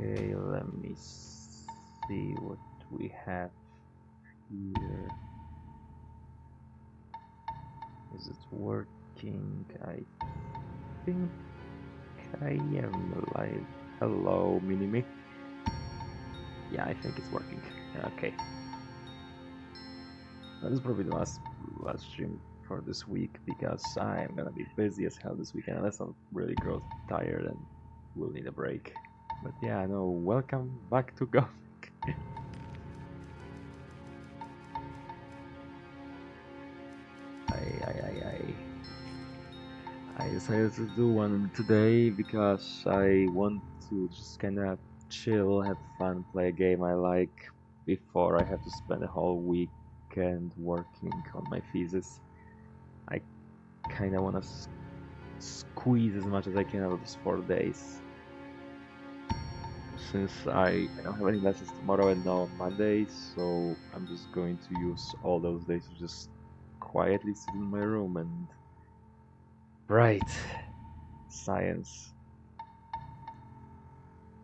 Okay, let me see what we have here. Is it working? I think I am live. Hello, Minimi. Yeah, I think it's working. Okay. That is probably the last stream for this week because I'm gonna be busy as hell this weekend unless I'm really grow tired and will need a break. But yeah, no, welcome back to Gothic. I decided to do one today because I want to just kinda chill, have fun, play a game I like before I have to spend a whole weekend working on my thesis. I kinda wanna squeeze as much as I can out of those 4 days. Since I don't have any lessons tomorrow and no Monday, so I'm just going to use all those days to just quietly sit in my room and write science.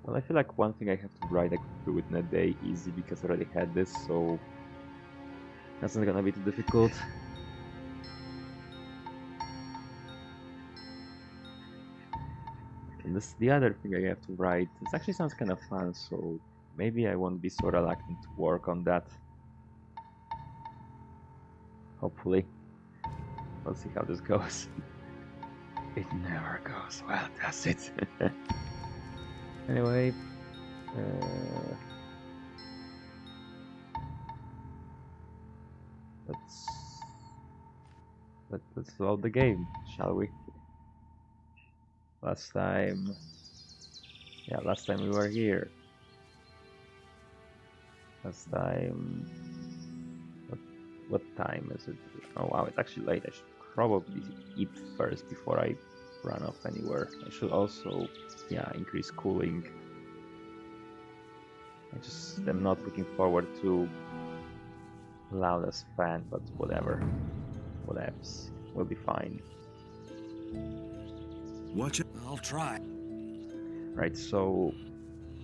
Well, I feel like one thing I have to write I could do it in a day easy because I already had this, so that's not gonna be too difficult. And this the other thing I have to write. This actually sounds kind of fun, so maybe I won't be so reluctant to work on that. Hopefully. Let's see how this goes. It never goes well, does it? Anyway, let's load the game, shall we? Last time we were here. Last time, what time is it? Oh wow, it's actually late. I should probably eat first before I run off anywhere. I should also, yeah, increase cooling. I just am not looking forward to loudest fan, but whatever. Whatevs. We'll be fine. Watch it. I'll try. Right, so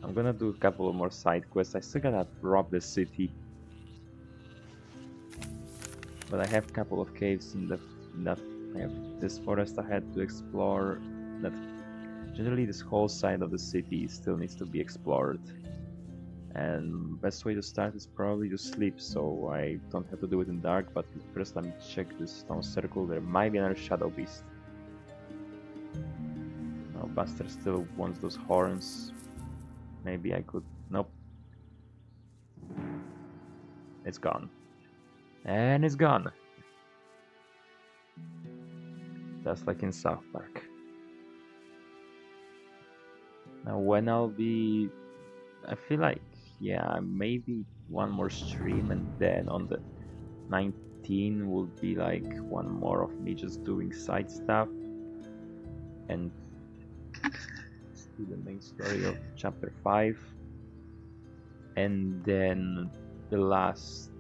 I'm gonna do a couple of more side quests. I still gotta rob the city. But I have a couple of caves in that I have this forest ahead to explore. That generally this whole side of the city still needs to be explored. And best way to start is probably to sleep, so I don't have to do it in dark. But first, let me check this stone circle. There might be another shadow beast. Oh, Buster still wants those horns. Maybe I could. Nope. It's gone. And it's gone. Just like in South Park. Now, when I'll be. I feel like, yeah, maybe one more stream, and then on the 19 will be like one more of me just doing side stuff and do the main story of chapter 5, and then the last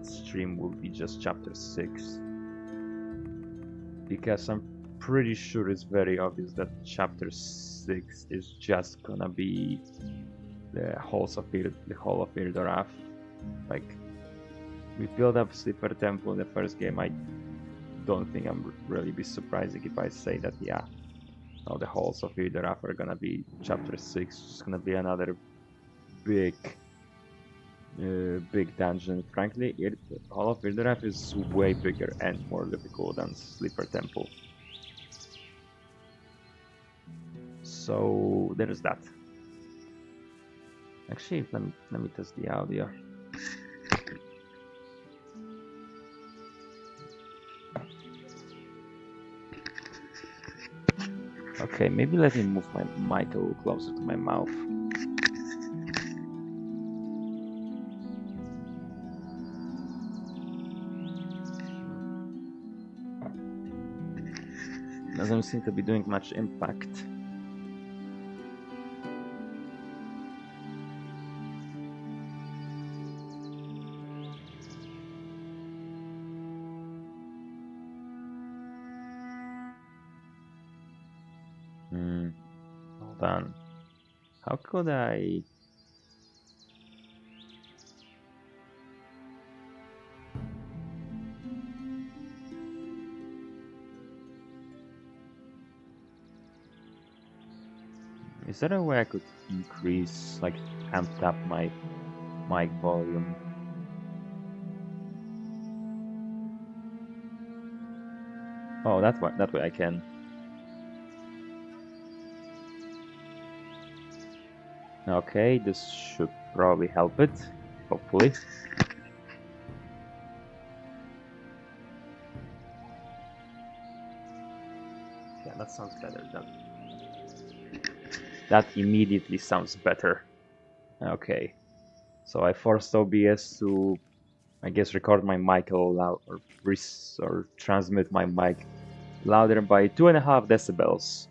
stream will be just chapter 6, because I'm pretty sure it's very obvious that chapter 6 is just gonna be the halls of the Hall of Irdorath. Like, we build up Slipper Temple in the first game. I don't think I'm really be surprising if I say that, yeah, now the halls of Irdorath are gonna be chapter 6. It's gonna be another big dungeon. Frankly, Hall of Irdorath is way bigger and more difficult than Slipper Temple. So there's that. Actually, let me test the audio. Okay, maybe let me move my mic a little closer to my mouth. Doesn't seem to be doing much impact. Hold on. How could I? Is there a way I could increase, like, amp up my mic volume? Oh, that way I can. Okay, this should probably help it, hopefully. Yeah, that sounds better. That immediately sounds better. Okay, so I forced OBS to, I guess, record my mic a little loud, or transmit my mic louder by 2.5 decibels.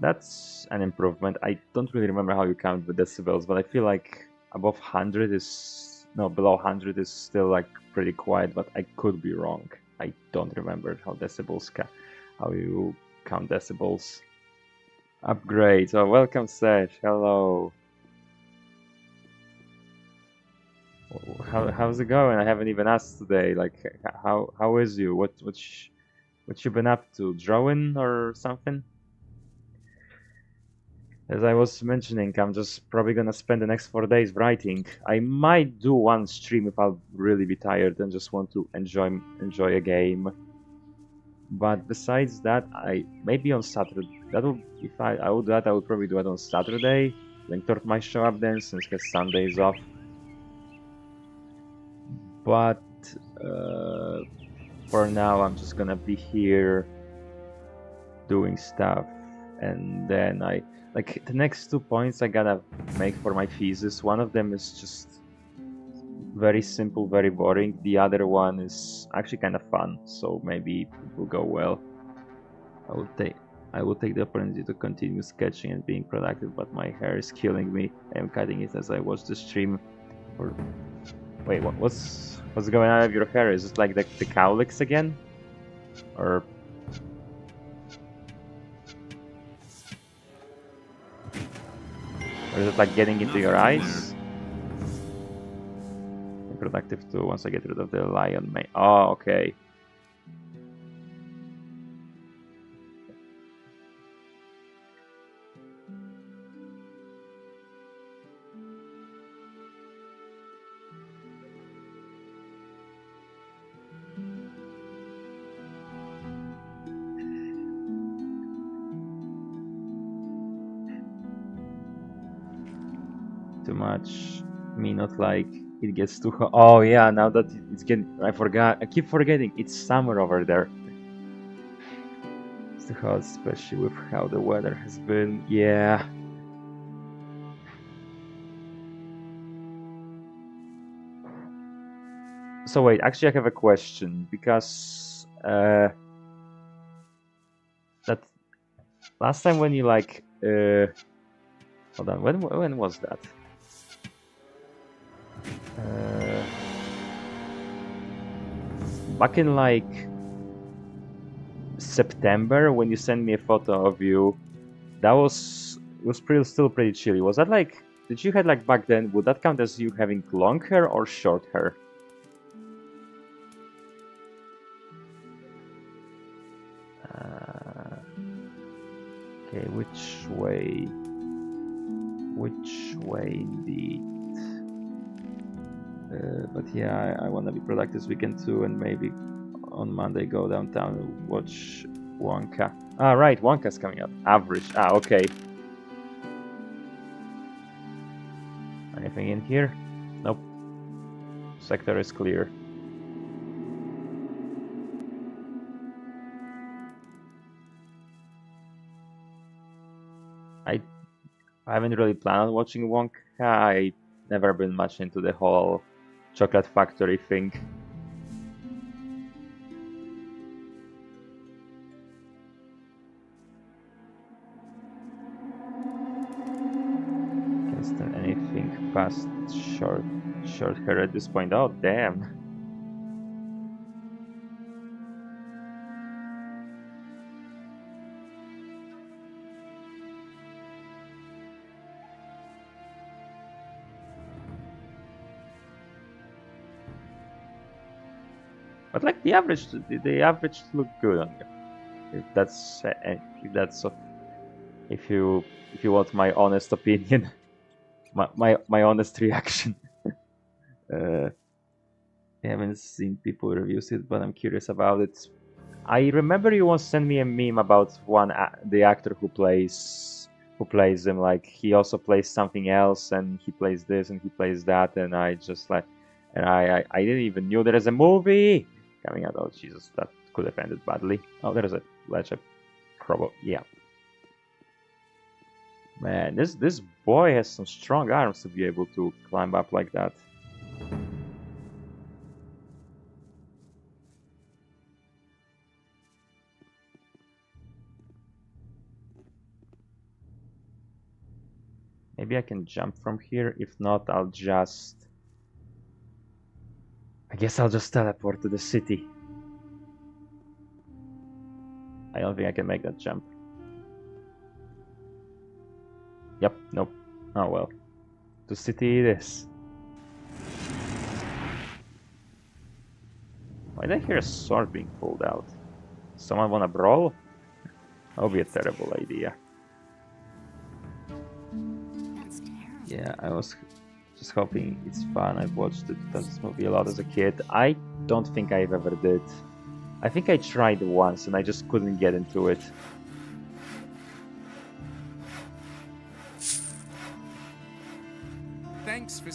That's an improvement. I don't really remember how you count the decibels, but I feel like above 100 is, no, below 100 is still like pretty quiet, but I could be wrong. I don't remember how how you count decibels. Upgrade. Oh, welcome, Seth. Hello. How's it going? I haven't even asked today. Like, how is you? What you been up to? Drawing or something? As I was mentioning, I'm just probably gonna spend the next 4 days writing. I might do one stream if I'll really be tired and just want to enjoy a game. But besides that, I maybe on Saturday. That'll if I would do that, I would probably do it on Saturday. Linktorp might show up then since he has Sundays off. But for now, I'm just gonna be here doing stuff, and then like the next 2 points I gotta make for my thesis. One of them is just very simple, very boring. The other one is actually kind of fun, so maybe it will go well. I will take the opportunity to continue sketching and being productive, but my hair is killing me. I am cutting it as I watch the stream. Wait, what's going on with your hair? Is it like the cowlicks again? Or is it like getting into your eyes? I'm productive too once I get rid of the lion mane. Oh, okay. Too much. Me not like it gets too hot. Oh yeah, now that it's getting, I forgot. I keep forgetting it's summer over there. It's too hot, especially with how the weather has been. Yeah. So wait, actually I have a question because that last time when you like hold on, when was that? Back in like September when you sent me a photo of you, that was still pretty chilly. Was that like, did you had like back then, would that count as you having long hair or short hair? Okay, which way indeed. But yeah, I want to be productive this weekend too, and maybe on Monday go downtown and watch Wonka. Ah, right, Wonka's coming up. Average. Ah, okay. Anything in here? Nope. Sector is clear. I haven't really planned on watching Wonka. I never been much into the whole chocolate factory thing. Can't stand anything past short hair at this point. Oh damn. But like the average look good on you. If that's if you want my honest opinion, my honest reaction. I haven't seen people reviews it, but I'm curious about it. I remember you once sent me a meme about the actor who plays him. Like he also plays something else, and he plays this and he plays that, and I just like, and I didn't even knew there is a movie coming out. Oh Jesus, that could have ended badly. Oh, there is a ledge. Yeah. Man, this boy has some strong arms to be able to climb up like that. Maybe I can jump from here. If not, I guess I'll just teleport to the city. I don't think I can make that jump. Yep, nope. Oh well. To city it is. Why did I hear a sword being pulled out? Someone wanna brawl? That would be a terrible idea. Yeah, I was just hoping it's fun. I've watched this movie a lot as a kid. I don't think I've ever did. I think I tried once and I just couldn't get into it. Thanks for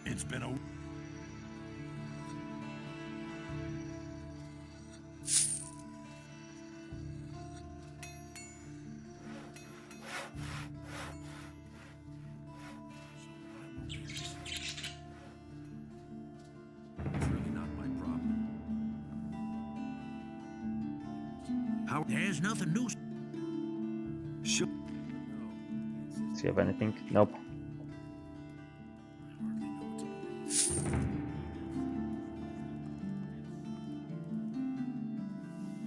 It's been a There's nothing new. Sure. Do you have anything? Nope.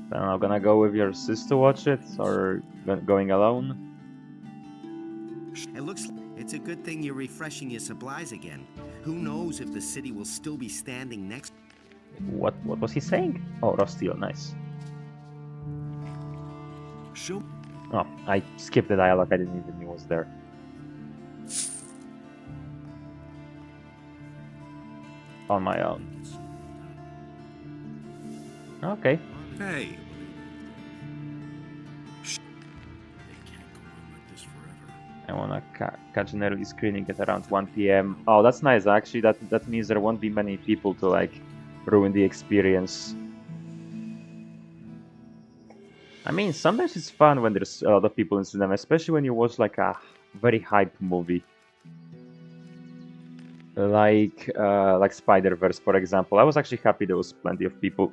Then I'm gonna go with your sis to watch it, or going alone. It looks like it's a good thing you're refreshing your supplies again. Who knows if the city will still be standing next. What was he saying? Oh, raw steel, nice. Sure. Oh, I skipped the dialogue. I didn't even know it was there. On my own. Okay. Hey. I wanna catch an early screening at around 1 p.m. Oh, that's nice. Actually, that means there won't be many people to like ruin the experience. I mean, sometimes it's fun when there's a lot of people in cinema, especially when you watch like a very hyped movie, like Spider-Verse, for example. I was actually happy there was plenty of people,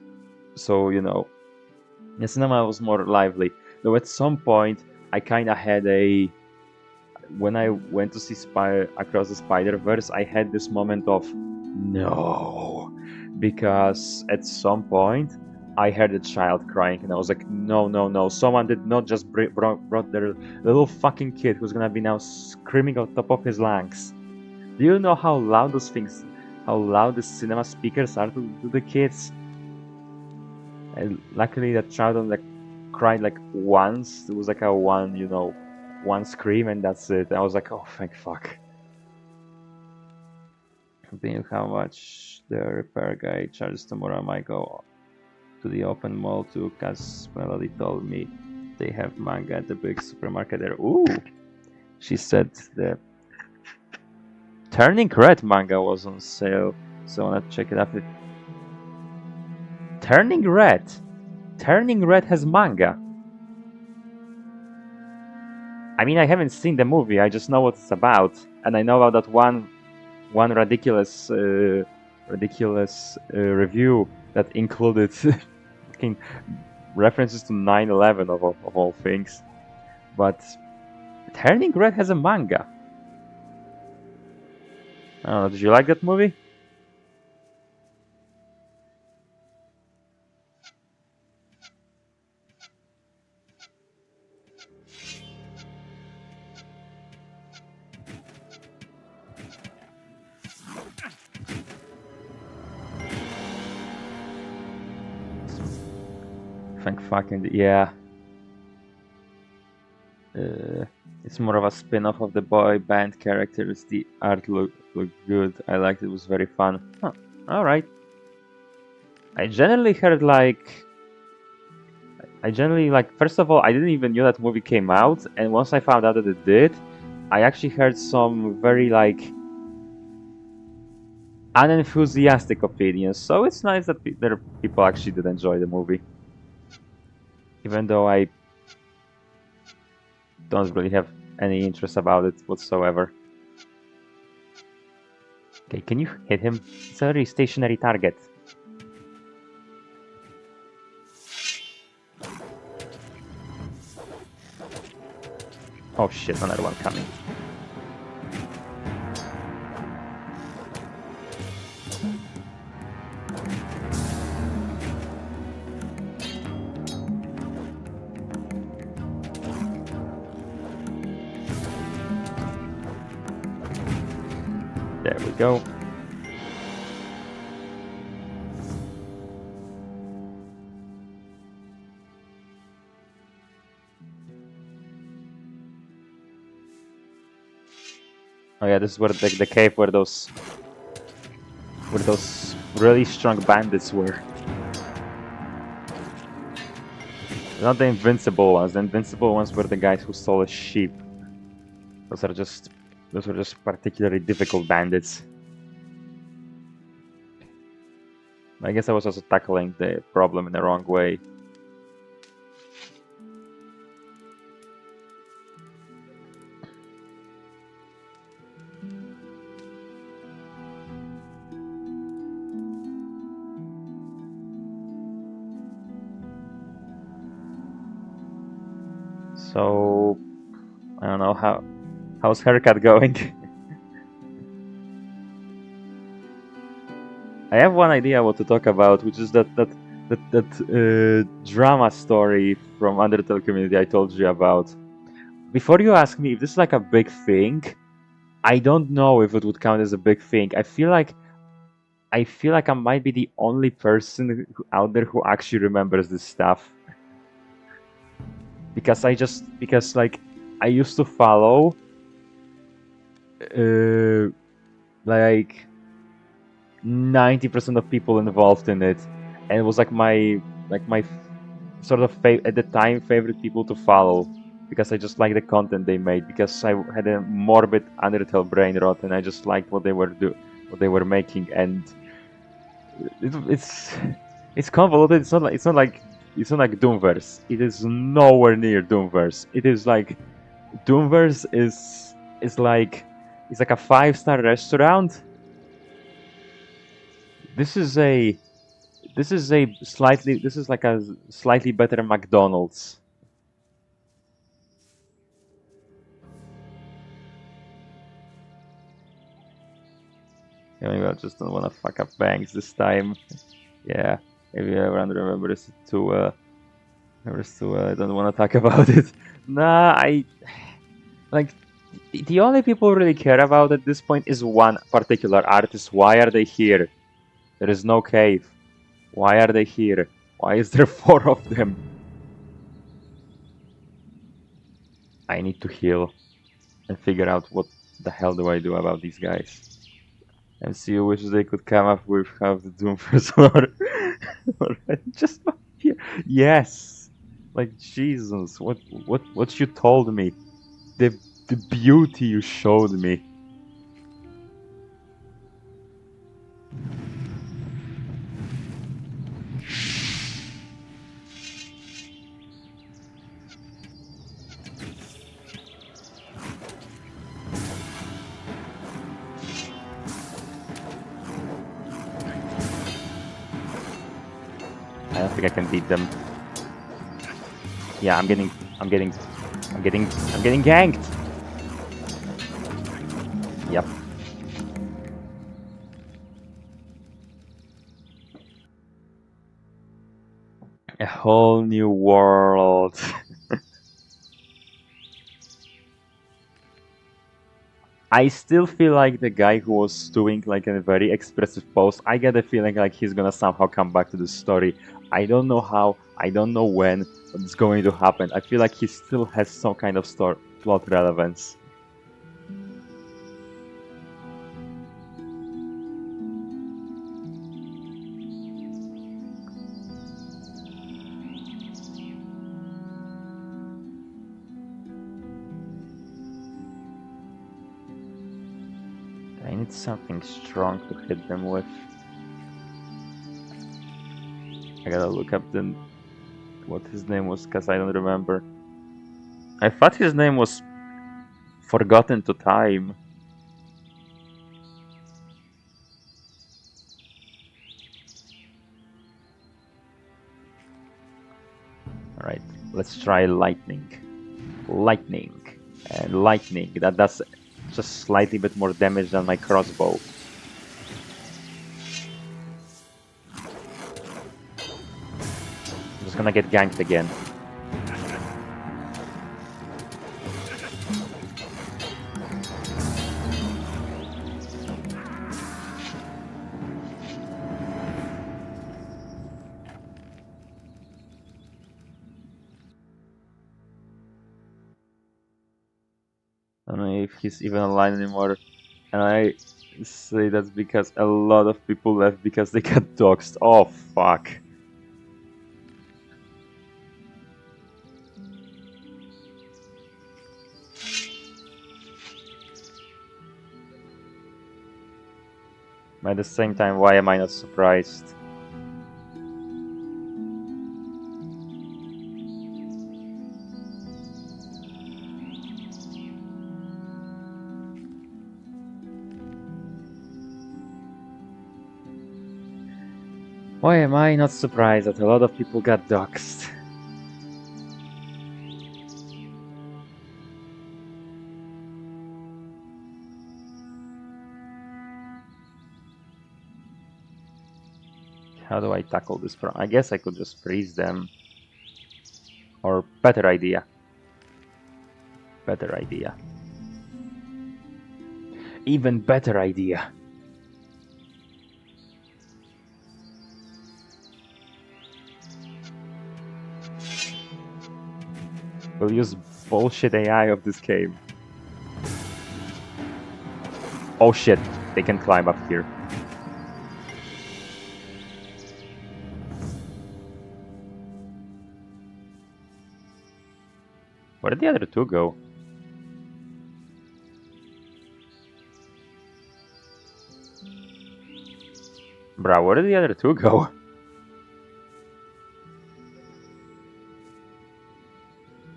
so you know, the cinema was more lively. Though at some point, I kind of had when I went to see Across the Spider-Verse, I had this moment of no, because at some point I heard a child crying and I was like, no, someone did not just brought their little fucking kid who's gonna be now screaming on top of his lungs. Do you know how loud how loud the cinema speakers are to the kids? And luckily that child only cried like once. It was like one scream and that's it. I was like, oh, thank fuck. Being how much the repair guy charges tomorrow, I might go to the open mall too, cause Melody told me they have manga at the big supermarket there. Ooh! She said the Turning Red manga was on sale, so I wanna check it out. Turning Red has manga. I mean, I haven't seen the movie. I just know what it's about, and I know about that one ridiculous review that included references to 9/11 of all things. But Turning Red has a manga. I don't know, did you like that movie? Thank fucking yeah. It's more of a spin-off of the boy band characters. The art looked good. I liked it. It was very fun. Huh. All right. I generally heard like. First of all, I didn't even know that movie came out, and once I found out that it did, I actually heard some very like unenthusiastic opinions. So it's nice that there people actually did enjoy the movie, even though I don't really have any interest about it whatsoever. Okay, can you hit him? It's a very stationary target. Oh shit, another one coming. There we go. Oh yeah, this is where the cave where those really strong bandits were. Not the invincible ones. The invincible ones were the guys who stole a sheep. Those were just particularly difficult bandits. I guess I was also tackling the problem in the wrong way. So I don't know how's haircut going. I have one idea what to talk about, which is that drama story from Undertale community I told you about. Before you ask me if this is like a big thing, I don't know if it would count as a big thing. I feel like I might be the only person out there who actually remembers this stuff. Because like I used to follow like 90% of people involved in it, and it was like my sort of at the time favorite people to follow, because I just liked the content they made, because I had a morbid Undertale brain rot and I just liked what they were making, and it's convoluted. It's not like Doomverse. It is nowhere near Doomverse. It is like Doomverse is like it's like a 5-star restaurant. This is like a slightly better McDonald's. Maybe I just don't want to fuck up banks this time. Yeah, maybe everyone remembers it too well. I don't want to talk about it. Nah, I like the only people really care about at this point is one particular artist. Why are they here? There is no cave. Why are they here? Why is there 4 of them? I need to heal and figure out what the hell do I do about these guys. MCU wishes they could come up with how the Doomverse or just here. Yes, like Jesus, what you told me, the beauty you showed me. I don't think I can beat them. Yeah, I'm getting ganked. Yep. A whole new world. I still feel like the guy who was doing like a very expressive pose, I get a feeling like he's gonna somehow come back to the story. I don't know how, I don't know when, but it's going to happen. I feel like he still has some kind of plot relevance. I need something strong to hit them with. I gotta look up what his name was, because I don't remember. I thought his name was Forgotten to Time. Alright, let's try lightning. Lightning. And lightning. That does just slightly bit more damage than my crossbow. I'm just gonna get ganked again. I don't know if he's even alive anymore. And I say that's because a lot of people left because they got doxxed. Oh, fuck. But at the same time, why am I not surprised? Why am I not surprised that a lot of people got doxxed? How do I tackle this problem? I guess I could just freeze them. Or better idea. Better idea. Even better idea. We'll use bullshit AI of this game. Oh shit, they can climb up here. Where did the other two go? Bruh, where did the other two go?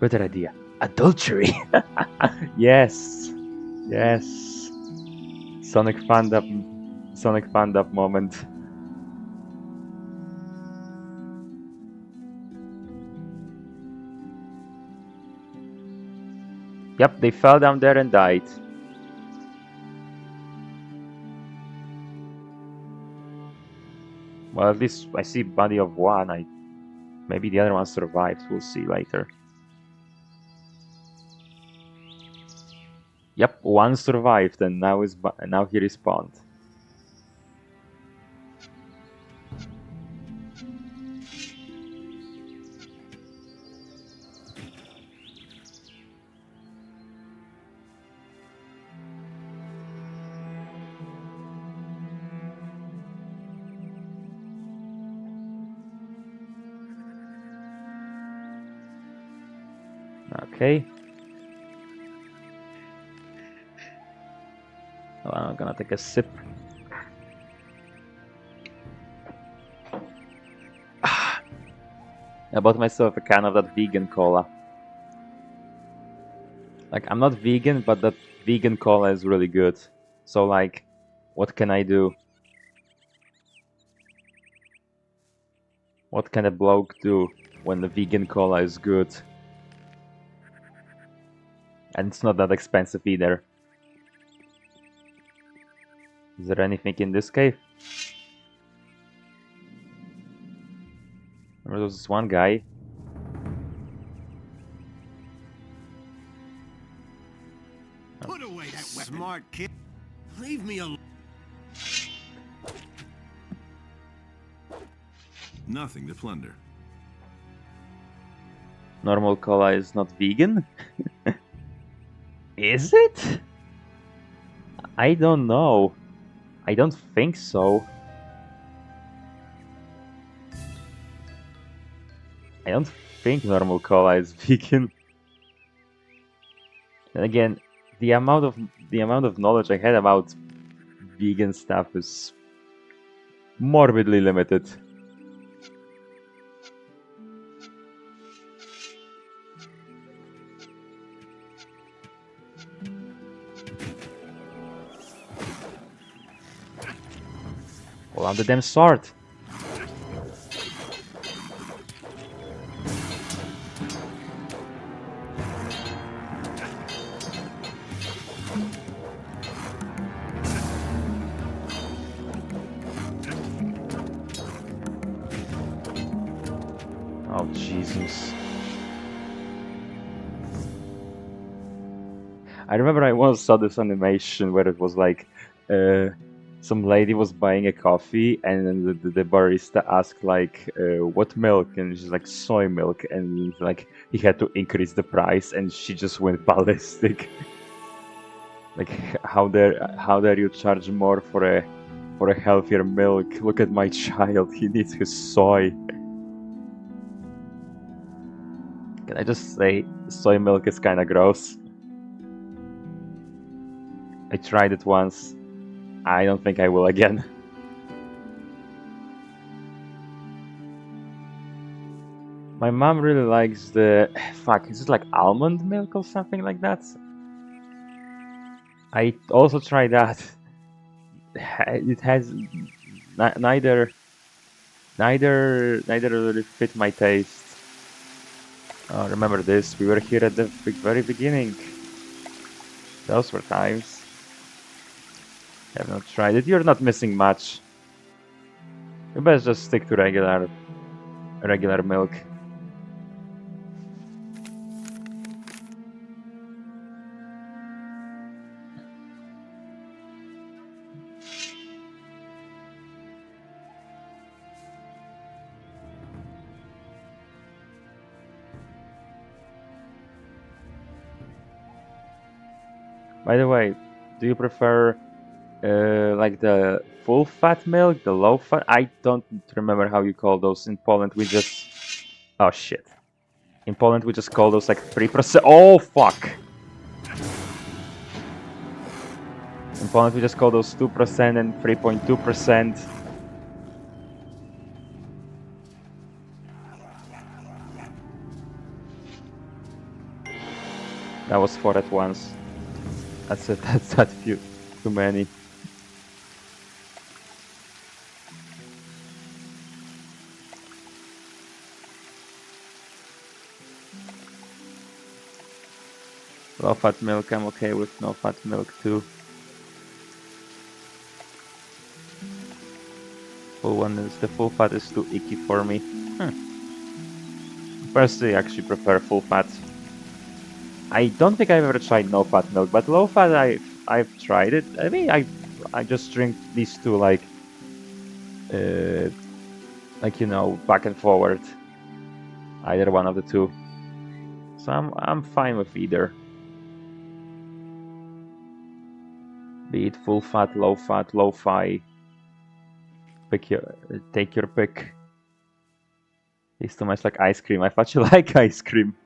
Better idea. Adultery! Yes! Yes! Sonic fandom moment. Yep, they fell down there and died. Well, at least I see body of one. Maybe the other one survived. We'll see later. Yep, one survived, and now he respawned. Okay. Well, I'm gonna take a sip. I bought myself a can of that vegan cola. Like, I'm not vegan, but that vegan cola is really good. So, like, what can I do? What can a bloke do when the vegan cola is good? And it's not that expensive either. Is there anything in this cave? There was this one guy. Put Put away that weapon. Smart kid. Leave me alone. Nothing to plunder. Normal cola is not vegan? Is it? I don't know. I don't think so. I don't think normal cola is vegan. And again, the amount of knowledge I had about vegan stuff is morbidly limited. Pull out the damn sword. Oh, Jesus. I remember I once saw this animation where it was like some lady was buying a coffee and then the barista asked like what milk, and she's like soy milk, and like he had to increase the price and she just went ballistic. Like how dare you charge more for a healthier milk? Look at my child, he needs his soy. Can I just say soy milk is kinda gross? I tried it once. I don't think I will again. My mom really likes the... Fuck, is it like almond milk or something like that? I also tried that. It has... Neither really fit my taste. Remember this, we were here at the very beginning. Those were times. Have not tried it. You're not missing much. You best just stick to regular milk. By the way, do you prefer like the full fat milk, the low fat? I don't remember how you call those in Poland. We just... Oh shit. In Poland we just call those like 3%. Oh fuck! In Poland we just call those 2% and 3.2%. That was 4 at once. That's it, that's that few. Too many. Low fat milk, I'm okay with no fat milk too. The full fat is too icky for me. Personally, I actually prefer full fat. I don't think I've ever tried no fat milk, but low fat I've tried it. I mean, I just drink these two like you know, back and forward. Either one of the two. So I'm fine with either. Be it full fat, low fi. Take your pick. It's too much like ice cream. I thought you like ice cream.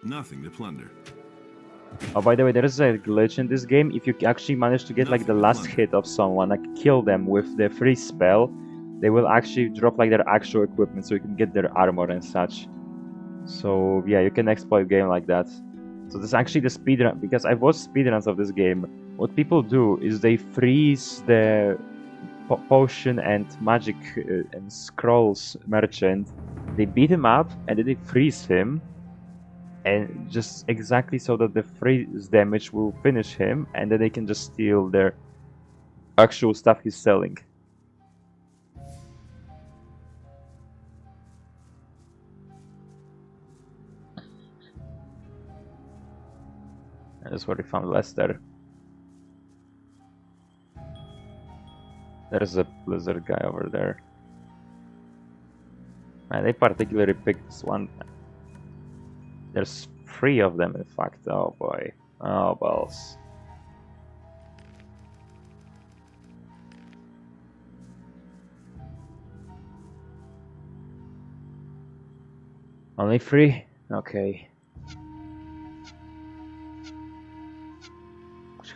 Nothing to plunder. Oh, by the way, there is a glitch in this game. If you actually manage to get like the last hit of someone, like kill them with the free spell, they will actually drop like their actual equipment, so you can get their armor and such. So yeah, you can exploit game like that. So this is actually the speedrun, because I've watched speedruns of this game. What people do is they freeze the potion and magic and scrolls merchant. They beat him up and then they freeze him, and just exactly so that the freeze damage will finish him, and then they can just steal their actual stuff he's selling. And that's where we found Lester. There's a lizard guy over there. And they particularly picked this one. There's 3 of them, in fact. Oh boy. Oh balls. Only 3? Okay.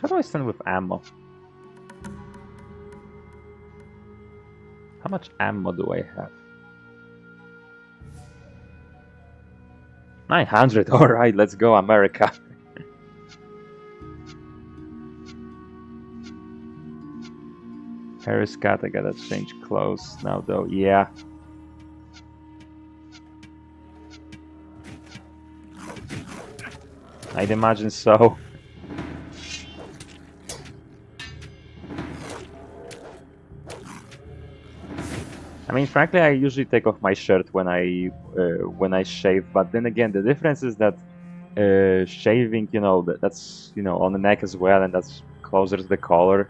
How do I stand with ammo? How much ammo do I have? 900, alright, let's go, America. Harris cat, I gotta change clothes now though, yeah. I'd imagine so. I mean, frankly, I usually take off my shirt when I shave, but then again, the difference is that shaving, you know, that's, you know, on the neck as well, and that's closer to the collar.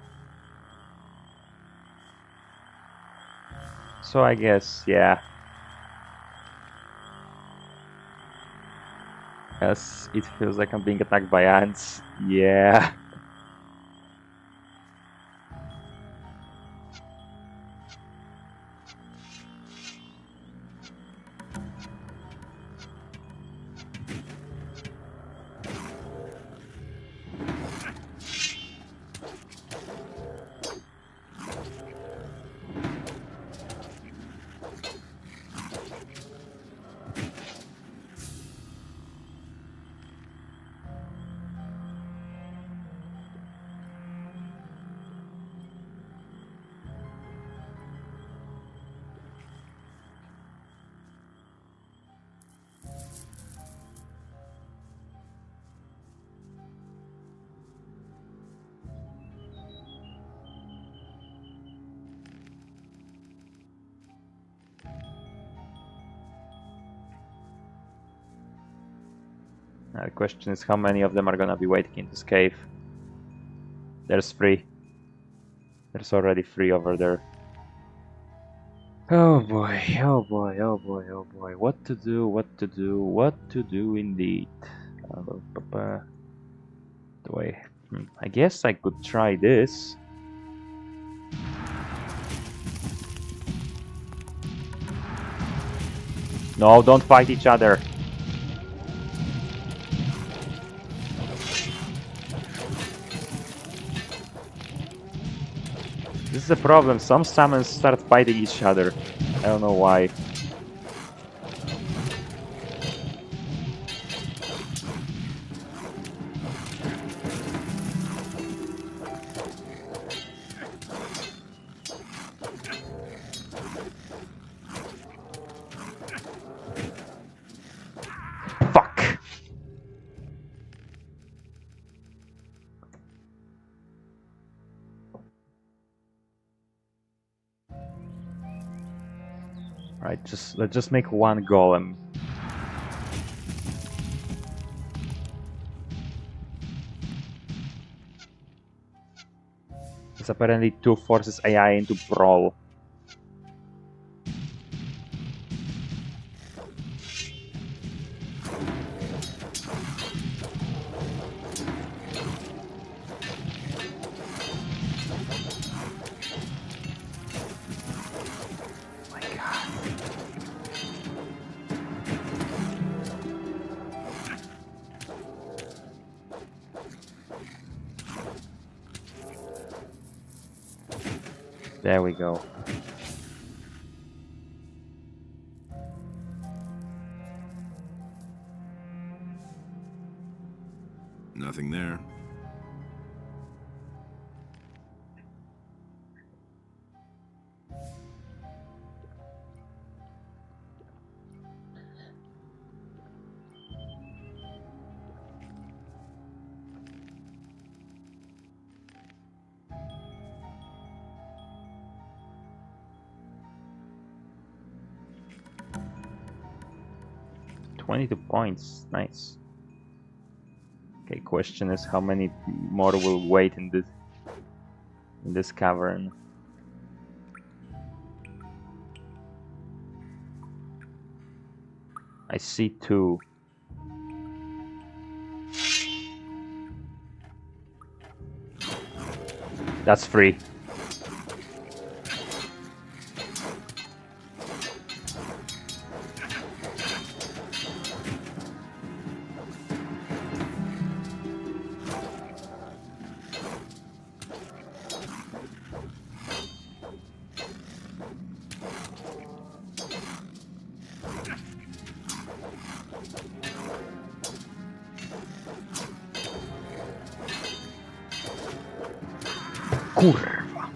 So I guess, yeah. Yes, it feels like I'm being attacked by ants. Yeah. The question is how many of them are gonna be waiting in this cave. There's 3. There's already 3 over there. Oh boy, oh boy, oh boy, oh boy. What to do, what to do, what to do indeed. Do I guess I could try this. No, don't fight each other. This is a problem. Some summons start fighting each other. I don't know why. Fuck! Right, let's just make one golem. There's apparently 2 forces AI into brawl. There we go. Nothing there. $22 points, nice. Okay, question is how many more will wait in this cavern? I see 2. That's free. Kurwa.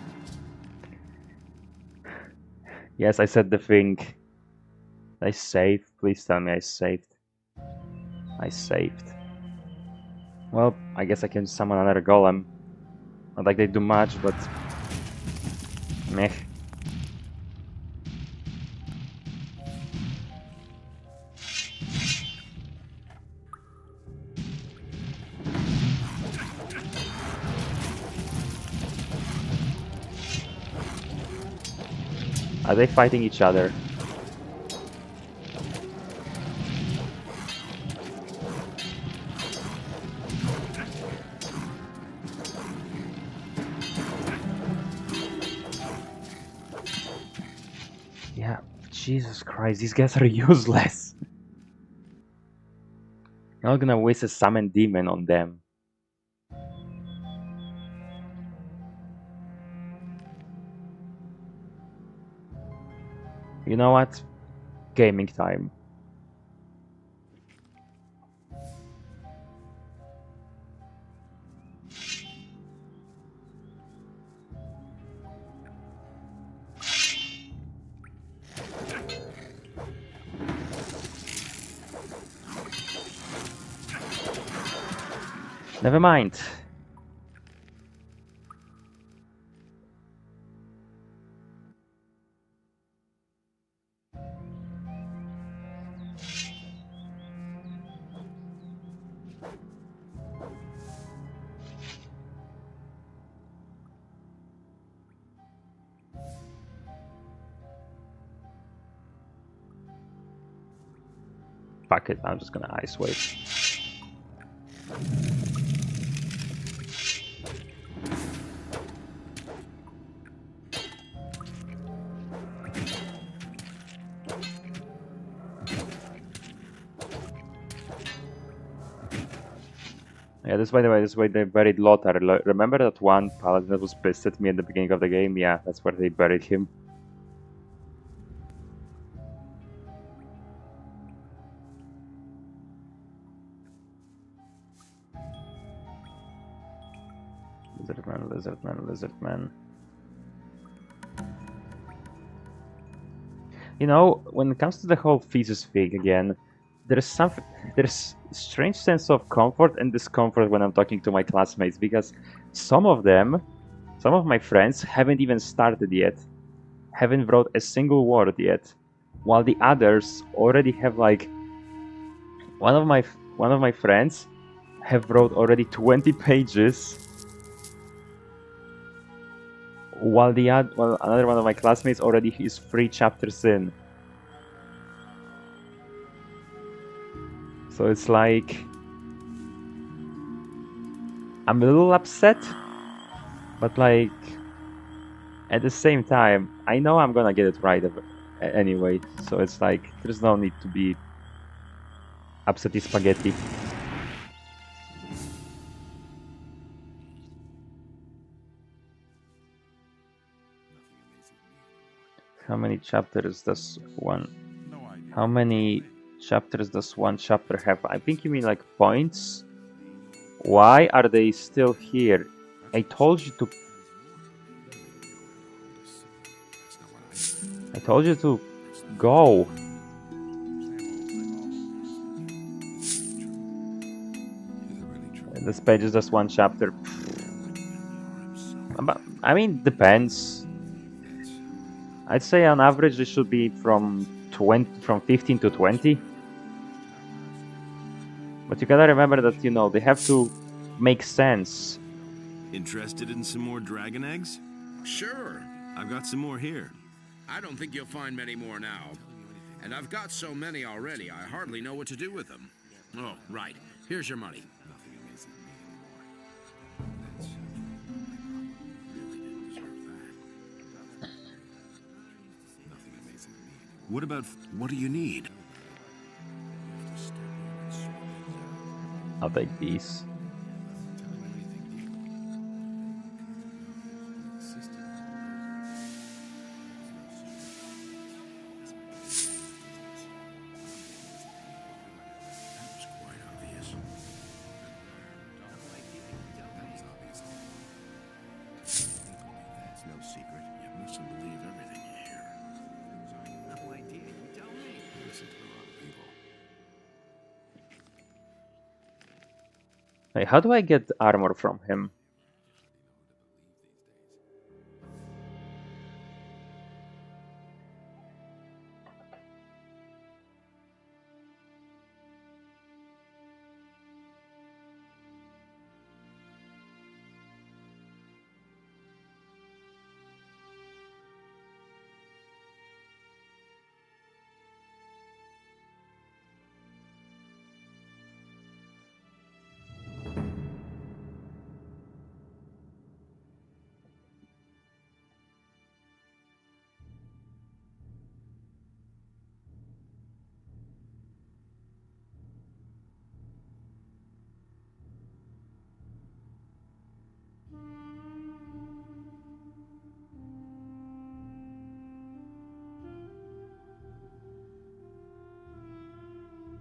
Yes, I said the thing. I saved. Please tell me I saved. I saved. Well, I guess I can summon another golem. Not like they do much, but meh. Are they fighting each other? Yeah, Jesus Christ, these guys are useless. I'm not gonna waste a summon demon on them. You know what? Gaming time. Never mind. Fuck it, I'm just gonna ice wave. Yeah, this by the way, this way they buried Lothar. Remember that one paladin that was pissed at me at the beginning of the game? Yeah, that's where they buried him. Lizard man, lizard man, lizard man. You know, when it comes to the whole thesis thing again, there's a strange sense of comfort and discomfort when I'm talking to my classmates, because some of my friends haven't even started yet, haven't wrote a single word yet, while the others already have, like, one of my friends have wrote already 20 pages, while another one of my classmates already is 3 chapters in. So it's like, I'm a little upset, but like at the same time, I know I'm gonna get it right anyway. So it's like, there's no need to be upsetty spaghetti. How many chapters does one? How many chapters does one chapter have? I think you mean like points. Why are they still here? I told you to... I told you to go. This page is just one chapter. But, I mean, depends. I'd say on average this should be from 15 to 20. But you gotta remember that, you know, they have to make sense. Interested in some more dragon eggs? Sure. I've got some more here. I don't think you'll find many more now. And I've got so many already, I hardly know what to do with them. Oh, right. Here's your money. What about... What do you need? I'll take these. Hey, how do I get armor from him?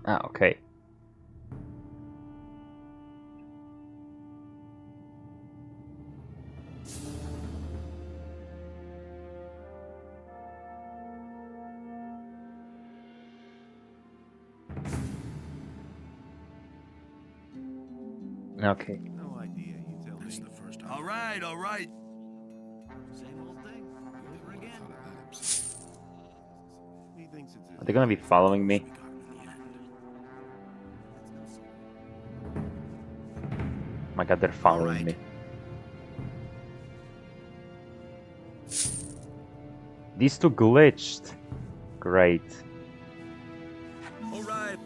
Ah, okay. Okay. No idea, you tell me. This is the first time. All right, all right. Same old thing. Over again. He thinks it's Are they gonna be following me? Oh my god, they're following me. These two glitched. Great. All right.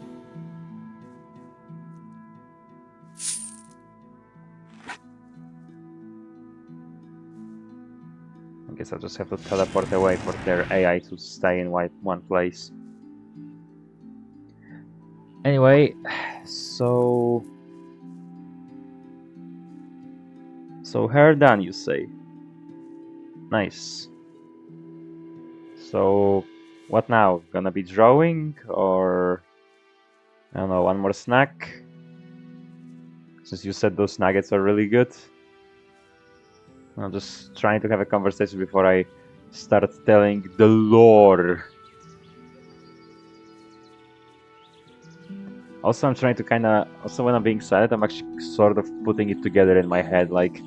I guess I'll just have to teleport away for their AI to stay in one place. Anyway, so hair done, you say? Nice. So what now? Gonna be drawing, or I don't know, one more snack? Since you said those nuggets are really good. I'm just trying to have a conversation before I start telling the lore. Also, I'm trying to also when I'm being silent, I'm actually sort of putting it together in my head, like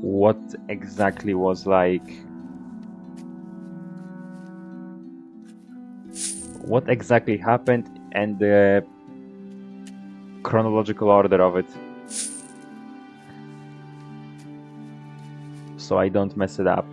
what exactly was like... What exactly happened and the chronological order of it. So I don't mess it up.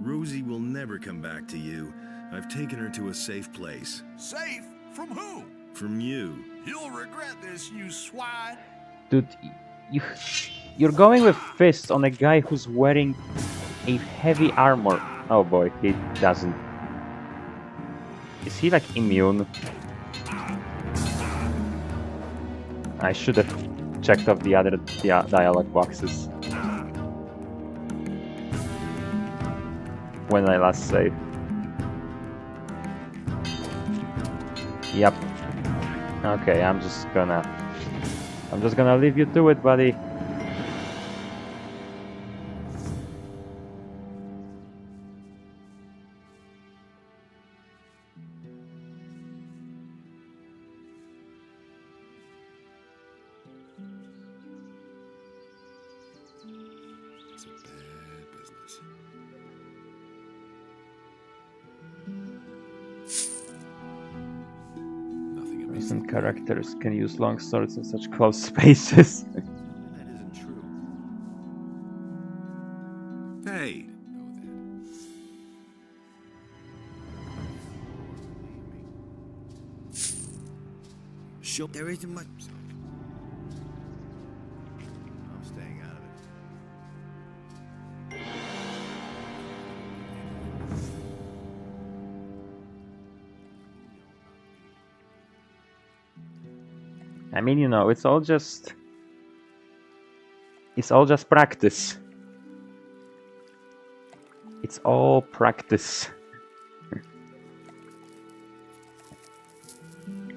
Rosie will never come back to you. I've taken her to a safe place. Safe? From who? From you. You'll regret this, you swine. Dude, you're going with fists on a guy who's wearing a heavy armor. Oh boy, he doesn't. Is he like immune? I should have checked off the other dialogue boxes when I last saved. Yep. Okay, I'm just gonna leave you to it, buddy. It's a bad business. Nothing amazing. Recent characters can use long swords in such close spaces. That isn't true. Hey, Sure, there isn't much. I'm staying out of it. I mean, you know, it's all just practice. It's all practice.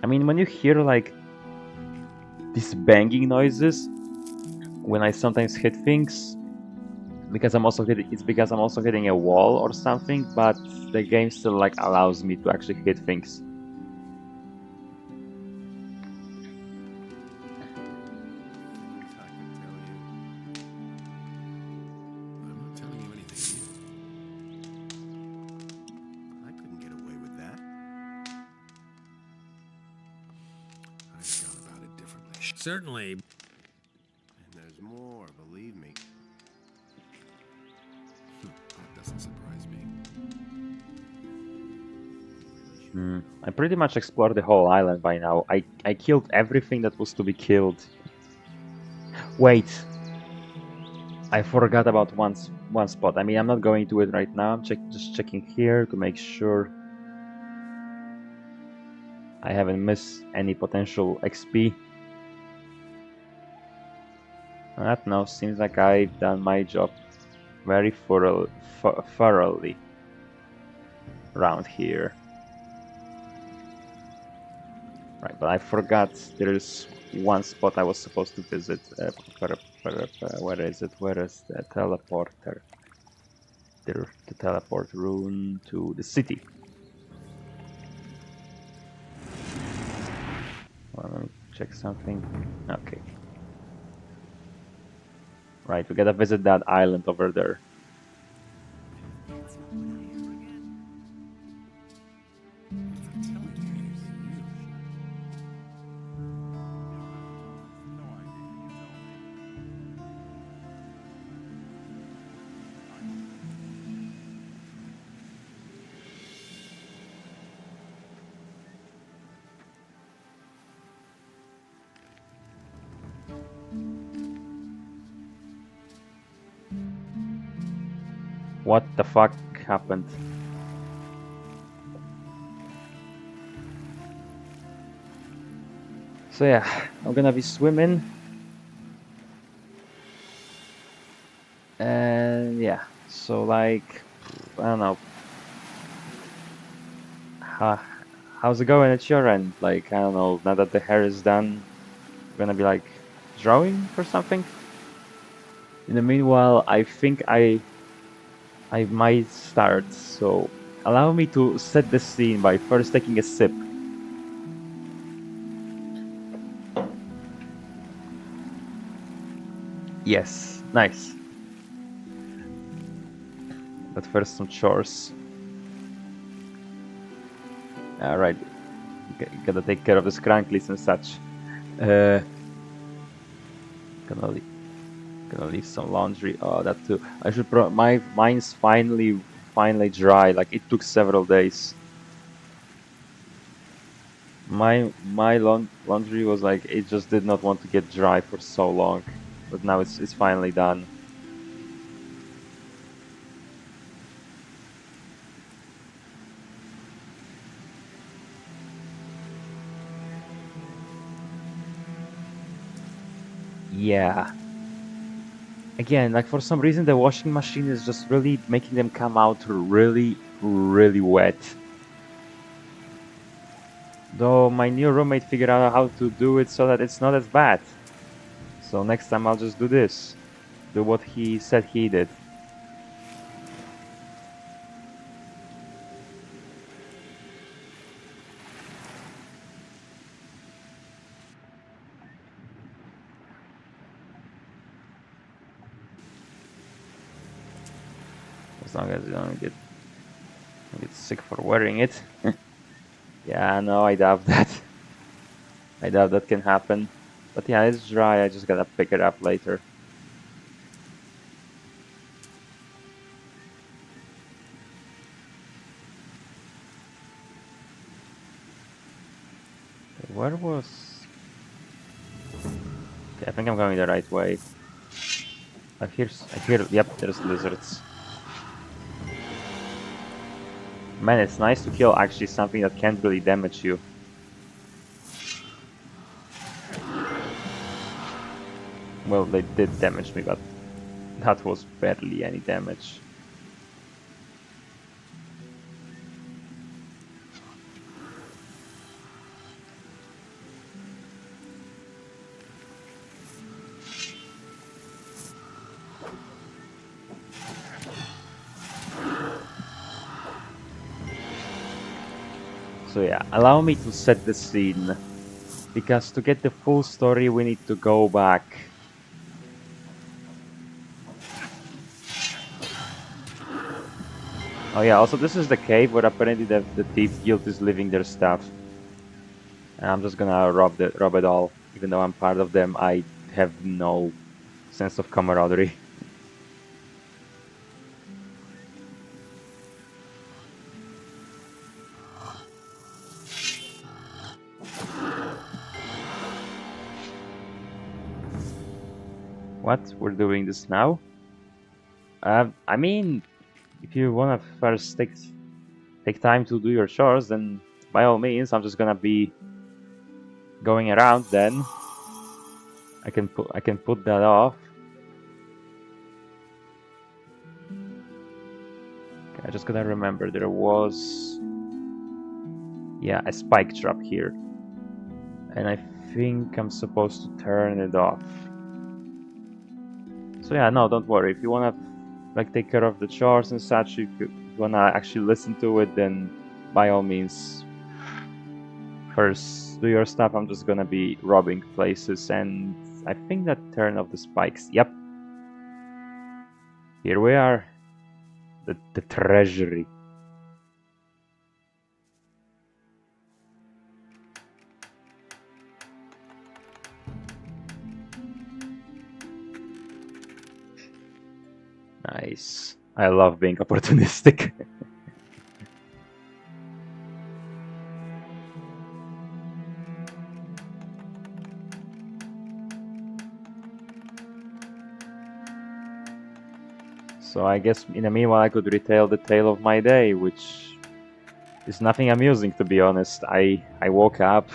I mean, when you hear like these banging noises when I sometimes hit things, because it's because I'm also hitting a wall or something, but the game still like allows me to actually hit things. I can tell you. I'm not telling you anything new. I couldn't get away with that. I've gone about it differently. Certainly. And there's more, believe me. That doesn't surprise me. I pretty much explored the whole island by now. I killed everything that was to be killed. Wait. I forgot about one spot. I mean, I'm not going to it right now. I'm just checking here to make sure I haven't missed any potential XP. That now seems like I've done my job very thoroughly around here. Right, but I forgot there's one spot I was supposed to visit. Where is it? Where is the teleporter? The teleport rune to the city. Well, let me check something. Okay. Right, we gotta visit that island over there. What the fuck happened? So yeah, I'm gonna be swimming. And yeah, so like, I don't know. How's it going at your end? Like, I don't know, now that the hair is done, I'm gonna be like drawing or something? In the meanwhile, I think I might start, so allow me to set the scene by first taking a sip. Yes, nice. But first some chores. Alright, gotta take care of the scranklies and such. Gonna leave some laundry. Oh, that too. I should mine's finally dry. Like, it took several days. My laundry was like, it just did not want to get dry for so long, but now it's finally done. Yeah. Again, like for some reason the washing machine is just really making them come out really, really wet. Though my new roommate figured out how to do it so that it's not as bad. So next time I'll just do this. Do what he said he did. As long as you don't get sick for wearing it. Yeah, no, I doubt that. I doubt that can happen. But yeah, it's dry, I just gotta pick it up later. Where was... Okay, I think I'm going the right way. I hear, yep, there's lizards. Man, it's nice to kill actually something that can't really damage you. Well, they did damage me, but that was barely any damage. So yeah, allow me to set the scene, because to get the full story we need to go back. Oh yeah, also this is the cave where apparently the Thief Guild is leaving their stuff. And I'm just gonna rob it all. Even though I'm part of them, I have no sense of camaraderie. What? We're doing this now? I mean, if you wanna first take time to do your chores, then by all means, I'm just gonna be going around then. I can put that off. Okay, I just gotta remember there was, yeah, a spike trap here. And I think I'm supposed to turn it off. So yeah, no, don't worry. If you wanna like take care of the chores and such, if you wanna actually listen to it, then by all means, first do your stuff. I'm just gonna be robbing places, and I think that turn off the spikes. Yep. Here we are. The treasury. Nice. I love being opportunistic. So I guess in the meanwhile I could retell the tale of my day, which is nothing amusing, to be honest. I woke up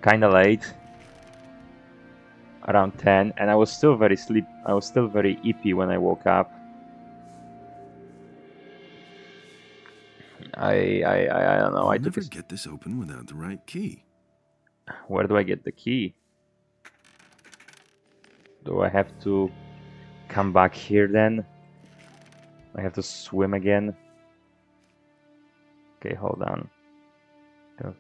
kinda late, around 10, and I was still very ippy when I woke up. I don't know. I'll I never took get this open without the right key. Where do I get the key? Do I have to come back here then? I have to swim again. Okay, hold on. Go.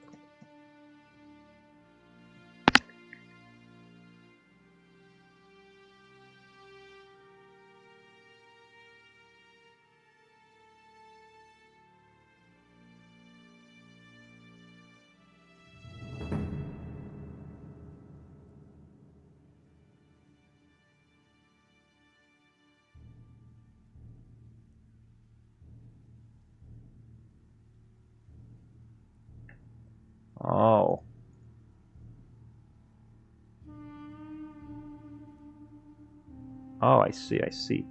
Oh, I see, I see.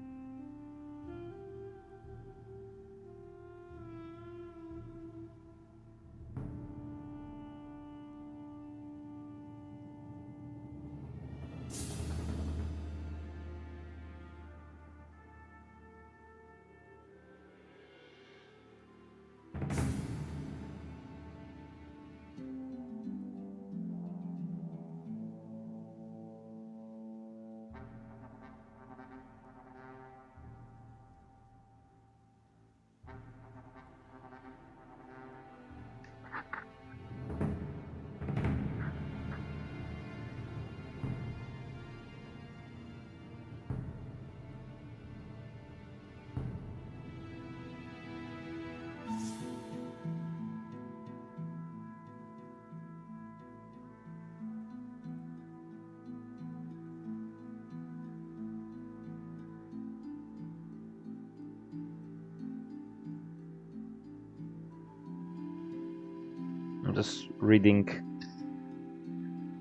I'm just reading.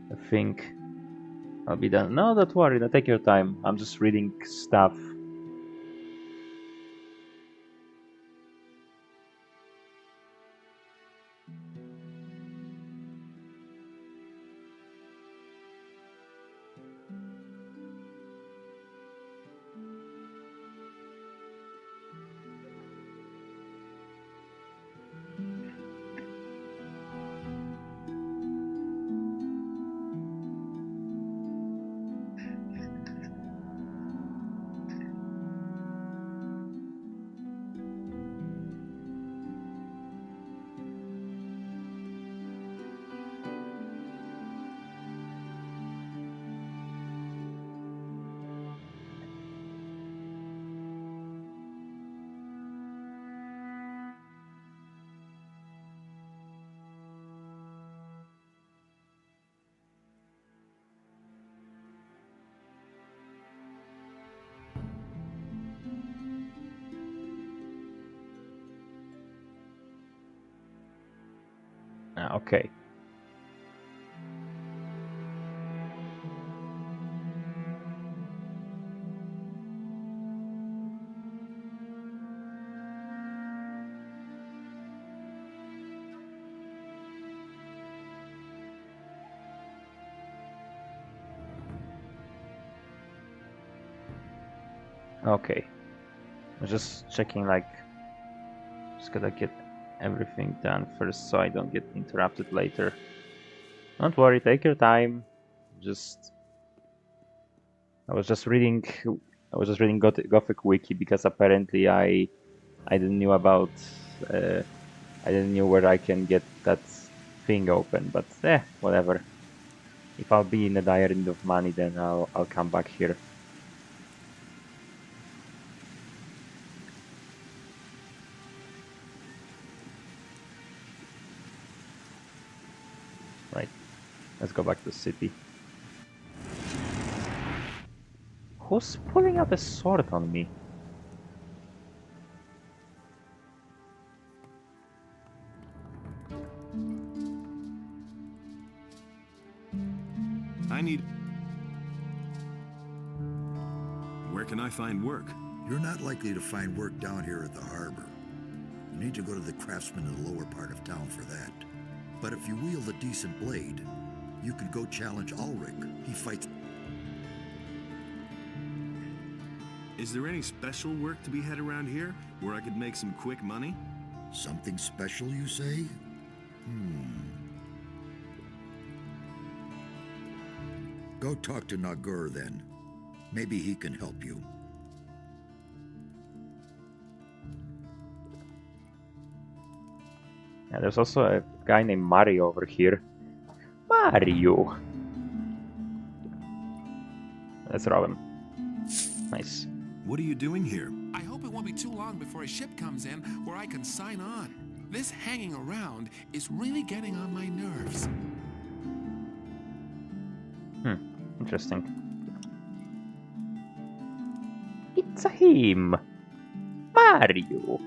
I think I'll be done. No, don't worry. No, take your time. I'm just reading stuff. Okay. Okay. I'm just checking, like, just gotta get everything done first so I don't get interrupted later. Don't worry, take your time. Just I was just reading Gothic wiki because apparently I didn't knew about I didn't know where I can get that thing open, but whatever. If I'll be in a dire need of money, then I'll come back here. Right. Let's go back to the city. Who's pulling out a sword on me? I need... Where can I find work? You're not likely to find work down here at the harbor. You need to go to the craftsman in the lower part of town for that. But if you wield a decent blade, you could go challenge Ulrich. He fights... Is there any special work to be had around here where I could make some quick money? Something special, you say? Go talk to Nagur then. Maybe he can help you. Yeah, there's also a guy named Mario over here. Mario! Let's rob him. Nice. What are you doing here? I hope it won't be too long before a ship comes in where I can sign on. This hanging around is really getting on my nerves. Interesting. It's a him! Mario!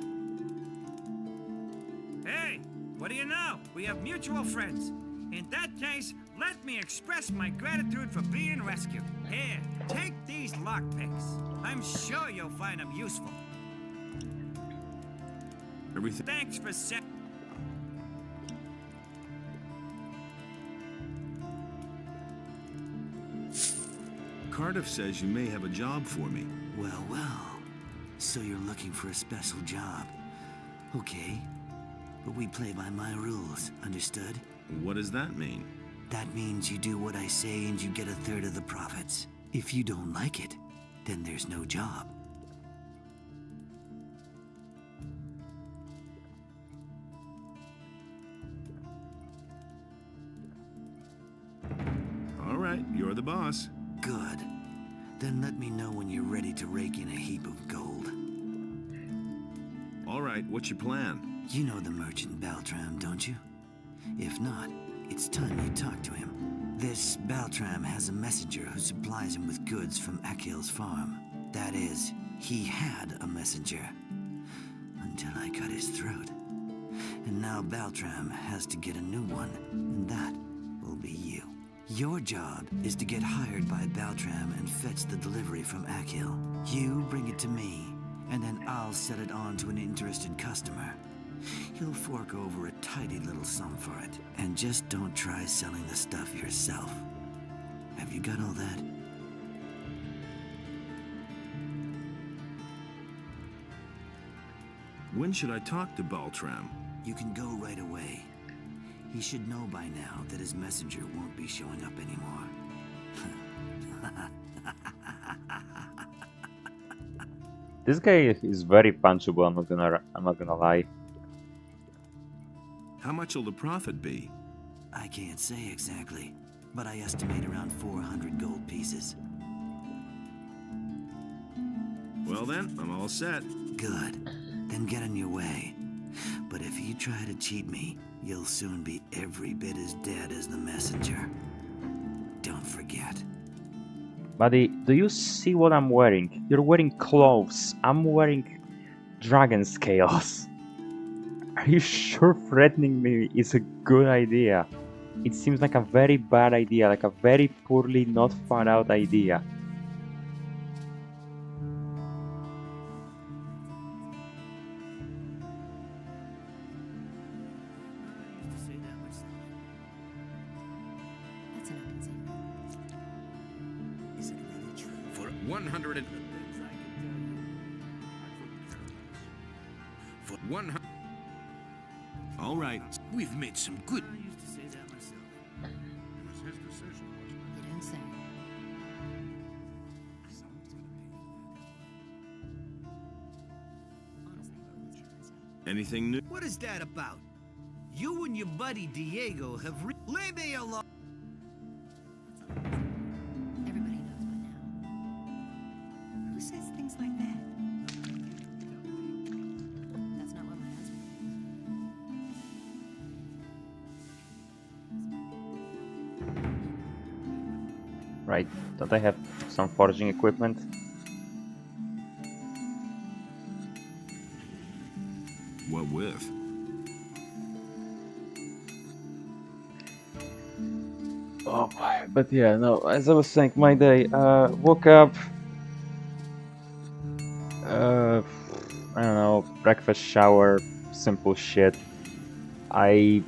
Hey, what do you know? We have mutual friends. In that case, Let me express my gratitude for being rescued. Here, take these lockpicks. I'm sure you'll find them useful. Everything. Thanks for Cardiff says you may have a job for me. Well, well. So you're looking for a special job. Okay. But we play by my rules, understood? What does that mean? That means you do what I say and you get a third of the profits. If you don't like it, then there's no job. All right, you're the boss. Good. Then let me know when you're ready to rake in a heap of gold. All right, what's your plan? You know the merchant Baltram, don't you? If not, it's time you talk to him. This Baltram has a messenger who supplies him with goods from Akhil's farm. That is, he had a messenger. Until I cut his throat. And now Baltram has to get a new one, and that will be you. Your job is to get hired by Baltram and fetch the delivery from Akhil. You bring it to me, and then I'll set it on to an interested customer. He'll fork over a tidy little sum for it. And just don't try selling the stuff yourself. Have you got all that? When should I talk to Baltram? You can go right away. He should know by now that his messenger won't be showing up anymore. This guy is very punchable. I'm not gonna lie. How much will the profit be? I can't say exactly, but I estimate around 400 gold pieces. Well then, I'm all set. Good. Then get on your way. But if you try to cheat me, you'll soon be every bit as dead as the messenger. Don't forget. Buddy, do you see what I'm wearing? You're wearing clothes. I'm wearing dragon scales. Are you sure threatening me is a good idea? It seems like a very bad idea, like a very poorly not thought out idea. That's an open secret. Is it really true? For 100 and... For 100... All right. We've made some good... You don't say. Honestly, let's hear myself. Anything new? What is that about? You and your buddy Diego have leave me alone. Everybody knows by now. Who says things like that? That's not what my husband thinks. Right, don't I have some forging equipment? What with? Oh boy, but yeah, no, as I was saying, my day, woke up, I don't know, breakfast, shower, simple shit. I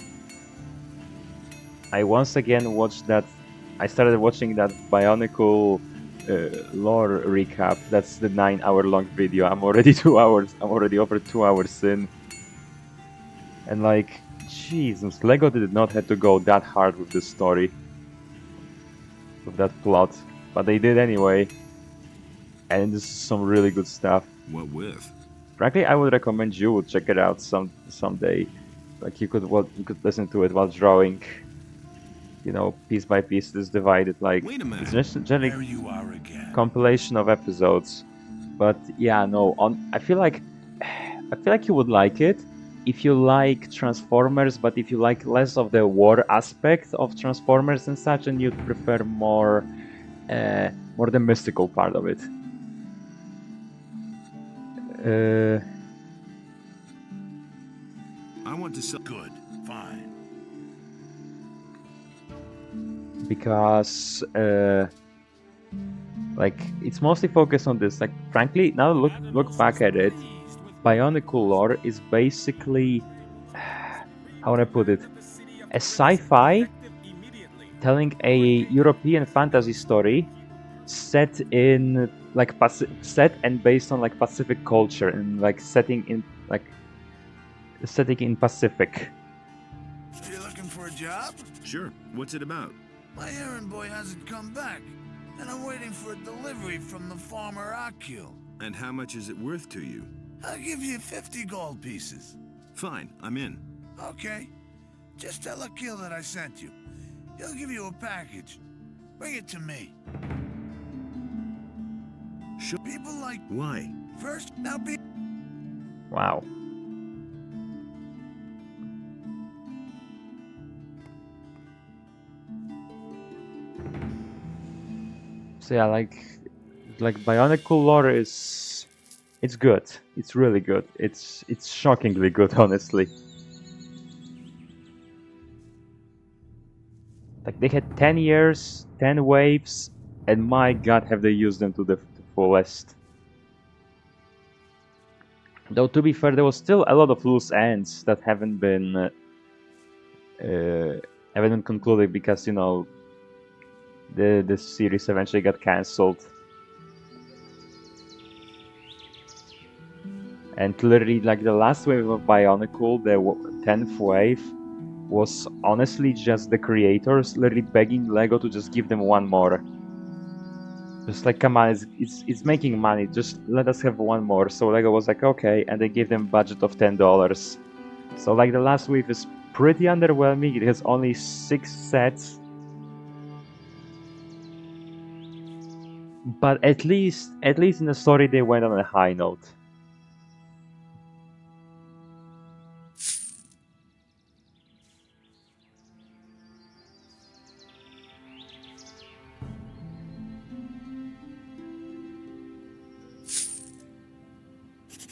once again watched that, I started watching that Bionicle lore recap. That's the 9-hour long video. I'm already over 2 hours in. And like, Jesus, Lego did not have to go that hard with this story. With that plot. But they did anyway. And this is some really good stuff. What with? Frankly, I would recommend you would check it out someday. Like you could listen to it while drawing. You know, piece by piece, it's divided. Like Wait a minute. it's just generally There you are again. compilation of episodes. But yeah, no, I feel like you would like it if you like Transformers, but if you like less of the war aspect of Transformers and such, and you'd prefer more the mystical part of it. I want to sell. Good. Fine. because like it's mostly focused on this. Like frankly, now look back at it, Bionicle lore is basically how would I put it, a sci-fi telling a European fantasy story set in like set and based on like Pacific culture and like setting in Pacific. You looking for a job? Sure. What's it about? My errand boy hasn't come back, and I'm waiting for a delivery from the farmer Akil. And how much is it worth to you? I'll give you 50 gold pieces. Fine, I'm in. Okay. Just tell Akil that I sent you. He'll give you a package. Bring it to me. Sure. People like... Why? First, now be... Wow. So yeah, like Bionicle lore is, it's good. It's really good. It's shockingly good, honestly. Like they had 10 years, 10 waves, and my god, have they used them to the fullest. Though to be fair, there was still a lot of loose ends that haven't been concluded because, you know, the series eventually got cancelled. And literally, like the last wave of Bionicle, the 10th wave, was honestly just the creators literally begging LEGO to just give them one more. Just like, come on, it's making money, just let us have one more. So LEGO was like, okay, and they gave them a budget of $10. So like the last wave is pretty underwhelming. It has only 6 sets. But at least in the story they went on a high note.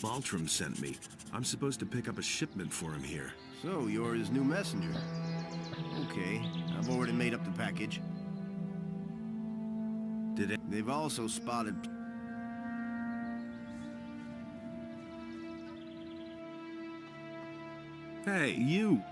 Baltram sent me. I'm supposed to pick up a shipment for him here. So, you're his new messenger. Okay, I've already made up the package. Did it? They've also spotted... Hey, you!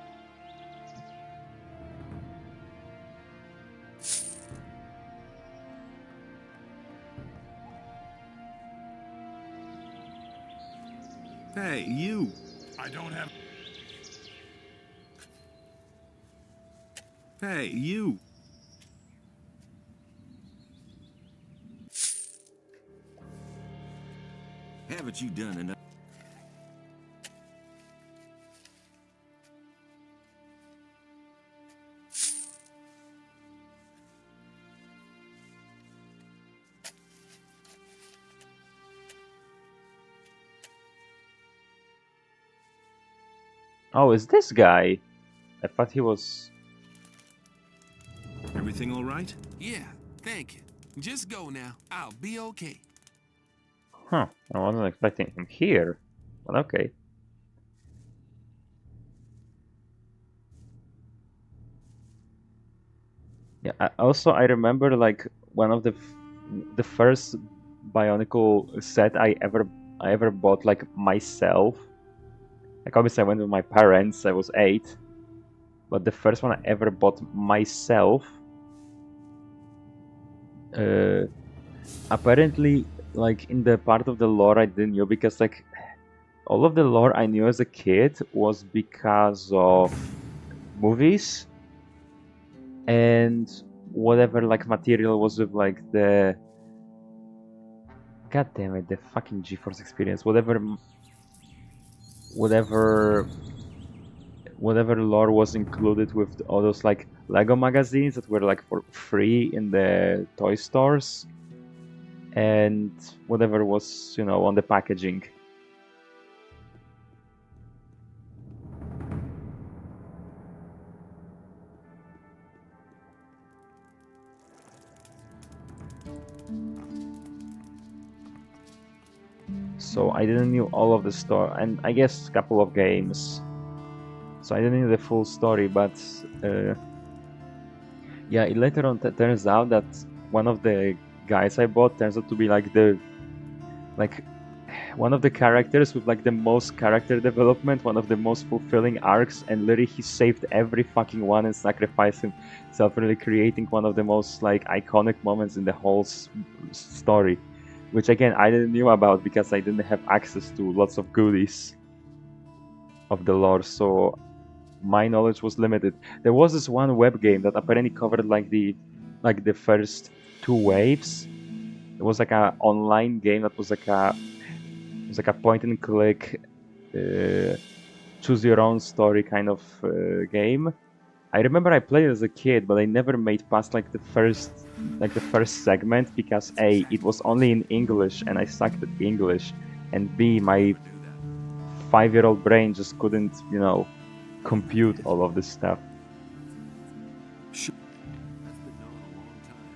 Hey, you! I don't have... Hey, you! Haven't you done enough? Oh, is this guy? I thought he was... Everything all right? Yeah, thank you. Just go now. I'll be okay. Huh, I wasn't expecting him here. But okay. Yeah, I remember like one of the first Bionicle set I ever bought like myself. Like obviously I went with my parents, I was 8. But the first one I ever bought myself, apparently like in the part of the lore I didn't know, because like all of the lore I knew as a kid was because of movies and whatever like material was with like the, god damn it, the fucking GeForce experience, whatever lore was included with all those like Lego magazines that were like for free in the toy stores, and whatever was, you know, on the packaging. So I didn't know all of the story, and I guess a couple of games. So I didn't know the full story, but Yeah, it later on turns out that one of the guys I bought turns out to be like the one of the characters with like the most character development, one of the most fulfilling arcs, and literally he saved every fucking one and sacrificed himself, really creating one of the most like iconic moments in the whole story, which again I didn't knew about because I didn't have access to lots of goodies of the lore, so my knowledge was limited. There was this one web game that apparently covered like the first 2 waves. It was like a online game that was like a point and click, choose your own story kind of game. I remember I played it as a kid, but I never made past like the first segment because A, it was only in English and I sucked at English, and B, my 5-year-old brain just couldn't, you know, compute all of this stuff. Sure. That's been known a long time.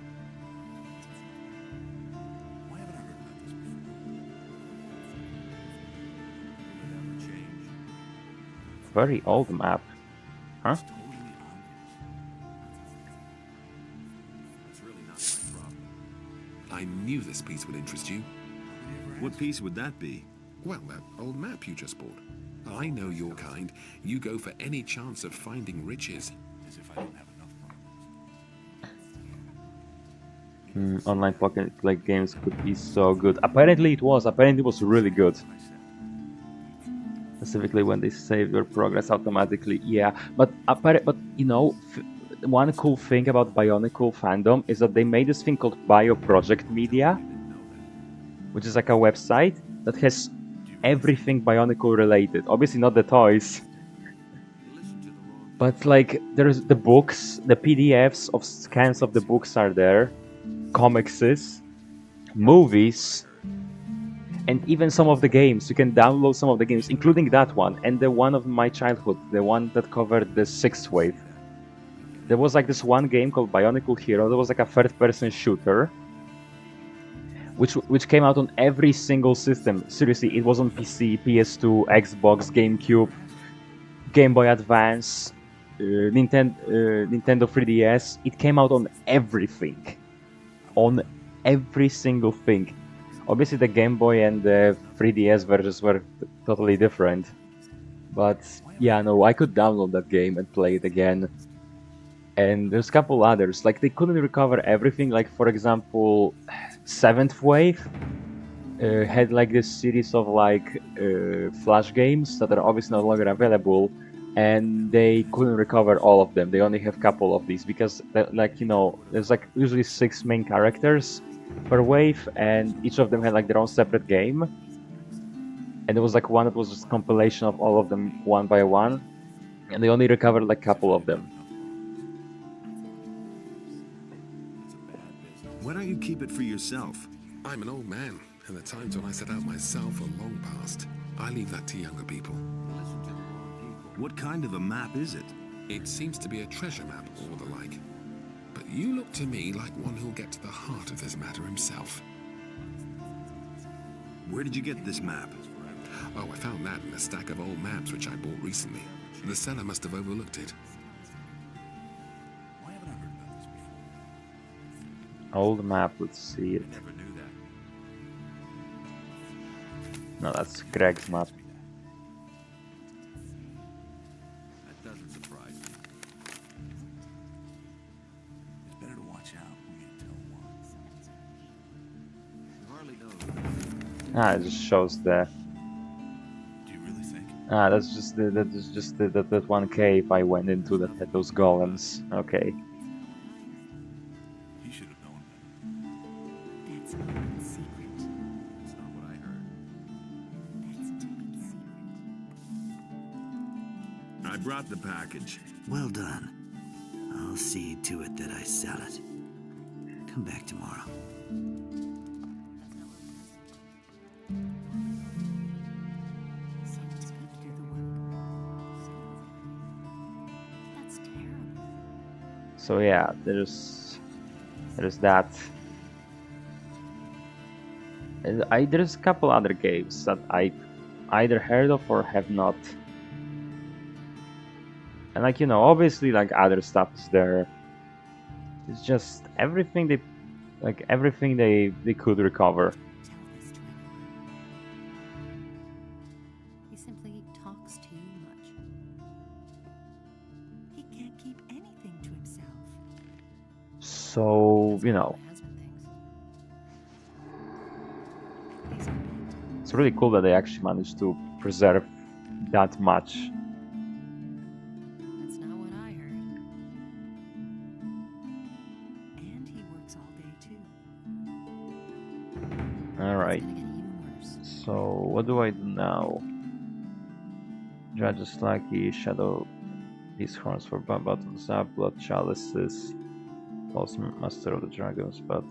Why haven't I heard about this before? Change. Very old map, huh? It's totally obvious. That's really not my problem. I knew this piece would interest you. What piece would that be? Well, that old map you just bought. I know your kind. You go for any chance of finding riches. As if I don't have enough problems. Online pocket like games could be so good. Apparently it was. Apparently it was really good. Specifically when they save your progress automatically. Yeah, but you know, one cool thing about Bionicle fandom is that they made this thing called Bio Project Media, which is like a website that has everything Bionicle related. Obviously not the toys, but like there's the books, the PDFs of scans of the books are there, comicses, movies, and even some of the games. You can download some of the games, including that one and the one of my childhood, the one that covered the 6th wave. There was like this one game called Bionicle Hero. There was like a third-person shooter, which came out on every single system. Seriously, it was on PC, PS2, Xbox, GameCube, Game Boy Advance, Nintendo 3DS. It came out on everything, on every single thing. Obviously, the Game Boy and the 3DS versions were totally different, but yeah, no, I could download that game and play it again. And there's a couple others, like they couldn't recover everything. Like for example, 7th Wave had like this series of like flash games that are obviously no longer available, and they couldn't recover all of them. They only have a couple of these because like, you know, there's like usually 6 main characters per wave, and each of them had like their own separate game, and there was like one that was just a compilation of all of them one by one, and they only recovered like a couple of them. Why don't you keep it for yourself? I'm an old man, and the times when I set out myself are long past. I leave that to younger people. What kind of a map is it? It seems to be a treasure map or the like. But you look to me like one who'll get to the heart of this matter himself. Where did you get this map? Oh, I found that in a stack of old maps which I bought recently. The seller must have overlooked it. Why haven't I heard about this before? Old map, let's see it. Never knew that. No, that's Greg's map. That doesn't surprise me. It's better to watch out when you tell one. You hardly know. Ah, it just shows the. Do you really think? Ah, that's just that one cave I went into that had those golems. Okay. You should have known better. That's not a secret. That's not what I heard. That's top secret. I brought the package. Well done. I'll see to it that I sell it. Come back tomorrow. Someone's gonna do the work. That's terrible. So yeah, there's that. And there's a couple other games that I either heard of or have not. And like, you know, obviously like other stuff is there. It's just everything they, like everything they could recover. Tell this to anyone. He simply talks too much. He can't keep anything to himself. So, That's you what know, my husband thinks. He's a bit. it's really cool that they actually managed to preserve that much. That's not what I heard. And he works all day too. Alright, It's gonna get even worse. so what do I do now? Judge's Lucky, Shadow, these horns for buttons up, Blood Chalices, False Master of the Dragons, but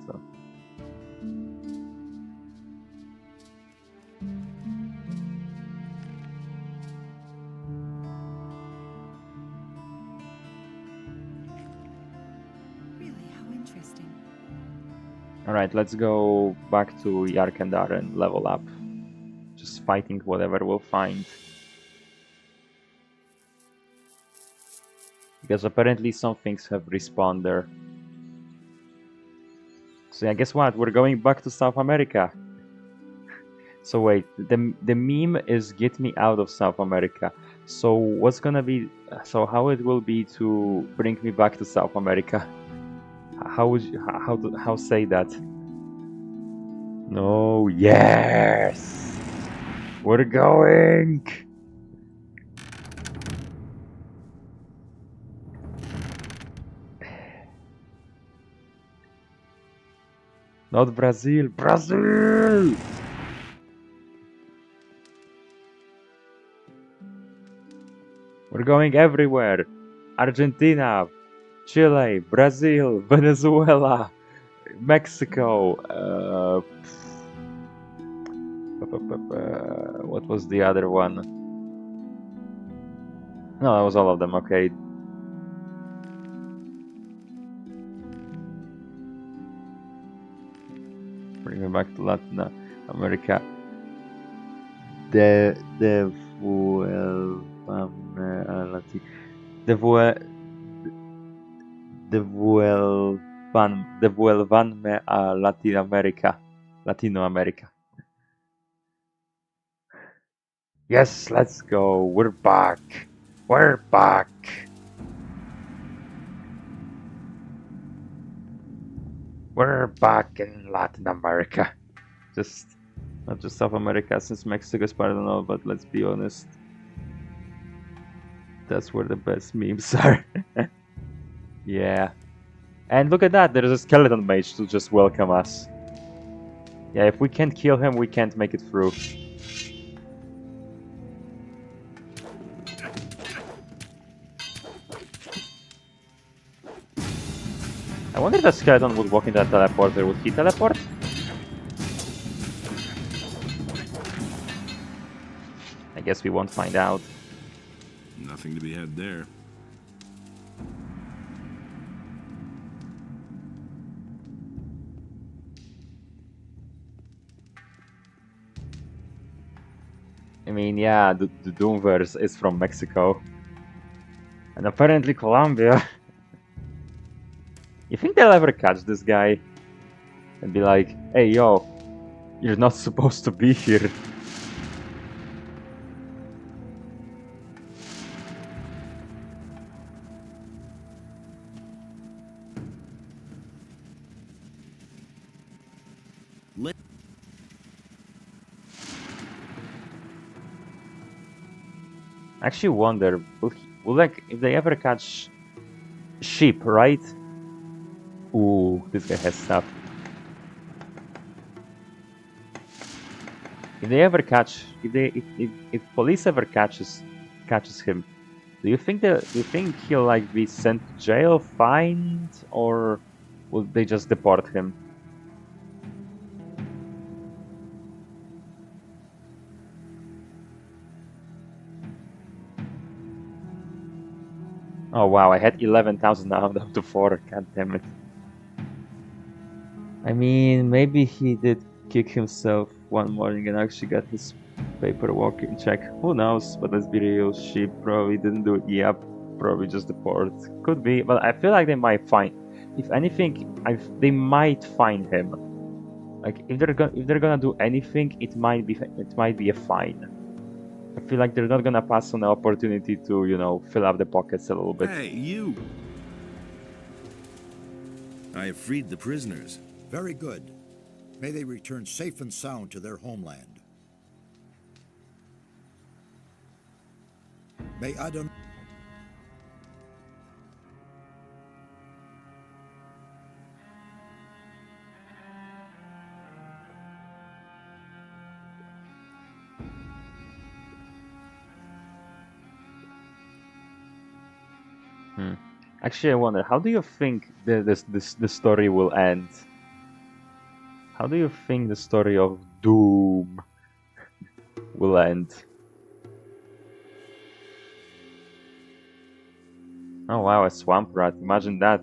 Really, how interesting. alright, let's go back to Yarkandar and level up. Just fighting whatever we'll find. Because apparently some things have respawned there. So yeah, guess what? We're going back to South America. So wait, the meme is get me out of South America. So what's gonna be? So how it will be to bring me back to South America? How would you, how say that? No, yes, we're going. Not Brazil, Brazil! We're going everywhere. Argentina, Chile, Brazil, Venezuela, Mexico. What was the other one? No, that was all of them. Okay. Bring me back to Latin America. Devuelvanme a Latino America. Yes, let's go. We're back. We're back. We're back in Latin America. Not just South America, since Mexico is part of it all, but let's be honest. That's where the best memes are. Yeah. And look at that, there's a skeleton mage to just welcome us. Yeah, if we can't kill him, we can't make it through. I wonder if the skeleton would walk into that teleporter. Would he teleport? I guess we won't find out. Nothing to be had there. I mean, yeah, the Doomverse is from Mexico. And apparently Colombia. You think they'll ever catch this guy? And be like, hey yo, you're not supposed to be here. I actually wonder, will like if they ever catch sheep, right? Ooh, this guy has stuff. If they ever catch, if police ever catches him, do you think he'll like be sent to jail, fined, or will they just deport him? Oh wow, I had 11,000 now, I'm down to 4, god damn it. I mean, maybe he did kick himself one morning and actually got his paperwork in check. Who knows, but let's be real, she probably didn't do it. Yep, probably just deport. Could be, but I feel like they might find... if anything, they might find him. Like if they're gonna do anything, it might be a fine. I feel like they're not gonna pass on the opportunity to, you know, fill up the pockets a little bit. Hey, you! I have freed the prisoners. Very good. May they return safe and sound to their homeland. May Adam... Actually, I wonder, how do you think the story will end? How do you think the story of Doom will end? Oh wow, a swamp rat! Imagine that.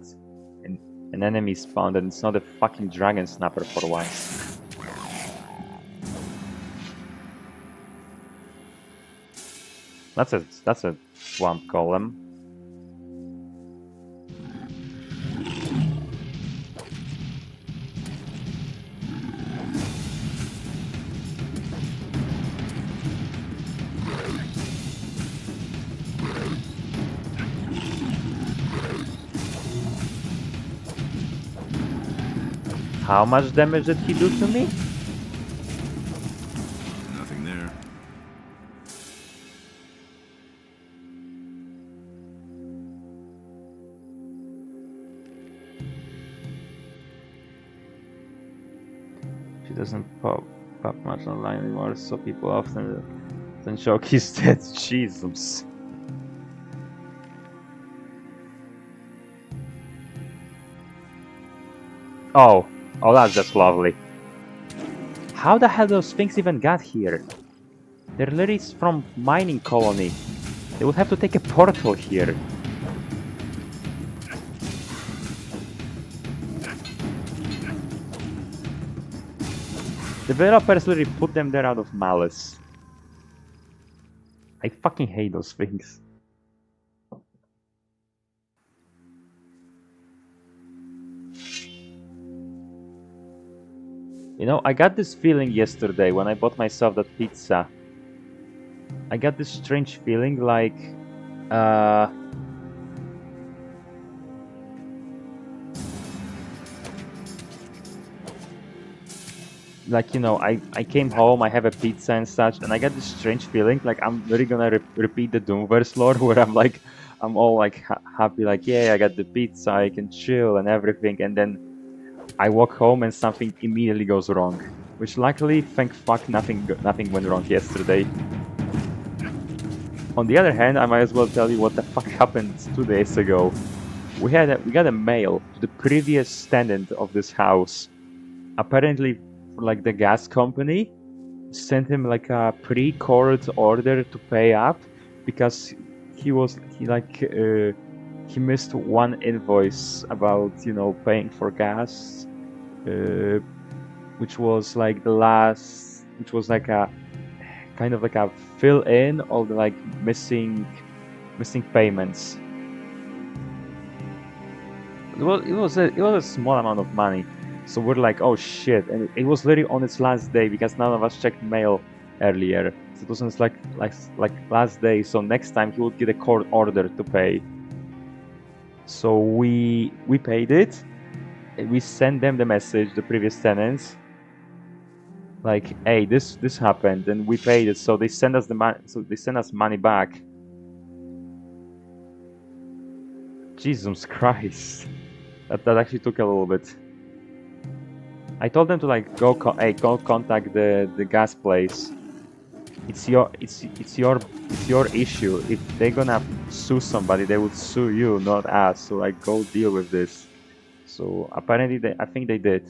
An enemy spawned and it's not a fucking dragon snapper for once. That's a swamp golem. How much damage did he do to me? Nothing there. She doesn't pop much online anymore, so people often joke he's dead. Jesus. Oh, that's just lovely. How the hell those things even got here? They're literally from mining colony. They would have to take a portal here. Developers literally put them there out of malice. I fucking hate those things. You know, I got this feeling yesterday when I bought myself that pizza. I got this strange feeling like... like, you know, I came home, I have a pizza and such, and I got this strange feeling like I'm really gonna repeat the Doomverse lore where I'm all like happy, like, yeah, I got the pizza, I can chill and everything, and then I walk home and something immediately goes wrong. Which luckily, thank fuck, nothing went wrong yesterday. On the other hand, I might as well tell you what the fuck happened 2 days ago. We got a mail to the previous tenant of this house. Apparently, like the gas company sent him like a pre-court order to pay up because he missed one invoice about, you know, paying for gas, which was like a kind of like a fill in all the like missing payments. Well, it was a small amount of money, so we're like, oh shit, and it was literally on its last day because none of us checked mail earlier, so it wasn't like last day. So next time he would get a court order to pay. So we paid it. We sent them the message, the previous tenants, like, hey, this happened, and we paid it. So they sent us the money. So they sent us money back. Jesus Christ, that actually took a little bit. I told them to like go contact the gas place. It's your issue. If they're gonna sue somebody, they would sue you, not us. So like, go deal with this. So apparently, I think they did.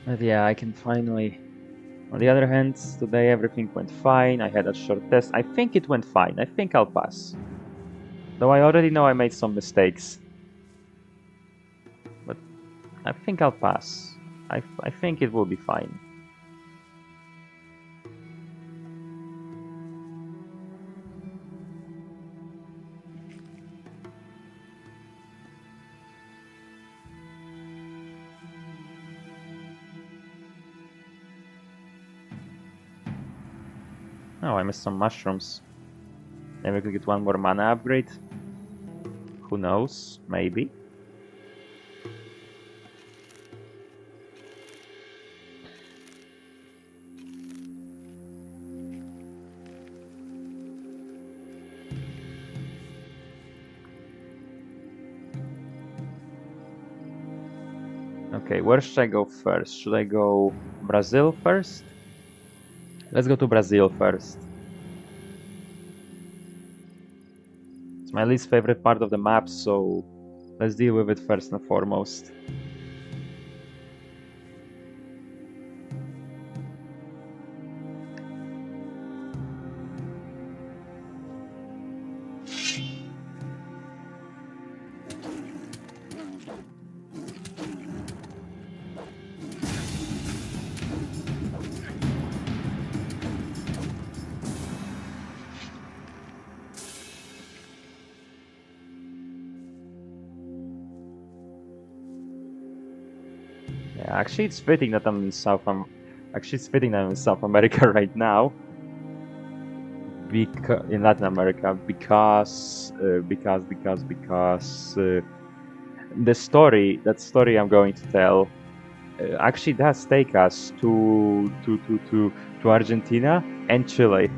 But yeah, I can finally On the other hand, today everything went fine. I had a short test. I think it went fine. I think I'll pass. Though I already know I made some mistakes. But I think I'll pass. I think it will be fine. Oh, I missed some mushrooms. Maybe we could get one more mana upgrade. Who knows? Maybe. Okay, where should I go first? Should I go Brazil first? Let's go to Brazil first. It's my least favorite part of the map, so let's deal with it first and foremost. Yeah, actually, it's fitting that I'm in South America right now. In Latin America, because the story I'm going to tell actually does take us to Argentina and Chile.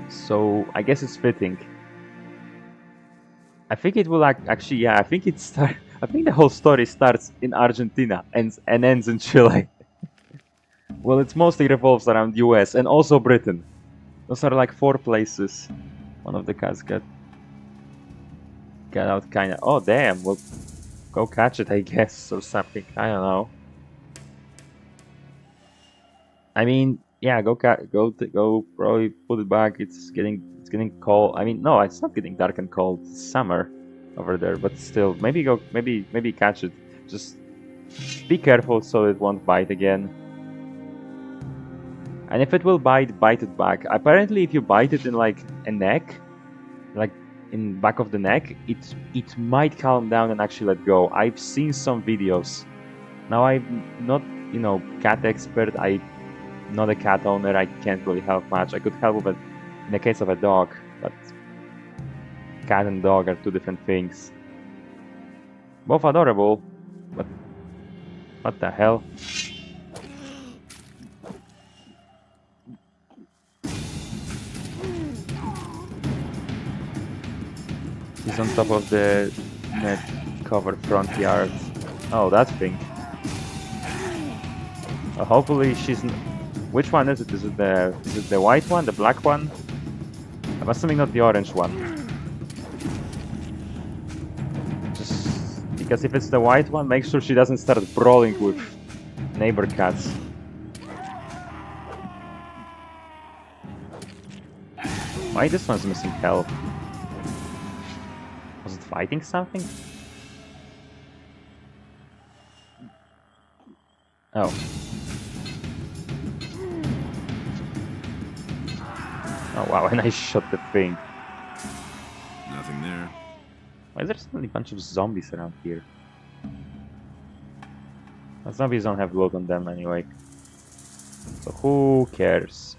So I guess it's fitting. I think it will actually, yeah. I think the whole story starts in Argentina and ends in Chile. Well, it mostly revolves around US and also Britain. Those are like 4 places. One of the cats got out kinda. Oh damn! Well, go catch it, I guess, or something. I don't know. I mean, yeah, go probably put it back. It's getting cold. I mean, no, it's not getting dark and cold. It's summer over there, but still, maybe catch it. Just be careful so it won't bite again. And if it will bite it back. Apparently, if you bite it in like a neck, like in back of the neck, it might calm down and actually let go. I've seen some videos. Now I'm not, cat expert. I'm not a cat owner. I can't really help much. I could help with it in the case of a dog, but cat and dog are 2 different things. Both adorable, but what the hell? He's on top of the net cover front yard. Oh, that thing. Hopefully she's... Which one is it? Is it the white one? The black one? I'm assuming not the orange one. Just because if it's the white one, make sure she doesn't start brawling with neighbor cats. Why this one's missing health? Was it fighting something? Oh. Oh wow, and I shot the thing. Nothing there. Why is there suddenly a bunch of zombies around here? The zombies don't have loot on them anyway. So who cares?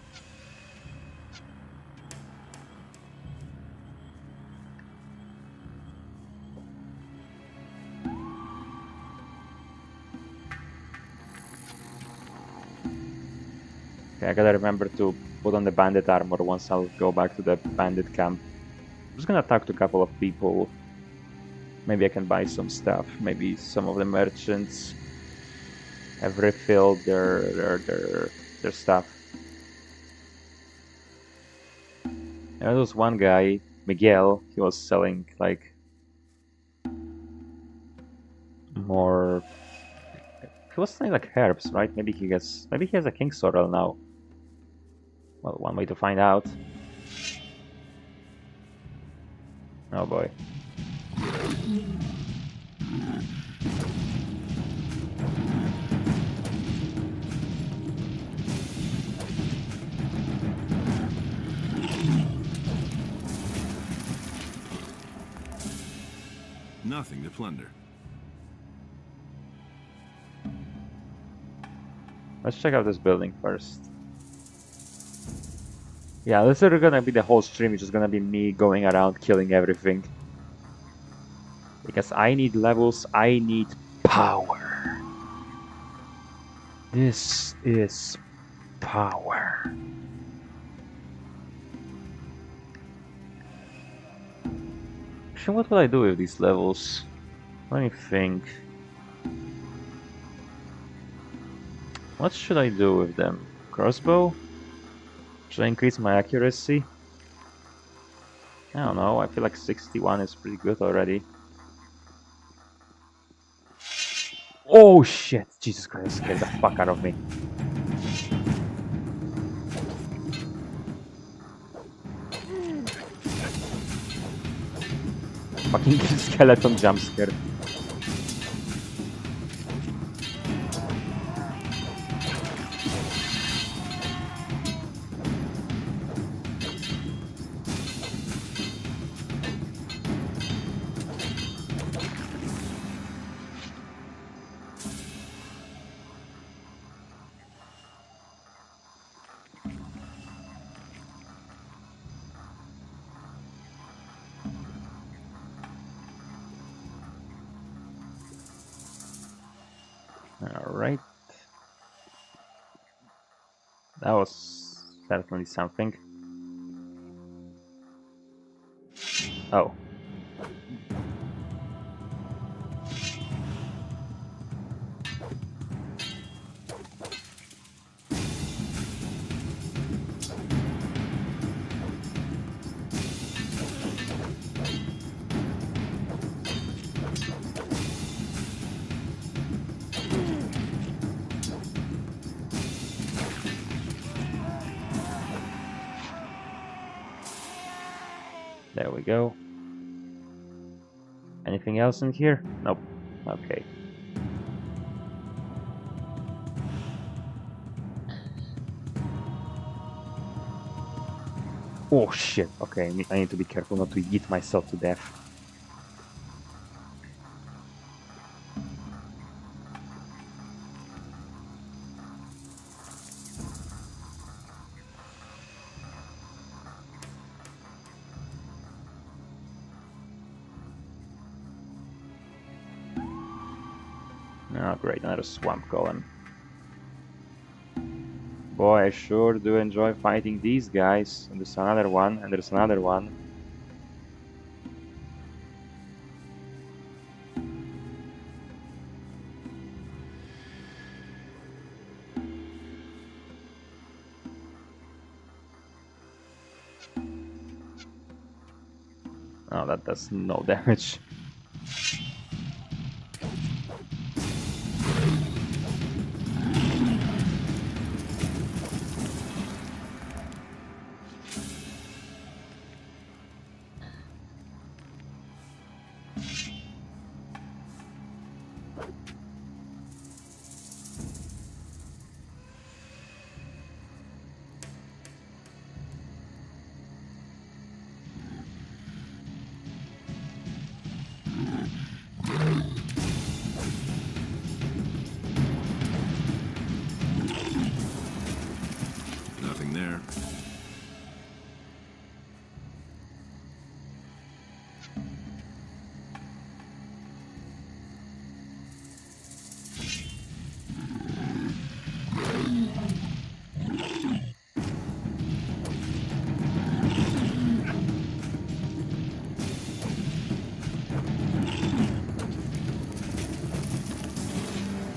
Okay, I gotta remember to put on the bandit armor once I'll go back to the bandit camp. I'm just gonna talk to a couple of people. Maybe I can buy some stuff. Maybe some of the merchants have refilled their stuff. There was one guy, Miguel, he was selling like more He was selling like herbs, right? Maybe he has a king sorrel now. Well, one way to find out. Oh boy. Nothing to plunder. Let's check out this building first. Yeah, this is gonna be the whole stream, it's just gonna be me going around killing everything. Because I need levels, I need power. This is power. Actually, what will I do with these levels? Let me think. What should I do with them? Crossbow? Should I increase my accuracy? I don't know, I feel like 61 is pretty good already. Oh shit! Jesus Christ, scared the fuck out of me. Fucking skeleton jump scare. Alright. That was certainly something. Oh. There we go. Anything else in here? Nope. Okay. Oh shit. Okay, I need to be careful not to eat myself to death. Oh great, another swamp golem. Boy, I sure do enjoy fighting these guys. And there's another one, and there's another one. Oh, that does no damage. Nothing there.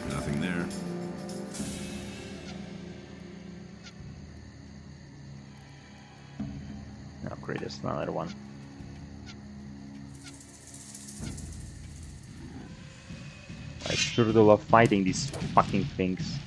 Nothing there. Oh great, there's another one. I I sure do love fighting these fucking things.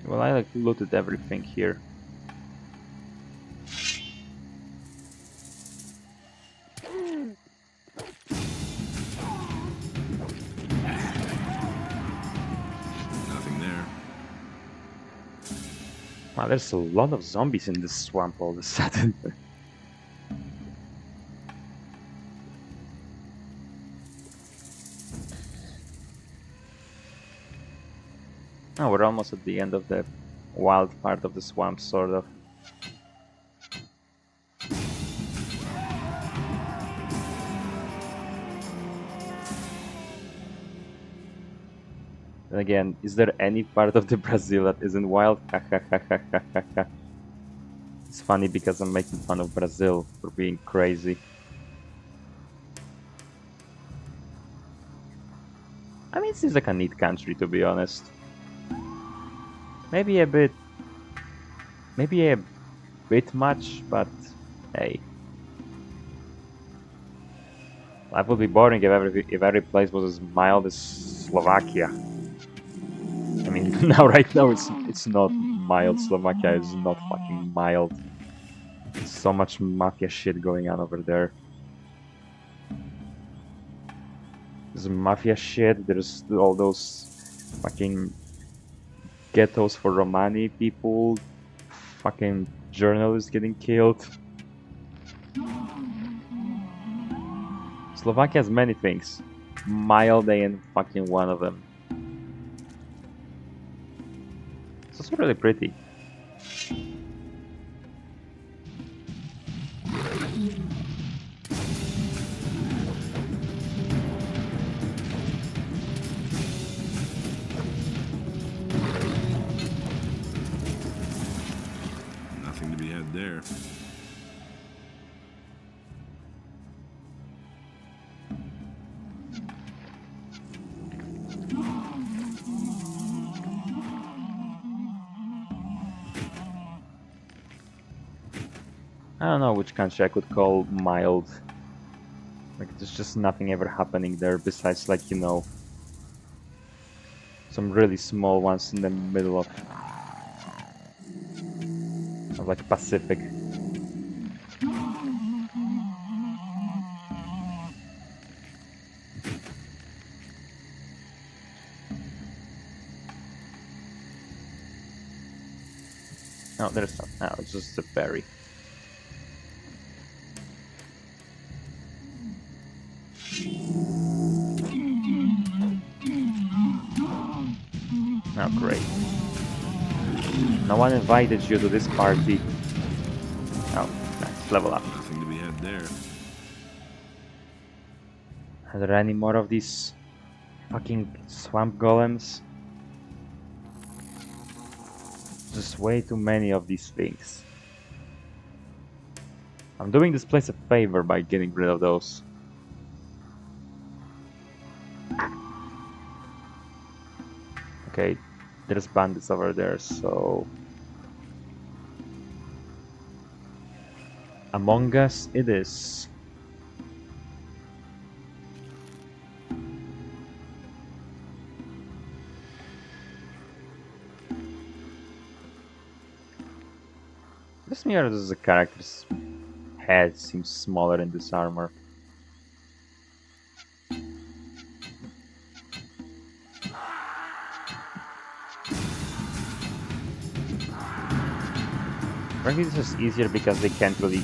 Well, I like looted everything here. Nothing there. Wow, there's a lot of zombies in this swamp all of a sudden. Oh, we're almost at the end of the wild part of the swamp, sort of. And again, is there any part of the Brazil that isn't wild? It's funny because I'm making fun of Brazil for being crazy. I mean, it seems like a neat country, to be honest. Maybe a bit much, but hey. Life would be boring if every place was as mild as Slovakia. I mean, right now it's not mild. Slovakia is not fucking mild. There's so much mafia shit going on over there. There's mafia shit. There's all those fucking ghettos for Romani people. Fucking journalists getting killed. Slovakia has many things. Mild ain't fucking one of them. It's also really pretty. Nothing to be had there. I don't know which country I could call mild. Like, there's just nothing ever happening there besides, like, you know, some really small ones in the middle of like, Pacific. No, there's not. No, it's just a berry. Oh, great. No one invited you to this party. Oh, nice. Level up. Nothing to be had there. Are there any more of these fucking swamp golems? Just way too many of these things. I'm doing this place a favor by getting rid of those. Okay, there's bandits over there, so... Among Us it is. This mirror as a character's head seems smaller in this armor. Maybe this is easier because they can't really...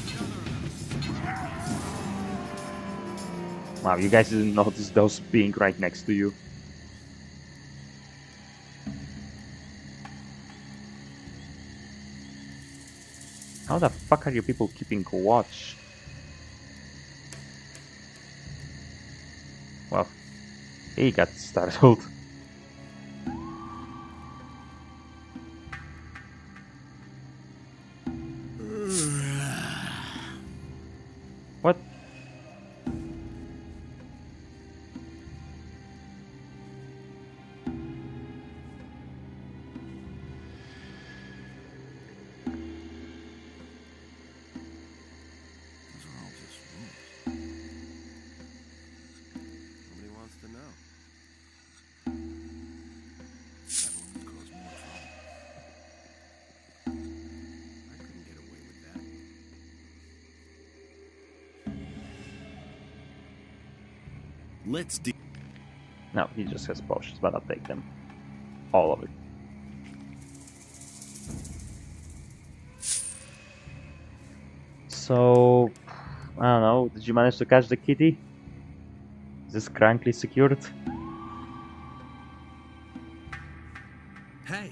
Wow, you guys didn't notice those being right next to you. How the fuck are you people keeping watch? Well, he got startled. What? Those are all just rules. Nobody wants to know. That would cause more trouble. I couldn't get away with that. Let's do. No, he just has potions, but I'll take them. All of it. So, I don't know, did you manage to catch the kitty? Is this crankly secured? Hey.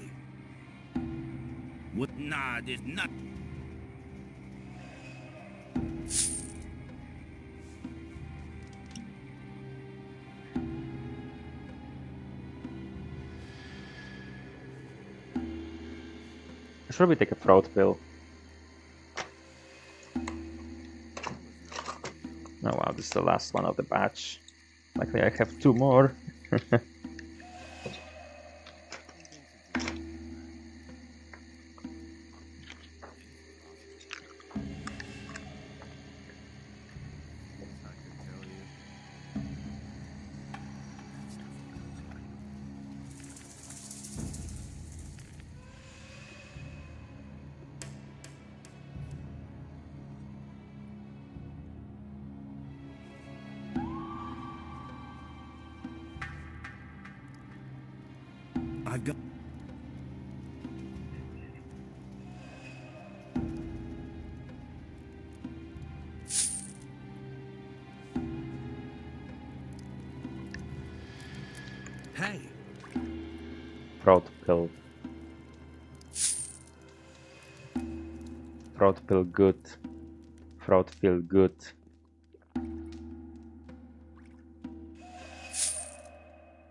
What? Nah, there's not. Should we take a throat pill? Oh wow, this is the last one of the batch. Luckily I have 2 more. I've got. Hey. Throat pill. Throat pill good. Throat pill good.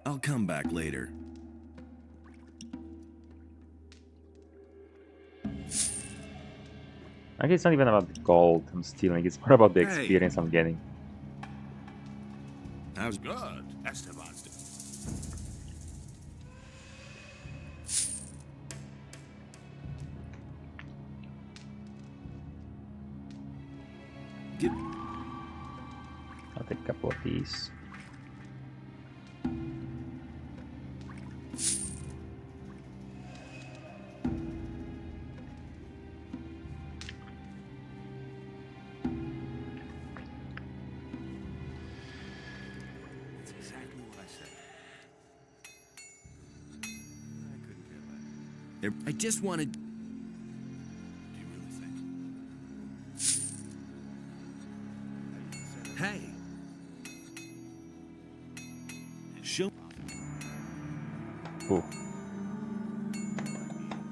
I'll come back later. I guess it's not even about the gold I'm stealing, it's more about the Hey. experience I'm getting. How's Good. Esteban's. Get. I'll take a couple of these. That's exactly what I said. I couldn't care less. I just wanted. Do you really think? Hey. She'll. Ooh.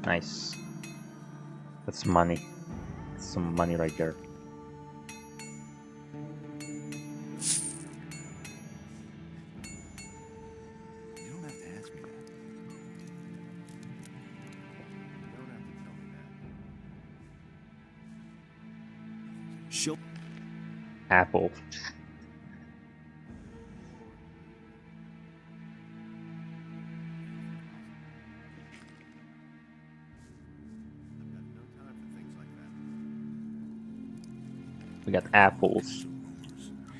Nice. That's money. That's some money right there. You don't have to ask me that. You don't have to tell me that. She'll. Apple. I've got no time for things like that. We got apples.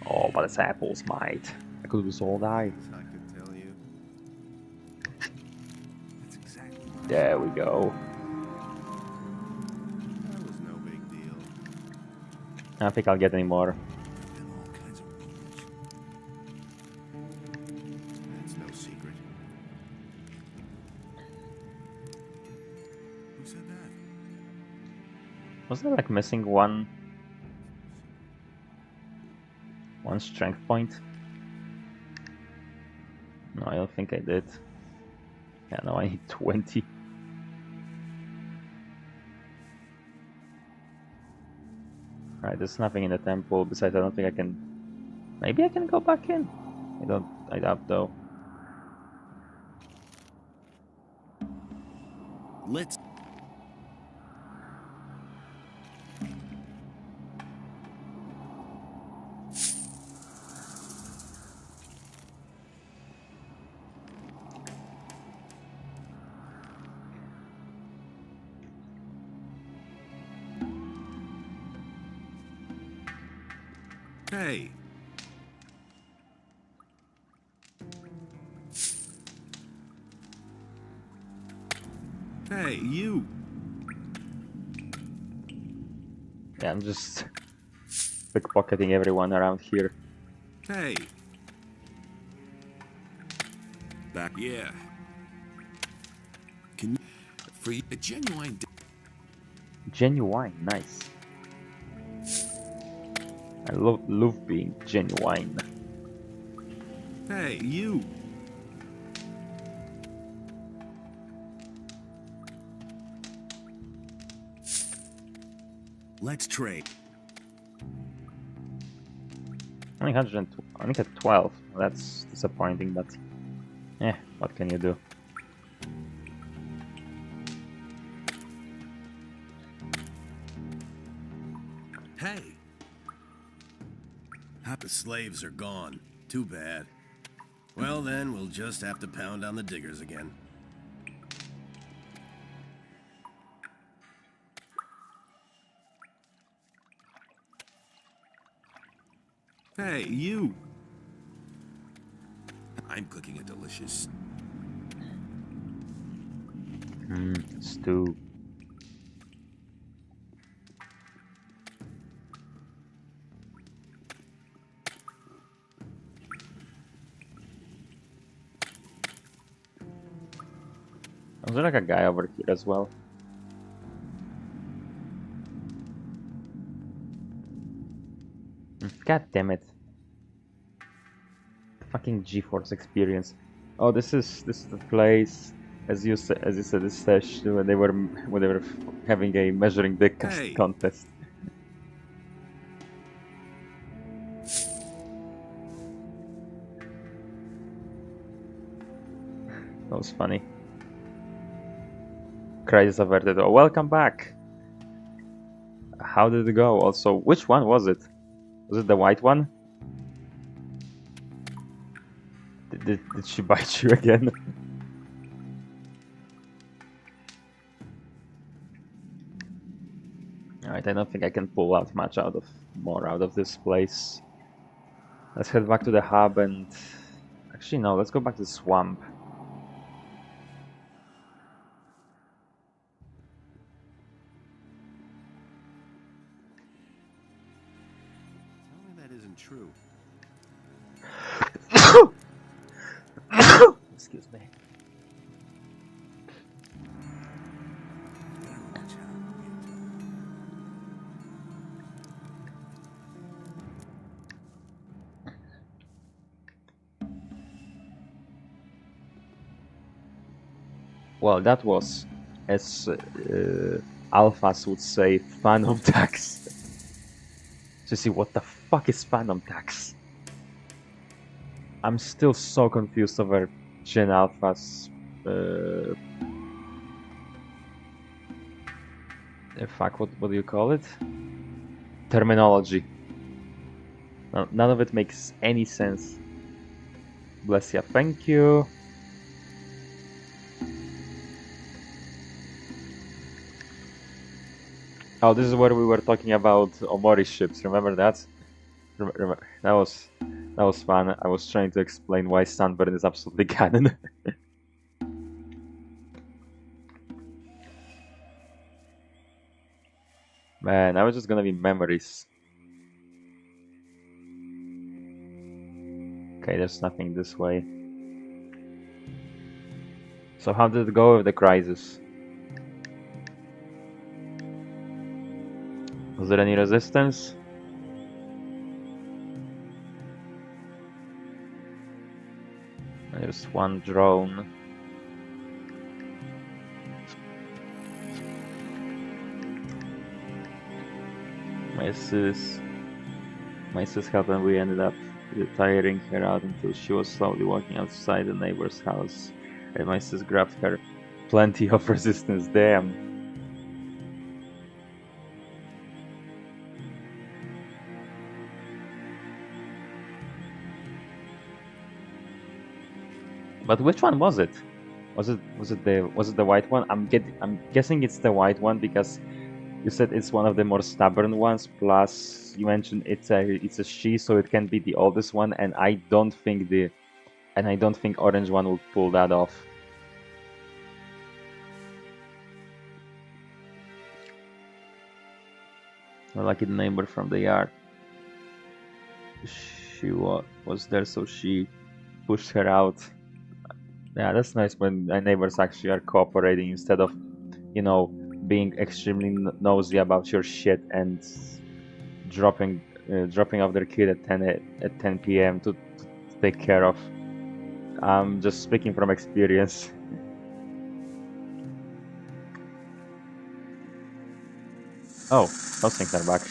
Oh, but it's apples, mate. I could lose all die. I could tell you. That's exactly what I There we go. That was no big deal. I don't think I'll get any more. Been all kinds of rumors. It's no secret. Who said that? Wasn't there like missing one strength point? No, I don't think I did. Yeah, no, I need 20. Alright, there's nothing in the temple. Besides, I don't think I can... Maybe I can go back in? I doubt though. Let's. Hey. Hey, you. Yeah, I'm just pickpocketing everyone around here. Hey. Back. Yeah. Can you... For you, a genuine... Genuine, nice. I love being genuine. Hey, you. Let's trade. Only 102, only got 12. That's disappointing, but what can you do? Hey. The slaves are gone. Too bad. Well then, we'll just have to pound on the diggers again. Hey, you. I'm cooking a delicious... Stew. Was there like a guy over here as well? God damn it. Fucking GeForce experience. Oh, this is the place, as you said, this session when they were having a measuring dick contest. That was funny. Crisis averted. Oh, welcome back. How did it go? Also, which one was it? Was it the white one? Did she bite you again? Alright, I don't think I can pull out much more out of this place. Let's head back to the hub and... Actually no, let's go back to the swamp. Tell me that isn't true. Excuse me. Well, that was, as alphas would say, phantom tax. To see what the fuck is phantom tax. I'm still so confused over Gen Alpha's fuck, what do you call it? Terminology. None of it makes any sense. Bless ya, thank you. Oh, this is where we were talking about Omori ships. Remember that? Remember that was fun. I was trying to explain why Sunburn is absolutely canon. Man, I was just gonna be memories. Okay, there's nothing this way. So how did it go with the crisis? Was there any resistance? There's one drone. My sis helped and we ended up tiring her out until she was slowly walking outside the neighbor's house. And my sis grabbed her. Plenty of resistance, damn. But which one was it? Was it the white one? I'm guessing it's the white one because You said it's one of the more stubborn ones. Plus, you mentioned it's a she, so it can be the oldest one, and I don't think orange one will pull that off. A lucky neighbor from the yard. She was there, so she pushed her out. Yeah, that's nice when neighbors actually are cooperating instead of, you know, being extremely nosy about your shit and dropping off their kid at 10 p.m. to take care of. I'm just speaking from experience. Oh, those things are back.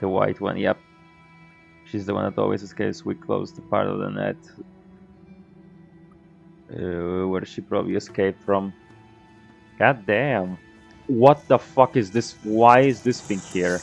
The white one, yep. She's the one that always escapes. We closed the part of the net where she probably escaped from. God damn. What the fuck is this? Why is this thing here?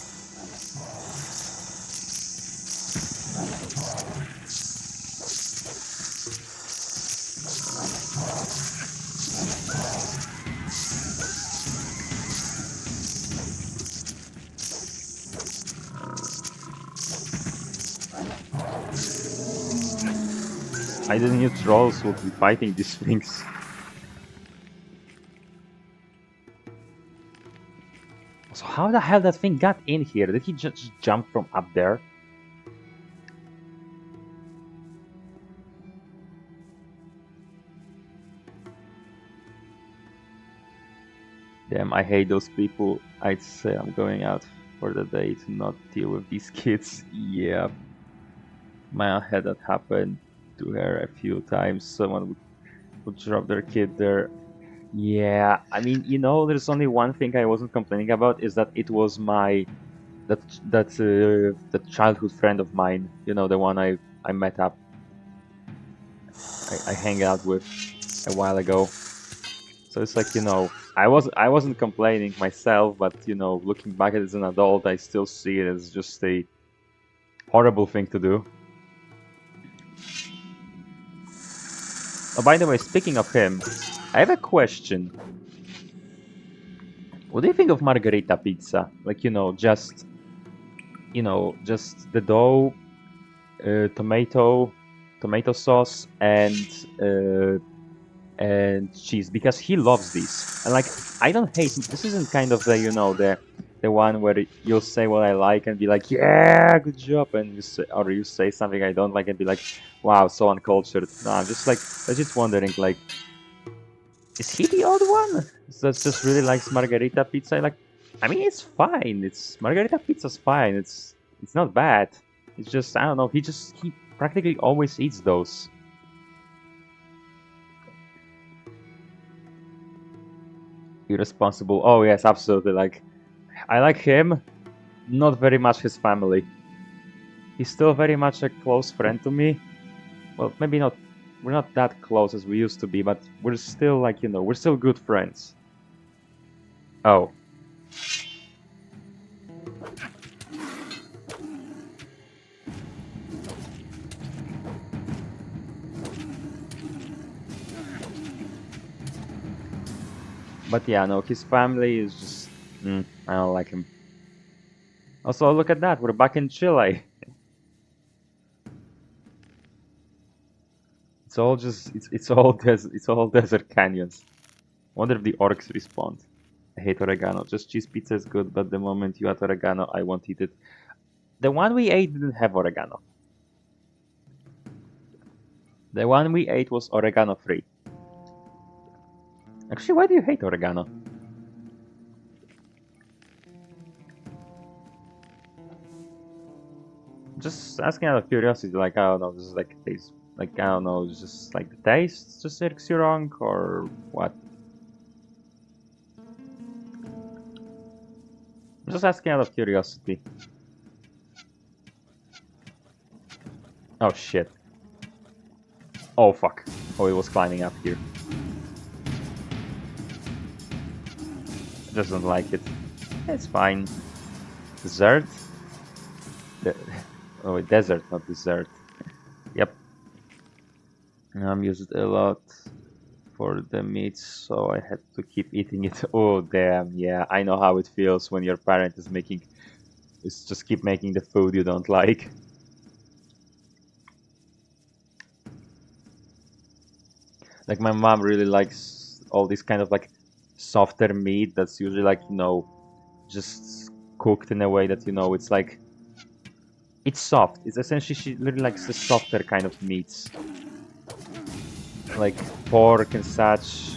I didn't knew trolls would be fighting these things. So how the hell that thing got in here? Did he just jump from up there? Damn, I hate those people. I'd say I'm going out for the day to not deal with these kids. Yeah. Maya had that happen to her a few times. Someone would drop their kid there. Yeah, I mean, you know, there's only one thing I wasn't complaining about, is that it was that childhood friend of mine. You know, the one I met up, I hang out with a while ago. So it's like, you know, I wasn't complaining myself, but you know, looking back at it as an adult, I still see it as just a horrible thing to do. Oh, by the way, speaking of him, I have a question. What do you think of margherita pizza? Like, you know, just the dough, tomato sauce, and cheese, because he loves these. And like, I don't hate. This isn't kind of the, you know, the one where you'll say what I like and be like, yeah, good job, and you say something I don't like and be like, wow, so uncultured. No, I'm just like, I was just wondering, like, is he the odd one that just really likes margherita pizza? Like, I mean, it's fine. Margherita pizza's fine. It's not bad. It's just, I don't know. He practically always eats those. Irresponsible. Oh yes, absolutely. Like, I like him. Not very much his family. He's still very much a close friend to me. Well, maybe not. We're not that close as we used to be, but we're still, like, you know, we're still good friends. Oh. But yeah, no, his family is just... I don't like him. Also, look at that, we're back in Chile. It's all just... It's all desert canyons. Wonder if the orcs respond. I hate oregano. Just cheese pizza is good, but the moment you add oregano, I won't eat it. The one we ate didn't have oregano. The one we ate was oregano free. Actually, why do you hate oregano? Just asking out of curiosity, like, I don't know, this is like a taste, like, I don't know, just like the taste just irks you wrong, or what? I'm just asking out of curiosity. Oh shit. Oh fuck. Oh, he was climbing up here. I just don't like it. It's fine. Dessert? Oh, desert, not dessert. Yep. I'm used a lot for the meat, so I had to keep eating it. Oh, damn, yeah. I know how it feels when your parent is just keep making the food you don't like. Like my mom really likes all this kind of like softer meat that's usually like, just cooked in a way that, it's like, it's soft. It's essentially, she really likes the softer kind of meats. Like pork and such.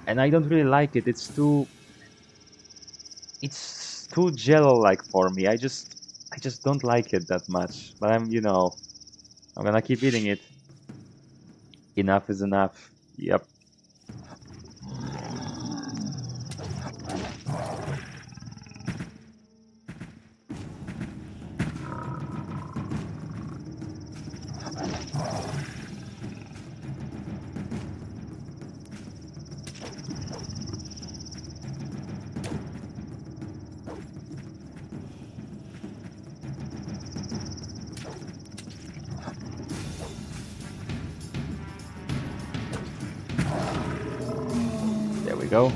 And I don't really like it. It's too jello-like for me. I just don't like it that much. But I'm gonna keep eating it. Enough is enough. Yep. There we go.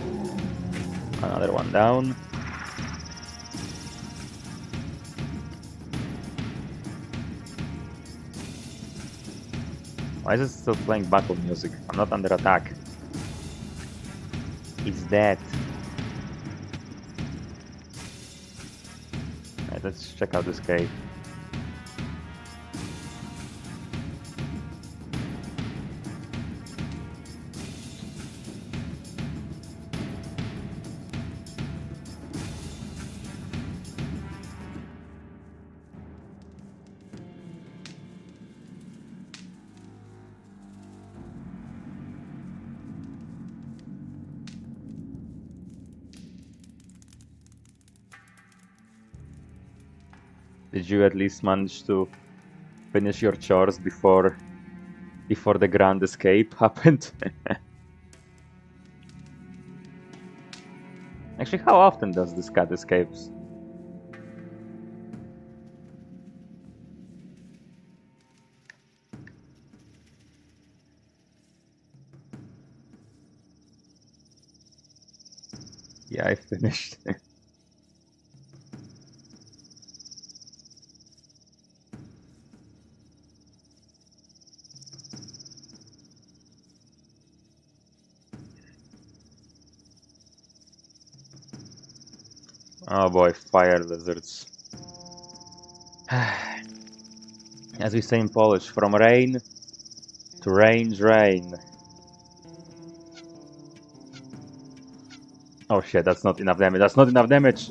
Another one down. Why is it still playing battle music? I'm not under attack. It's dead. Alright, let's check out this cave. Did you at least manage to finish your chores before the grand escape happened? Actually, how often does this cat escapes? Yeah, I finished. Oh boy, fire lizards. As we say in Polish, from rain to range rain. Oh shit, that's not enough damage. That's not enough damage!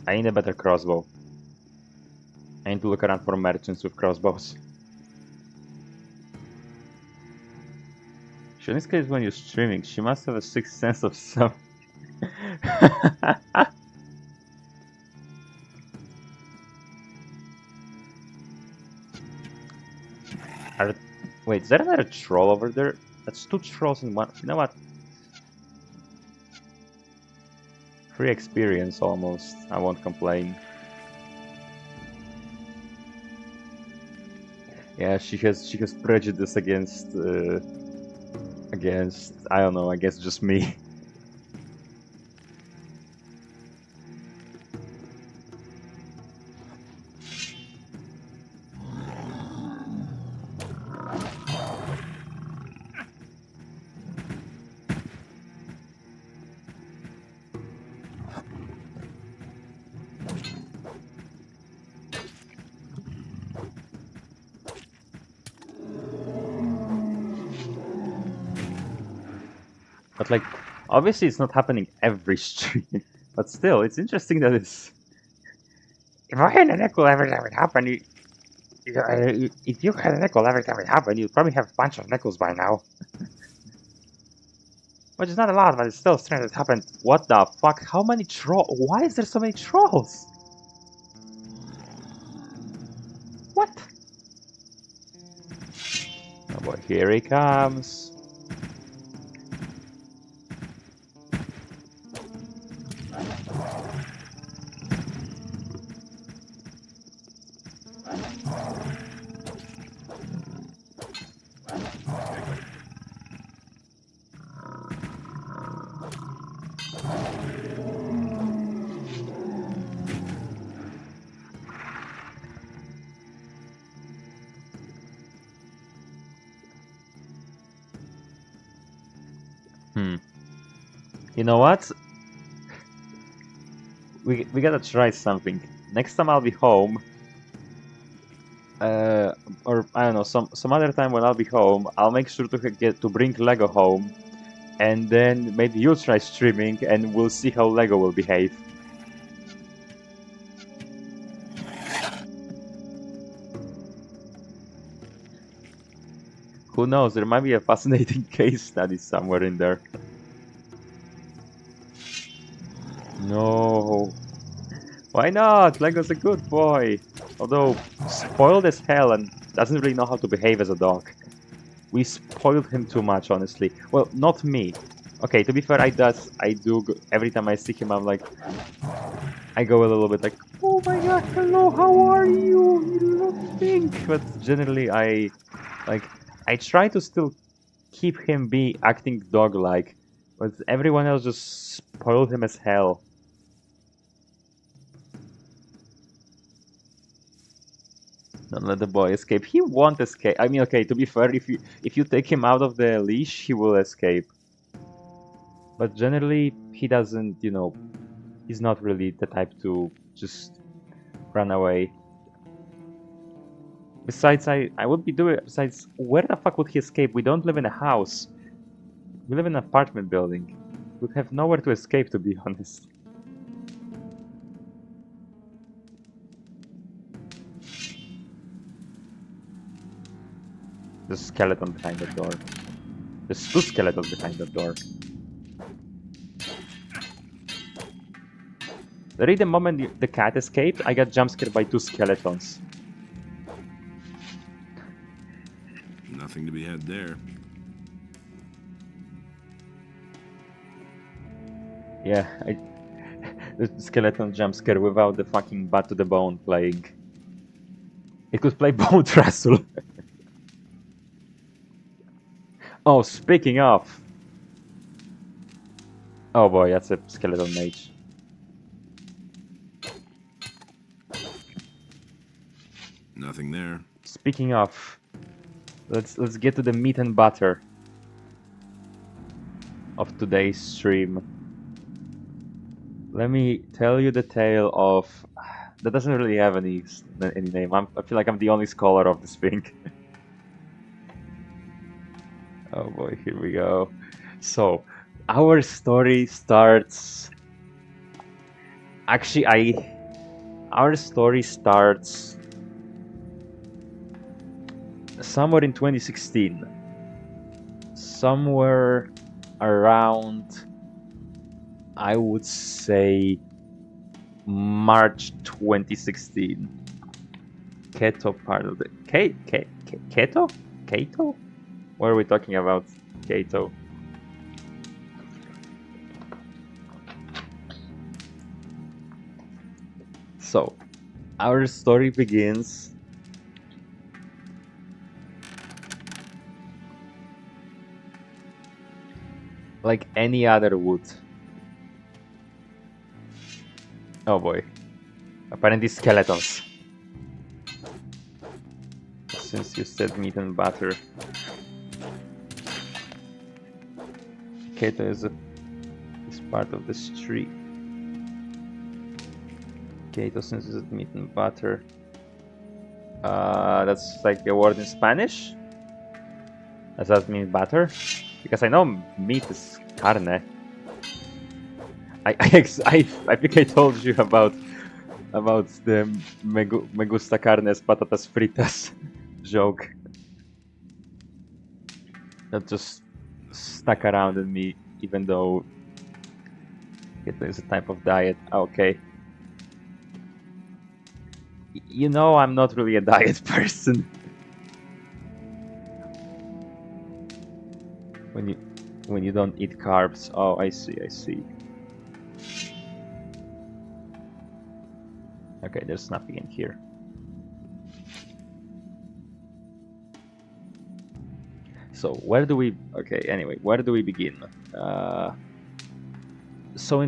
I need a better crossbow. I need to look around for merchants with crossbows. In this case, when you're streaming, she must have a sixth sense of some. Wait, is there another troll over there? That's two trolls in one. You know what? Free experience almost. I won't complain. Yeah, she has prejudice against I don't know, I guess just me. But like, obviously it's not happening every stream. But still, it's interesting that it's... If I had a nickel every time it happened, if you had a nickel every time it happened, you'd probably have a bunch of nickels by now. Which is not a lot, but it's still strange that it happened. What the fuck? How many trolls? Why is there so many trolls? What? Here he comes. You know what? We gotta try something. Next time I'll be home, or I don't know, some other time when I'll be home, I'll make sure to bring Lego home, and then maybe you'll try streaming, and we'll see how Lego will behave. Who knows? There might be a fascinating case study somewhere in there. No. Why not? Lego's a good boy. Although, spoiled as hell and doesn't really know how to behave as a dog. We spoiled him too much, honestly. Well, not me. Okay, to be fair, every time I see him, I'm like... I go a little bit like, oh my god, hello, how are you? You look pink. But generally, I try to still keep him acting dog-like. But everyone else just spoiled him as hell. Don't let the boy escape. He won't escape. I mean, okay, to be fair, if you take him out of the leash, he will escape. But generally, he doesn't, you know, he's not really the type to just run away. Besides, I would be doing... Besides, where the fuck would he escape? We don't live in a house. We live in an apartment building. We'd have nowhere to escape, to be honest. There's a skeleton behind the door. There's two skeletons behind the door. Literally the moment the cat escaped, I got jump scared by two skeletons. Nothing to be had there. Yeah, the skeleton jump scare without the fucking butt to the bone playing. It could play bone wrestle. Oh, speaking of... Oh boy, that's a skeleton mage. Nothing there. Speaking of... Let's get to the meat and butter of today's stream. Let me tell you the tale of... That doesn't really have any name. I feel like I'm the only scholar of this thing. Oh boy, here we go. So, our story starts... Actually, our story starts... somewhere in 2016. Somewhere around... I would say... March 2016. Keto part of the... Keto? Keto? What are we talking about? Keto. So, our story begins like any other would. Oh boy. Apparently skeletons. Since you said meat and butter. Keto is part of this tree. Keto, since you said meat and butter. That's like a word in Spanish? Does that mean butter? Because I know meat is carne. I think I told you about the me gusta carnes patatas fritas joke. That just stuck around in me, even though it is a type of diet. Okay. You know I'm not really a diet person. when you don't eat carbs. Oh, I see, I see. Okay, there's nothing in here. So where do we? Okay, anyway, where do we begin? So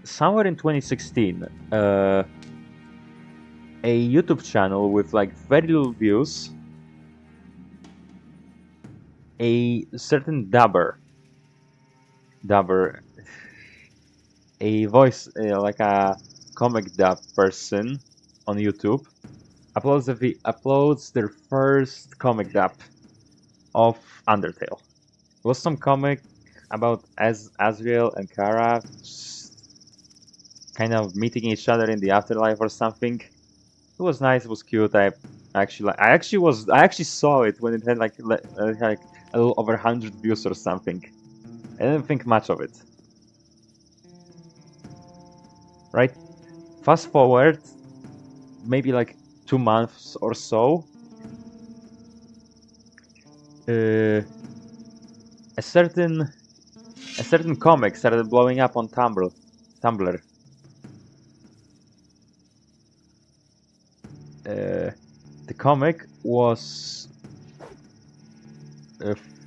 somewhere in 2016, a YouTube channel with like very little views, a certain dubber, a voice like a comic dub person on YouTube, uploads their first comic dub of Undertale. It was some comic about Asriel and Kara kind of meeting each other in the afterlife or something. It was nice. It was cute. I actually saw it when it had like a little over 100 views or something. I didn't think much of it. Right? Fast forward, maybe like 2 months or so. A certain comic started blowing up on Tumblr. The comic was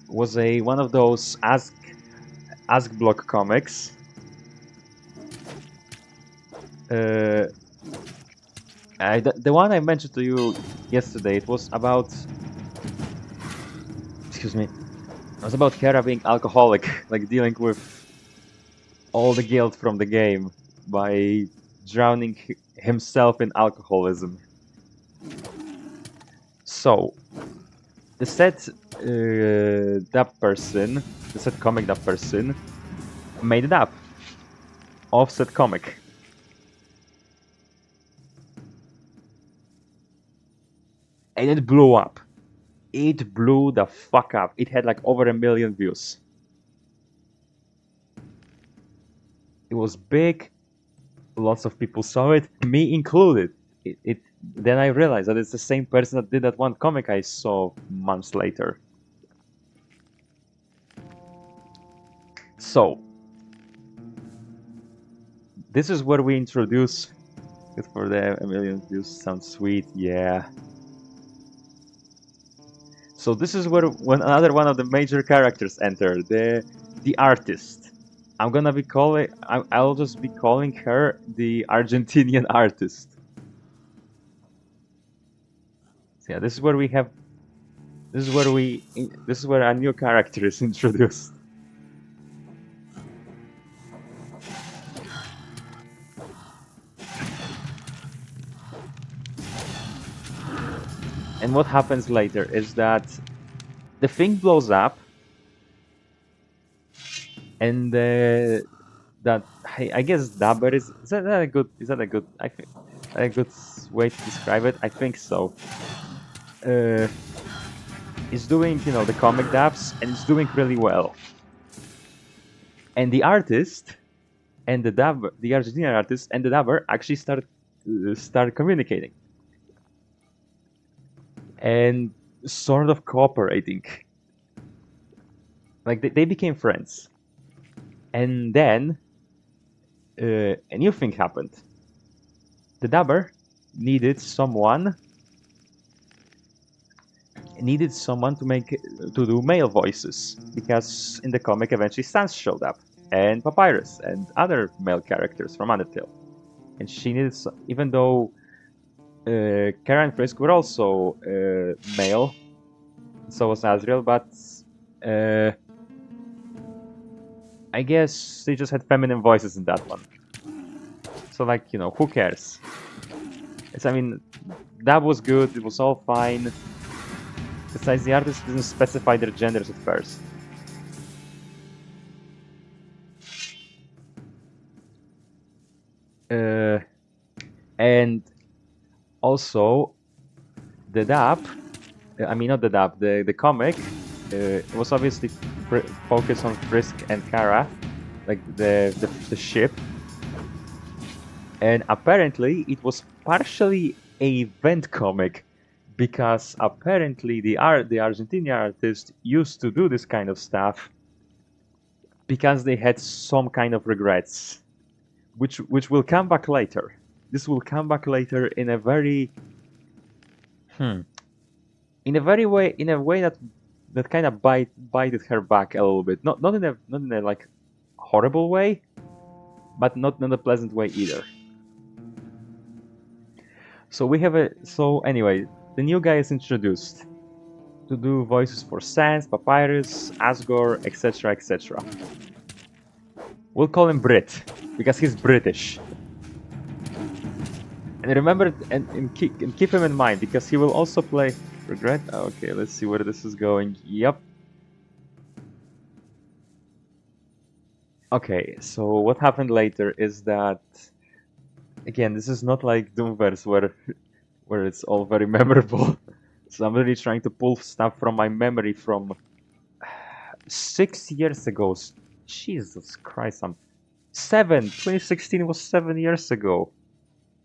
one of those ask block comics. The one I mentioned to you yesterday. It was about. Excuse me. It was about Kara being alcoholic, like dealing with all the guilt from the game by drowning himself in alcoholism. So, the said comic dub person, made it up of said comic. And it blew up. It blew the fuck up. It had like over 1 million views. It was big. Lots of people saw it, me included. Then I realized that it's the same person that did that one comic I saw months later. So, this is where we introduce. Good for the 1 million views. Sounds sweet, yeah. So this is when another one of the major characters enter, the artist. I'll just be calling her the Argentinian artist. So yeah, this is where a new character is introduced. And what happens later is that the thing blows up, and that I guess Dabber is that a good way to describe it? I think so. Is doing the comic dubs, and it's doing really well. And the artist and the Argentinian artist and the dubber actually start communicating and sort of cooperating. Like they became friends. And then a new thing happened. The dubber needed someone to do male voices, because in the comic eventually Sans showed up, and Papyrus and other male characters from Undertale. And she needed, even though Kara and Frisk were also male, so was Asriel, but I guess they just had feminine voices in that one. So like, who cares? That was good, it was all fine. Besides, the artist didn't specify their genders at first. And also, the dub, the comic was obviously focused on Frisk and Kara, like the ship. And apparently, it was partially a vent comic because apparently the Argentinian artist used to do this kind of stuff because they had some kind of regrets, which will come back later. This will come back later in a very in a way that kind of bited her back a little bit. Not in a like horrible way, but not in a pleasant way either. So anyway, the new guy is introduced to do voices for Sans, Papyrus, Asgore, etc., etc. We'll call him Brit because he's British. And remember, and keep him in mind because he will also play Regret. Okay, let's see where this is going. Yep. Okay, so what happened later is that, again, this is not like Doomverse where it's all very memorable. So I'm really trying to pull stuff from my memory from 6 years ago. Jesus Christ, 2016 was 7 years ago.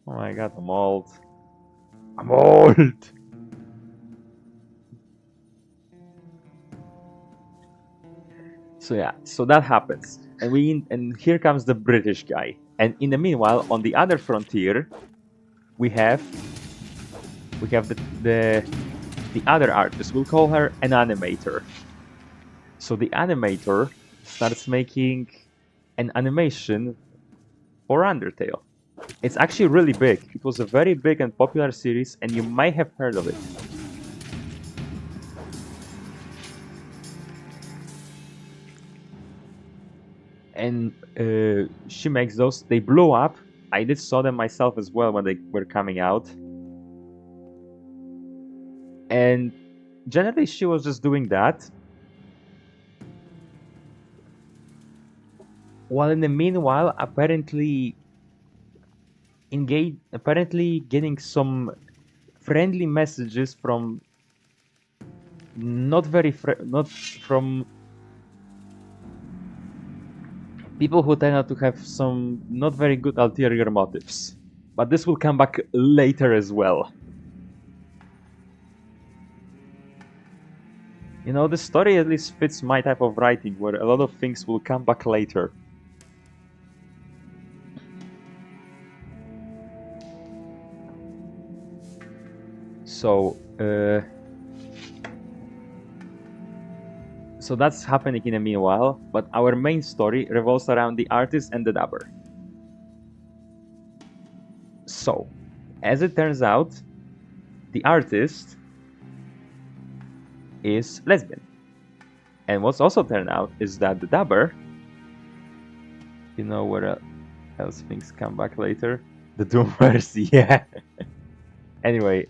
Oh my god, I'm old. I'm old! So yeah, so that happens. And here comes the British guy. And in the meanwhile, on the other frontier, we have the other artist. We'll call her an animator. So the animator starts making an animation for Undertale. It's actually really big. It was a very big and popular series, and you might have heard of it. And she makes those. They blew up. I did saw them myself as well when they were coming out. And generally she was just doing that. While in the meanwhile, apparently getting some friendly messages from not from people who tend out to have some not very good ulterior motives. But this will come back later as well. You know, the story at least fits my type of writing, where a lot of things will come back later. So that's happening in the meanwhile, but our main story revolves around the artist and the dabber. So, as it turns out, the artist is lesbian. And what's also turned out is that the dabber, you know where else things come back later? The Doomverse, yeah. Anyway,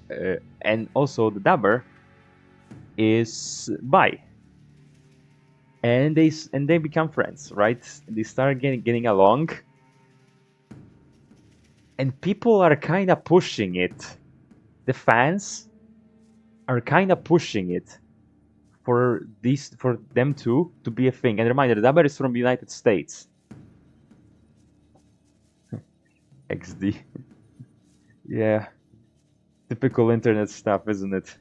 and also the dabber is bi. And they become friends, right? They start getting along. And people are kind of pushing it. The fans are kind of pushing it for them to be a thing. And reminder, the dabber is from the United States. XD. Yeah. Typical internet stuff, isn't it?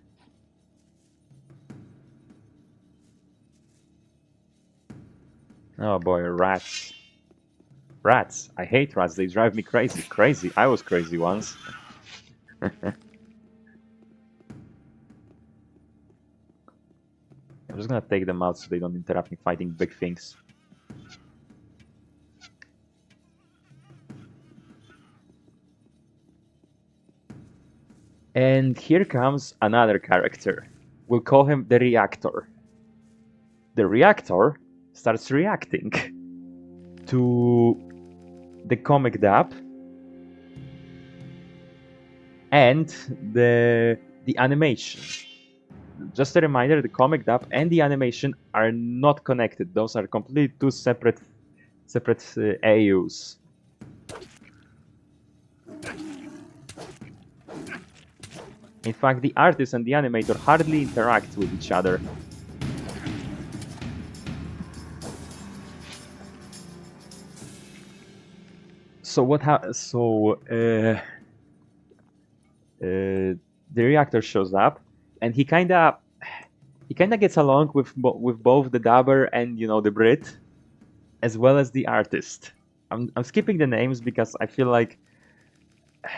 Oh boy, rats. Rats. I hate rats. They drive me crazy. Crazy. I was crazy once. I'm just gonna take them out so they don't interrupt me fighting big things. And here comes another character. We'll call him the Reactor. The Reactor starts reacting to the comic dub and the animation. Just a reminder, the comic dub and the animation are not connected. Those are completely two separate AUs. In fact, the artist and the animator hardly interact with each other. So the reactor shows up, and he kind of gets along with both the dabber and the Brit, as well as the artist. I'm skipping the names because I feel like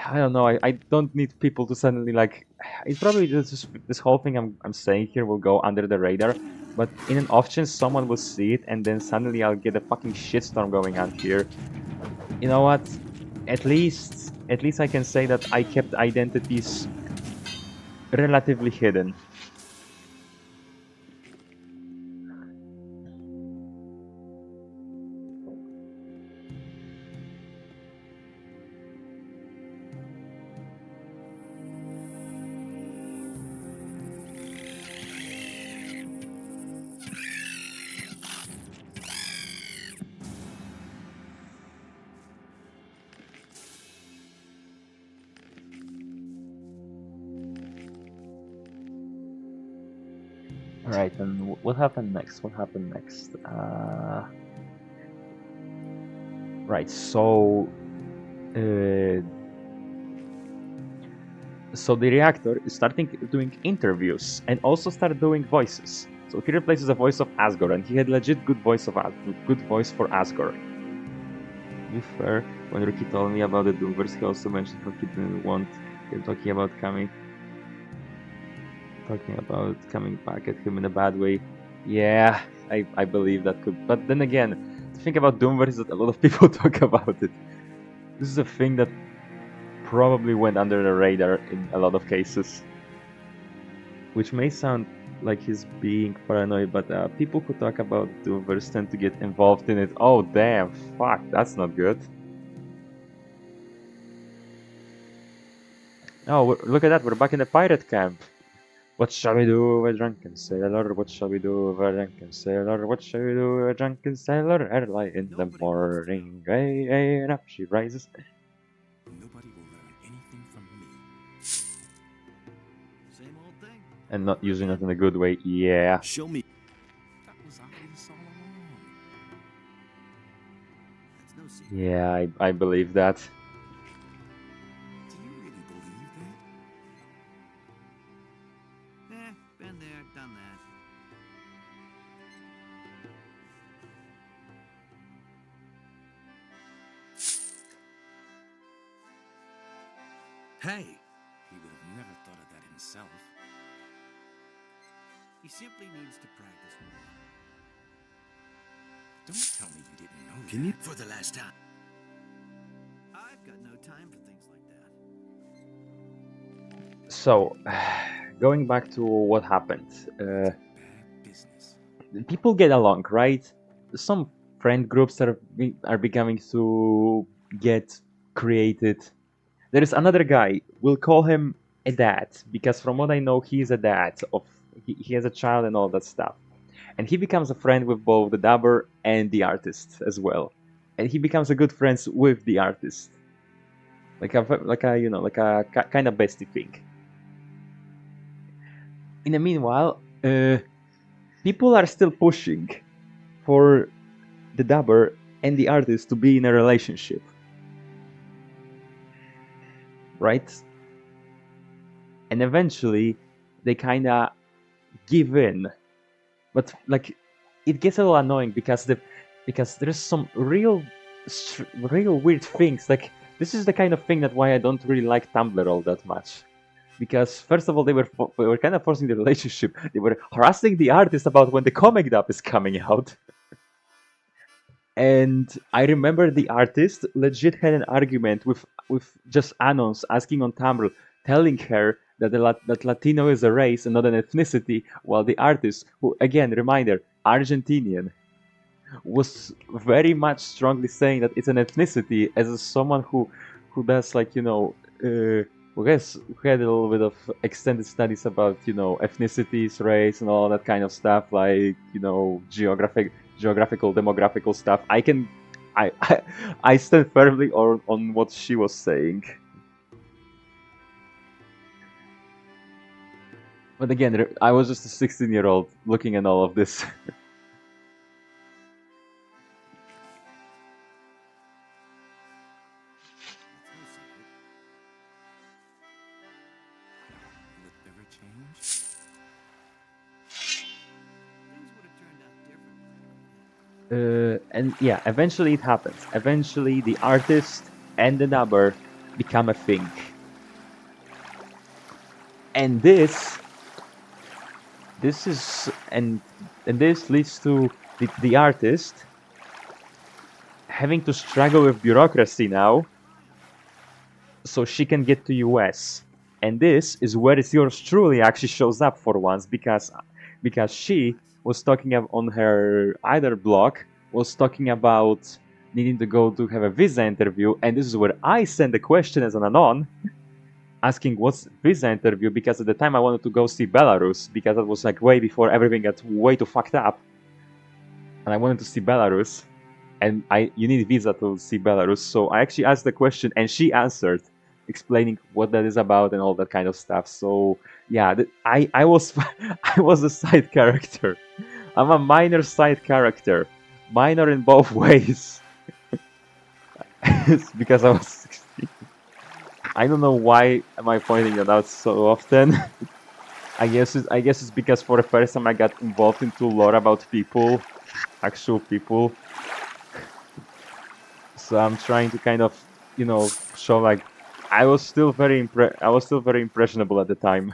I don't know. I don't need people to suddenly like. It's probably just this whole thing I'm saying here will go under the radar, but in an off chance someone will see it, and then suddenly I'll get a fucking shitstorm going on here. You know what? At least I can say that I kept identities relatively hidden. Right, and what happened next? What happened next? Right, so the reactor is starting doing interviews and also start doing voices. So he replaces the voice of Asgore, and he had legit good voice for Asgore. To be fair, when Ricky told me about the Doomverse, he also mentioned how he didn't want him talking about coming back at him in a bad way. Yeah, I believe that could. But then again, the thing about Doomverse is that a lot of people talk about it. This is a thing that probably went under the radar in a lot of cases. Which may sound like he's being paranoid, but people who talk about Doomverse tend to get involved in it. Oh damn, fuck, that's not good. Oh, look at that, we're back in the pirate camp. What shall we do with a drunken sailor? What shall we do with a drunken sailor? What shall we do with a drunken sailor? Early in the morning, and up she rises. Nobody will learn anything from me. Same old thing. And not using it in a good way, yeah. Show me. That was obvious all along. That's no secret. Yeah, I believe that. Do you really believe that? Been there, done that. Hey! He would have never thought of that himself. He simply needs to practice more. Don't tell me you didn't know Can that. you for the last time? I've got no time for things like that. So, going back to what happened. Bad business. People get along, right? Some friend groups are beginning to get created. There is another guy. We'll call him a dad, because from what I know, he's a dad. He has a child and all that stuff. And he becomes a friend with both the dabber and the artist as well. And he becomes a good friend with the artist, like a kind of bestie thing. In the meanwhile, people are still pushing for the dabber and the artist to be in a relationship, right? And eventually, they kind of give in, but like it gets a little annoying because there's some real weird things. Like, this is the kind of thing that why I don't really like Tumblr all that much. Because first of all, they were kind of forcing the relationship. They were harassing the artist about when the comic dub is coming out. And I remember the artist legit had an argument with just Anons asking on Tumblr, telling her that that Latino is a race and not an ethnicity, while the artist, who again, reminder, Argentinian, was very much strongly saying that it's an ethnicity, as someone who does, like, who had a little bit of extended studies about, ethnicities, race, and all that kind of stuff, like, geographical, demographical stuff. I stand firmly on what she was saying. But again, I was just a 16-year-old looking at all of this. And yeah, eventually it happens. Eventually the artist and the dubber become a thing. And this is and this leads to the artist having to struggle with bureaucracy now so she can get to US. And this is where it's yours truly actually shows up for once, because she was talking on her either blog was talking about needing to go to have a visa interview, and this is where I sent the question as an anon asking what's visa interview, because at the time I wanted to go see Belarus, because that was like way before everything got way too fucked up, and I wanted to see Belarus, and you need visa to see Belarus. So I actually asked the question and she answered, explaining what that is about and all that kind of stuff. So yeah, I was I was a side character. I'm a minor side character, minor in both ways. It's because I was 16. I don't know why am I pointing that out so often. I guess it's because for the first time I got involved into lore about people, actual people. So I'm trying to kind of, you know, show like I was still very impressionable at the time.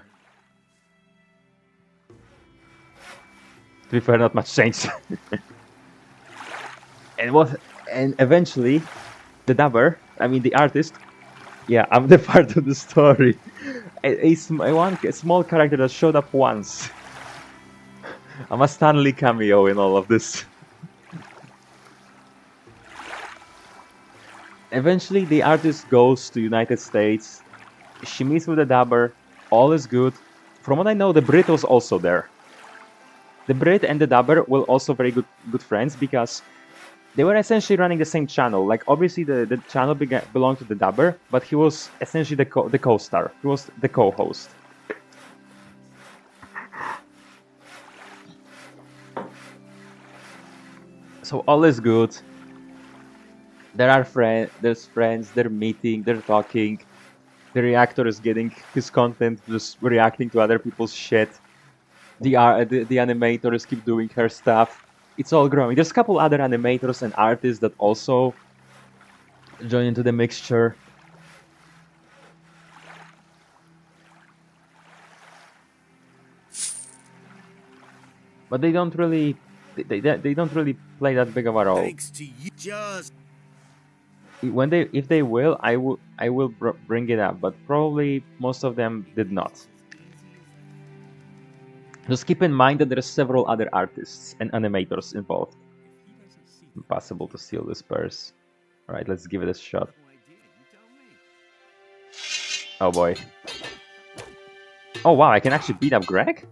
To be fair, not much changed. And eventually, the dubber, I mean the artist, yeah, I'm the part of the story. A small character that showed up once. I'm a Stanley cameo in all of this. Eventually, the artist goes to United States. She meets with the dubber. All is good. From what I know, the Brit was also there. The Brit and the dubber were also very good friends, because they were essentially running the same channel. Like, obviously, the channel belonged to the dubber, but he was essentially the co-star. He was the co-host. So all is good. There's friends, they're meeting, they're talking. The reactor is getting his content, just reacting to other people's shit. The animators keep doing her stuff. It's all growing. There's a couple other animators and artists that also join into the mixture. But they don't really play that big of a role. Thanks to you. Just If they will, I will bring it up, but probably most of them did not. Just keep in mind that there are several other artists and animators involved. Impossible to steal this purse. Alright, let's give it a shot. Oh boy. Oh wow, I can actually beat up Greg?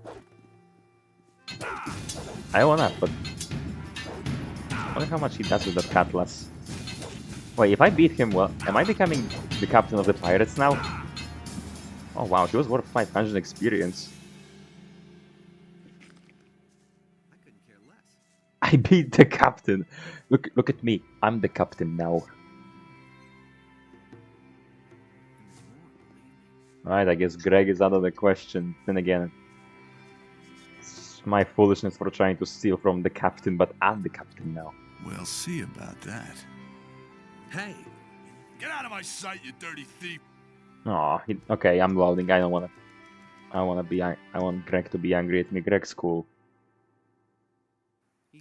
I wanna, but I wonder how much he does with that cutlass. Wait, if I beat him, well, am I becoming the captain of the pirates now? Oh wow, he was worth 500 experience. I beat the captain. Look at me. I'm the captain now. Alright, I guess Greg is out of the question. Then again, it's my foolishness for trying to steal from the captain, but I'm the captain now. We'll see about that. Hey, Get out of my sight, you dirty thief! Aw, okay, I'm loading. I want Greg to be angry at me. Greg's cool.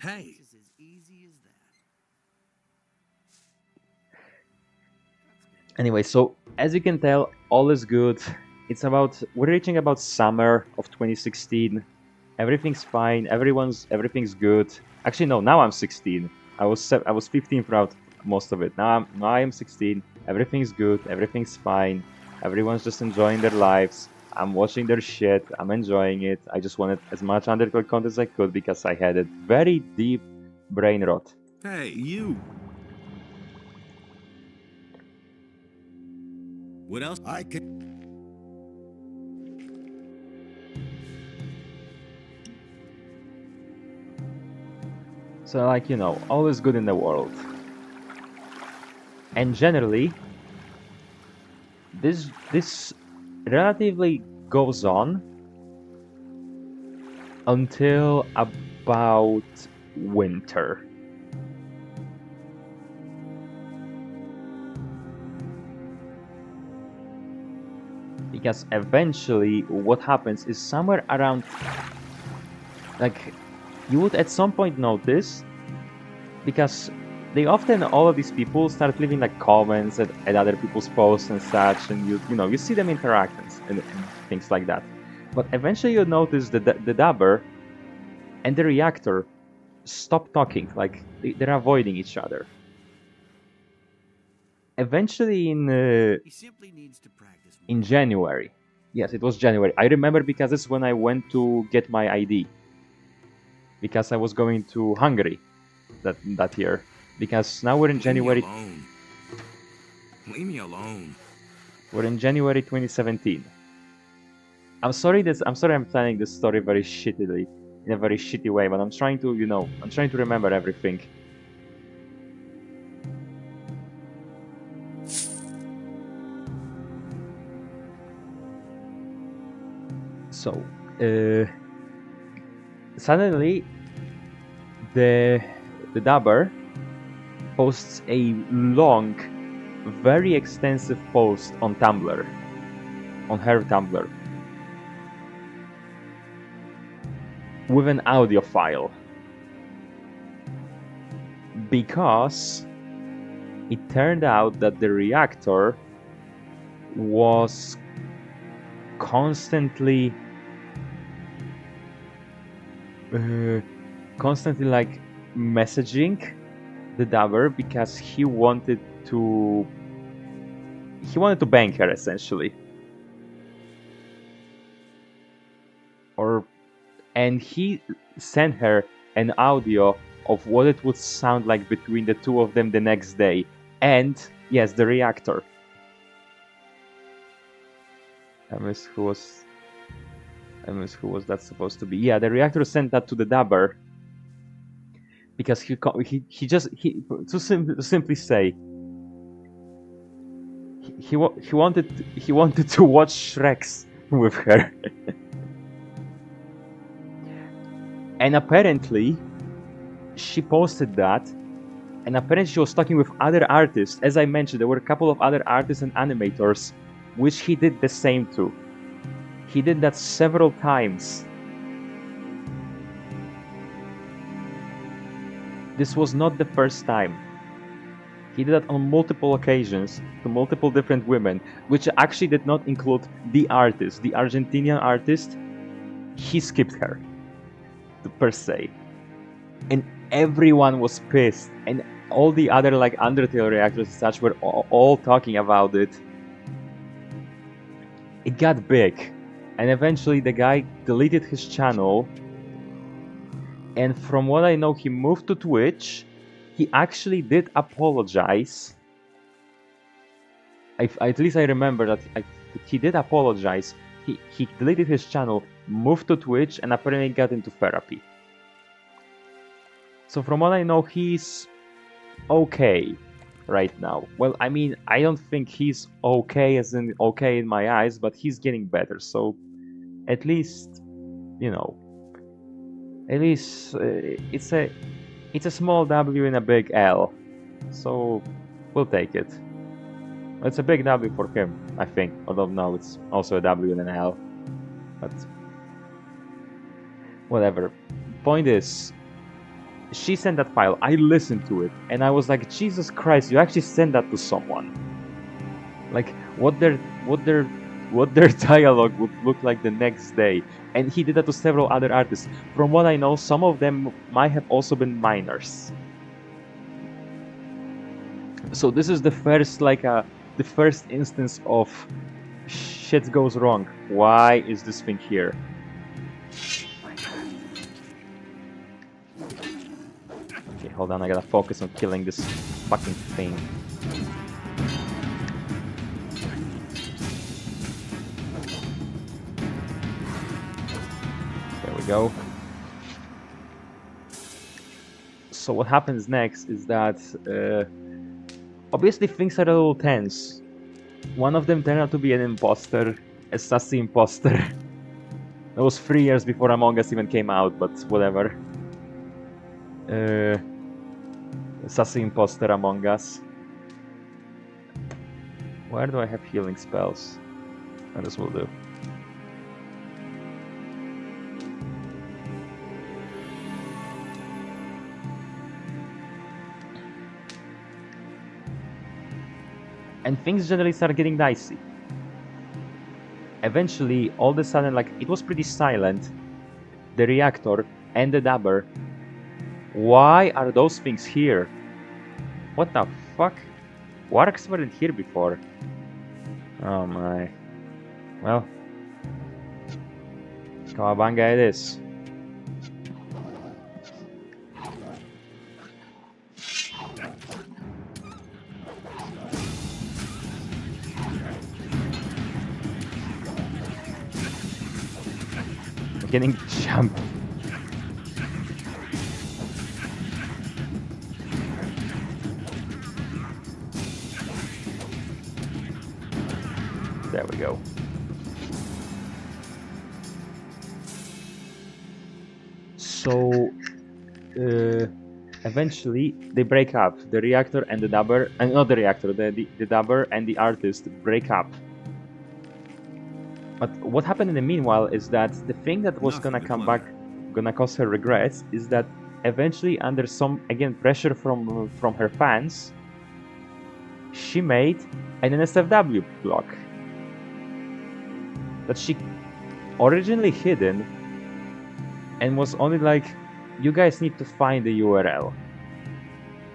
hey. Anyway, so as you can tell, all is good. We're reaching about summer of 2016. Everything's fine. Everything's good. Actually, no. Now I'm 16. I was 15 throughout most of it. Now I am 16. Everything's good. Everything's fine. Everyone's just enjoying their lives. I'm watching their shit. I'm enjoying it. I just wanted as much Undertale content as I could because I had a very deep brain rot. Hey, you. what else? I can... So, like, you know, all is good in the world. And generally, this relatively goes on until about winter. Because eventually what happens is somewhere around, like, you would at some point notice, because they often, all of these people start leaving like comments at other people's posts and such, and you know, you see them interact and things like that. But eventually you notice the Dubber and the Reactor stop talking, like they're avoiding each other. Eventually He simply needs to practice more. in January, yes, it was January. I remember because it's when I went to get my ID, because I was going to Hungary that year. Because now we're in January. Leave me alone. Leave me alone. We're in January 2017. I'm sorry I'm telling this story very shittily, in a very shitty way, but I'm trying to, you know, I'm trying to remember everything. So, suddenly, the Dubber posts a long, very extensive post on Tumblr, on her Tumblr, with an audio file, because it turned out that the Reactor was constantly like messaging the Dubber because he wanted to bang her, essentially, and he sent her an audio of what it would sound like between the two of them the next day. And yes, the Reactor. I miss who was that supposed to be? Yeah, the Reactor sent that to the Dubber because he to simply say he wanted to watch Shreks with her. And apparently she posted that, and apparently she was talking with other artists. As I mentioned, there were a couple of other artists and animators which he did the same to. He did that several times. This was not the first time. He did that on multiple occasions to multiple different women, which actually did not include the artist, the Argentinian artist. He skipped her, per se. And everyone was pissed. And all the other like Undertale reactors and such were all talking about it. It got big. And eventually the guy deleted his channel. And from what I know, he moved to Twitch. He actually did apologize. At least I remember that he did apologize. He deleted his channel, moved to Twitch, and apparently got into therapy. So from what I know, he's okay right now. Well, I mean, I don't think he's okay as in okay in my eyes, but he's getting better. So at least, you know, at least it's a small W and a big L. So we'll take it. It's a big W for him, I think. Although no, it's also a W and an L. But whatever. Point is, she sent that file. I listened to it, and I was like, Jesus Christ! You actually sent that to someone. Like what their dialogue would look like the next day. And he did that to several other artists. From what I know, some of them might have also been minors. So this is the first instance of shit goes wrong. Why is this thing here? Okay, hold on, I gotta focus on killing this fucking thing. There we go. So what happens next is that obviously things are a little tense. One of them turned out to be an imposter, a sassy imposter. That was 3 years before Among Us even came out, but whatever. Sassy imposter Among Us. Where do I have healing spells? And this will do. And things generally start getting dicey. Eventually, all of a sudden, like, it was pretty silent. The reactor and the dabber. Why are those things here? What the fuck? Wargs weren't here before. Oh my. Well. Kawabanga it is. Getting jumped. There we go. So, eventually they break up. The reactor and the dabber, and not the reactor, the dabber and the artist break up. But what happened in the meanwhile is that the thing that was gonna come back, gonna cause her regrets, is that eventually, under some, again, pressure from her fans, she made an NSFW block that she originally hidden and was only like, you guys need to find the URL.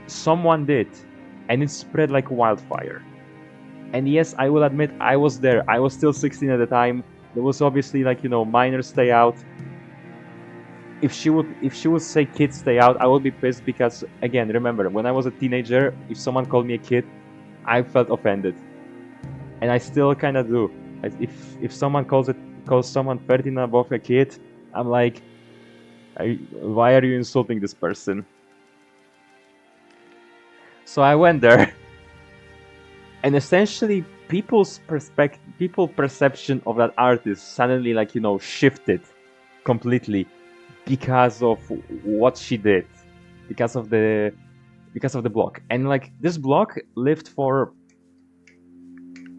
Someone did, and it spread like wildfire. And yes, I will admit, I was there. I was still 16 at the time. There was obviously, like, you know, minors stay out. If she would say kids stay out, I would be pissed because, again, remember, when I was a teenager, if someone called me a kid, I felt offended. And I still kind of do. If someone calls someone 13 and above a kid, I'm like, why are you insulting this person? So I went there. And essentially, people's perception of that artist suddenly, like, you know, shifted completely because of what she did, because of the block. And like, this block lived for,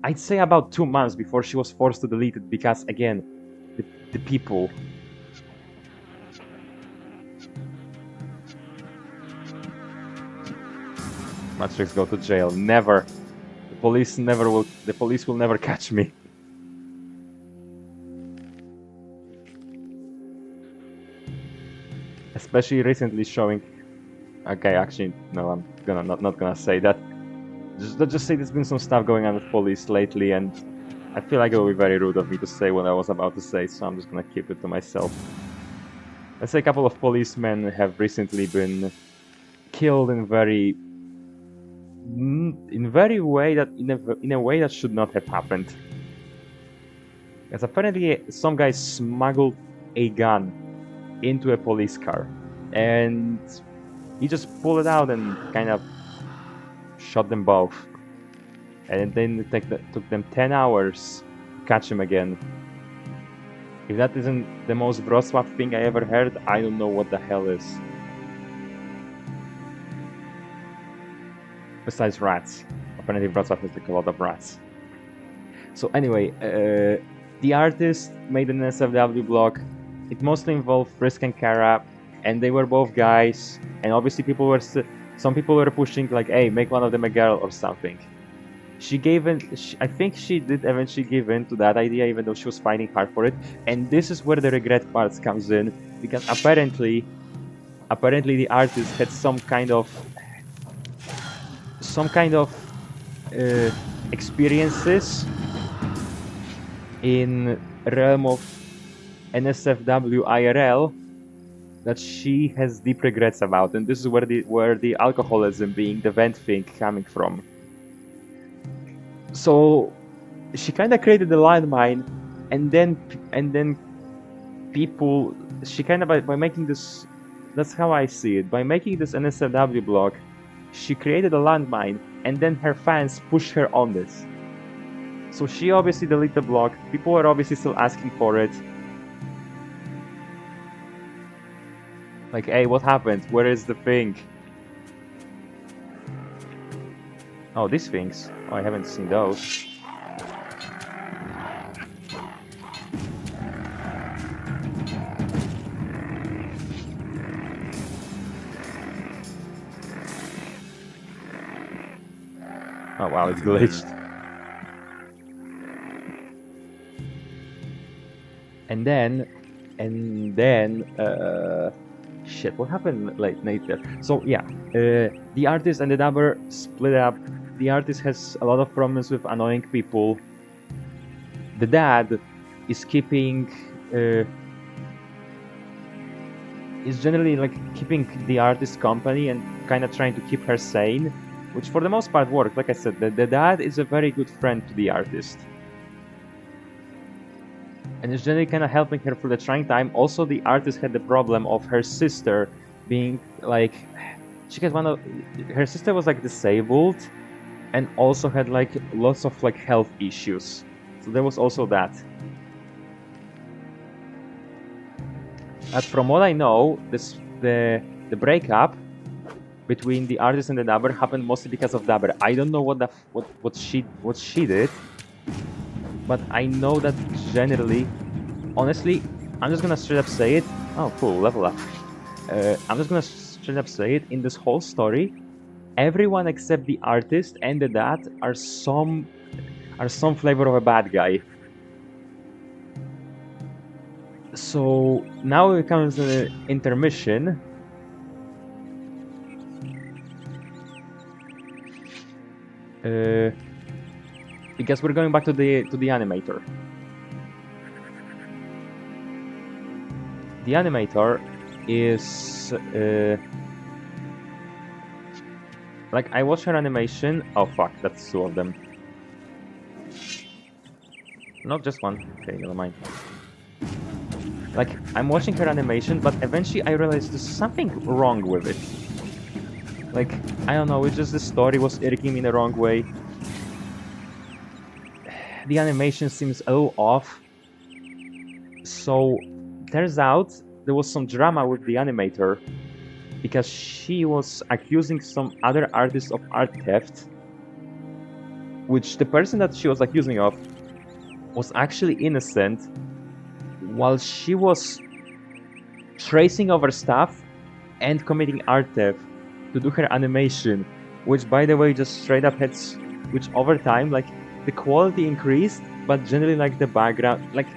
I'd say, about 2 months before she was forced to delete it because, again, the people. Matrix, go to jail. Never. The police will never catch me. Especially recently showing. Okay, actually, no, I'm not gonna say that. Let's just say there's been some stuff going on with police lately, and I feel like it would be very rude of me to say what I was about to say, so I'm just gonna keep it to myself. Let's say a couple of policemen have recently been killed in a way that should not have happened. Because apparently some guy smuggled a gun into a police car, and he just pulled it out and kind of shot them both. And then it took them 10 hours to catch him again. If that isn't the most Wrocław thing I ever heard, I don't know what the hell is. Besides rats. Apparently Wrocław has like a lot of rats. So anyway, the artist made an SFW block. It mostly involved Frisk and Kara, and they were both guys. And obviously some people were pushing like, hey, make one of them a girl or something. I think she did eventually give in to that idea, even though she was fighting hard for it. And this is where the regret part comes in, because apparently the artist had some kind of experiences in realm of NSFW IRL that she has deep regrets about, and this is where the alcoholism being the vent thing coming from. So she kind of created a landmine, and then people, she kind of by making this, that's how I see it, by making this NSFW block, she created a landmine, and then her fans pushed her on this. So she obviously deleted the block. People are obviously still asking for it. Like, hey, what happened? Where is the thing? Oh, these things. Oh, I haven't seen those. Oh wow, it's glitched. And then, shit, what happened later? So yeah, the artist and the dubber split up. The artist has a lot of problems with annoying people. The dad is keeping, is generally like keeping the artist company and kind of trying to keep her sane, which for the most part worked. Like I said, the dad is a very good friend to the artist. And is generally kind of helping her through the trying time. Also, the artist had the problem of her sister being like, she had her sister was like disabled, and also had like lots of like health issues. So there was also that. And from what I know, the breakup between the artist and the dubber happened mostly because of dubber. I don't know what she did. But I know that generally, honestly, I'm just gonna straight up say it. Oh, cool, level up. I'm just gonna straight up say it. In this whole story, everyone except the artist and the dad are some flavor of a bad guy. So now it comes to the intermission. Because we're going back to the animator. The animator is like, I watched her animation. Oh fuck, that's two of them. Not just one. Okay, never mind. Like, I'm watching her animation, but eventually I realized there's something wrong with it. Like, I don't know, it's just the story was irking me in the wrong way. The animation seems a little off. So, turns out there was some drama with the animator because she was accusing some other artist of art theft, which the person that she was accusing of was actually innocent, while she was tracing over stuff and committing art theft to do her animation, which by the way just straight up hits, which over time, like, the quality increased, but generally, like, the background, like,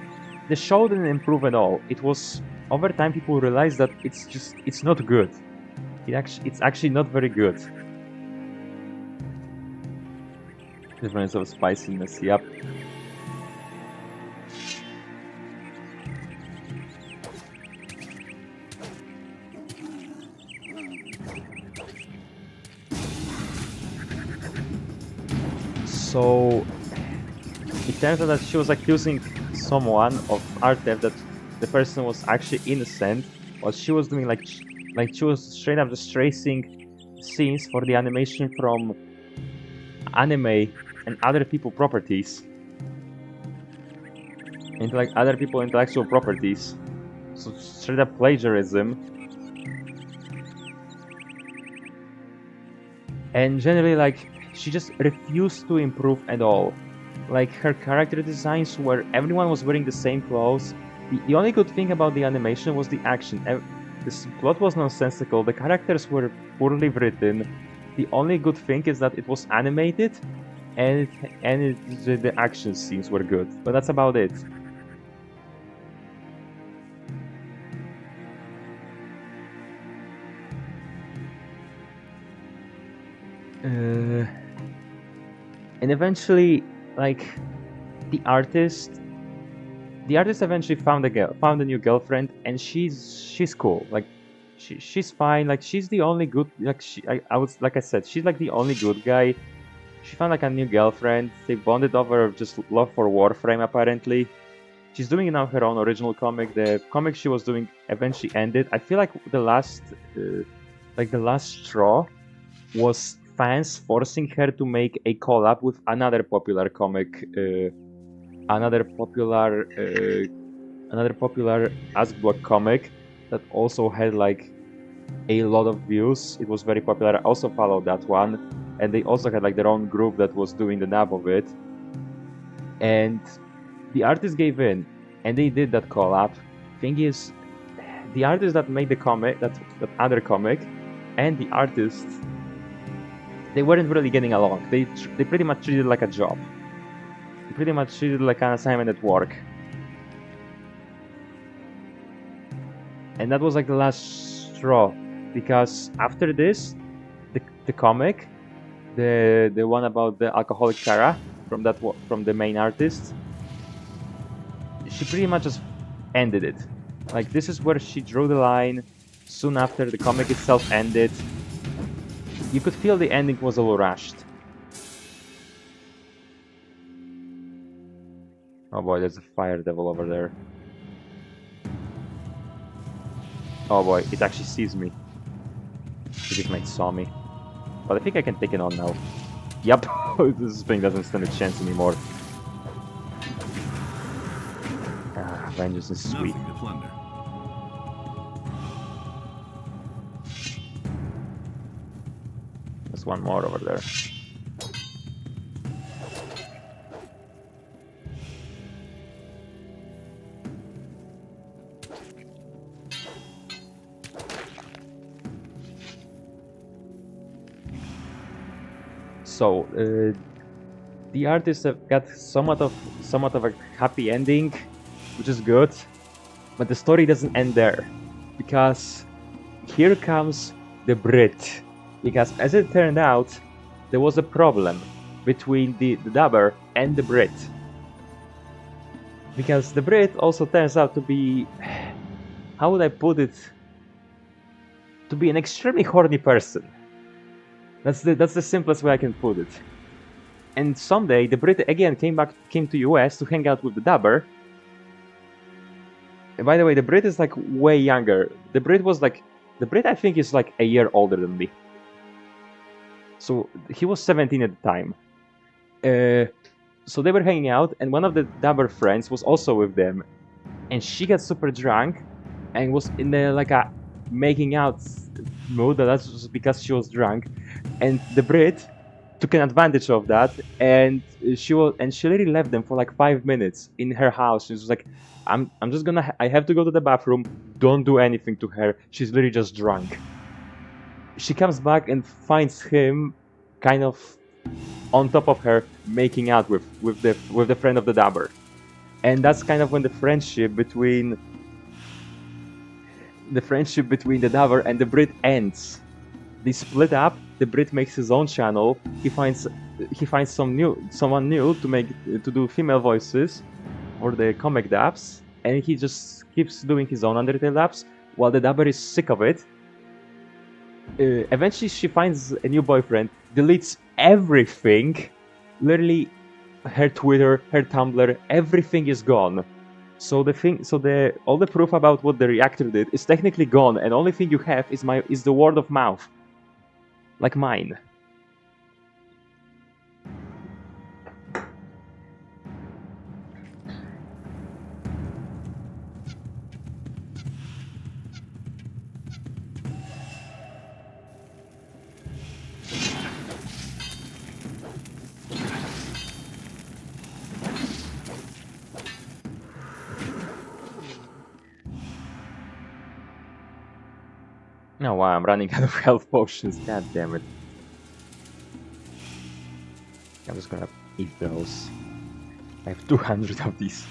the show didn't improve at all. It was, over time people realized that it's not good. It's actually not very good. Difference of spiciness, yep. So it turns out that she was accusing someone of art theft, that the person was actually innocent. What she was doing, like she was straight up just tracing scenes for the animation from anime and other people properties, into like other people intellectual properties. So straight up plagiarism. And generally, like, she just refused to improve at all. Like, her character designs where everyone was wearing the same clothes. The only good thing about the animation was the action. This plot was nonsensical, the characters were poorly written. The only good thing is that it was animated and the action scenes were good. But that's about it. And eventually, like, the artist eventually found a new girlfriend, and she's cool. Like, she's fine. Like, she's the only good. Like, like I said, she's like the only good guy. She found like a new girlfriend. They bonded over just love for Warframe. Apparently, she's doing now her own original comic. The comic she was doing eventually ended. I feel like the last straw was fans forcing her to make a collab with another popular comic, another popular Askblock comic that also had like a lot of views. It was very popular. I also followed that one, and they also had like their own group that was doing the nab of it. And the artist gave in, and they did that collab. Thing is, the artist that made the comic, that other comic, and the artist they weren't really getting along. They pretty much treated it like a job. They pretty much treated it like an assignment at work. And that was like the last straw, because after this, the comic, the one about the alcoholic Kara from the main artist, she pretty much just ended it. Like, this is where she drew the line. Soon after the comic itself ended, you could feel the ending was a little rushed. Oh boy, there's a fire devil over there. Oh boy, it actually sees me. It might saw me. But I think I can take it on now. Yup, this thing doesn't stand a chance anymore. Ah, vengeance is sweet. Nothing to plunder. There's one more over there. So, the artists have got somewhat of a happy ending, which is good, but the story doesn't end there, because here comes the Brit. Because as it turned out, there was a problem between the dubber and the Brit. Because the Brit also turns out to be, how would I put it, to be an extremely horny person. That's the simplest way I can put it. And someday the Brit again came to US to hang out with the dubber. And by the way, the Brit is like way younger. The Brit I think is like a year older than me. So he was 17 at the time. So they were hanging out, and one of the dubber friends was also with them, and she got super drunk and was in the like a making out mood. That's just because she was drunk, and the Brit took an advantage of that, and she literally left them for like 5 minutes in her house. She was like, I have to go to the bathroom, don't do anything to her, she's literally just drunk. She comes back and finds him kind of on top of her, making out with the friend of the dubber. And that's kind of when the friendship between the dubber and the Brit ends. They split up. The Brit makes his own channel. He finds someone new to do female voices for the comic dubs, and he just keeps doing his own Undertale dubs while the dubber is sick of it. Eventually, she finds a new boyfriend, deletes everything, literally her Twitter, her Tumblr, everything is gone. So all the proof about what the reactor did is technically gone, and only thing you have is the word of mouth. Like mine. Oh wow, I'm running out of health potions, god damn it. I'm just gonna eat those. I have 200 of these.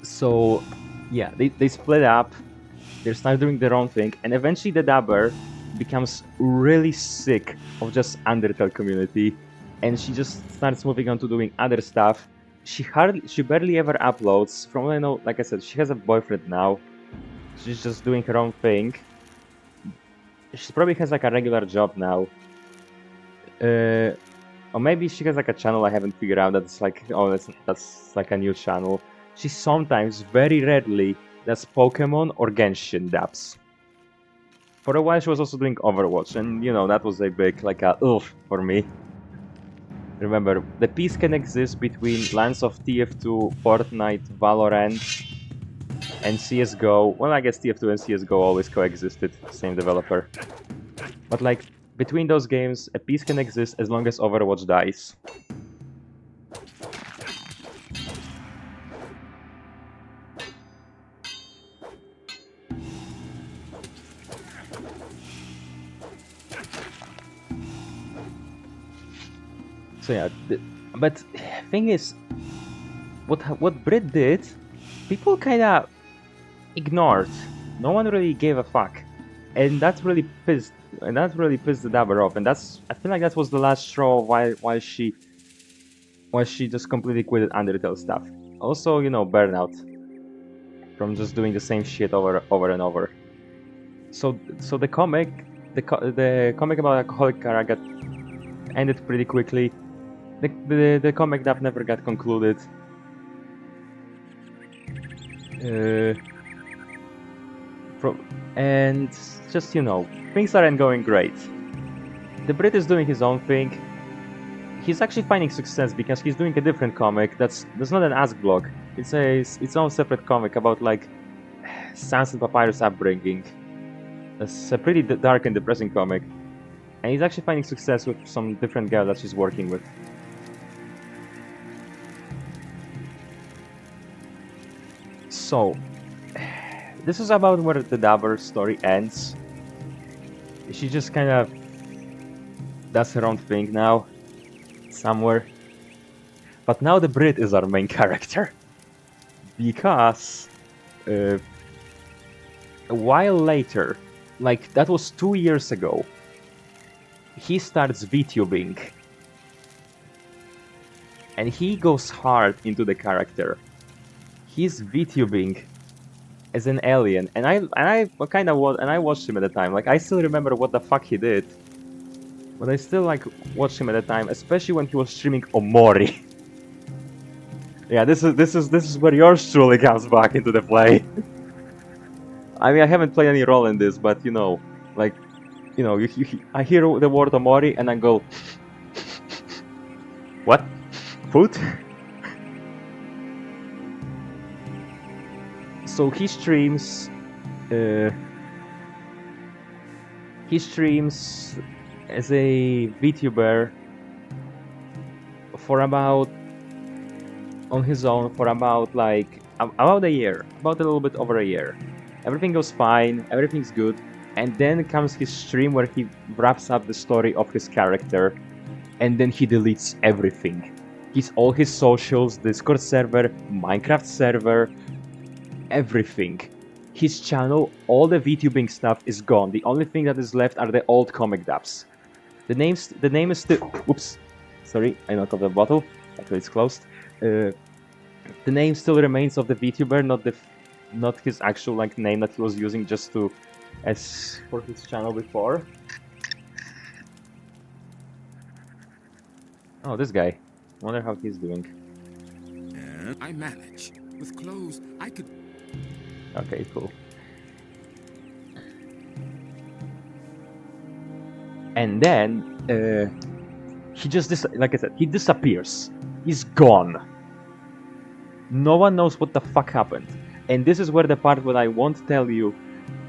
So, yeah, they split up, they start doing their own thing, and eventually the dubber becomes really sick of just Undertale community, and she just starts moving on to doing other stuff. She barely ever uploads. From what I know, like I said, she has a boyfriend now. She's just doing her own thing. She probably has like a regular job now. Or maybe she has like a channel I haven't figured out that's like, oh, that's like a new channel. She sometimes, very rarely, does Pokemon or Genshin dubs. For a while she was also doing Overwatch, and you know, that was a big like a oof for me. Remember, the peace can exist between lands of TF2, Fortnite, Valorant, and CSGO. Well, I guess TF2 and CSGO always coexisted, same developer. But like, between those games, a peace can exist as long as Overwatch dies. So yeah, but thing is, what Brit did, people kind of ignored. No one really gave a fuck, and that really pissed the dabber off. And I feel like that was the last straw why she just completely quitted Undertale stuff. Also, you know, burnout from just doing the same shit over and over. So the comic about Alcoholic Kara got ended pretty quickly. The comic that never got concluded. And just, you know, things aren't going great. The Brit is doing his own thing. He's actually finding success because he's doing a different comic that's not an Ask blog. It's its own separate comic about like Sans and Papyrus upbringing. It's a pretty dark and depressing comic. And he's actually finding success with some different girl that she's working with. So, this is about where the Dabber story ends. She just kind of does her own thing now, somewhere. But now the Brit is our main character. Because a while later, like that was 2 years ago, he starts VTubing. And he goes hard into the character. He's VTubing as an alien, and I watched him at the time. Like I still remember what the fuck he did, but I still like watched him at the time, especially when he was streaming Omori. Yeah, this is where yours truly comes back into the play. I mean, I haven't played any role in this, but you know, like, you know, I hear the word Omori and I go, what? Food? So he streams as a VTuber for about, on his own, for about like about a year, about a little bit over a year. Everything goes fine, everything's good, and then comes his stream where he wraps up the story of his character, and then he deletes everything. All his socials, Discord server, Minecraft server, everything. His channel, all the VTubing stuff is gone. The only thing that is left are the old comic dubs. The name is still... Oops. Sorry, I knocked off the bottle. Actually, it's closed. The name still remains of the VTuber, not his actual like name that he was using just to as for his channel before. Oh, this guy. Wonder how he's doing. I manage. With clothes, I could... Okay, cool. And then he just like I said, he disappears. He's gone. No one knows what the fuck happened. And this is where the part where I won't tell you,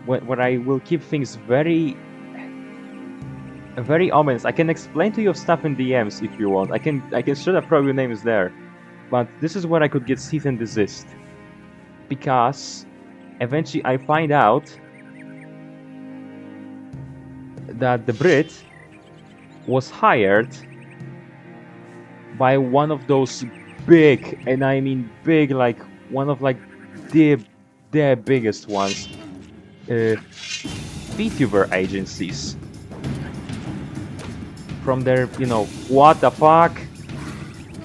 where I will keep things very ominous. I can explain to you stuff in DMs if you want. I can show that probably your name is there. But this is where I could get cease and desist. Because eventually I find out that the Brit was hired by one of those big, and I mean big, like one of like the biggest ones, VTuber agencies. From their, you know, what the fuck?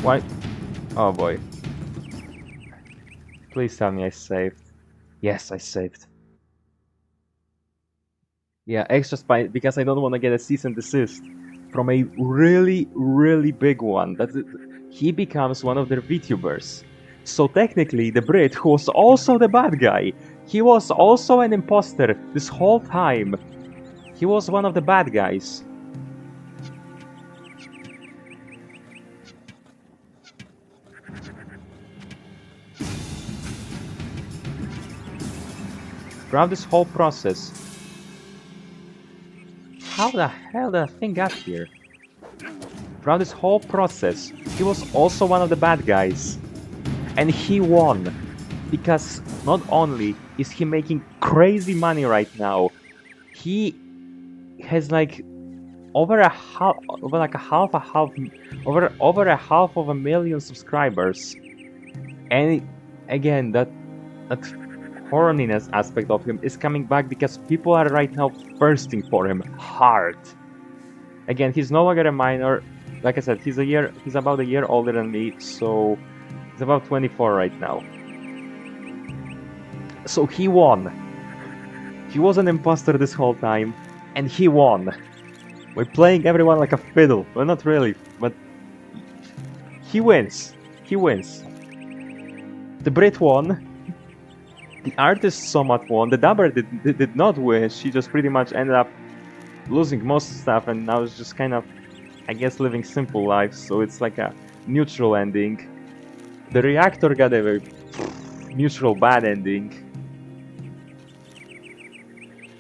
What? Oh boy. Please tell me I saved. Yes, I saved. Yeah, extra spy, because I don't want to get a cease and desist from a really, really big one. He becomes one of their VTubers. So technically, the Brit, who was also the bad guy, he was also an imposter this whole time. He was one of the bad guys. Throughout this whole process, how the hell did that thing get here? Throughout this whole process, he was also one of the bad guys. And he won. Because not only is he making crazy money right now, he has like over a half, over like a half, over a half of a million subscribers, and again that horniness aspect of him is coming back because people are right now thirsting for him hard. Again, he's no longer a minor. Like I said, he's about a year older than me, so he's about 24 right now. So he won. He was an imposter this whole time, and he won. We're playing everyone like a fiddle. Well, not really, but he wins. He wins. The Brit won. The artist somewhat won. The dubber did not win. She just pretty much ended up losing most stuff, and now is just kind of, I guess, living simple life. So it's like a neutral ending. The reactor got a very neutral bad ending.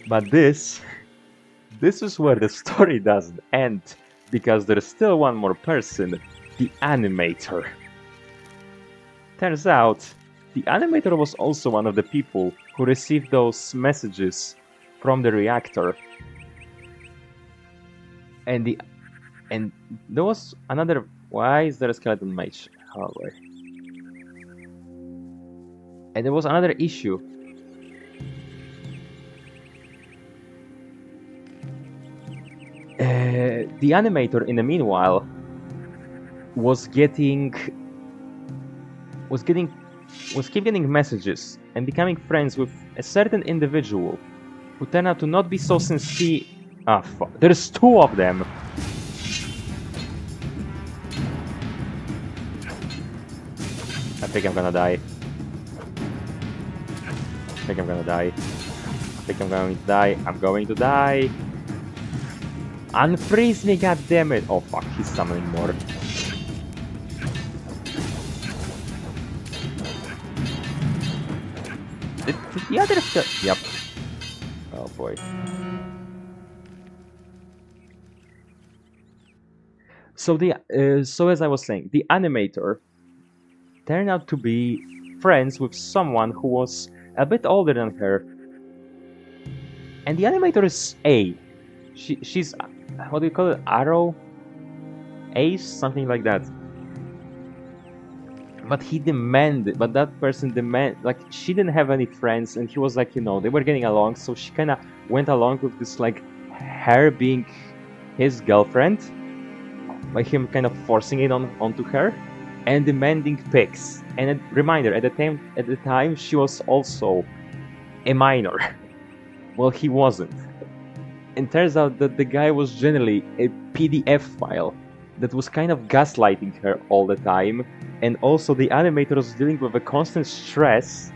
But this is where the story doesn't end, because there's still one more person, the animator. Turns out, the animator was also one of the people who received those messages from the reactor. And there was another... Why is there a skeleton mage hallway? And there was another issue. The animator, in the meanwhile, was keep getting messages and becoming friends with a certain individual who turned out to not be so sincere. Ah, fuck. There's two of them. I think I'm gonna die. I think I'm gonna die. I think I'm going to die. I'm going to die. Unfreeze me, goddammit! Oh fuck, he's summoning more. Did the other stuff? Yep. Oh boy. So so as I was saying, the animator turned out to be friends with someone who was a bit older than her, and the animator is A. She's what do you call it? Arrow? Ace? Something like that. But that person demanded, like, she didn't have any friends, and he was like, you know, they were getting along, so she kinda went along with this, like, her being his girlfriend, like him kind of forcing it onto her, and demanding pics. And a reminder, at the time, she was also a minor. Well, he wasn't. And turns out that the guy was generally a PDF file that was kind of gaslighting her all the time, and also the animator was dealing with a constant stress,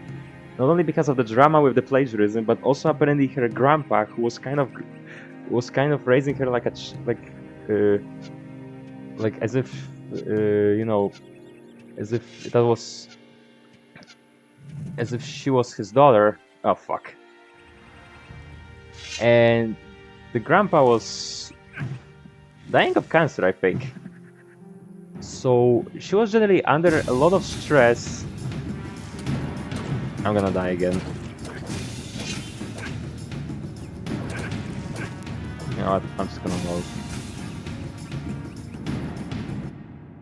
not only because of the drama with the plagiarism, but also apparently her grandpa, who was kind of raising her like as if you know, as if she was his daughter. Oh fuck. And the grandpa was dying of cancer, I think. So she was generally under a lot of stress. I'm gonna die again. You know what? I'm just gonna move.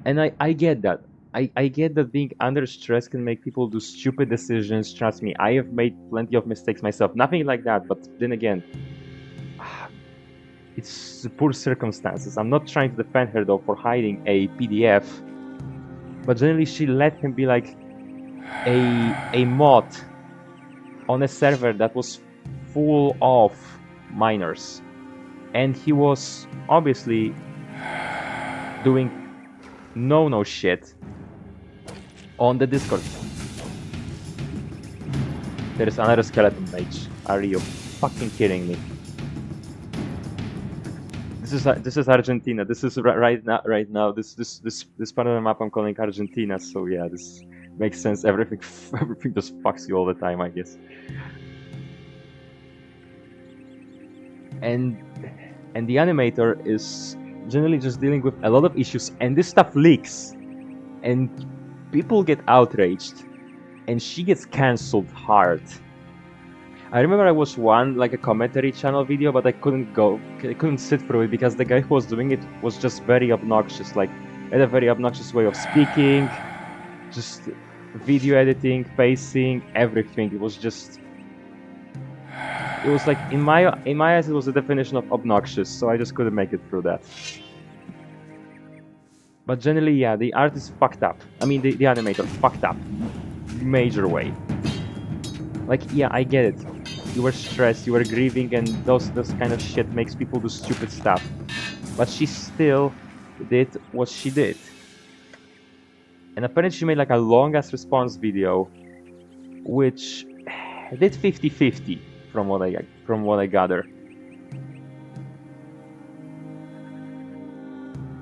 And I get that. I get that being under stress can make people do stupid decisions. Trust me, I have made plenty of mistakes myself. Nothing like that, but then again, it's poor circumstances. I'm not trying to defend her though for hiding a PDF, but generally she let him be like a mod on a server that was full of minors, and he was obviously doing no shit on the Discord. There is another skeleton mage. Are you fucking kidding me? This is Argentina. This is right now. This part of the map I'm calling Argentina. So yeah, this makes sense. Everything just fucks you all the time, I guess. And the animator is generally just dealing with a lot of issues, and this stuff leaks, and people get outraged, and she gets cancelled hard. I remember I watched one, like a commentary channel video, but I couldn't sit through it because the guy who was doing it was just very obnoxious, like, had a very obnoxious way of speaking, just video editing, pacing, everything. It was just, it was like, in my eyes, it was the definition of obnoxious, so I just couldn't make it through that. But generally, yeah, the art is fucked up. I mean, the animator fucked up. Major way. Like, yeah, I get it. You were stressed, you were grieving, and those kind of shit makes people do stupid stuff. But she still did what she did. And apparently she made like a long-ass response video, which did 50-50 from what I gather.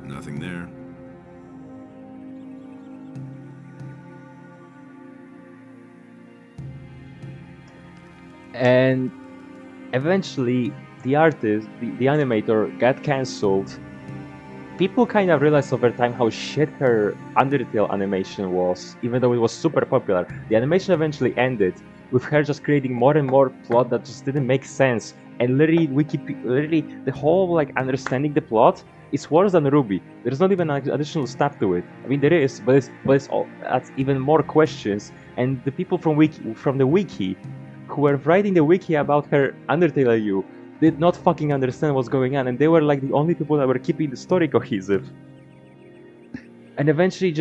Nothing there. And eventually the artist, the animator, got cancelled. People kind of realized over time how shit her Undertale animation was, even though it was super popular. The animation eventually ended, with her just creating more and more plot that just didn't make sense. And literally, the whole like understanding the plot is worse than Ruby. There's not even an additional stuff to it. I mean, there is, but it's all, that's even more questions. And the people from the wiki, who were writing the wiki about her Undertale IU, did not fucking understand what's going on, and they were like the only people that were keeping the story cohesive. And eventually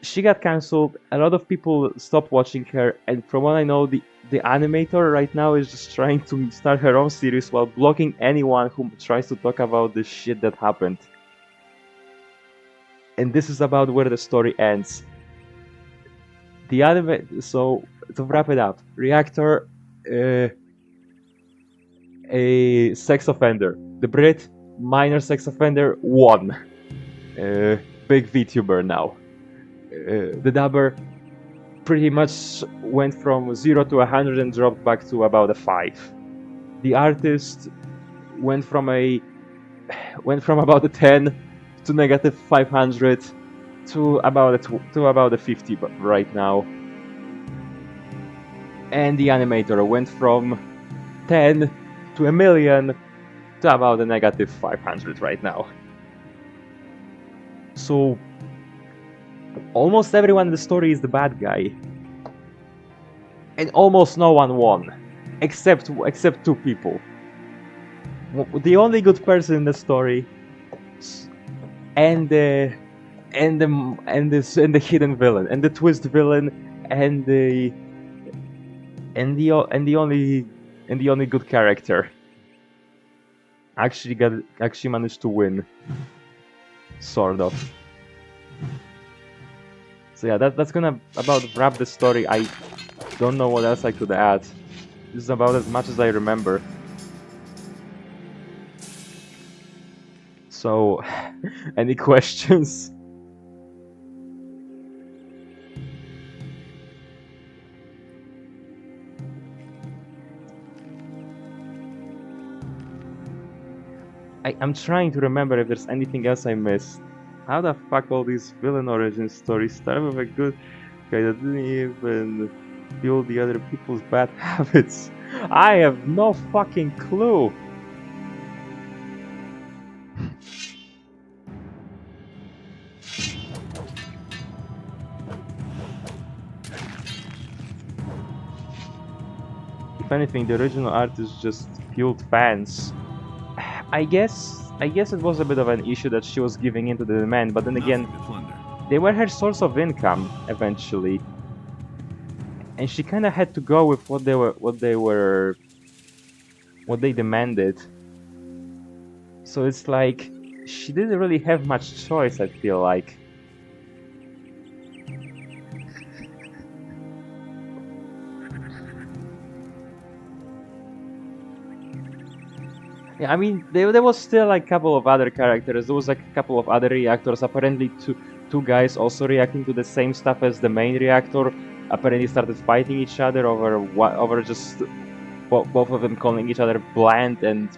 she got cancelled, a lot of people stopped watching her, and from what I know, the animator right now is just trying to start her own series while blocking anyone who tries to talk about the shit that happened. And this is about where the story ends. The anime, so to wrap it up, Reactor, a sex offender. The Brit, minor sex offender, 1. Big VTuber now. The Dubber pretty much went from 0 to 100 and dropped back to about a 5. The artist went from about a 10 to negative 500 to about a 50 right now. And the animator went from 10 to a million to about a negative 500 right now. So almost everyone in the story is the bad guy, and almost no one won, except 2 people. The only good person in the story, and the hidden villain, and the twist villain, and the only good character actually managed to win, sort of. So yeah, that's gonna about wrap the story. I don't know what else I could add. This is about as much as I remember. So, any questions? I'm trying to remember if there's anything else I missed. How the fuck all these villain origin stories start with a good guy that didn't even feel the other people's bad habits? I have no fucking clue. If anything, the original artist just fueled fans. I guess it was a bit of an issue that she was giving into the demand, but then again, they were her source of income eventually, and she kind of had to go with what they demanded. So it's like she didn't really have much choice, I feel like. Yeah, I mean, there was still like a couple of other characters. There was like a couple of other reactors. Apparently, two guys also reacting to the same stuff as the main reactor. Apparently, started fighting each other over just both of them calling each other bland and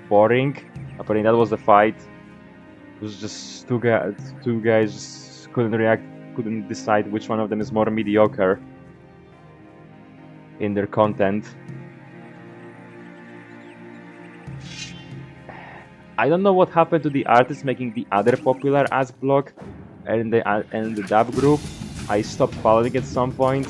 boring. Apparently, that was the fight. It was just two guys just couldn't decide which one of them is more mediocre in their content. I don't know what happened to the artist making the other popular ask blog and the dub group. I stopped following at some point.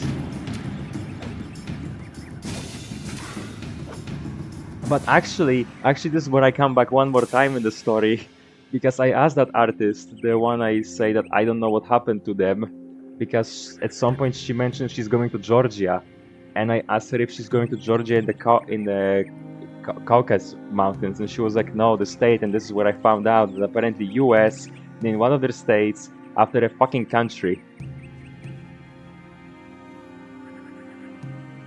But actually this is where I come back one more time in the story, because I asked that artist, the one I say that I don't know what happened to them, because at some point she mentioned she's going to Georgia, and I asked her if she's going to Georgia in the Caucasus Mountains, and she was like, no, the state. And this is where I found out that apparently US named one of their states after a fucking country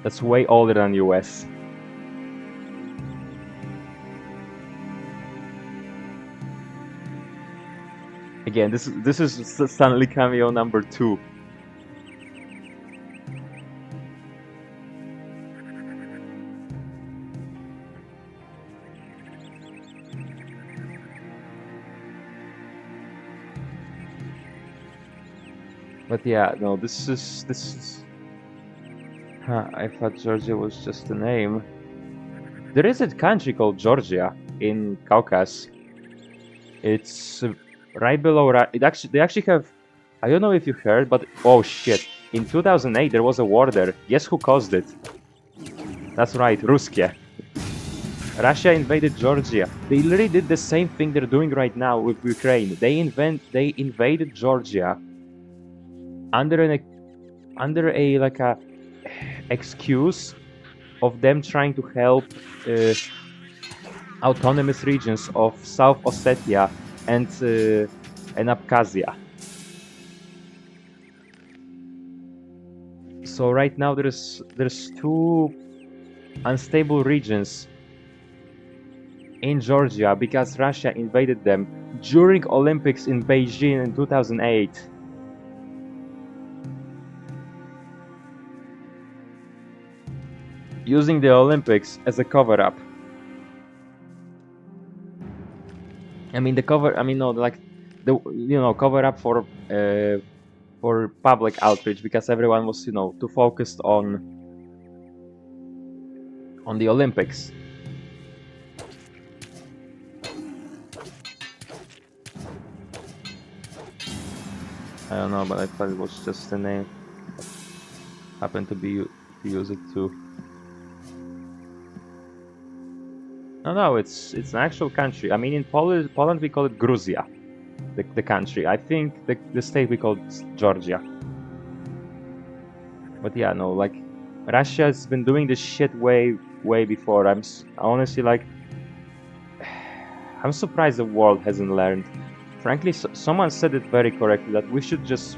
that's way older than US. Again, this is Stanley cameo number 2. But yeah, no, this is. I thought Georgia was just a name. There is a country called Georgia in Caucasus. It's right below. They actually have. I don't know if you heard, but oh shit! In 2008 there was a war there. Guess who caused it? That's right, Russia. Russia invaded Georgia. They literally did the same thing they're doing right now with Ukraine. They invaded Georgia under a like a excuse of them trying to help autonomous regions of South Ossetia and Abkhazia. So right now there's 2 unstable regions in Georgia because Russia invaded them during Olympics in Beijing in 2008. Using the Olympics as a cover-up. I mean cover-up for public outreach, because everyone was, too focused on the Olympics. I don't know, but I thought it was just a name. Happened to use it too. No, it's an actual country. I mean, in Poland we call it Gruzia, the country. I think the state we call it Georgia. But yeah, no, like Russia has been doing this shit way before. I'm honestly like, I'm surprised the world hasn't learned. Frankly, someone said it very correctly that we should just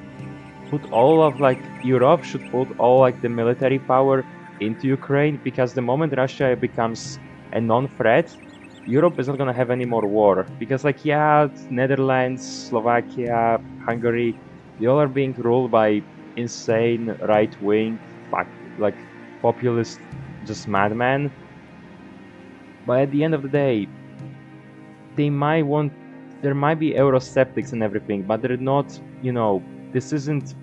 put all of Europe should put all the military power into Ukraine, because the moment Russia becomes a non-threat, Europe is not gonna have any more war, because Netherlands, Slovakia, Hungary, they all are being ruled by insane right-wing, populist, just madmen. But at the end of the day, there might be Eurosceptics and everything, but they're not. This isn't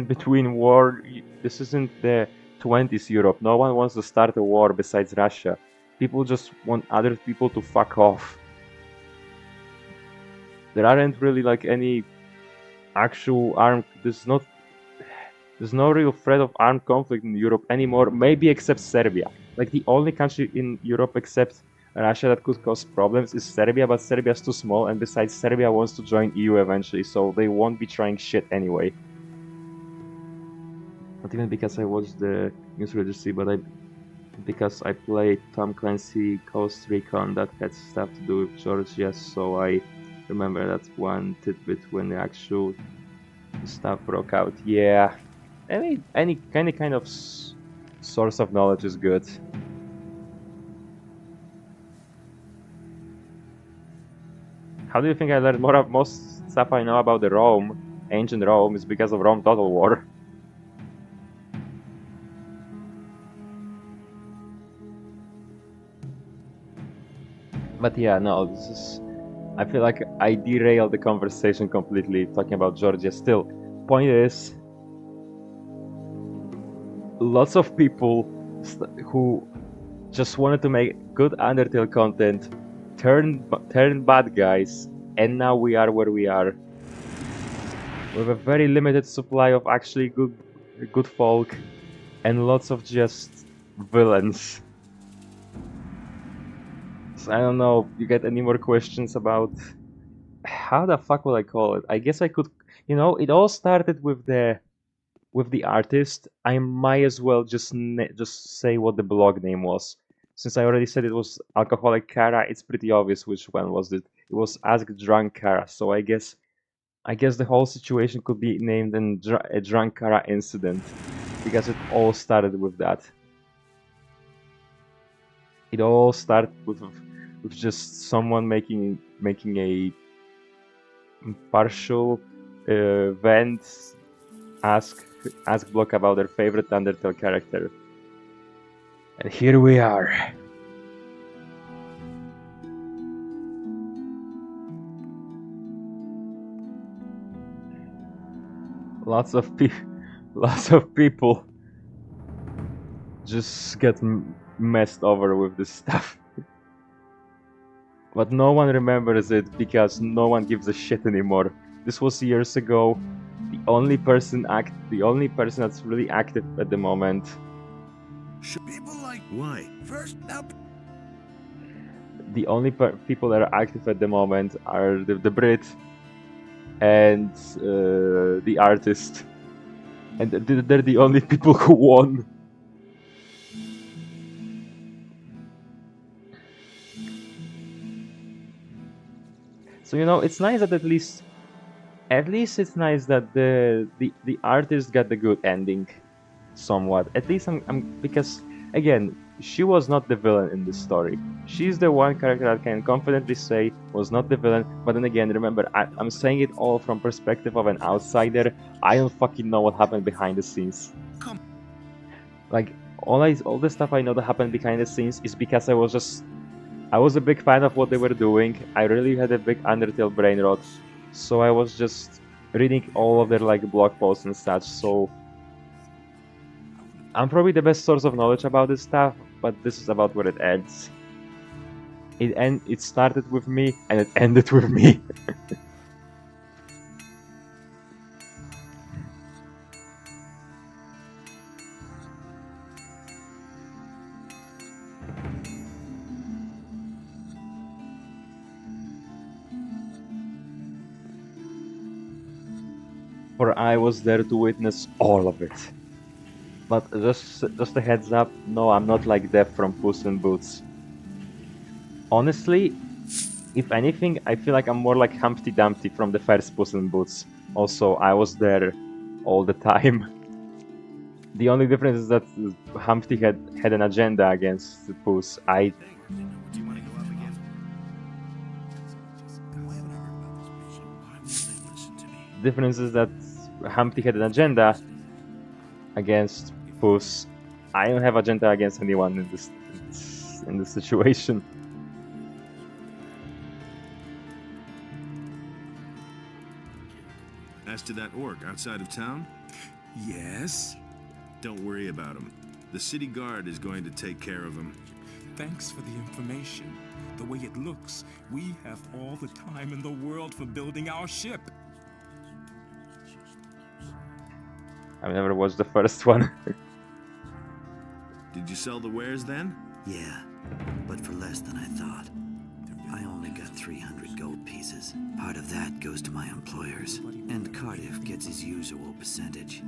between war. This isn't the 20s Europe. No one wants to start a war besides Russia. People just want other people to fuck off. There aren't really any actual armed. There's no real threat of armed conflict in Europe anymore. Maybe except Serbia. The only country in Europe except Russia that could cause problems is Serbia, but Serbia is too small, and besides, Serbia wants to join EU eventually, so they won't be trying shit anyway. Not even because I watched the news registry, but because I played Tom Clancy Ghost Recon that had stuff to do with Georgia, so I remember that one tidbit when the actual stuff broke out. Yeah, any kind of source of knowledge is good. How do you think I learned most stuff I know about the ancient Rome is because of Rome Total War? But yeah, no, I feel like I derailed the conversation completely talking about Georgia. Still, point is, lots of people who just wanted to make good Undertale content turned bad guys, and now we are where we are. With a very limited supply of actually good folk, and lots of just villains. So I don't know, you get any more questions about how the fuck will I call it? I guess I could, you know, it all started with the artist. I might as well just say what the blog name was. Since I already said it was Alcoholic Kara, it's pretty obvious which one was it. It was Ask Drunk Kara, so I guess the whole situation could be named a Drunk Kara incident, because it all started with that. It all started with just someone making a partial vent ask block about their favorite Undertale character. And here we are. Lots of people just get messed over with this stuff. But no one remembers it because no one gives a shit anymore. This was years ago. The only person that's really active at the moment. People like Why? first now. The only people that are active at the moment are the Brit and the artist, and they're the only people who won. So, you know, it's nice that at least it's nice that the artist got the good ending, somewhat. At least I'm because again, she was not the villain in this story. She's the one character I can confidently say was not the villain. But then again, remember, I'm saying it all from perspective of an outsider. I don't fucking know what happened behind the scenes. Like all the stuff I know that happened behind the scenes is because I was a big fan of what they were doing. I really had a big Undertale brain rot, so I was just reading all of their like blog posts and such. So I'm probably the best source of knowledge about this stuff, but this is about where it ends. It started with me and it ended with me. For I was there to witness all of it. But just a heads up, no, I'm not like Death from Puss in Boots. Honestly, if anything, I feel like I'm more like Humpty Dumpty from the first Puss in Boots. Also, I was there all the time. The only difference is that Humpty had an agenda against Puss. Difference is that Humpty had an agenda against Puss. I don't have agenda against anyone in this situation. As to that orc outside of town, Yes? don't worry about him. The city guard is going to take care of him. Thanks for the information. The way it looks, we have all the time in the world for building our ship. I've never watched the first one. Did you sell the wares then? Yeah, but for less than I thought. I only got 300 gold pieces. Part of that goes to my employers, and Cardiff gets his usual percentage,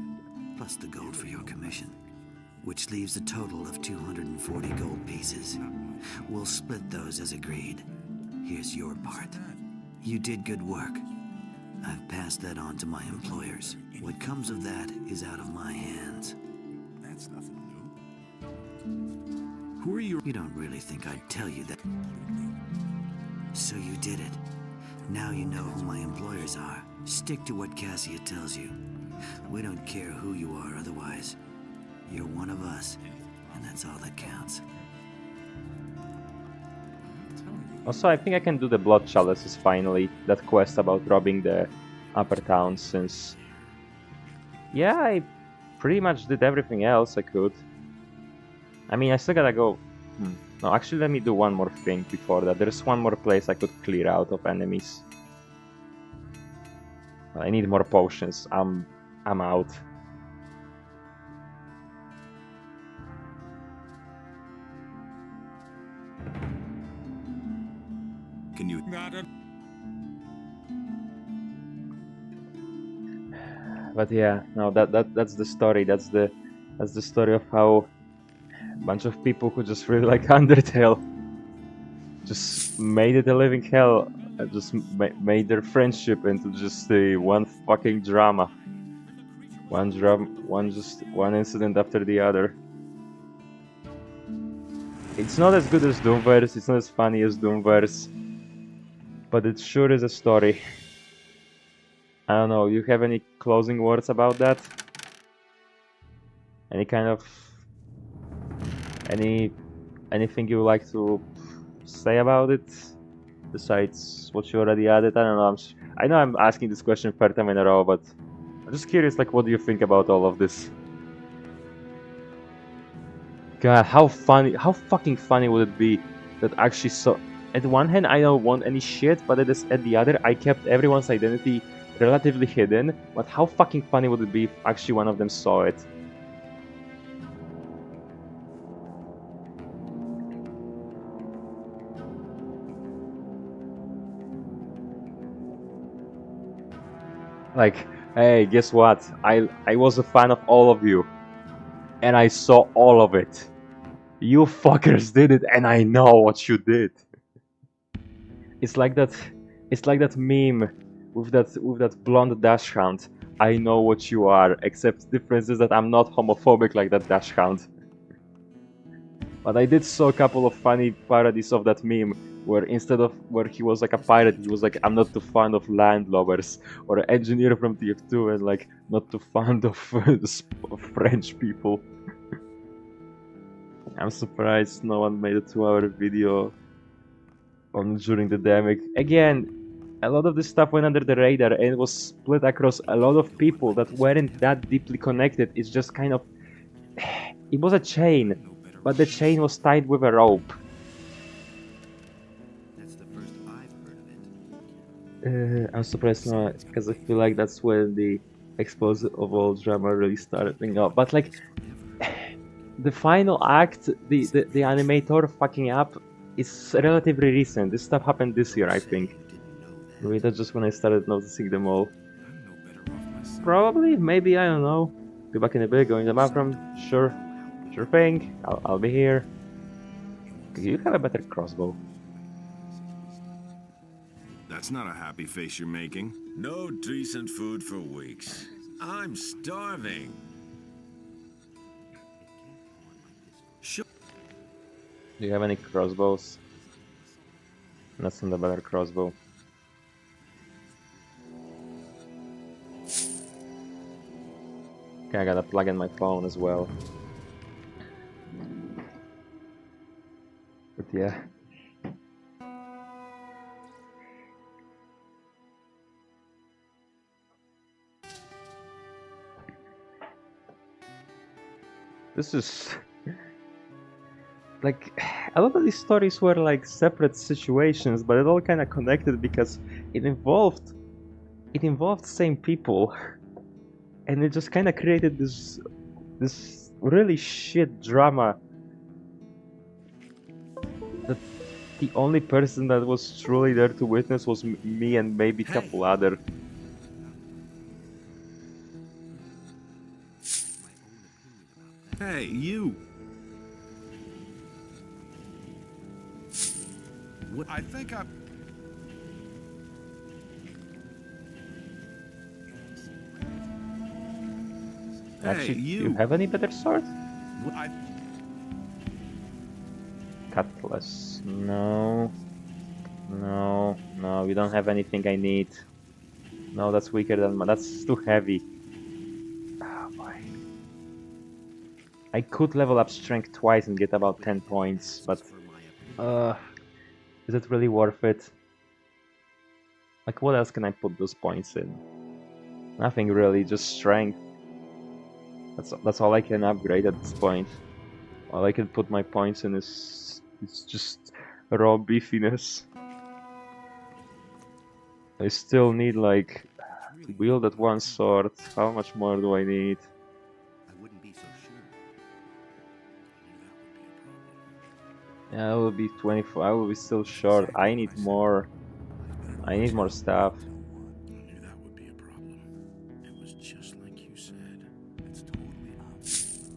plus the gold for your commission, which leaves a total of 240 gold pieces. We'll split those as agreed. Here's your part. You did good work. I've passed that on to my employers. What comes of that is out of my hands. That's nothing Who are you? You don't really think I'd tell you that. So you did it. Now you know who my employers are. Stick to what Cassia tells you. We don't care who you are otherwise. You're one of us, and that's all that counts. Also, I think I can do the Blood Chalices finally. That quest about robbing the upper town, since... yeah, I pretty much did everything else I could. I mean, I still gotta go... No, actually, let me do one more thing before that. There's one more place I could clear out of enemies. I need more potions. I'm out. Can you? But yeah, no, that's the story. That's the story of how a bunch of people who just really like Undertale just made it a living hell. Just made their friendship into just one fucking drama. One incident after the other. It's not as good as Doomverse. It's not as funny as Doomverse, but it sure is a story. I don't know, you have any closing words about that? Any kind of... anything you would like to say about it? Besides what you already added? I don't know, I know I'm asking this question third time in a row, but I'm just curious, like, what do you think about all of this? God, how fucking funny would it be that actually at one hand I don't want any shit, but at the other I kept everyone's identity relatively hidden, but how fucking funny would it be if actually one of them saw it? Like, hey, guess what? I was a fan of all of you, and I saw all of it. You fuckers did it, and I know what you did. It's like that meme with that blonde dash hound. I know what you are, except the difference is that I'm not homophobic like that dash hound. But I did saw a couple of funny parodies of that meme where instead of where he was like a pirate, he was like, I'm not too fond of landlubbers, or an engineer from TF2 and like not too fond of French people. I'm surprised no one made a 2-hour video on during the demic. Again, a lot of this stuff went under the radar and it was split across a lot of people that weren't that deeply connected. It's just kind of... it was a chain, but the chain was tied with a rope. That's the first I've heard of it. I'm surprised now, because I feel like that's when the explosive of all drama really started up. But like, the final act, the animator fucking up, is relatively recent. This stuff happened this year, I think. Maybe that's just when I started noticing them all. Probably, maybe, I don't know. Be back in a bit, going to the bathroom. Sure thing. I'll be here. You have a better crossbow. That's not a happy face you're making. No decent food for weeks. I'm starving. Do you have any crossbows? That's not a better crossbow. Okay, I gotta plug in my phone as well. But yeah. This is... like, a lot of these stories were like separate situations, but it all kind of connected because it involved same people, and it just kind of created this really shit drama that the only person that was truly there to witness was me and maybe a couple other. Hey, you! What? I think I'm... Actually, hey, do you have any better sword? I... Cutlass. No. No, we don't have anything I need. No, that's weaker than my... that's too heavy. Oh boy. I could level up strength twice and get about 10 points, but... is it really worth it? Like, what else can I put those points in? Nothing really, just strength. That's all I can upgrade at this point. All I can put my points in is It's just raw beefiness. I still need like to build that one sword. How much more do I need? I wouldn't be so sure. Yeah, I will be 24. I will be still short. I need more. I need more stuff. I knew that would be a problem. It was just like you said. It's totally obvious.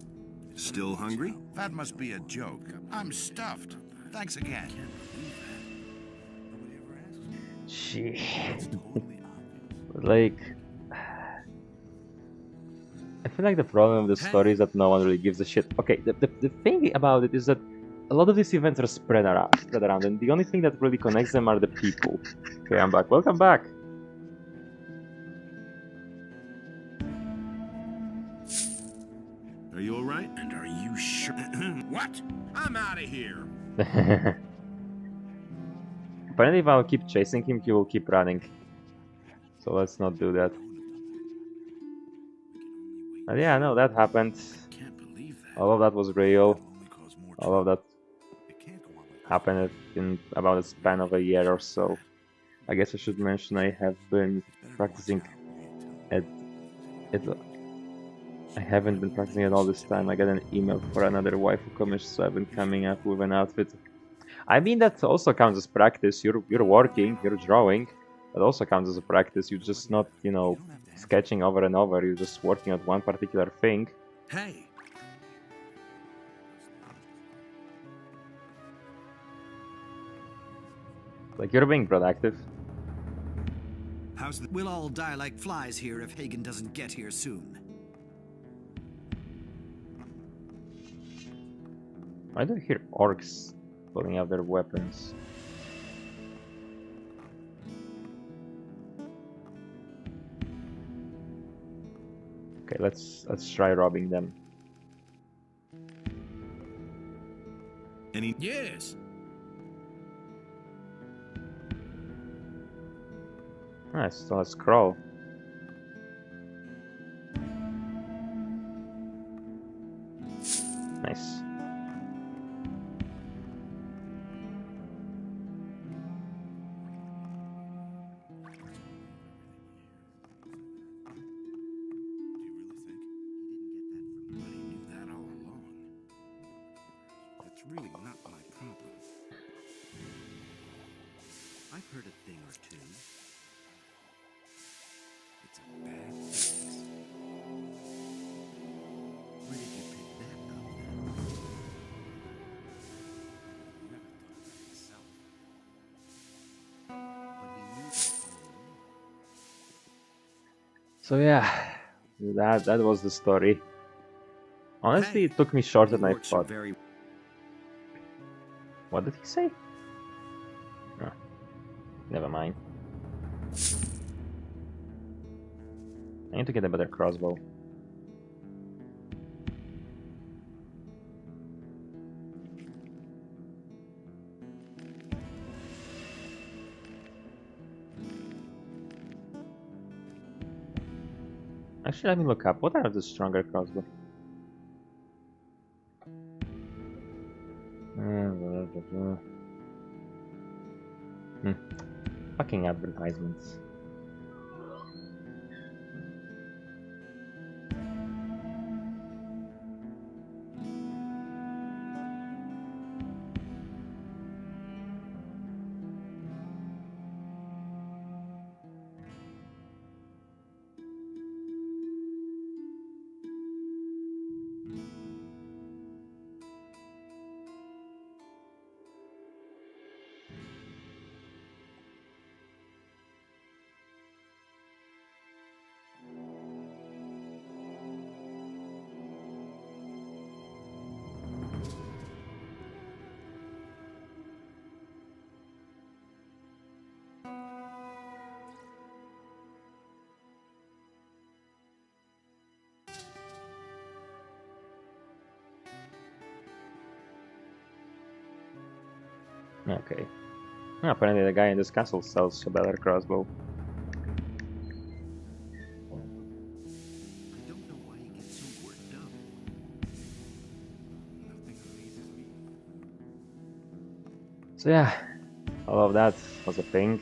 Still hungry? That must be a joke. I'm stuffed. Thanks again. Shit. Like, I feel like the problem with the story is that no one really gives a shit. Okay, the thing about it is that a lot of these events are spread around, and the only thing that really connects them are the people. Okay, I'm back. Welcome back. Are you all right? And are you sure? What? I'm out of here. Apparently, if I'll keep chasing him, he will keep running. So let's not do that. But yeah, no, that happened. All of that was real. All of that happened in about a span of a year or so. I guess I should mention I have been practicing at it. I haven't been practicing it all this time. I got an email for another waifu commission, so I've been coming up with an outfit. I mean, that also counts as practice. You're working, you're drawing. That also counts as a practice. You're just not, you know, sketching over and over. You're just working at one particular thing. Hey. Like, you're being productive. We'll all die like flies here if Hagen doesn't get here soon. Why do I hear orcs pulling out their weapons? Okay, let's try robbing them. Yes. Nice, so let's crawl. Nice. That's really not my problem. I've heard a thing or two. It's a bad fix. Where did you pick that up? Never thought of that myself. But he knew that all along. So yeah, that was the story. Honestly, it took me shorter than I thought. What did he say? Oh, never mind. I need to get a better crossbow. Actually, let me look up. What are the stronger crossbow? Fucking advertisements. Okay. Apparently the guy in this castle sells a better crossbow. I don't know why he gets so worked up. Nothing amazes me. So yeah, all of that was a thing.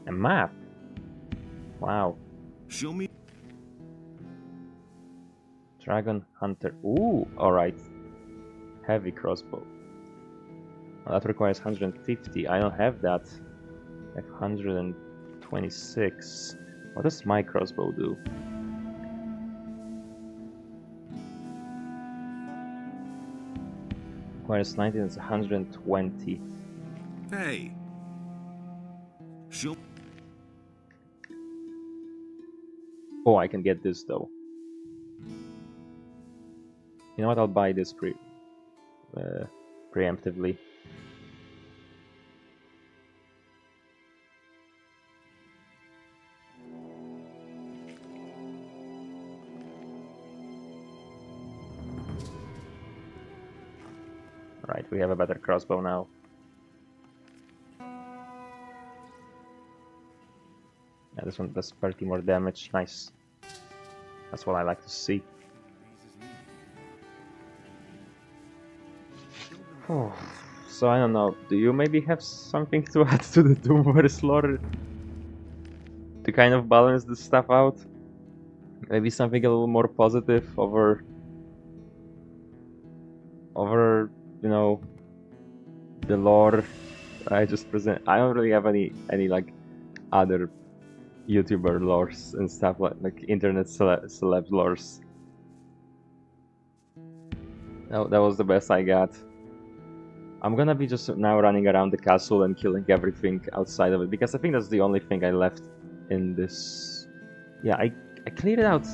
A map. Wow. Show me. Dragon Hunter. Ooh, alright. Heavy crossbow. Well, that requires 150. I don't have that. I have 126. What does my crossbow do? Requires 19, it's 120. Hey. Show. Oh, I can get this though. You know what? I'll buy this preemptively. Right, we have a better crossbow now. Yeah, this one does 30 more damage. Nice. That's what I like to see. Oh, so I don't know. Do you maybe have something to add to the Doomverse lore to kind of balance this stuff out? Maybe something a little more positive over, you know, the lore I just present. I don't really have any like other YouTuber lores and stuff like internet celeb lores. That was the best I got. I'm gonna be just now running around the castle and killing everything outside of it because I think that's the only thing I left in this. Yeah, I cleared out.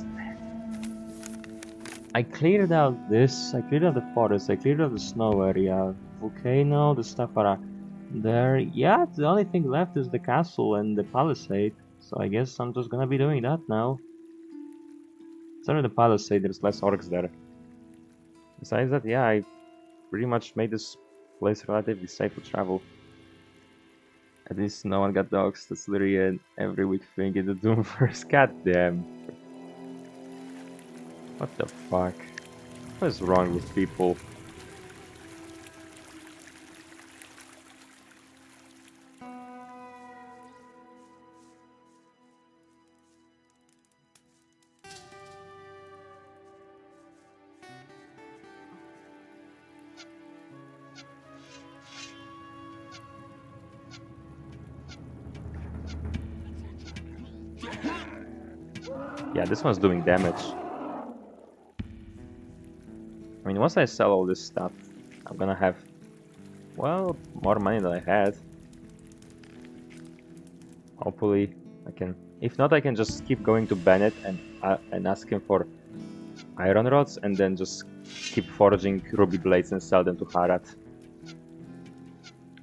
I cleared out this. I cleared out the forest. I cleared out the snow area, volcano, the stuff around there. Yeah, the only thing left is the castle and the palisade. So I guess I'm just gonna be doing that now. Instead of the palisade, there's less orcs there. Besides that, yeah, I pretty much made this place relatively safe to travel. At least no one got dogs. That's literally an every week thing in the Doomverse. God damn. What the fuck? What is wrong with people? Yeah, this one's doing damage. I mean, once I sell all this stuff, I'm gonna have, well, more money than I had. Hopefully, I can. If not, I can just keep going to Bennett and ask him for iron rods, and then just keep forging ruby blades and sell them to Harad.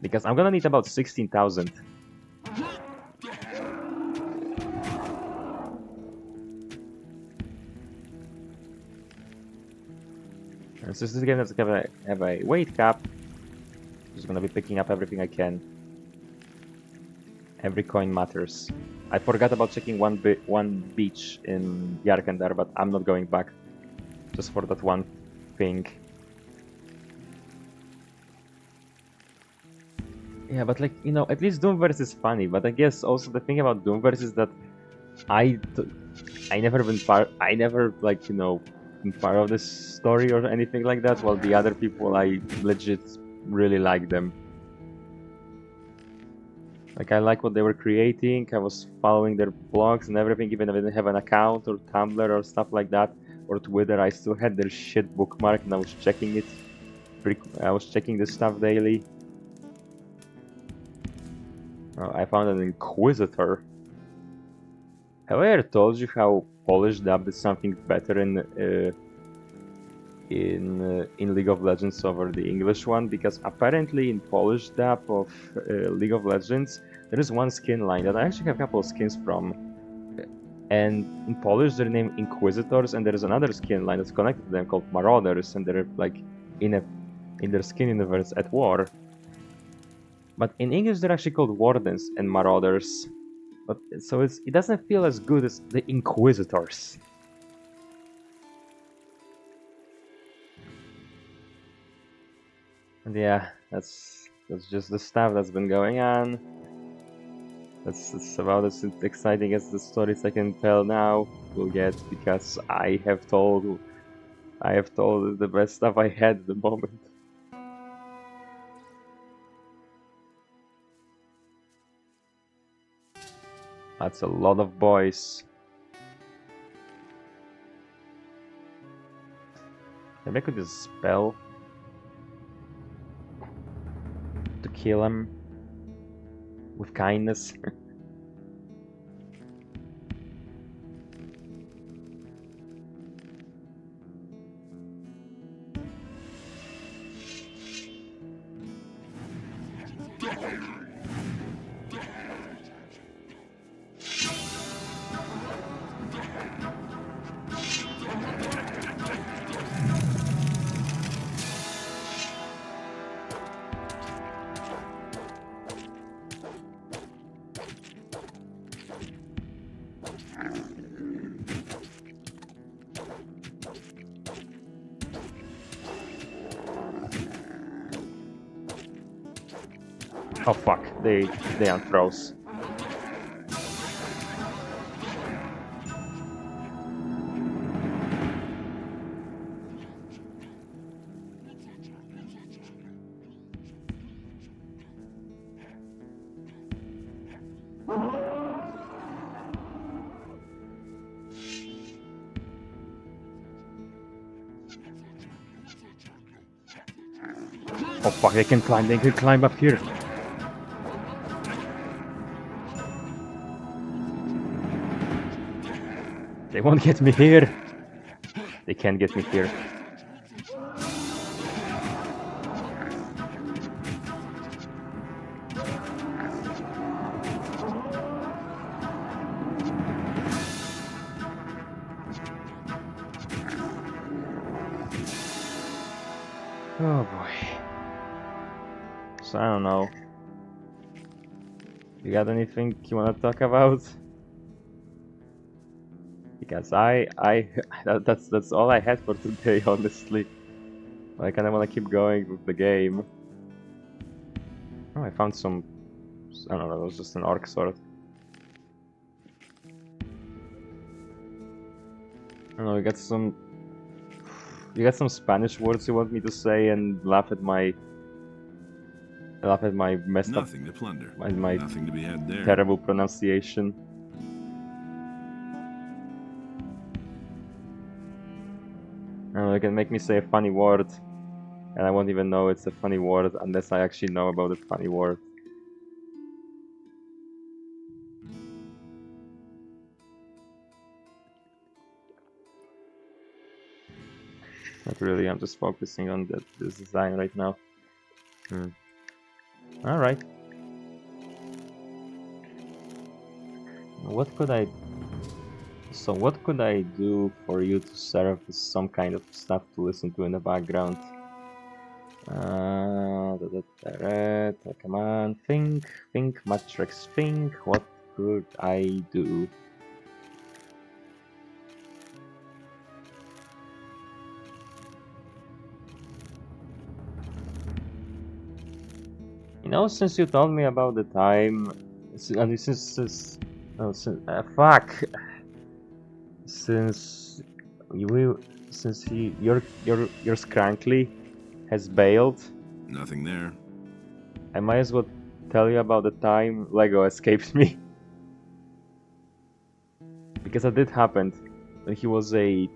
Because I'm gonna need about 16,000. And since this game doesn't have a weight cap, I'm just gonna be picking up everything I can. Every coin matters. I forgot about checking one beach in Yarkandar, but I'm not going back. Just for that one thing. Yeah, but like, you know, at least Doomverse is funny, but I guess also the thing about Doomverse is that I never like, you know, been part of this story or anything like that, while the other people, I legit really like them. Like, I like what they were creating, I was following their blogs and everything, even if I didn't have an account or Tumblr or stuff like that, or Twitter, I still had their shit bookmarked and I was checking it. I was checking this stuff daily. Oh, I found an Inquisitor. Have I ever told you how polished up is something better in League of Legends over the English one? Because apparently in polished up of League of Legends, there is one skin line that I actually have a couple of skins from. And in Polish they're named Inquisitors, and there is another skin line that's connected to them called Marauders, and they're like in their skin universe at war. But in English they're actually called Wardens and Marauders. But so it doesn't feel as good as the Inquisitors. And yeah, that's just the stuff that's been going on. That's about as exciting as the stories I can tell now will get, because I have told the best stuff I had at the moment. That's a lot of boys. Maybe I could just spell to kill him with kindness. Oh fuck, they unfroze. Oh fuck, they can climb up here. They won't get me here. They can't get me here. Oh boy. So I don't know. You got anything you wanna talk about? Because that's all I had for today, honestly. I kinda wanna keep going with the game. Oh, I found some, I don't know, it was just an orc sword. I don't know, you got some Spanish words you want me to say and laugh at my messed up, Nothing to plunder. my Nothing to be had there. terrible pronunciation. I don't know, you can make me say a funny word, and I won't even know it's a funny word unless I actually know about the funny word. Not really, I'm just focusing on this design right now. Alright. What could I do for you to serve as some kind of stuff to listen to in the background? Come on, think, Matrix, think. What could I do? You know, since you told me about the time, since your Scrankly has bailed. Nothing there. I might as well tell you about the time Lego escaped me. Because that did happen when he was a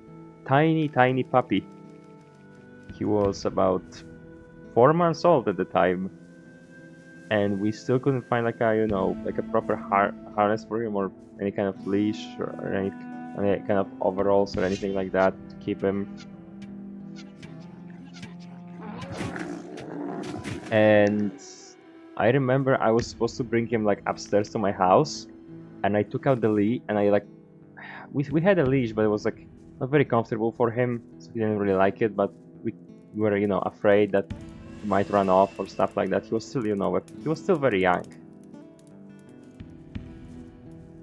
tiny puppy. He was about 4 months old at the time. And we still couldn't find like a proper harness for him, or any kind of leash, or any kind of overalls or anything like that to keep him. And I remember I was supposed to bring him like upstairs to my house, and I took out the leash, and we had a leash, but it was like not very comfortable for him, so he didn't really like it. But we were afraid that he might run off or stuff like that. He was still he was still very young.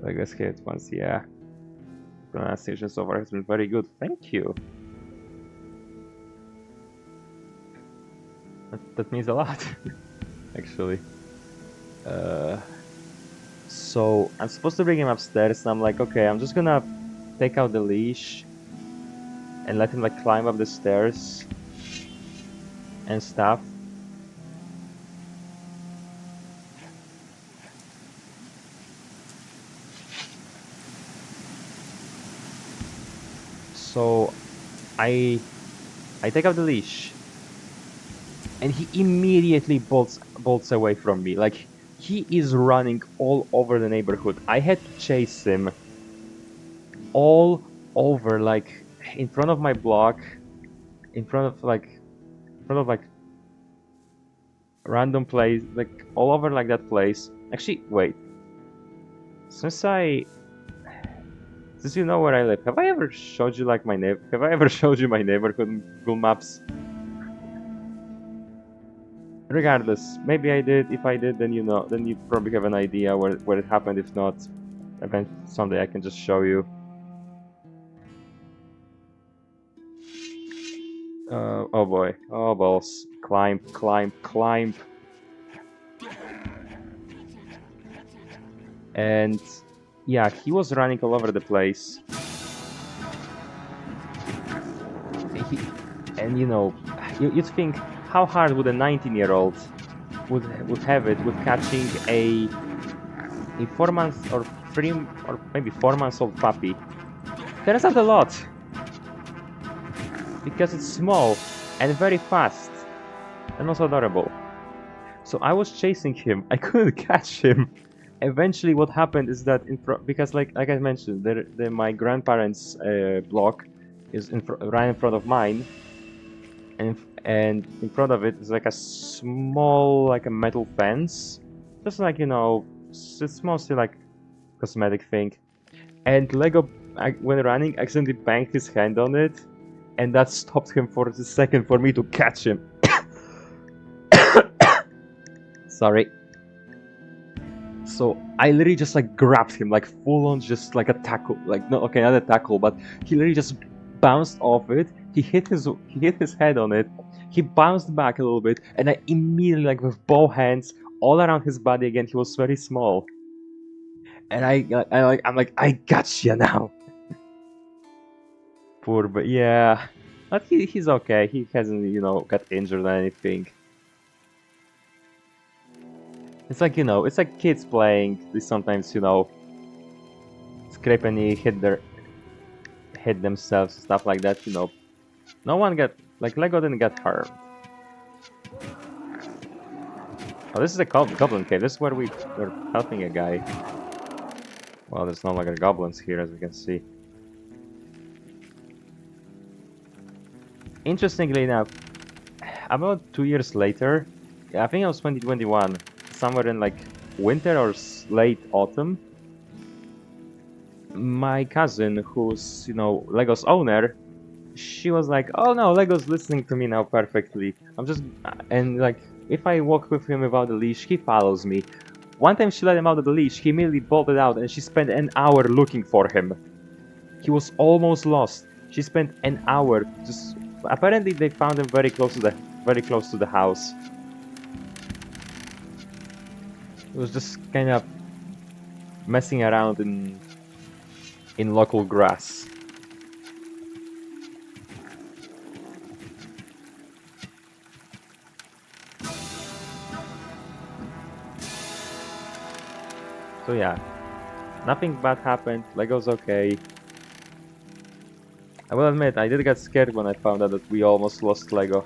I guess hit once, yeah. Pronunciation so far has been very good. Thank you. That means a lot, actually. So I'm supposed to bring him upstairs, and I'm like, okay, I'm just gonna take out the leash and let him like climb up the stairs and stuff. So I take out the leash, and he immediately bolts away from me. Like, he is running all over the neighborhood. I had to chase him all over, like in front of my block, in front of like random place, like all over like that place. Actually, wait. Since you know where I live, have I ever showed you like my Have I ever showed you my neighborhood in Google Maps? Regardless, maybe I did. If I did, then you know. Then you probably have an idea where it happened. If not, someday I can just show you. Oh boy. Oh balls. Climb, climb, climb. And yeah, he was running all over the place. And you know, you'd think, how hard would a 19-year-old would have it with catching a 4 months or 3 or maybe 4 months old puppy? Turns out a lot, because it's small and very fast and also adorable. So I was chasing him. I couldn't catch him. Eventually, what happened is that because like I mentioned, my grandparents' block is right in front of mine, and in front of it is like a small like a metal fence, just like, you know, it's mostly like cosmetic thing. And Lego, when running, accidentally banged his hand on it, and that stopped him for a second for me to catch him. Sorry. So I literally just like grabbed him, like full on, just like a tackle. Like, no, okay, not a tackle, but he literally just bounced off it. He hit his head on it. He bounced back a little bit, and I immediately, like with both hands all around his body again. He was very small, and I'm like, I got you now. Poor, but yeah, but he's okay. He hasn't, you know, got injured or anything. It's like, you know, it's like kids playing. They sometimes, you know, scrape and hit themselves, stuff like that. You know, no one got, like, Lego didn't get hurt. Oh, this is a goblin cave. This is where we're helping a guy. Well, there's no longer goblins here, as we can see. Interestingly enough, about 2 years later, I think it was 2021. Somewhere in like winter or late autumn, my cousin, who's, you know, Lego's owner, she was like, oh no, Lego's listening to me now perfectly. And like, if I walk with him without a leash, he follows me. One time she let him out of the leash, he immediately bolted out, and she spent an hour looking for him. He was almost lost. She spent an hour just, apparently they found him very close to the house. It was just kind of messing around in local grass. So yeah, nothing bad happened. Lego's okay. I will admit, I did get scared when I found out that we almost lost Lego.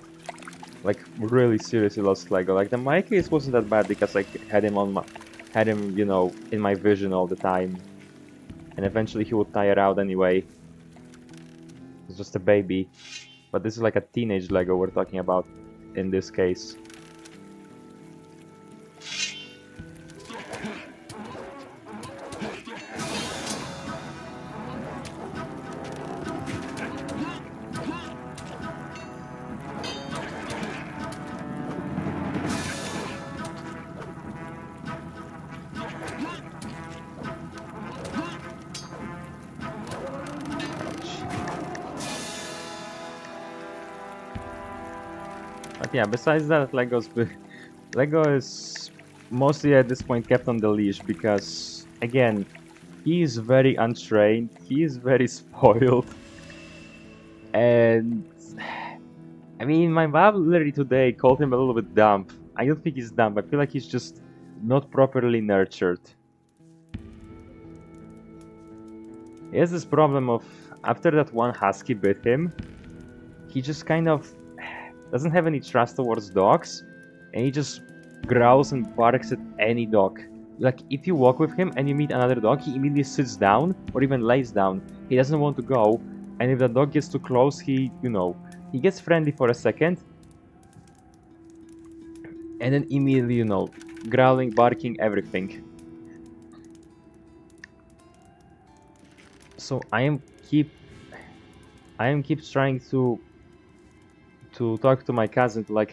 Like, really seriously lost Lego. Like, my case wasn't that bad because I had him, you know, in my vision all the time. And eventually he would tire out anyway. It's just a baby. But this is like a teenage Lego we're talking about in this case. But yeah, besides that, Lego is mostly at this point kept on the leash because, again, he is very untrained, he is very spoiled, and I mean, my mom literally today called him a little bit dumb. I don't think he's dumb, I feel like he's just not properly nurtured. He has this problem of, after that one husky bit him, he just kind of doesn't have any trust towards dogs, and he just growls and barks at any dog. Like, if you walk with him and you meet another dog, he immediately sits down or even lays down. He doesn't want to go, and if the dog gets too close, he gets friendly for a second, and then immediately, growling, barking, everything. So I am keep trying to talk to my cousin to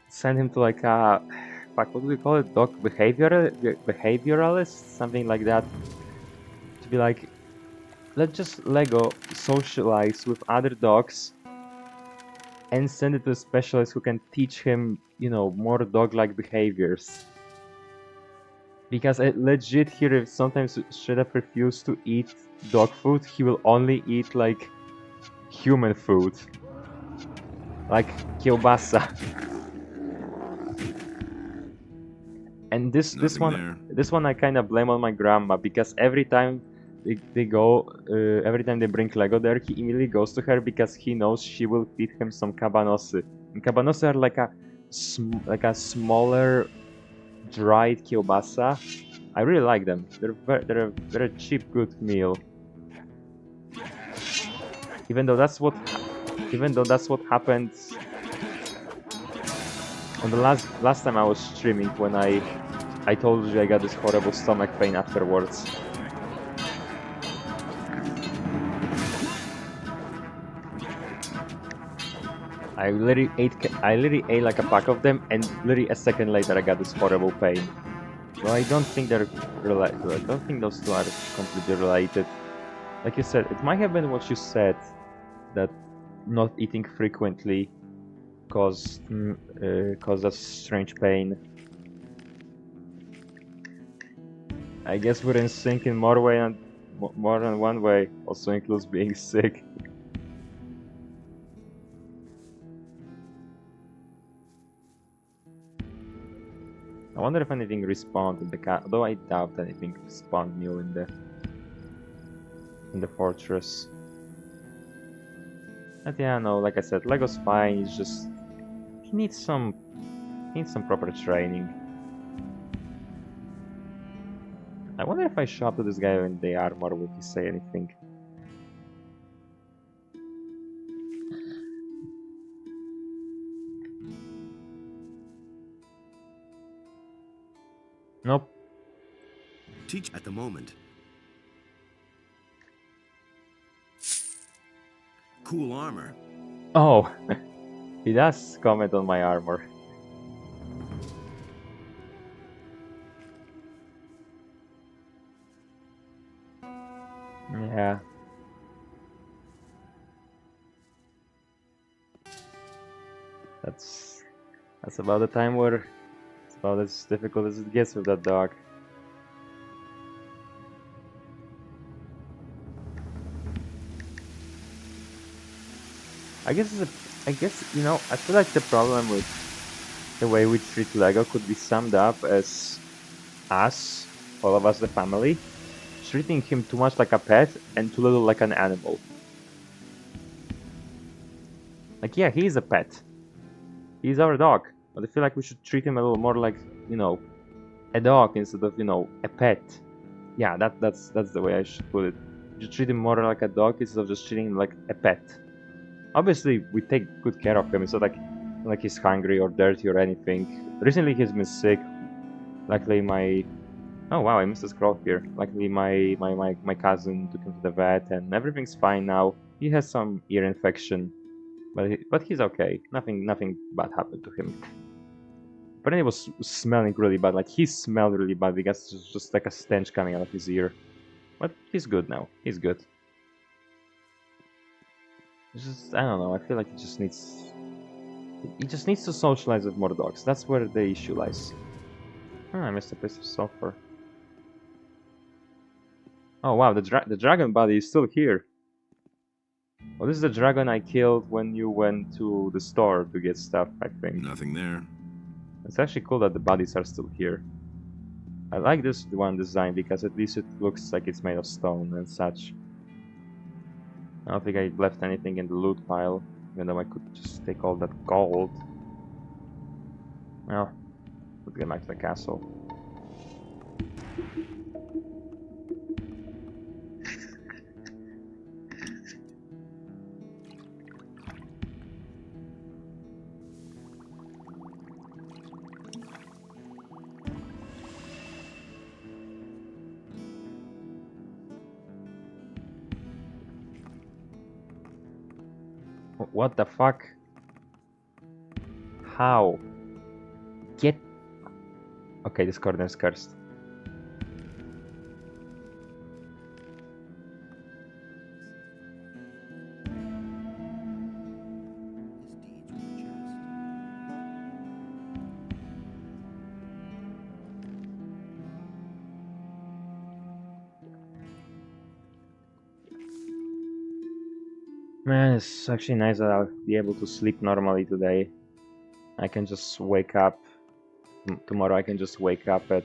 send him to a what do we call it, dog behavioralist, something like that, to be like, let's just Lego socialize with other dogs and send it to a specialist who can teach him, more dog-like behaviors. Because I legit here, sometimes straight up refuse to eat dog food, he will only eat human food, like kielbasa. And this one I kind of blame on my grandma, because every time they go, every time they bring Lego there, he immediately goes to her because he knows she will feed him some cabanosy. And cabanosy are like a smaller dried kielbasa. I really like them. They're a cheap, good meal. Even though that's what happened on the last time I was streaming, when I told you I got this horrible stomach pain afterwards. I literally ate like a pack of them, and literally a second later I got this horrible pain. Well, I don't think they're related. I don't think those two are completely related. Like you said, it might have been what you said, that not eating frequently caused a strange pain. I guess we're in sync in more than one way. Also includes being sick. I wonder if anything respawned in the cat, although I doubt anything respawned new in the fortress. But yeah, no, like I said, Lego's fine. It's just he needs some proper training. I wonder if I show up to this guy in the armor, would he say anything? Nope. Teach at the moment. Cool armor. Oh, he does comment on my armor. Yeah. That's about the time where it's about as difficult as it gets with that dog. I guess I feel like the problem with the way we treat Lego could be summed up as us, all of us, the family, treating him too much like a pet and too little like an animal. Like, yeah, he is a pet. He's our dog. But I feel like we should treat him a little more like, a dog instead of, a pet. Yeah, that's the way I should put it. You should treat him more like a dog instead of just treating him like a pet. Obviously, we take good care of him. It's not like he's hungry or dirty or anything. Recently, he's been sick. Luckily, oh wow, I missed a scroll here. Luckily, my cousin took him to the vet, and everything's fine now. He has some ear infection, but he's okay. Nothing bad happened to him. Apparently, he was smelling really bad. Like, he smelled really bad because there's just like a stench coming out of his ear. But he's good now. He's good. It's just, I don't know. I feel like he just needs He just needs to socialize with more dogs. That's where the issue lies. Oh, I missed a piece of sulfur. Oh wow, the dragon body is still here. Oh, this is the dragon I killed when you went to the store to get stuff, I think. Nothing there. It's actually cool that the bodies are still here. I like this one design because at least it looks like it's made of stone and such. I don't think I left anything in the loot pile, even though I could just take all that gold. Well, let's get back to the castle. What the fuck? How? Get... Okay, this corner is cursed. Man, it's actually nice that I'll be able to sleep normally today. I can just wake up tomorrow. I can just wake up at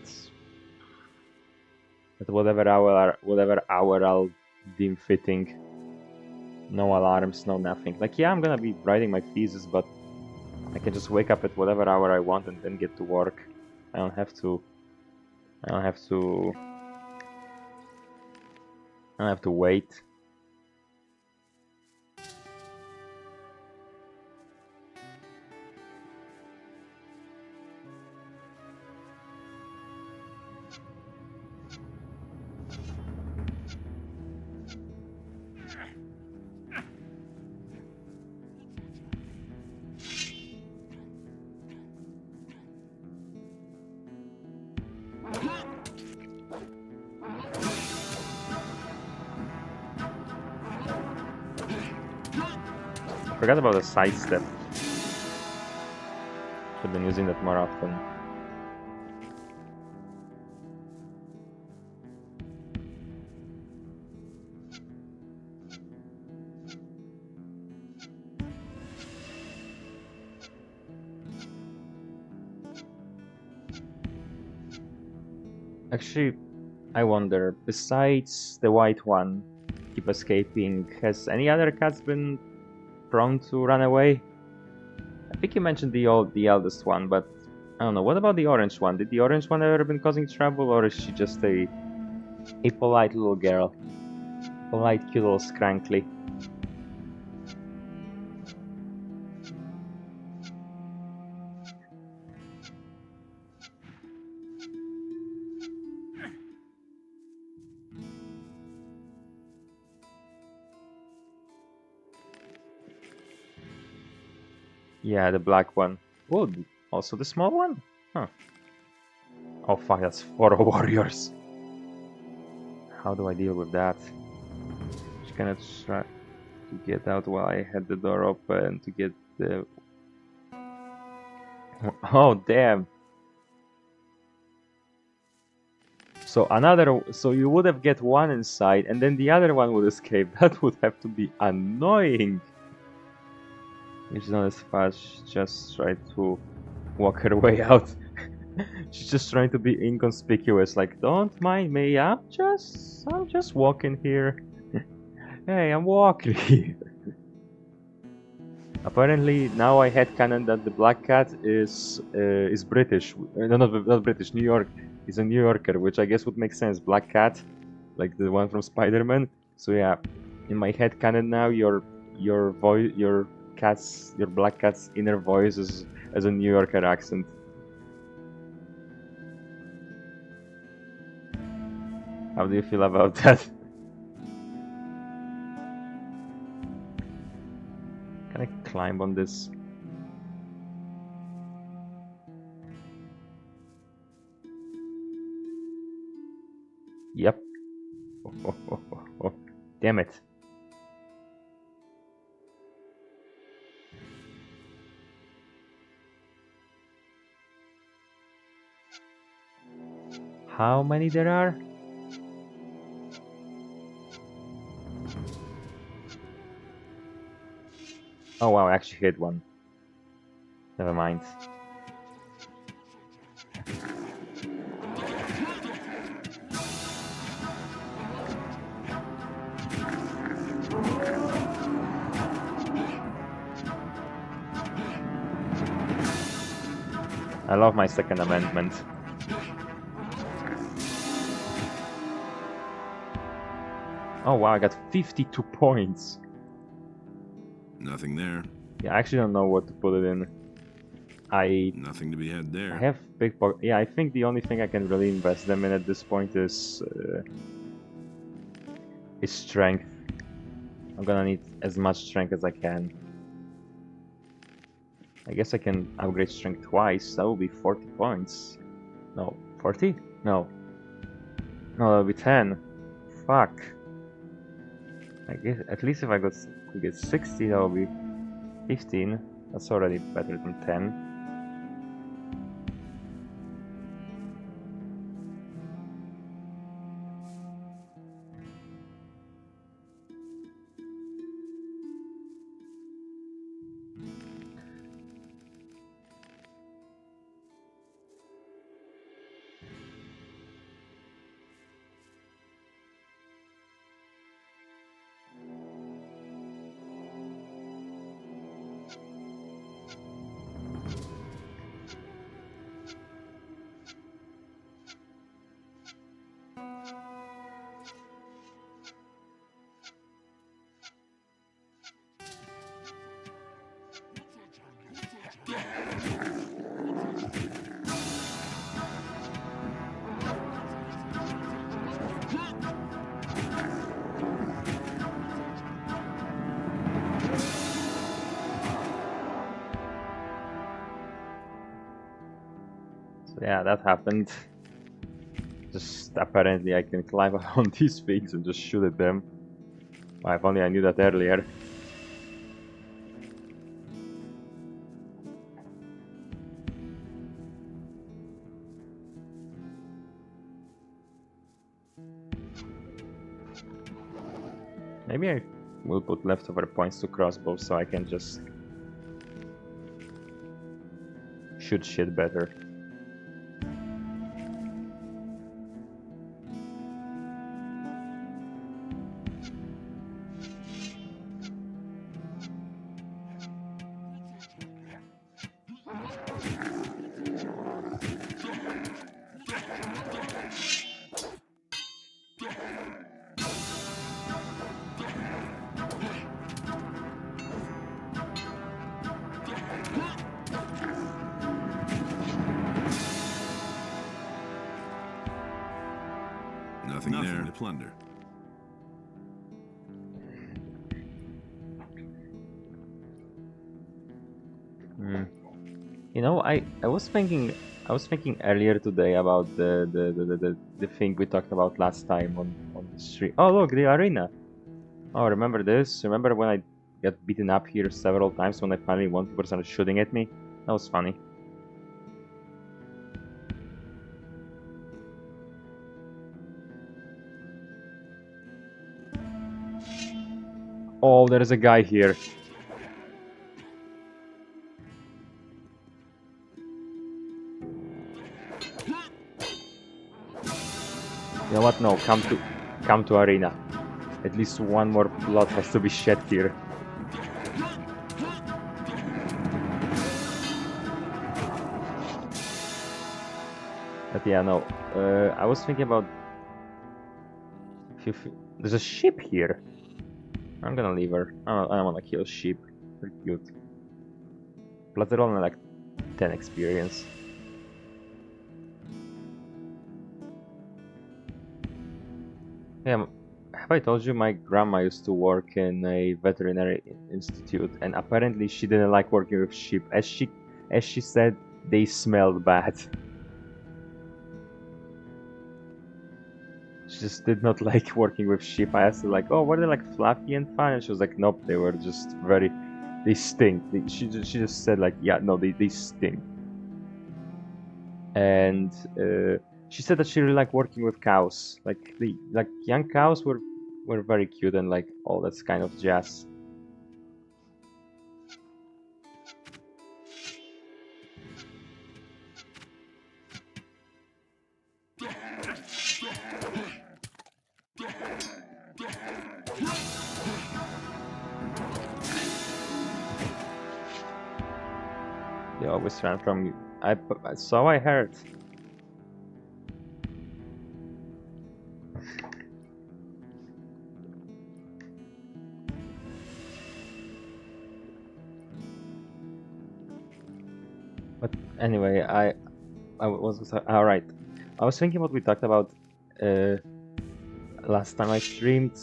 whatever hour I'll deem fitting. No alarms, no nothing. Like, yeah, I'm gonna be writing my thesis, but I can just wake up at whatever hour I want and then get to work. I don't have to wait. Forgot about the side step. Should been using that more often. Actually, I wonder, besides the white one keep escaping, has any other cats been prone to run away? I think you mentioned the eldest one, but I don't know. What about the orange one? Did the orange one ever been causing trouble, or is she just a polite little girl? Polite, cute little scrankly. Yeah, the black one. Oh, also the small one? Huh. Oh fuck, that's 4 warriors. How do I deal with that? Just gonna try to get out while I had the door open to get the... Oh, damn. So you would have get one inside and then the other one would escape. That would have to be annoying. She's not as fast, she's just trying to walk her way out. She's just trying to be inconspicuous, like, don't mind me, I'm just walking here. Hey, I'm walking here. Apparently, now I headcanon that the black cat is British. No, not British, New York. He's a New Yorker, which I guess would make sense. Black cat, like the one from Spider-Man. So yeah, in my headcanon now, your black cat's inner voice is as a New Yorker accent. How do you feel about that? Can I climb on this? Yep. Oh. Damn it. how many there are? Oh wow, I actually hit one. Never mind. I love my Second Amendment. Oh wow, I got 52 points. Nothing there. Yeah, I actually don't know what to put it in. Nothing to be had there. I have big pocket. Yeah, I think the only thing I can really invest them in at this point is strength. I'm gonna need as much strength as I can. I guess I can upgrade strength twice. That will be 40 points. No, 40? No. No, that'll be 10. Fuck. I guess at least if I could get 60, that will be 15. That's already better than 10. Yeah, that happened. Just apparently I can climb up on these things and just shoot at them. Well, if only I knew that earlier. Maybe I will put leftover points to crossbows so I can just shoot shit better. Nothing there to plunder. You know, I was thinking earlier today about the thing we talked about last time on the street. Oh look, the arena. Oh, remember this? Remember when I got beaten up here several times when I finally won people started shooting at me? That was funny. Oh, there's a guy here. You know what? No, come to arena. At least one more blood has to be shed here. But yeah, no. I was thinking about there's a ship here. I'm gonna leave her. I don't wanna kill sheep. They're cute. Plus they're only like 10 experience. Yeah, have I told you my grandma used to work in a veterinary institute, and apparently she didn't like working with sheep. As she said, they smelled bad. She just did not like working with sheep. I asked her like, oh, were they like fluffy and fun? And she was like, nope, they were just they stink. She just said like, yeah, no, they stink. And she said that she really liked working with cows. Like the young cows were very cute and like all that kind of jazz. They always ran from you. So I heard. But anyway, I was all right. I was thinking what we talked about last time I streamed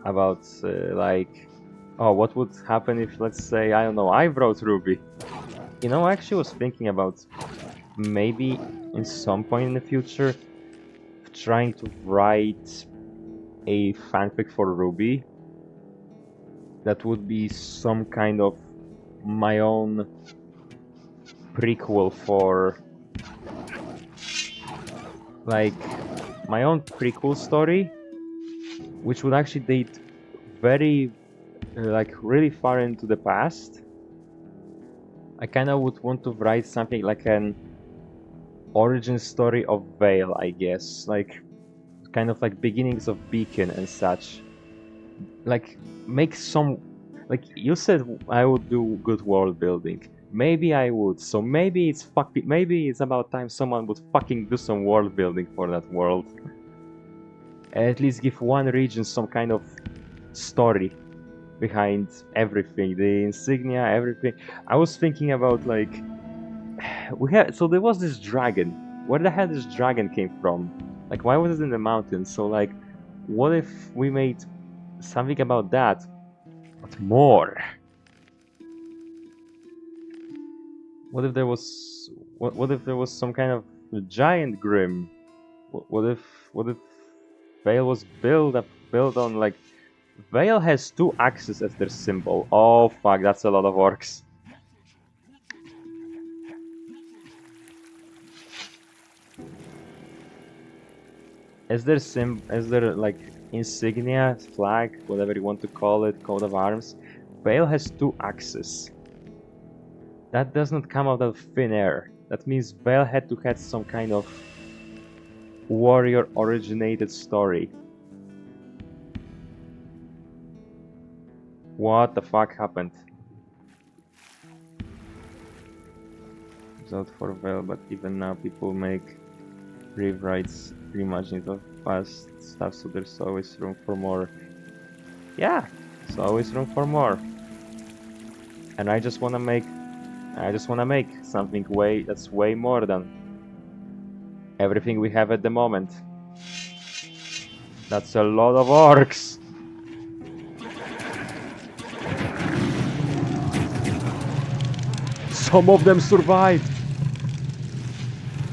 about like, oh, what would happen if, let's say, I don't know, I wrote Ruby. You know, I actually was thinking about maybe in some point in the future trying to write a fanfic for Ruby that would be some kind of my own prequel for, like, my own prequel story, which would actually date very like really far into the past. I kind of would want to write something like an origin story of Vale, I guess, like kind of like beginnings of Beacon and such. Like make some, like you said I would do good world building. Maybe I would. So maybe it's about time someone would fucking do some world building for that world. And at least give one region some kind of story behind everything, the insignia, everything. I was thinking about like so there was this dragon. Where the hell this dragon came from? Like why was it in the mountains? So like what if we made something about that, but more? What if there was some kind of giant grim? What if Vale was built on like Vale has 2 axes as their symbol. Oh fuck, that's a lot of orcs. As their like insignia, flag, whatever you want to call it, coat of arms, Vale has 2 axes. That does not come out of thin air. That means Vale had to have some kind of warrior originated story. What the fuck happened? It's out for Vale, but even now people make rewrites, reimaginings of past stuff, so there's always room for more. Yeah, there's always room for more. And I just wanna make something that's way more than everything we have at the moment. That's a lot of orcs. Some of them survived.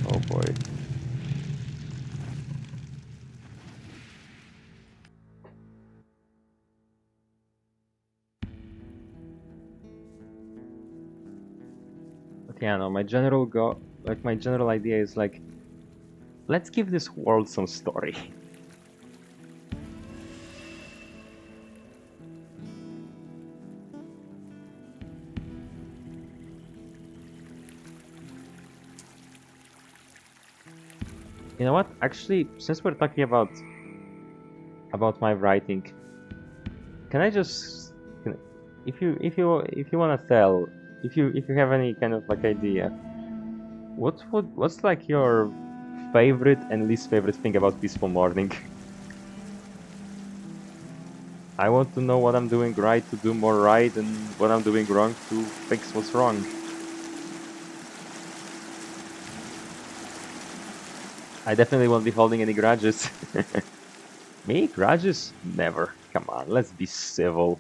Oh boy. But yeah, no, my general idea is like, let's give this world some story. You know what? Actually, since we're talking about my writing, can I just, if you wanna tell, if you have any kind of like idea, what's like your favorite and least favorite thing about Peaceful Morning? I want to know what I'm doing right to do more right, and what I'm doing wrong to fix what's wrong. I definitely won't be holding any grudges. Me? Grudges? Never. Come on, let's be civil.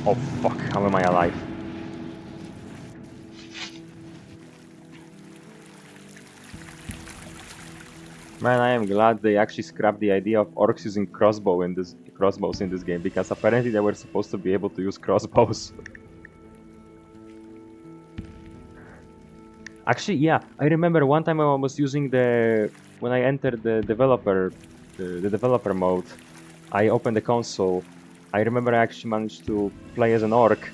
Oh fuck, How am I alive? Man, I am glad they actually scrapped the idea of orcs using crossbows in this game, because apparently they were supposed to be able to use crossbows. Actually, yeah, I remember one time I was using when I entered the developer mode, I opened the console. I remember I actually managed to play as an orc,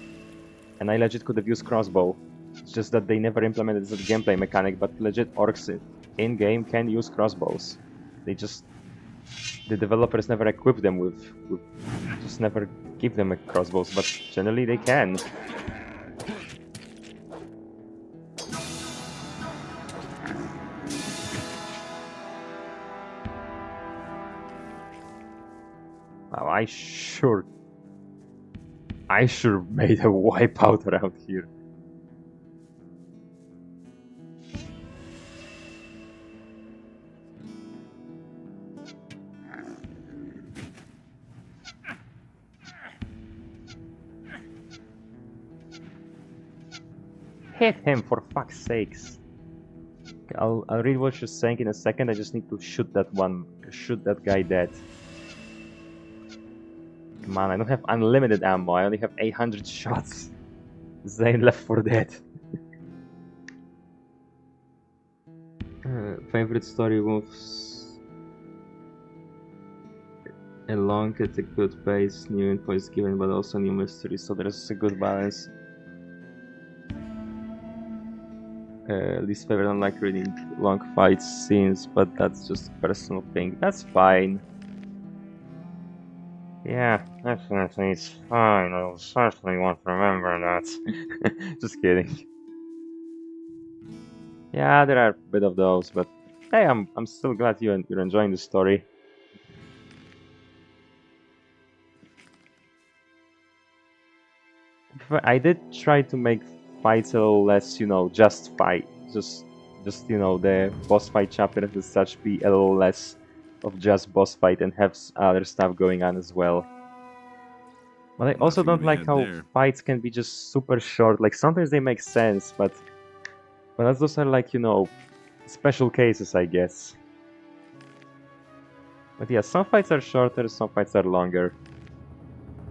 and I legit could have used crossbow. It's just that they never implemented this as a gameplay mechanic, but legit orcs in-game can use crossbows. The developers never equip them with just never give them crossbows, but generally they can. Wow, I sure made a wipeout around here. Hit him, for fuck's sakes. I'll read what you're saying in a second. I just need to shoot that guy dead. Come on, I don't have unlimited ammo. I only have 800 shots. Zane Left 4 Dead. Favorite story moves along at a good pace. New info is given, but also new mysteries, so there's a good balance. Least favorite, don't like reading long fight scenes, but that's just a personal thing. That's fine. Yeah, definitely, it's fine. I'll certainly want to remember that. Just kidding. Yeah, there are a bit of those, but hey, I'm still glad you're enjoying the story. I did try to make fights a little less, just fight. Just the boss fight chapter as such be a little less of just boss fight and have other stuff going on as well. But I also don't like how fights can be just super short. Like, sometimes they make sense, but those are like, special cases, I guess. But yeah, some fights are shorter, some fights are longer.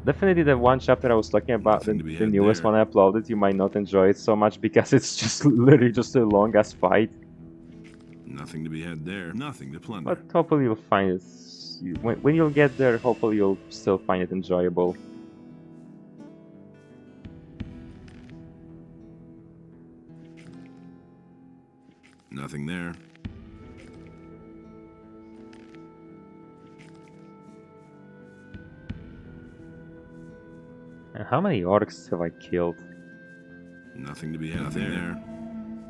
Definitely the one chapter I was talking about, the newest one I uploaded, you might not enjoy it so much because it's just literally just a long ass fight. Nothing to be had there. Nothing to plunder. But hopefully you'll find it. When you'll get there, hopefully you'll still find it enjoyable. Nothing there. And how many orcs have I killed? Nothing to be had there.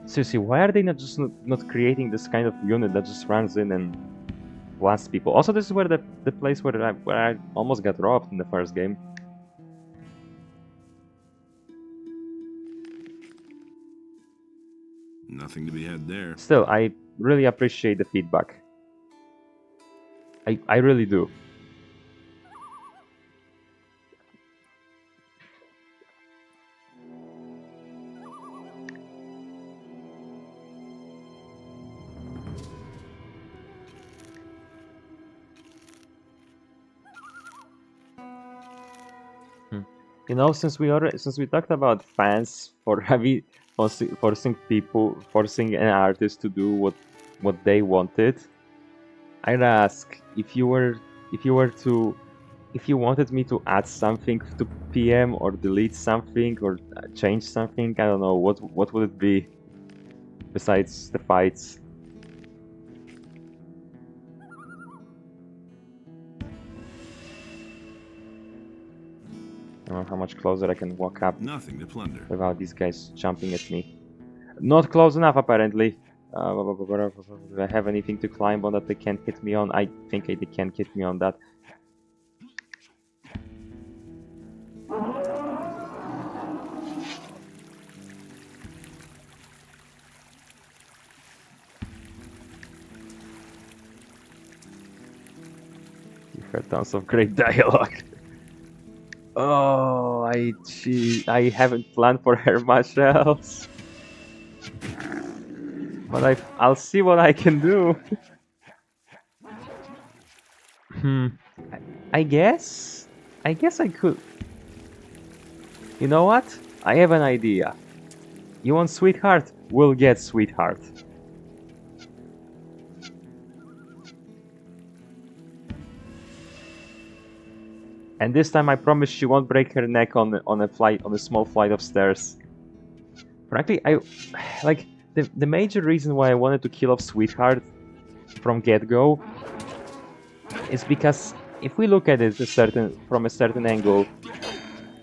Seriously, why are they not creating this kind of unit that just runs in and blasts people? Also, this is where the place where I almost got robbed in the first game. Nothing to be had there. Still, I really appreciate the feedback. I really do. Since we talked about fans forcing an artist to do what they wanted, I'd ask if you wanted me to add something to PM or delete something or change something. I don't know, what would it be besides the fights? I don't know how much closer I can walk up. Nothing to plunder. Without these guys jumping at me. Not close enough, apparently. Do I have anything to climb on that they can't hit me on? I think they can't hit me on that. You heard tons of great dialogue. Oh, I haven't planned for her much else. But I'll see what I can do. I guess I could. You know what? I have an idea. You want sweetheart? We'll get sweetheart. And this time I promise she won't break her neck on a small flight of stairs. Frankly, like the major reason why I wanted to kill off Sweetheart from get-go is because if we look at it from a certain angle,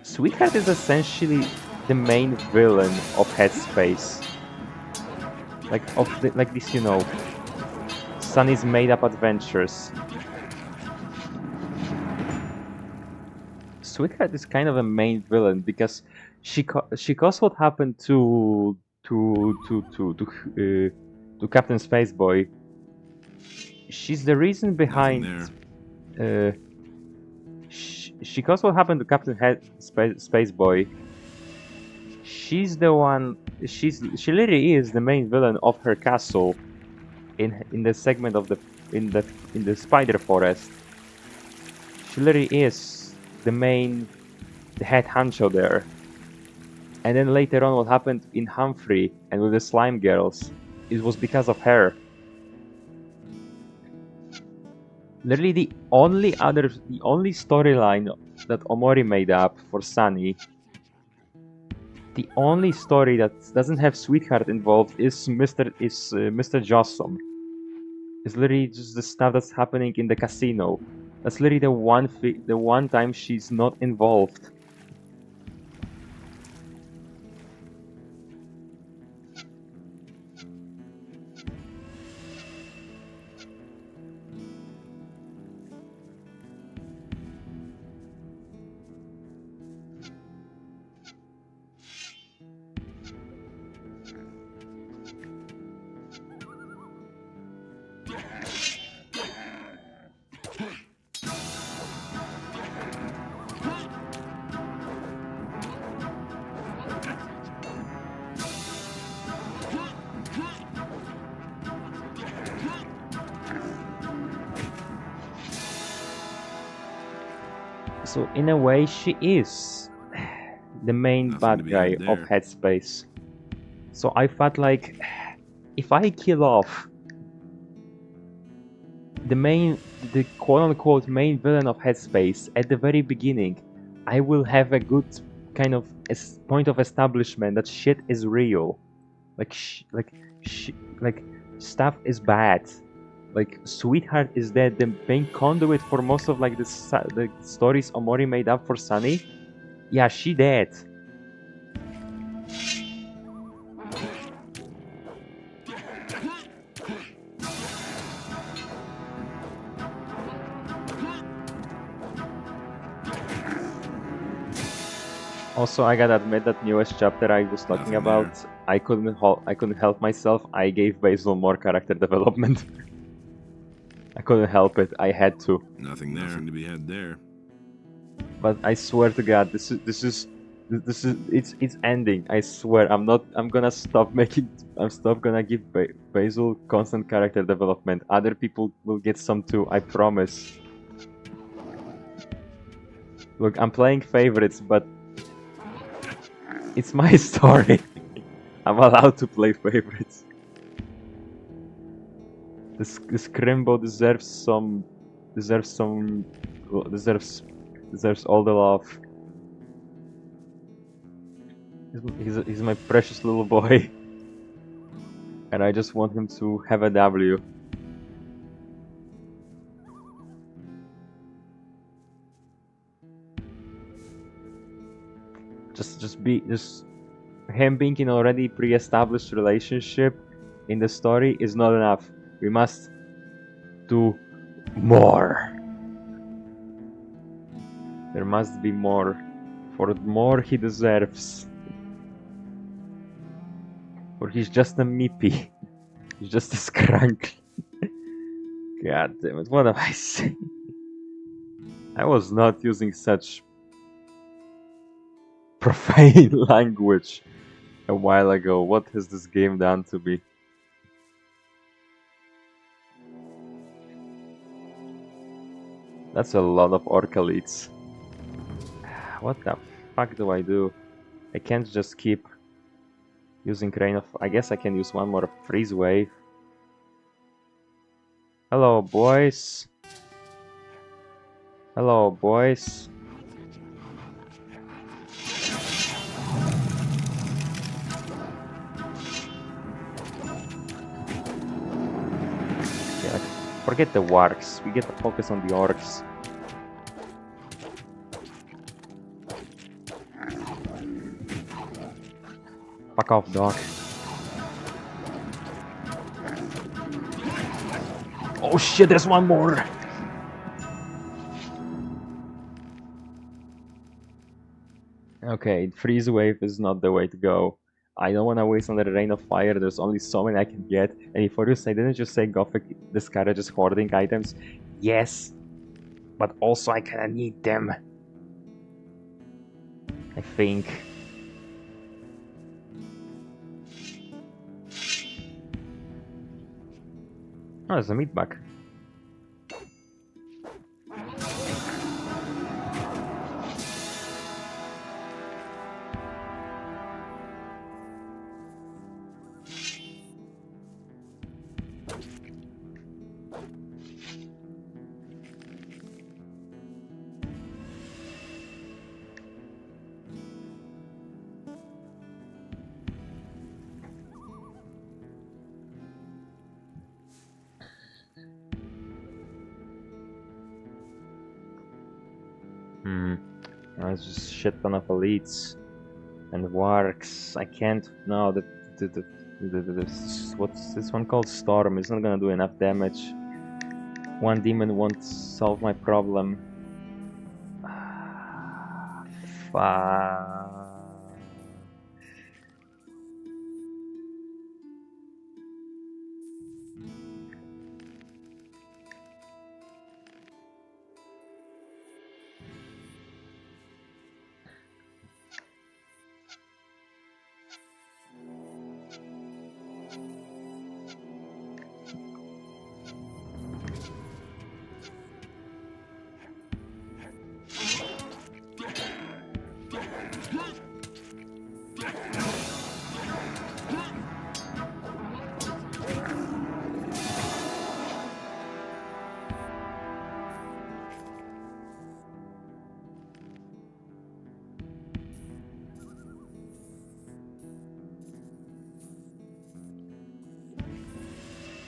Sweetheart is essentially the main villain of Headspace. Like this, you know, Sunny's made-up adventures. Sweetheart is kind of a main villain because she caused what happened to Captain Spaceboy. She's the reason behind. She caused what happened to Captain Spaceboy. She's the one. She literally is the main villain of her castle in the segment of in the Spider Forest. She literally is the head honcho there. And then later on what happened in Humphrey and with the Slime Girls, it was because of her. Literally the only storyline that Omori made up for Sunny, the only story that doesn't have Sweetheart involved is Mr. Jossum. It's literally just the stuff that's happening in the casino. That's literally the one time she's not involved. So in a way, she is the main bad guy of Headspace. So I felt like if I kill off the quote-unquote main villain of Headspace at the very beginning, I will have a good kind of point of establishment that shit is real. Like stuff is bad. Like Sweetheart is dead. The main conduit for most of like the stories Omori made up for Sunny. Yeah, she dead. Also, I gotta admit that newest chapter I was talking about, I couldn't help myself. I gave Basil more character development. I couldn't help it. I had to. Nothing to be had there. But I swear to God, it's ending. I swear, I'm gonna stop gonna give Basil constant character development. Other people will get some too. I promise. Look, I'm playing favorites, but it's my story. I'm allowed to play favorites. This Crimbo deserves all the love. He's my precious little boy, and I just want him to have a W. Just him being in already pre-established relationship in the story is not enough. We must do more. There must be more. For more he deserves. For he's just a meepy. He's just a scrunk. God damn it, what am I saying? I was not using such profane language a while ago. What has this game done to me? That's a lot of orc elites. What the fuck do I do? I can't just keep using rain of... I guess I can use one more freeze wave. Hello, boys. Hello, boys. Yeah, forget the wargs. We get to focus on the orcs. Fuck off, dog. Oh shit, there's one more! Okay, freeze wave is not the way to go. I don't want to waste another rain of fire, there's only so many I can get. And before you say, didn't you say Gothic discourages hoarding items? Yes, but also I kinda need them. I think. Oh, there's a meat bag. There's just shit ton of elites and wargs. I can't. No, what's this one called? Storm. It's not gonna do enough damage. One demon won't solve my problem. Fuck.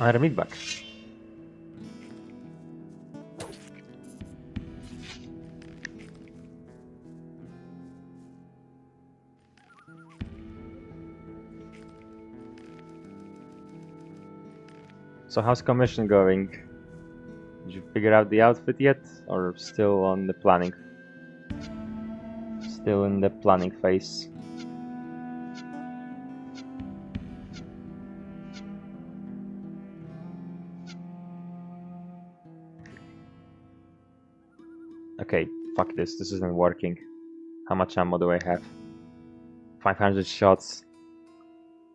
Another meat bag. So how's commission going? Did you figure out the outfit yet? Or still on the planning? Still in the planning phase. Okay, fuck this. This isn't working. How much ammo do I have? 500 shots.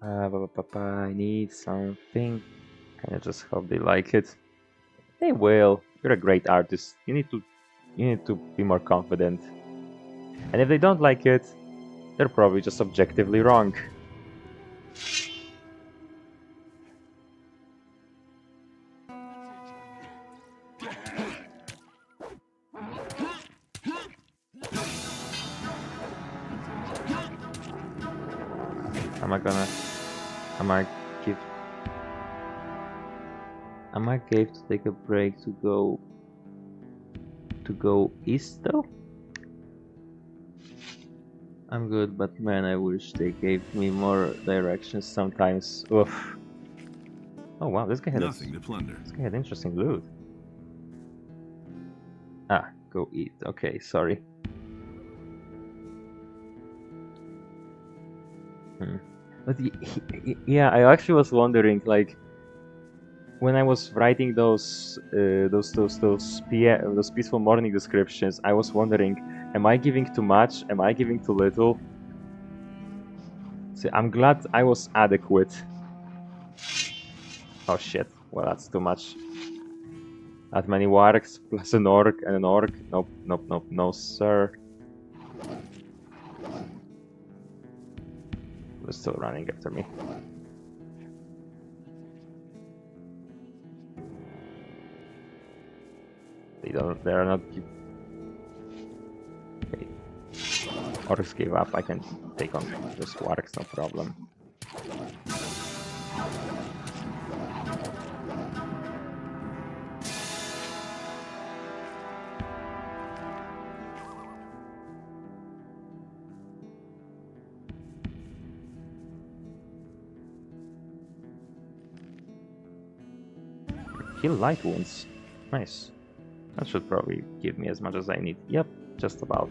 I need something. Can I just hope they like it? They will. You're a great artist. You need to be more confident. And if they don't like it, they're probably just objectively wrong. Am I gave to take a break to go east though? I'm good, but man, I wish they gave me more directions sometimes. Oof. Oh wow, this guy had nothing to plunder. This guy had interesting loot. Ah, go eat. Okay, sorry. But yeah, I actually was wondering, like, when I was writing those peaceful morning descriptions, I was wondering, am I giving too much? Am I giving too little? See, I'm glad I was adequate. Oh shit, well that's too much. That many wargs plus an orc and an orc. Nope, nope, nope, no sir. They're still running after me. They're not... Okay. Orcs gave up, I can take on those wargs, no problem. Heal light wounds. Nice. That should probably give me as much as I need. Yep, just about.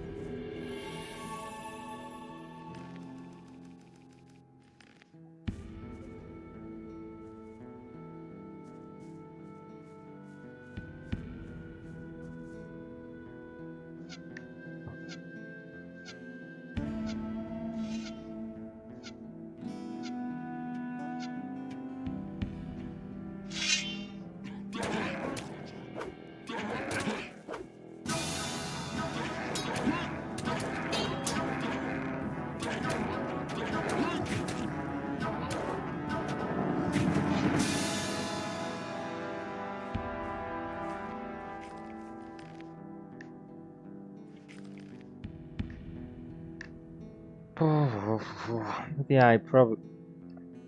Yeah, I probably...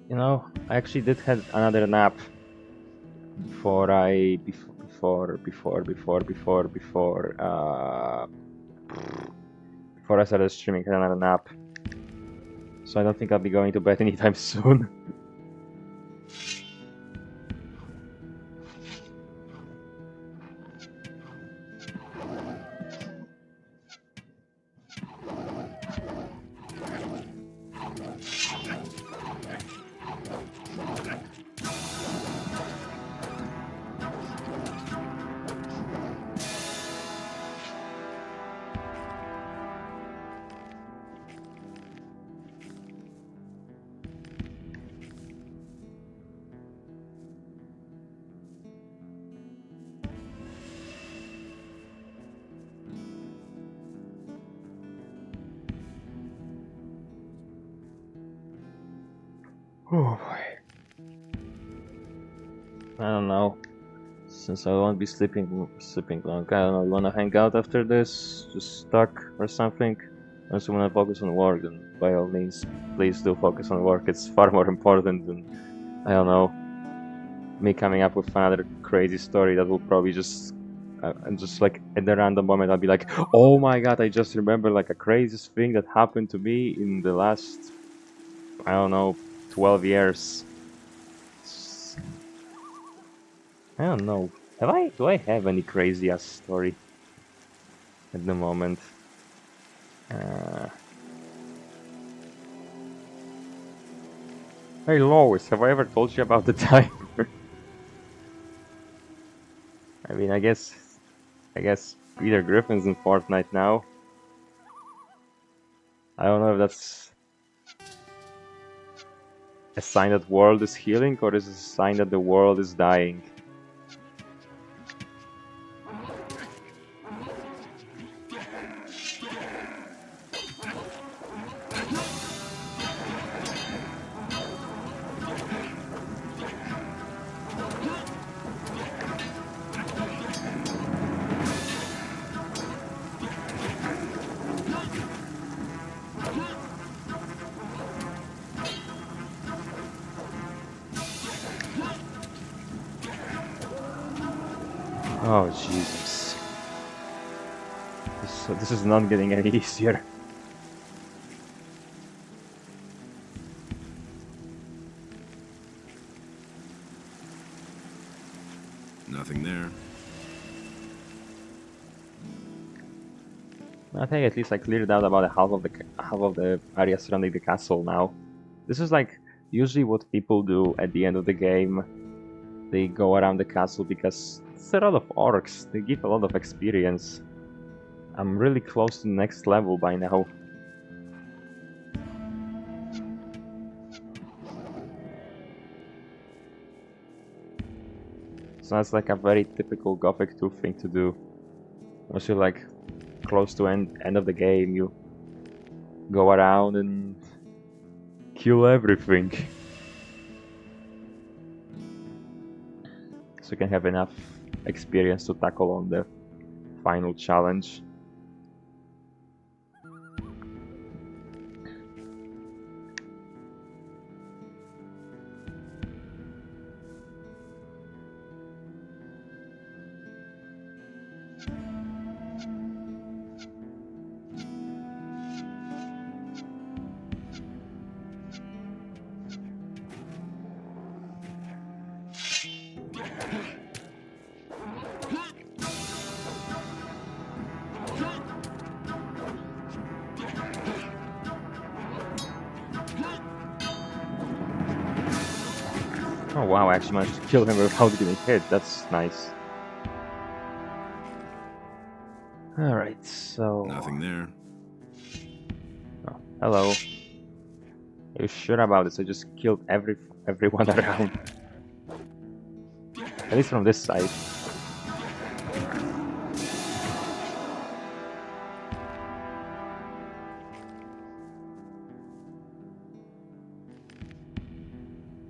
You know, I actually did have another nap before I... Before I started streaming. I had another nap. So I don't think I'll be going to bed anytime soon. Oh boy. I don't know. Since I won't be sleeping long, I don't know, you wanna hang out after this? Just stuck or something? Unless you wanna focus on work, then by all means, please do focus on work. It's far more important than, I don't know, me coming up with another crazy story that will probably just... and just like at the random moment I'll be like, oh my god, I just remember like a craziest thing that happened to me in the last, I don't know, 12 years. I don't know. Do I have any crazy ass story at the moment? Hey Lois, have I ever told you about the time? I mean, I guess Peter Griffin's in Fortnite now. I don't know if that's a sign that the world is healing, or is it a sign that the world is dying? Oh Jesus. This is not getting any easier. Nothing there. I think at least I cleared out about half of the area surrounding the castle now. This is like usually what people do at the end of the game. They go around the castle because it's a lot of orcs. They give a lot of experience. I'm really close to the next level by now. Sounds like a very typical Gothic 2 thing to do. Once you're like close to end of the game, you go around and kill everything. So you can have enough experience to tackle on the final challenge. Oh wow, I actually managed to kill him without getting hit. That's nice. Alright, so... Nothing there. Oh, hello. Are you sure about this? I just killed everyone around. At least from this side.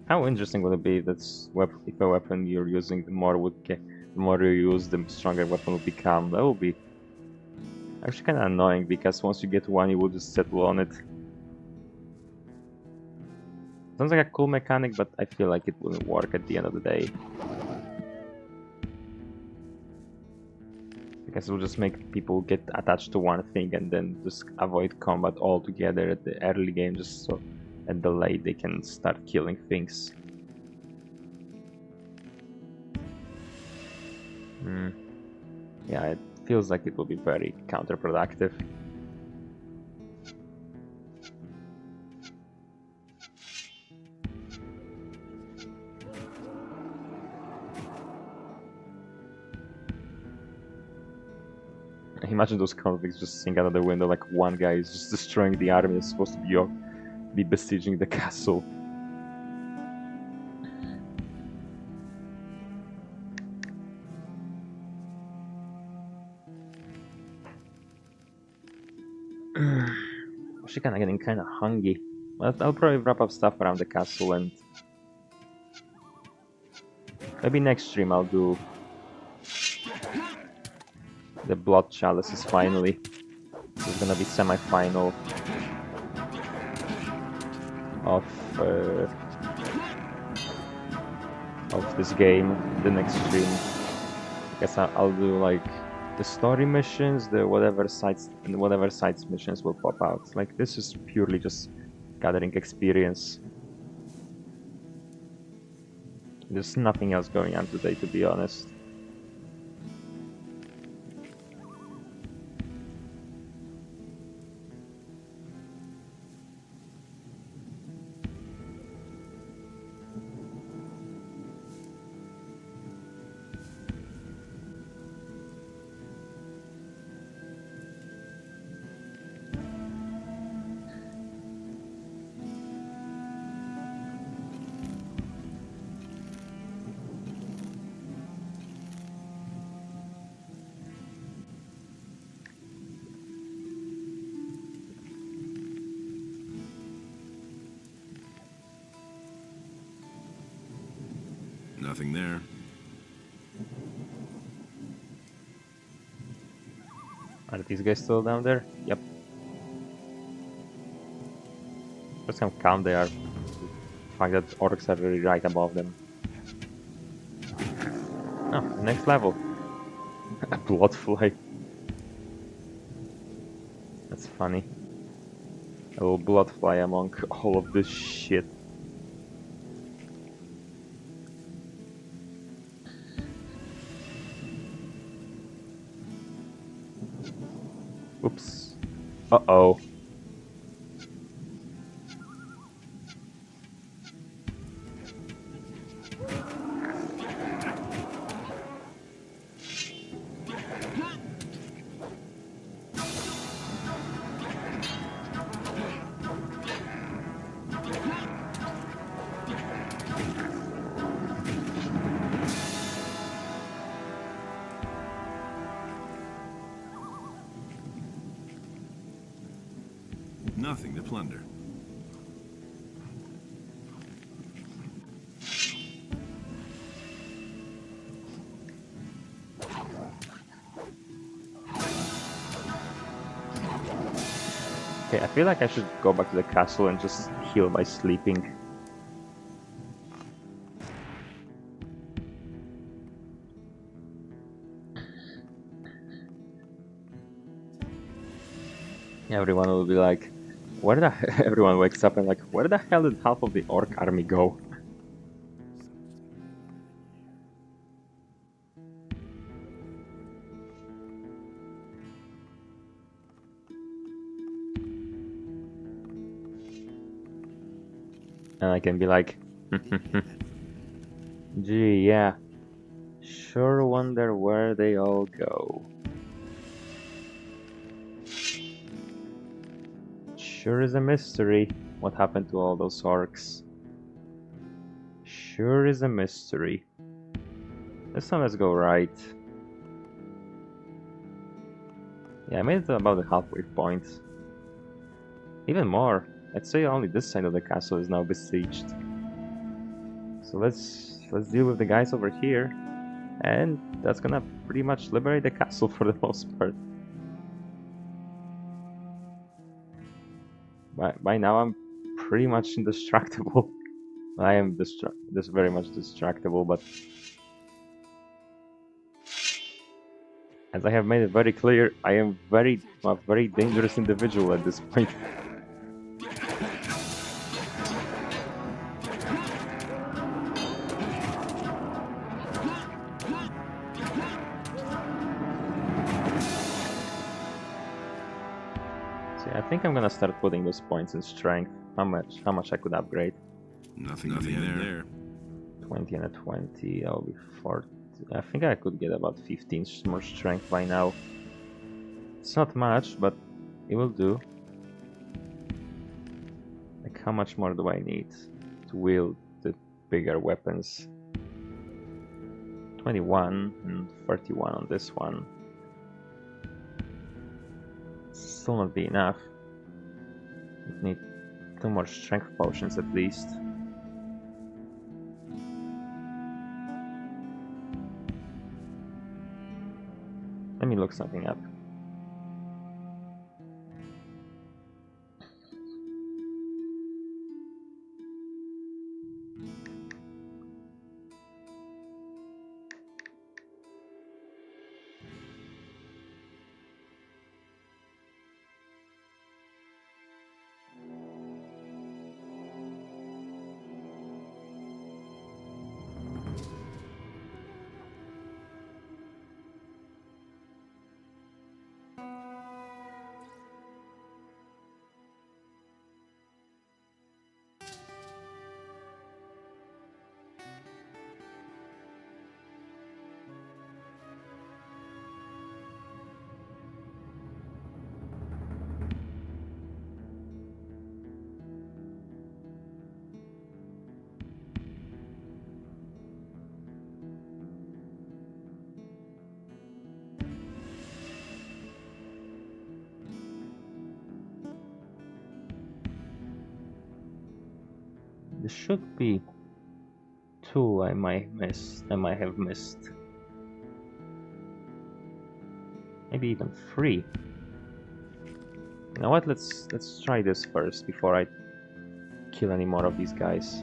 How interesting would it be that's if a weapon you're using, the more you use, the stronger weapon will become. That will be actually kind of annoying, because once you get one, you will just settle on it. Sounds like a cool mechanic, but I feel like it wouldn't work at the end of the day. Because it will just make people get attached to one thing and then just avoid combat altogether at the early game, just so at the late they can start killing things. Yeah, it feels like it will be very counterproductive. Imagine those convicts just seeing out of the window like one guy is just destroying the army that's supposed to be besieging the castle. Actually getting kinda hungry. But I'll probably wrap up stuff around the castle, and maybe next stream I'll do the Blood Chalices finally. It's gonna be semi-final of this game. The next stream, I guess I'll do like the story missions, the whatever sites missions will pop out. Like, this is purely just gathering experience. There's nothing else going on today, to be honest. Nothing there. Are these guys still down there? Yep. Just how calm they are. The fact that orcs are really right above them. Oh, next level. A bloodfly. That's funny. A little bloodfly among all of this shit. Oops. Uh-oh. plunder. Okay, I feel like I should go back to the castle and just heal by sleeping. Everyone will be like, where the everyone wakes up and like, where the hell did half of the orc army go? And I can be like, gee, yeah, sure wonder where they all go. Sure is a mystery what happened to all those orcs. Sure is a mystery. This time let's go right. Yeah, I made it to about the halfway point. Even more. I'd say only this side of the castle is now besieged. So let's deal with the guys over here, and that's gonna pretty much liberate the castle for the most part. By now I'm pretty much indestructible. I am very much distractible, but as I have made it very clear, I am a very dangerous individual at this point. I think I'm gonna start putting those points in strength. How much I could upgrade? Nothing there. 20 and a 20. That'll be 40. I think I could get about 15 more strength by now. It's not much, but it will do. Like, how much more do I need to wield the bigger weapons? 21 and 31 on this one. Still not be enough. Need 2 more strength potions at least. Let me look something up. There should be 2 I might have missed. Maybe even 3. You know what? Let's try this first before I kill any more of these guys.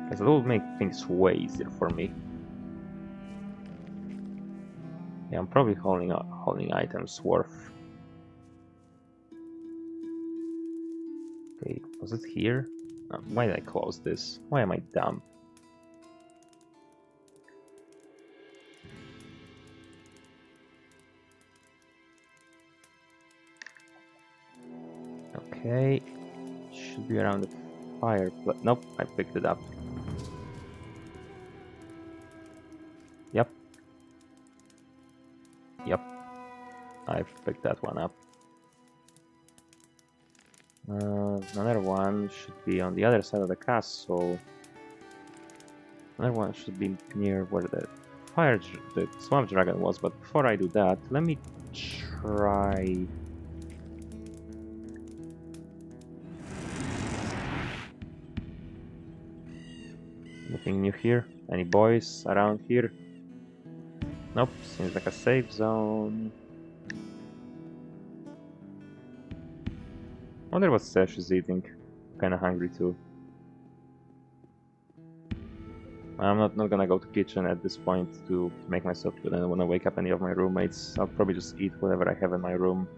Because it will make things way easier for me. Yeah, I'm probably holding items worth. Okay, was it here? Why did I close this? Why am I dumb? Okay, should be around the fireplace. Nope, I picked it up. Yep. Yep, I picked that one up. Another one should be on the other side of the castle. Another one should be near where the swamp dragon was, but before I do that, let me try Nothing new here? Any boys around here? Nope, seems like a safe zone. Wonder what Sesh is eating. Kinda hungry too. I'm not gonna go to kitchen at this point to make myself food. I don't wanna wake up any of my roommates. I'll probably just eat whatever I have in my room.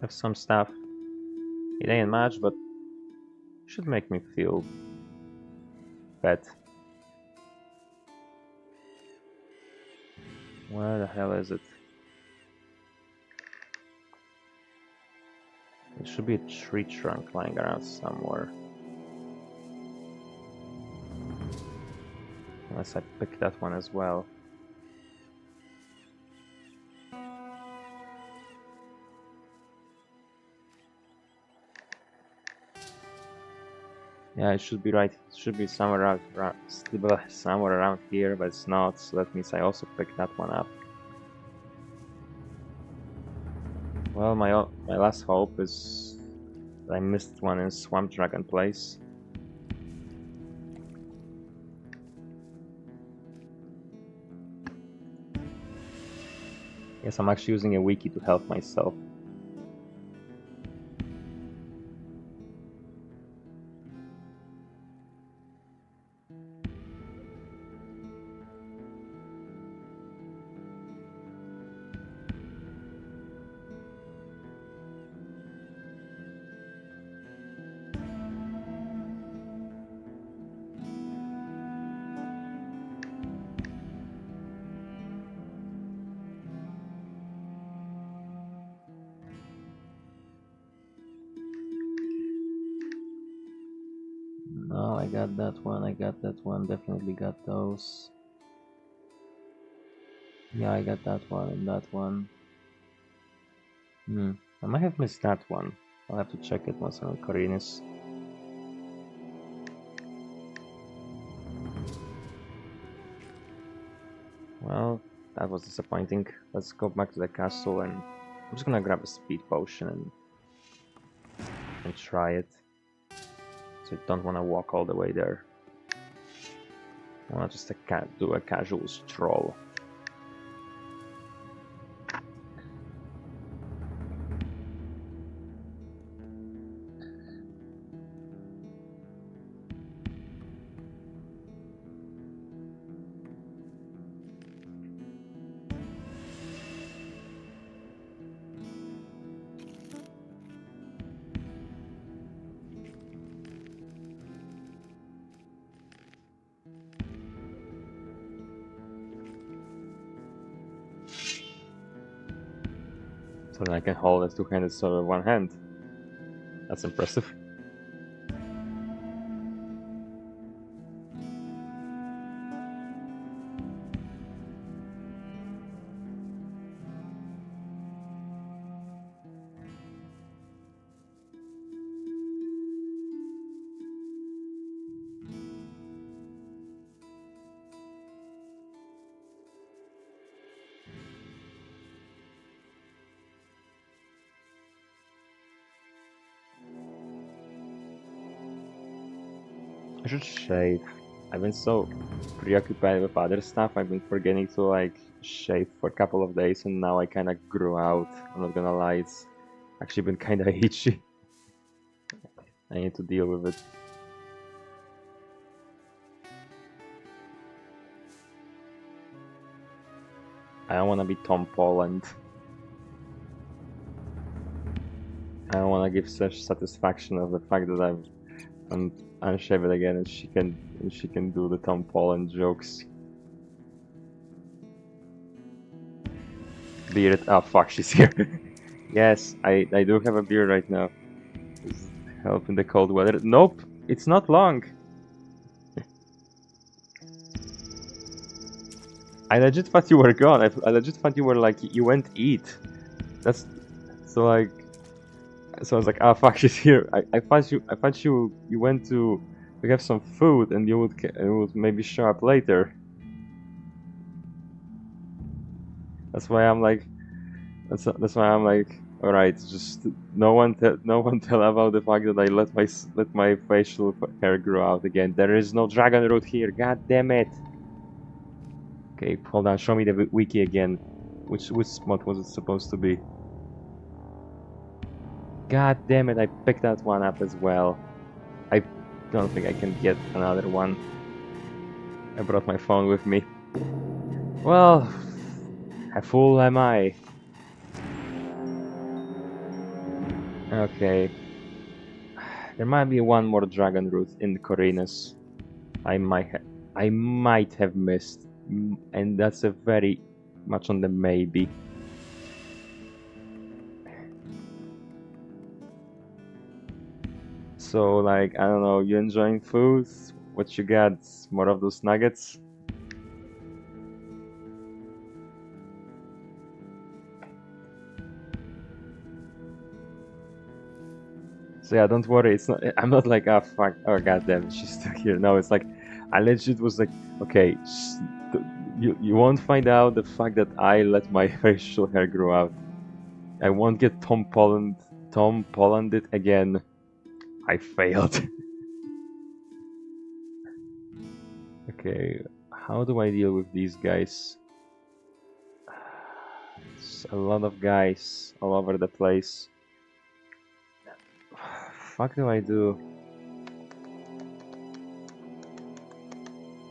Have some stuff. It ain't much, but should make me feel bad. Where the hell is it? There should be a tree trunk lying around somewhere. Unless I picked that one as well. Yeah, it should be right. It should be somewhere somewhere around here, but it's not. So that means I also picked that one up. Well, my last hope is that I missed one in Swamp Dragon Place. Yes, I'm actually using a wiki to help myself. No, I got that one, definitely got those. Yeah, I got that one and that one. I might have missed that one. I'll have to check it once I'm on Corinis. Well, that was disappointing. Let's go back to the castle and I'm just gonna grab a speed potion and try it. So I don't want to walk all the way there. I want to just do a casual stroll. So then I can hold a two-handed sword with one hand. That's impressive. I should shave. I've been so preoccupied with other stuff, I've been forgetting to like shave for a couple of days and now I kinda grew out. I'm not gonna lie, it's actually been kinda itchy. I need to deal with it. I don't wanna be Tom Holland. I don't wanna give such satisfaction of the fact that I'm unshaved again and she can do the Tom Holland jokes. Beard. Oh fuck, she's here. Yes, I do have a beard right now. It's help in the cold weather. Nope, it's not long. I legit thought you were gone. I legit thought you were like you went eat. That's so like. So I was like, ah, fuck, she's here. I thought you went to we have some food, and you would maybe show up later. That's why I'm like, that's why I'm like, all right, just no one tell about the fact that I let my facial hair grow out again. There is no dragon root here. God damn it. Okay, hold on. Show me the wiki again. Which mod was it supposed to be? God damn it! I picked that one up as well. I don't think I can get another one. I brought my phone with me. Well, a fool am I. Okay. There might be one more dragon root in Corinus. I might have missed, and that's a very much on the maybe. So, like, I don't know, you enjoying food? What you got? More of those nuggets? So yeah, don't worry. It's not. I'm not like, ah, fuck. Oh goddamn, she's stuck here. No, it's like, I legit was like, okay, you won't find out the fact that I let my facial hair grow out. I won't get Tom Holland it again. I failed. Okay, how do I deal with these guys? It's a lot of guys all over the place. Fuck do I do?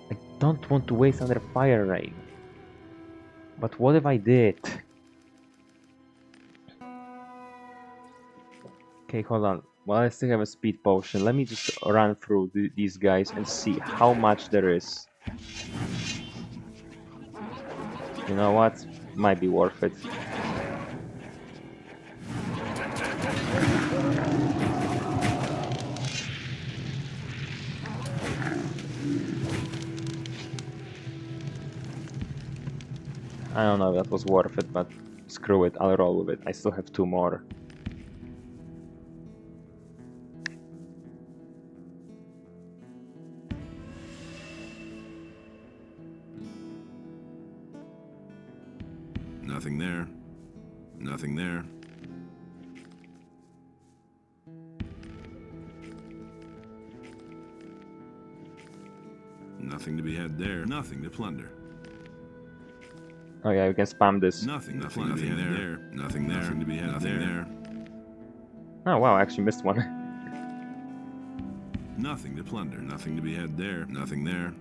I don't want to waste another fire rain. But what if I did? Okay, hold on. Well, I still have a speed potion. Let me just run through these guys and see how much there is. You know what? Might be worth it. I don't know if that was worth it, but screw it, I'll roll with it. I still have 2 more. Nothing there. Nothing there. Nothing to be had there. Nothing to plunder. Oh yeah, you can spam this. Nothing there. Nothing there. Nothing to be had there. Oh wow, I actually missed one. Nothing to plunder. Nothing to be had there. Nothing there.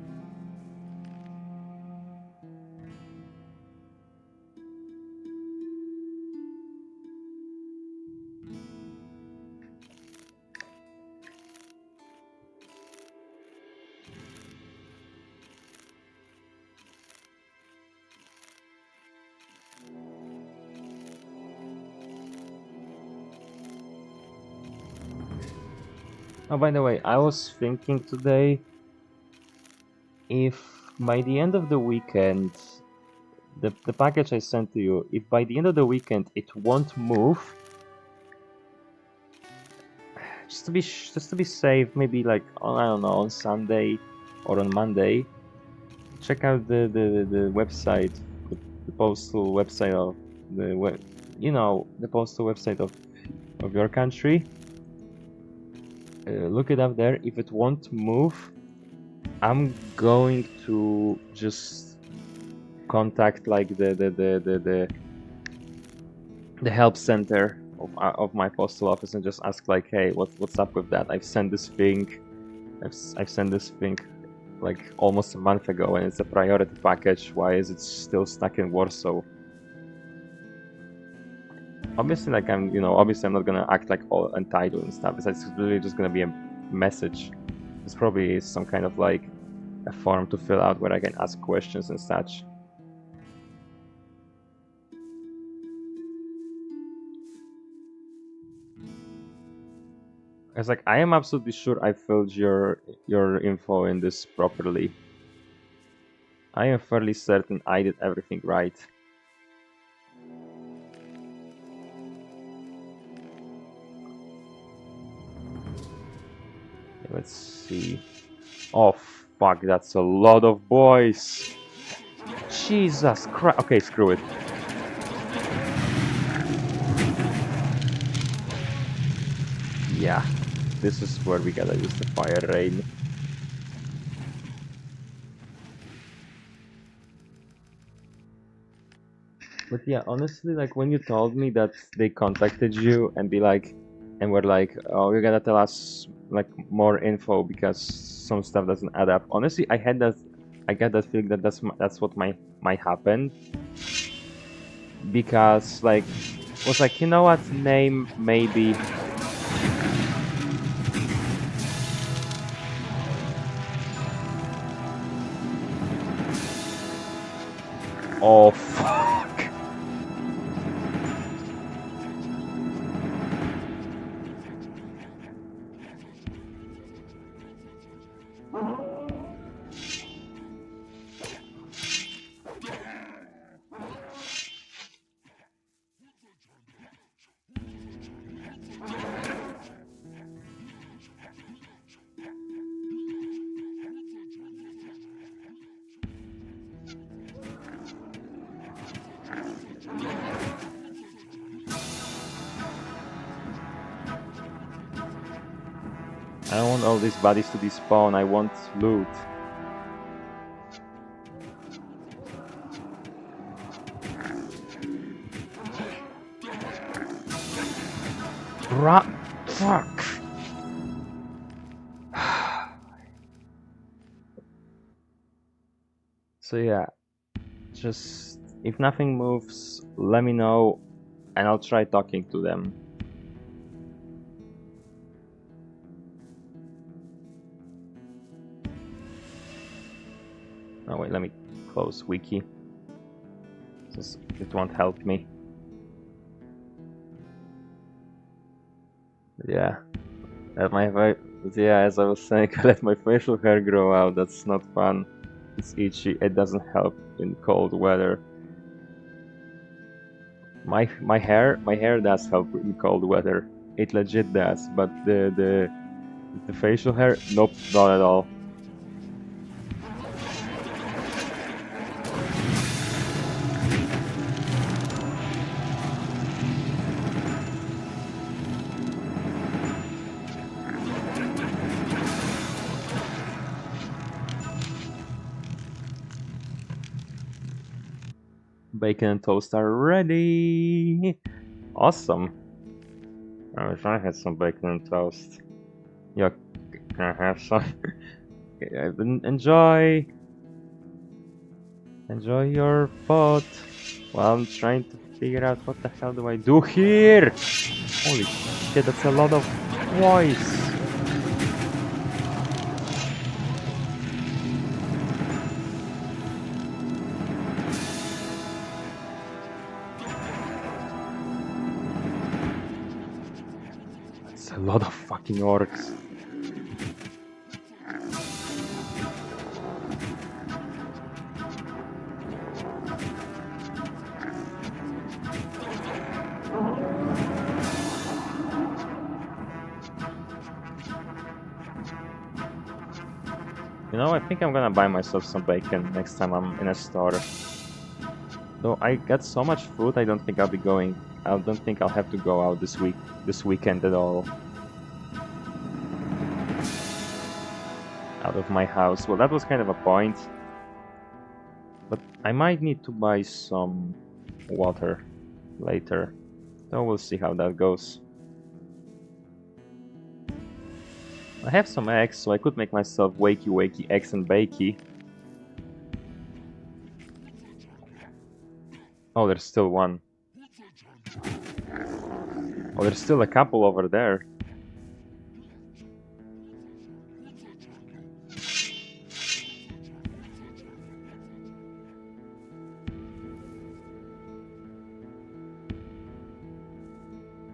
Oh, by the way, I was thinking today, if by the end of the weekend, the package I sent to you, if by the end of the weekend it won't move, just to be safe, maybe like on, I don't know, on Sunday or on Monday, check out the website, the postal website of the postal website of your country. Look it up there. If it won't move, I'm going to just contact like the help center of my postal office and just ask like, hey, what's up with that? I've sent this thing like almost a month ago, and it's a priority package. Why is it still stuck in Warsaw? Obviously, like obviously I'm not gonna act like all entitled and stuff. It's really just gonna be a message. It's probably some kind of like a form to fill out where I can ask questions and such. It's like, I am absolutely sure I filled your info in this properly. I am fairly certain I did everything right. Let's see. Oh fuck, that's a lot of boys. Jesus Christ. Okay, screw it. Yeah, this is where we gotta use the fire rain. But yeah, honestly, like when you told me that they contacted you and were like, oh, you gotta tell us like more info because some stuff doesn't add up. Honestly, I got that feeling that that's what might happen because like was like, you know what, name maybe. Oh fuck. I don't want all these bodies to despawn, I want loot. Fuck! So yeah, just if nothing moves, let me know and I'll try talking to them. Oh wait, let me close wiki. It won't help me. Yeah. As I was saying, I let my facial hair grow out. That's not fun. It's itchy. It doesn't help in cold weather. My hair does help in cold weather. It legit does. But the facial hair, nope, not at all. Bacon and toast are ready. Awesome. I wish I had some bacon and toast. Yeah, can I have some? Enjoy your pot while I'm trying to figure out what the hell do I do here. Holy shit, that's a lot of voice. A lot of fucking orcs. You know, I think I'm gonna buy myself some bacon next time I'm in a store. Though I got so much food, I don't think I'll be going. I don't think I'll have to go out this weekend at all. Out of my house. Well, that was kind of a point. But I might need to buy some water later. So we'll see how that goes. I have some eggs, so I could make myself wakey eggs and bakey. Oh, there's still one. Oh, there's still a couple over there.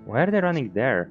Why are they running there?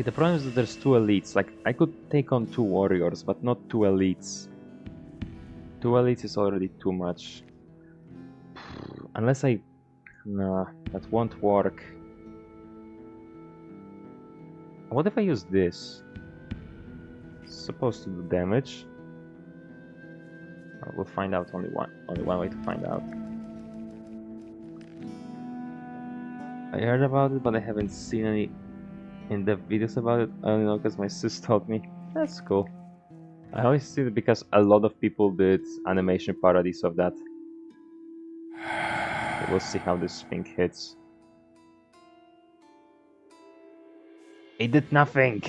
Okay, the problem is that there's 2 elites. Like, I could take on 2 warriors, but not 2 elites. 2 elites is already too much. Unless I... Nah, that won't work. What if I use this? It's supposed to do damage. We'll find out only one way to find out. I heard about it, but I haven't seen any in-depth videos about it. I only know because my sis told me. That's cool. I always see it because a lot of people did animation parodies of that. So we'll see how this thing hits. It did nothing!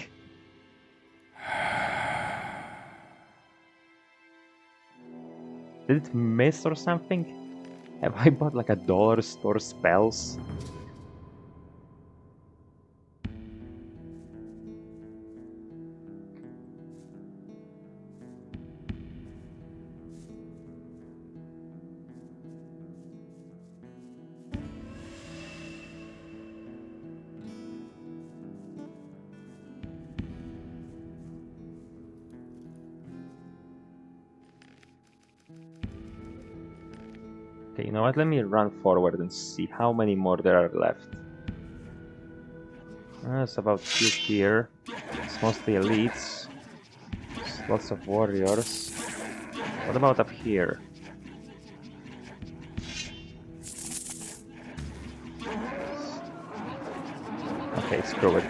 Did it miss or something? Have I bought like a dollar store spells? Okay, you know what? Let me run forward and see how many more there are left. It's about 2 here. It's mostly elites. There's lots of warriors. What about up here? Okay, screw it.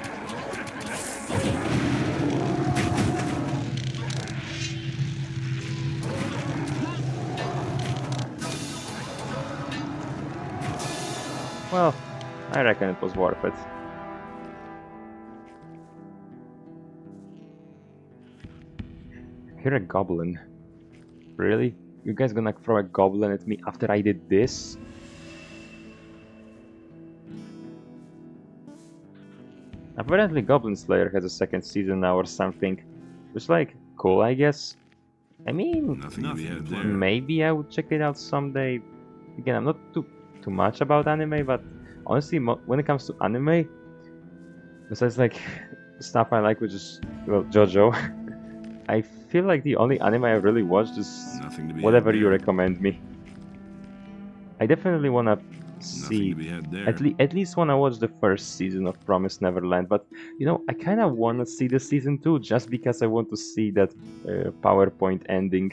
Well, I reckon it was worth it. I hear a goblin. Really? You guys gonna throw a goblin at me after I did this? Apparently Goblin Slayer has a 2nd season now or something. Which, like, cool, I guess. I mean, maybe I would check it out someday. Again, I'm not too much about anime, but honestly, when it comes to anime, besides like stuff I like, which is, well, JoJo, I feel like the only anime I really watched is whatever you recommend me. I definitely wanna see, at least wanna watch the 1st season of Promised Neverland, but you know, I kinda wanna see the season 2 just because I want to see that PowerPoint ending.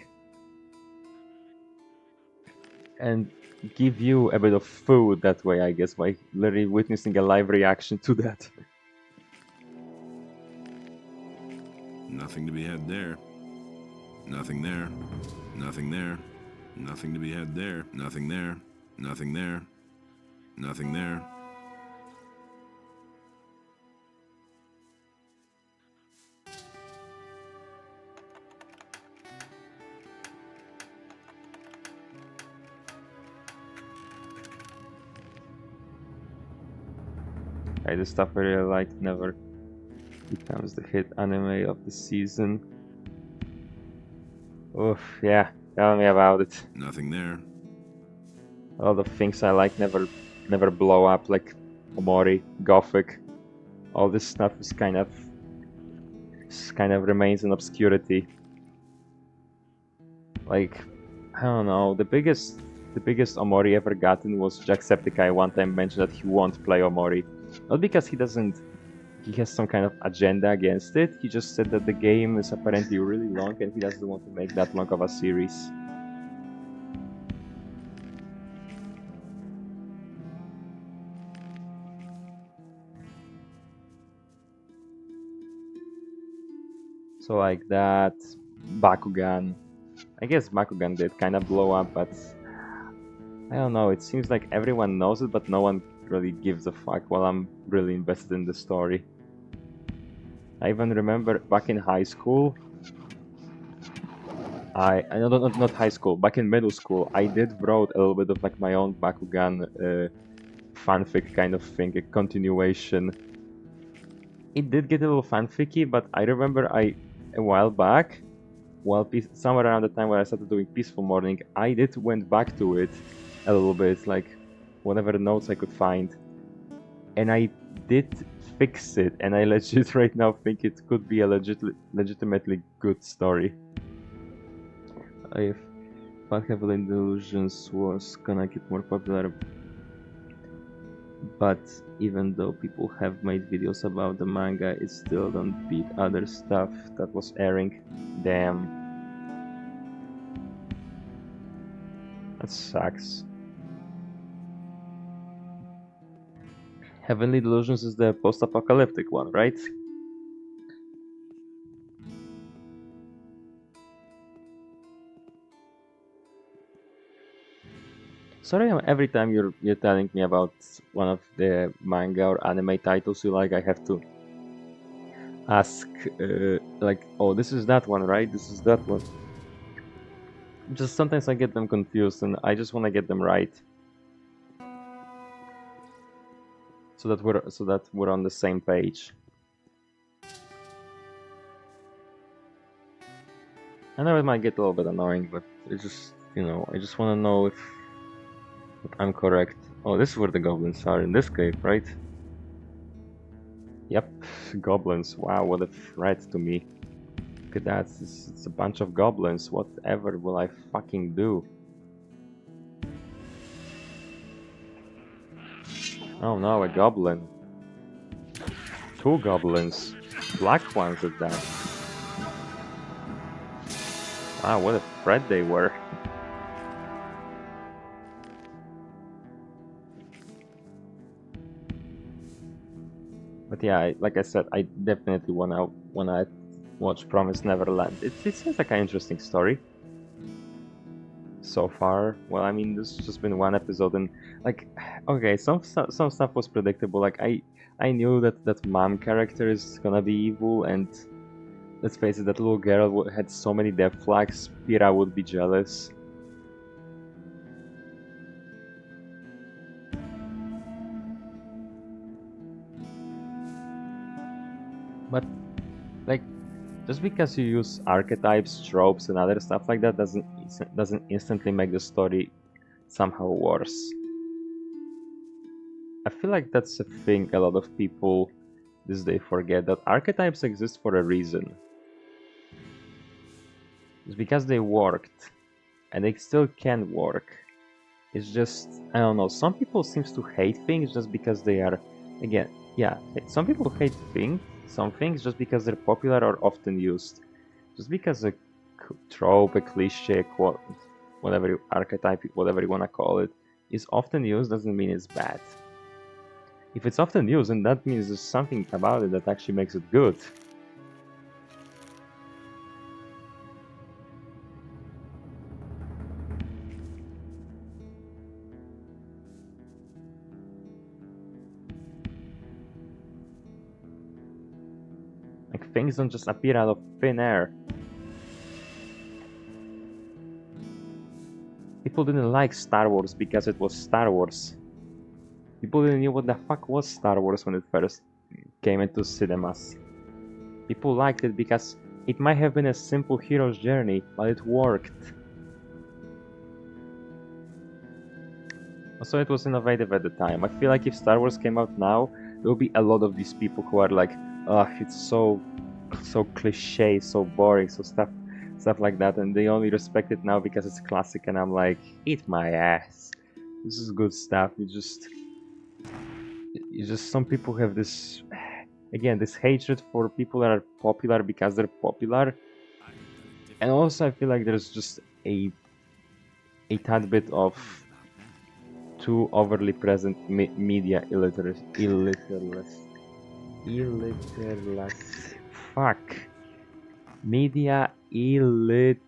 And give you a bit of food that way, I guess, by literally witnessing a live reaction to that. Nothing to be had there. Nothing there. Nothing there. Nothing to be had there. Nothing there. Nothing there. Nothing there. The stuff I really like never becomes the hit anime of the season. Oof, yeah, tell me about it. Nothing there. All the things I like never blow up, like Omori, Gothic. All this stuff is kind of remains in obscurity. Like, I don't know, the biggest Omori ever gotten was Jacksepticeye one time mentioned that he won't play Omori. Not because he has some kind of agenda against it, he just said that the game is apparently really long and he doesn't want to make that long of a series. So like that, Bakugan. I guess Bakugan did kind of blow up, but I don't know, it seems like everyone knows it, but no one really gives a fuck while I'm really invested in the story. I even remember back in high school, not high school, back in middle school, I did wrote a little bit of like my own Bakugan fanfic kind of thing, a continuation. It did get a little fanficky, but I remember a while back, somewhere around the time when I started doing Peaceful Morning, I went back to it a little bit, like whatever notes I could find. and I did fix it, and I legit right now think it could be a legitimately good story. I thought Heavily Illusions was gonna get more popular, but even though people have made videos about the manga, it still don't beat other stuff that was airing. Damn. That sucks. Heavenly Delusions is the post-apocalyptic one, right? Sorry, every time you're telling me about one of the manga or anime titles you like, I have to ask, like, oh, this is that one, right? This is that one. Just sometimes I get them confused, and I just want to get them right, so that we're on the same page. I know it might get a little bit annoying, but it's just, you know, I just want to know if I'm correct. Oh, this is where the goblins are, in this cave, right? Yep, goblins. Wow, what a threat to me. Look at that, it's a bunch of goblins. Whatever will I fucking do? Oh no, a goblin. 2 goblins. Black ones at that. Wow, what a threat they were. But yeah, like I said, I definitely wanna watch Promised Neverland. It seems like an interesting story. So far, well, I mean, this has just been 1 episode, and like, okay, some stuff was predictable. Like I knew that mom character is gonna be evil, and let's face it, that little girl had so many death flags. Pyrrha would be jealous. But like, just because you use archetypes, tropes, and other stuff like that doesn't instantly make the story somehow worse. I feel like that's a thing a lot of people these days forget, that archetypes exist for a reason. It's because they worked, and they still can work. It's just, I don't know, some people seems to hate things just because they are, again, yeah, some people hate some things just because they're popular or often used. Just because a trope, a cliche, whatever archetype, whatever you want to call it, is often used doesn't mean it's bad. If it's often used, then that means there's something about it that actually makes it good. Like, things don't just appear out of thin air. People didn't like Star Wars because it was Star Wars. People didn't know what the fuck was Star Wars when it first came into cinemas. People liked it because it might have been a simple hero's journey, but it worked. Also, it was innovative at the time. I feel like if Star Wars came out now, there will be a lot of these people who are like, ugh, it's so cliche, so boring, so stuff like that, and they only respect it now because it's classic, and I'm like, eat my ass. This is good stuff. You just some people have this, again, this hatred for people that are popular because they're popular, and also I feel like there's just a tad bit of too overly present media illiteracy. Fuck. Media illiteracy.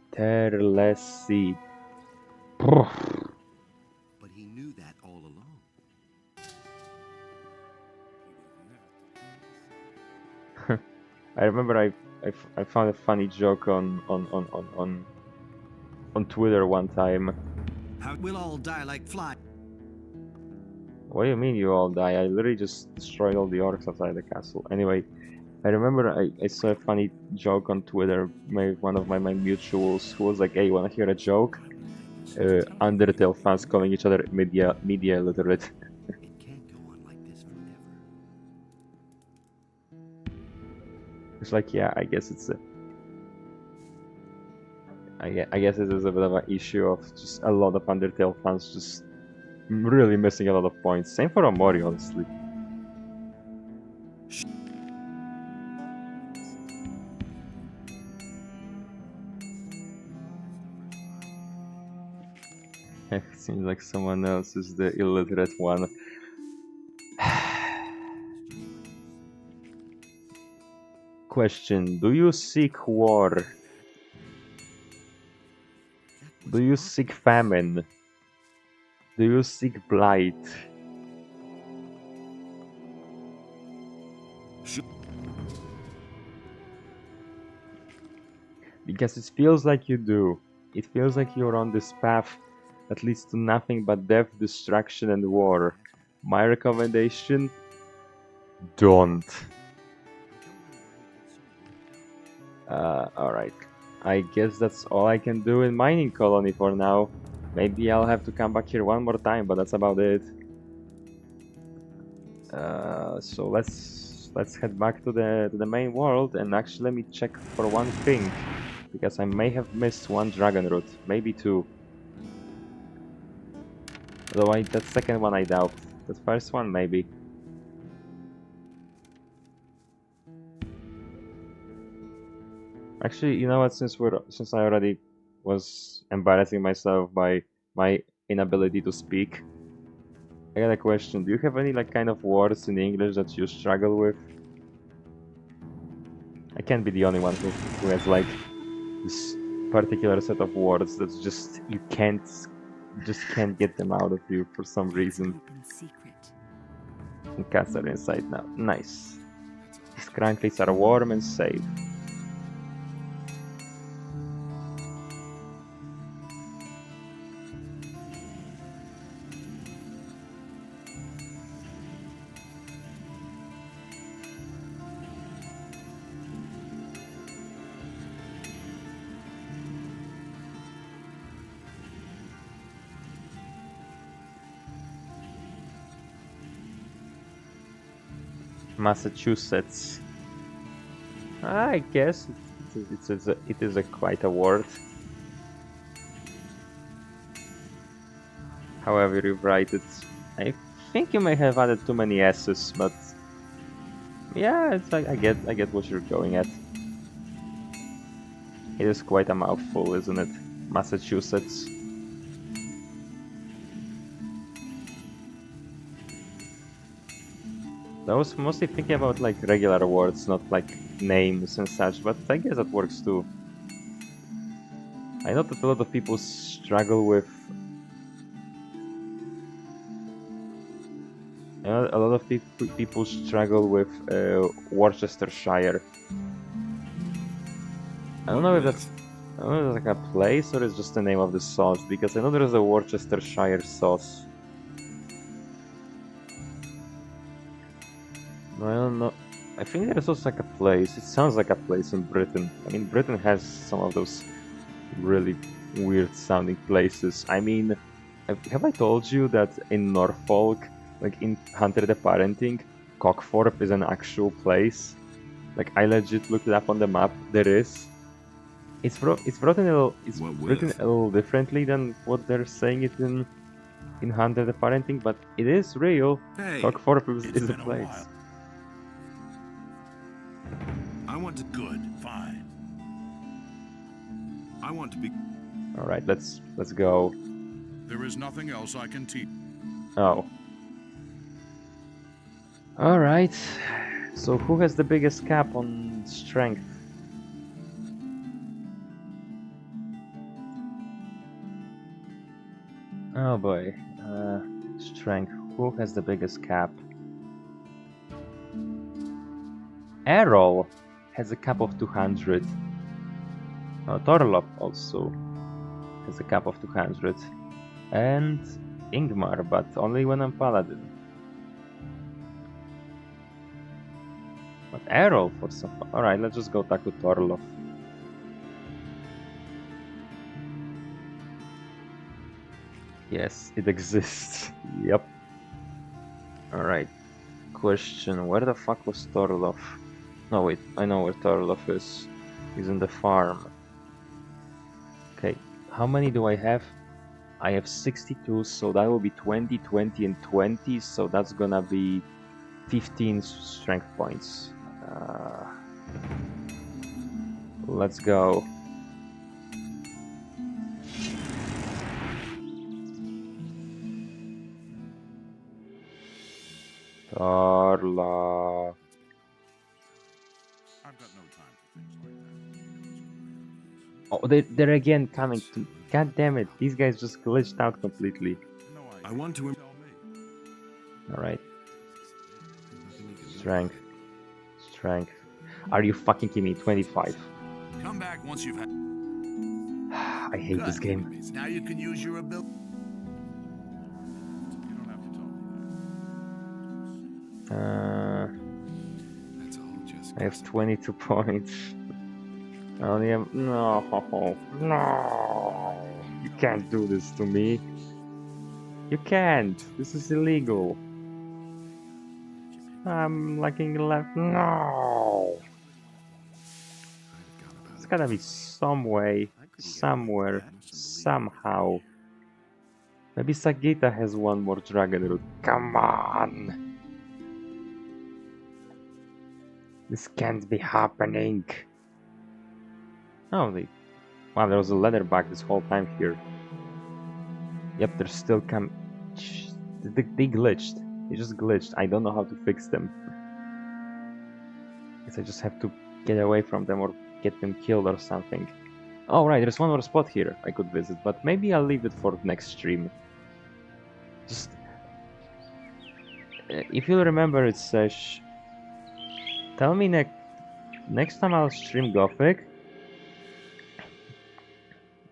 But he knew that all along. I remember I found a funny joke on Twitter one time. How we'll all die like flies. What do you mean you all die? I literally just destroyed all the orcs outside the castle. Anyway, I remember I saw a funny joke on Twitter, one of my mutuals, who was like, hey, you wanna hear a joke? Undertale fans calling each other media illiterate. It can't go on like this forever. It's like, yeah, I guess it's a... I guess it is a bit of an issue of just a lot of Undertale fans just really missing a lot of points. Same for Omori, honestly. It seems like someone else is the illiterate one. Question: do you seek war? Do you seek famine? Do you seek blight? Because it feels like you do. It feels like you're on this path that leads to nothing but death, destruction, and war. My recommendation: don't. Alright. I guess that's all I can do in Mining Colony for now. Maybe I'll have to come back here one more time, but that's about it. So let's head back to the main world, and actually let me check for one thing, because I may have missed one dragon root, maybe two. Although that second one I doubt. The first one maybe. Actually, you know what? Since I already was embarrassing myself by my inability to speak, I got a question. Do you have any like kind of words in English that you struggle with? I can't be the only one who has like this particular set of words that's just you just can't get them out of you for some reason. And cats are inside now. Nice. These cranklies are warm and safe. Massachusetts. I guess it is a quite a word. However you write it, I think you may have added too many S's, but yeah, it's like I get what you're going at. It is quite a mouthful, isn't it? Massachusetts. I was mostly thinking about like regular words, not like names and such, but I guess that works too. I know that a lot of people struggle with... a lot of people struggle with Worcestershire. I don't know if that's like a place or it's just the name of the sauce, because I know there's a Worcestershire sauce. I don't know. I think there's also like a place. It sounds like a place in Britain. I mean, Britain has some of those really weird sounding places. I mean, have I told you that in Norfolk, like in Hunter the Parenting, Cockthorpe is an actual place? Like I legit looked it up on the map. There is. It's written a little differently than what they're saying it in Hunter the Parenting, but it is real. Hey, Cockthorpe is a place. I want to... Good, fine. I want to be... Alright, let's go. There is nothing else I can teach. Oh. Alright. So who has the biggest cap on strength? Oh boy. Strength. Who has the biggest cap? Errol has a cap of 200. Torlop also has a cap of 200. And Ingmar, but only when I'm Paladin. But Errol for some... Alright, let's just go talk to Torlov. Yes, it exists. Yep. Alright. Question, where the fuck was Torlov? No, wait, I know where Torloff is. He's in the farm. Okay, how many do I have? I have 62, so that will be 20, 20, and 20, so that's gonna be 15 strength points. Let's go. Torloff. I've got no time for things like that. Oh, they're again coming to... God damn it, these guys just glitched out completely. I want to... Alright. Strength. Strength. Are you fucking kidding me? 25. Come back once you've had... I hate this game. Now you can use your ability. You don't have to tell me That's all just I have 22 points. I only have... No. No. You can't do this to me. You can't. This is illegal. I'm lacking left. No. There's gotta be some way, somewhere, somehow. Maybe Sagita has one more dragon root. Come on. This can't be happening. Oh, wow, there was a leatherback this whole time here. Yep, they're still they glitched. They just glitched. I don't know how to fix them. Guess I just have to get away from them or get them killed or something. Oh, right, there's one more spot here I could visit, but maybe I'll leave it for next stream. Just... if you remember, it says... Tell me next time I'll stream Gothic,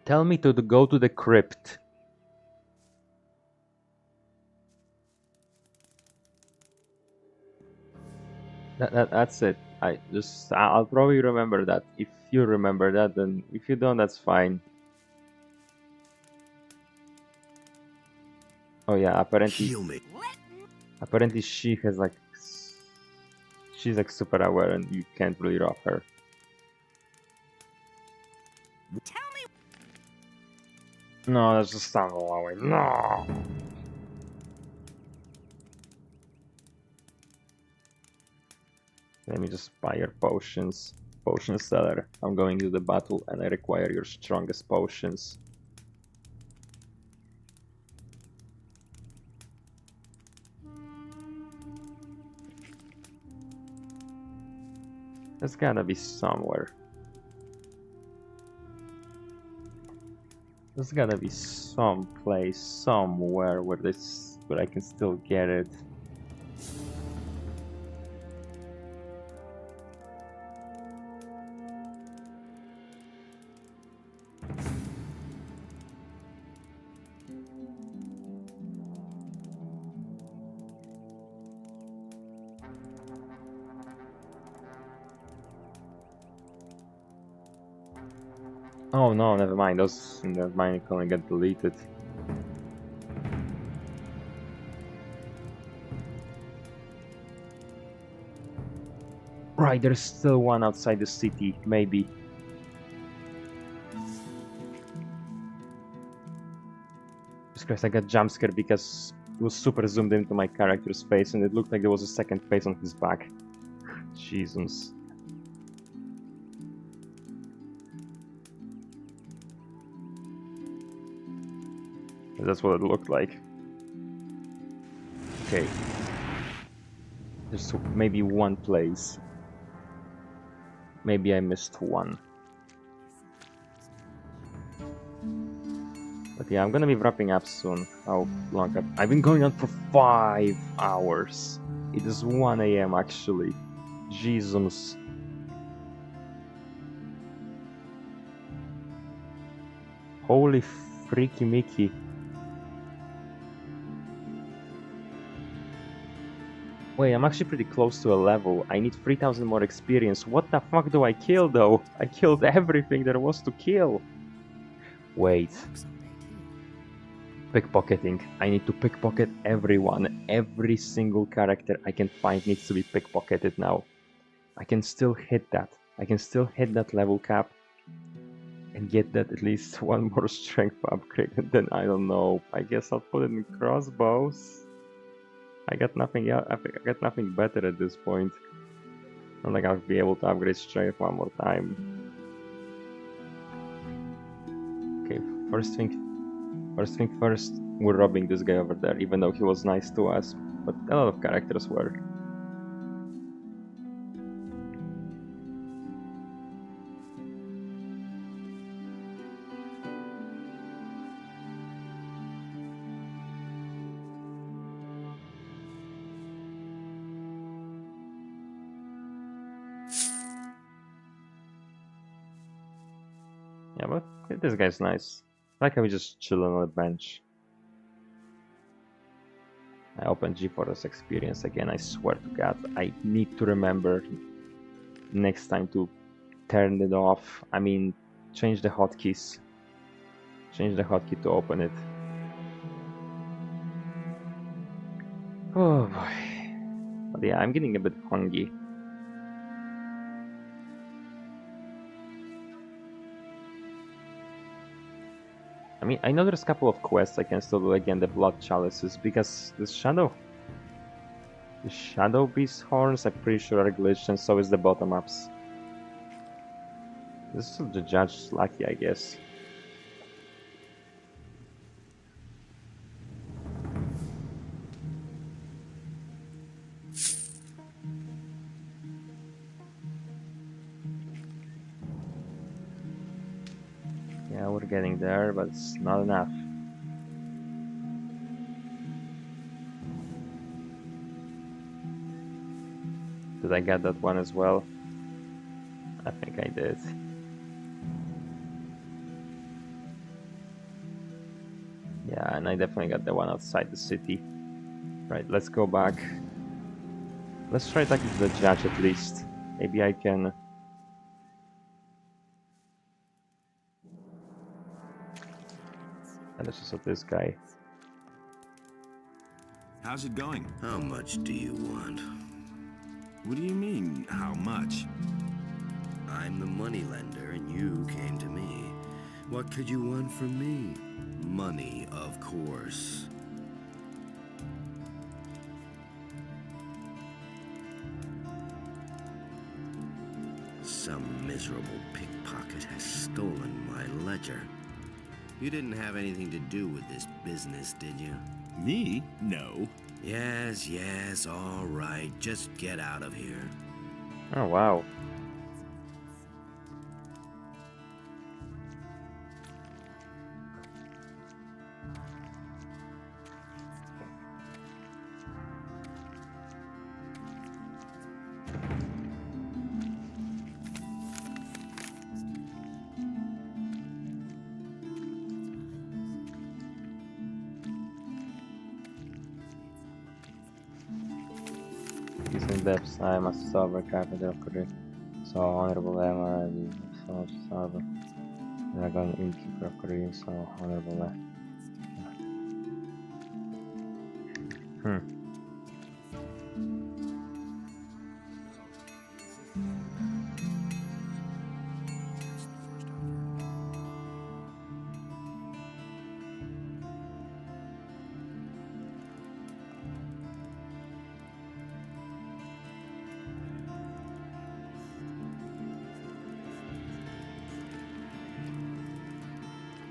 tell me to go to the crypt. That's it. I'll probably remember that. If you remember that, then if you don't, that's fine. Oh yeah, apparently. Heal me. Apparently she has like... She's like super aware and you can't really rob her. Tell me. No, that's just not away. No. Let me just buy your potions. Potion seller. I'm going to the battle and I require your strongest potions. There's gotta be somewhere. There's gotta be some place, somewhere where I can still get it. Oh no, never mind. Those in the mine gonna get deleted. Right, there's still one outside the city, maybe. Just because I got jump scared because it was super zoomed into my character's face and it looked like there was a second face on his back. Jesus. That's what it looked like. Okay. There's maybe one place. Maybe I missed one. But yeah, I'm gonna be wrapping up soon. How long? I've been going on for 5 hours. It is 1 AM actually. Jesus. Holy freaky Mickey. Wait, I'm actually pretty close to a level. I need 3000 more experience. What the fuck do I kill though? I killed everything there was to kill. Wait. Pickpocketing. I need to pickpocket everyone. Every single character I can find needs to be pickpocketed now. I can still hit that. I can still hit that level cap and get that at least one more strength upgrade, and then I don't know. I guess I'll put it in crossbows. I got nothing else. I got nothing better at this point. Not like I'll be able to upgrade strength one more time. Okay, first thing first, we're robbing this guy over there, even though he was nice to us, but a lot of characters were. Yeah, but this guy's nice. I like how we just chill on a bench. I opened GeForce Experience again, I swear to God. I need to remember next time to turn it off. I mean, change the hotkeys. Change the hotkey to open it. Oh boy. But yeah, I'm getting a bit hungry. I mean, I know there's a couple of quests I can still do again, the Blood Chalices, because the Shadow Beast horns, I'm pretty sure are glitched, and so is the bottom ups. This is the judge's lucky, I guess. Yeah, we're getting there, but it's not enough. Did I get that one as well? I think I did. Yeah, and I definitely got the one outside the city. Right, let's go back. Let's try talking to the judge at least. Maybe I can... And let's just let this guy. How's it going? How much do you want? What do you mean, how much? I'm the moneylender and you came to me. What could you want from me? Money, of course. Some miserable pickpocket has stolen my ledger. You didn't have anything to do with this business, did you? Me? No. Yes, all right. Just get out of here. Oh, wow. In depths, I am a sober carpenter of career. So honorable Emma and so sober. Dragon innkeeper of career, so honorable.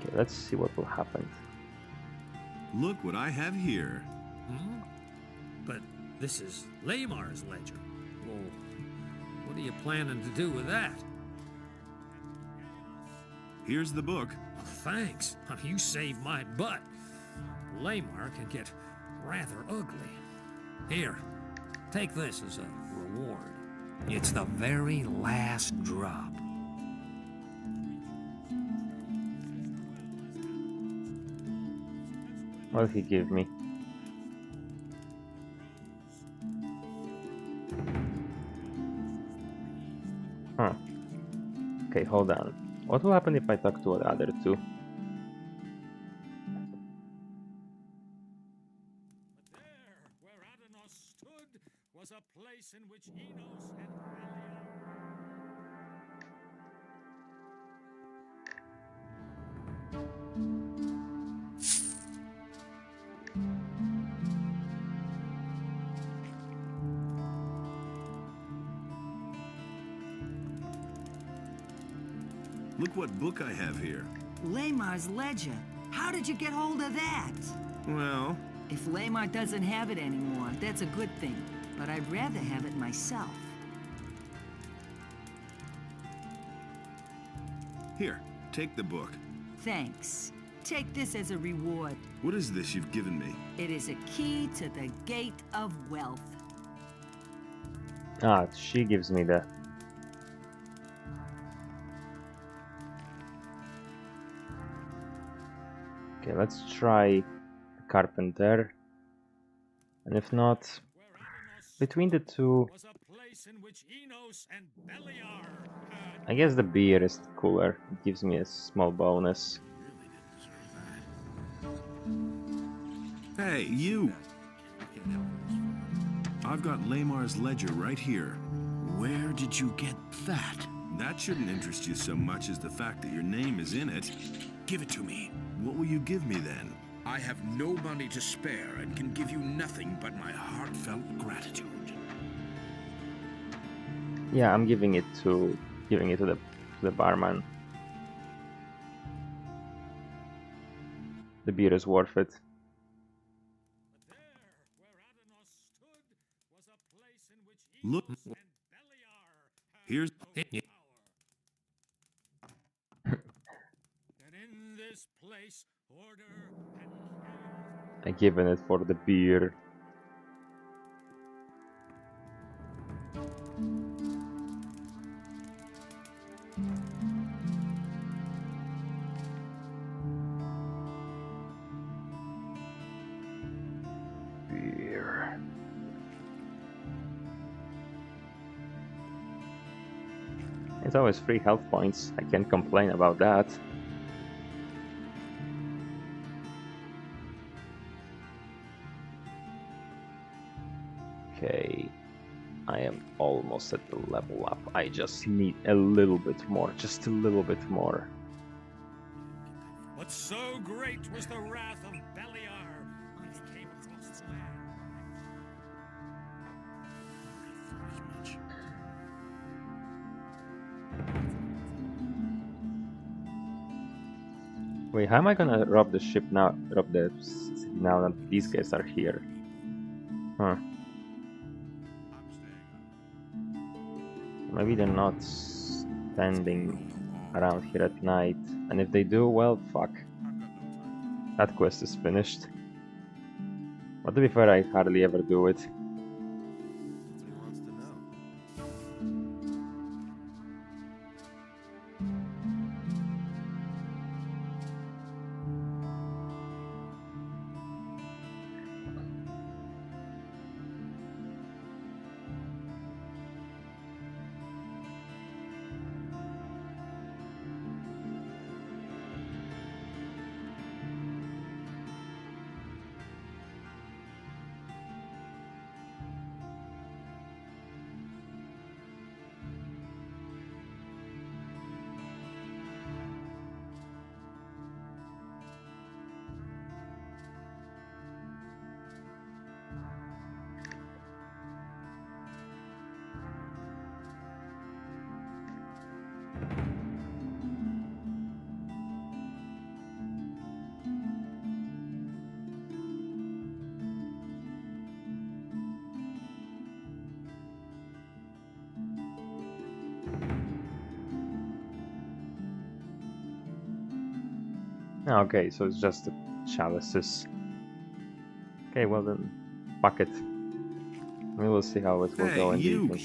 Okay, let's see what will happen. Look what I have here. Hmm? But this is Lamar's ledger. Well, what are you planning to do with that? Here's the book. Oh, thanks. You saved my butt. Lamar can get rather ugly. Here, take this as a reward. It's the very last drop. What did he give me? Huh. Okay, hold on. What will happen if I talk to the other two? But there, where Adanos stood, was a place in which Enos and Alia Look what book I have here. Lamar's ledger. How did you get hold of that? Well... If Lamar doesn't have it anymore, that's a good thing. But I'd rather have it myself. Here, take the book. Thanks. Take this as a reward. What is this you've given me? It is a key to the Gate of Wealth. Ah, she gives me the... Okay, let's try the carpenter. And if not, between the two, I guess the beer is cooler. It gives me a small bonus. Hey, you! I've got Lamar's ledger right here. Where did you get that? That shouldn't interest you so much as the fact that your name is in it. Give it to me. What will you give me then? I have no money to spare and can give you nothing but my heartfelt gratitude. Yeah, I'm giving it to the barman. The beer is worth it. Look. Here's... I given it for the beer. Beer. It's always free health points. I can't complain about that. Okay, I am almost at the level up. I just need a little bit more, just a little bit more. But so great was the wrath of Beliar when he came across the land. Wait, how am I gonna rob the ship now? Rob the city now that these guys are here? Huh. Maybe they're not standing around here at night. And if they do, well, fuck. That quest is finished. But to be fair, I hardly ever do it. Okay, so it's just the chalices. Okay, well then, fuck it. We will see how it will go in the evening.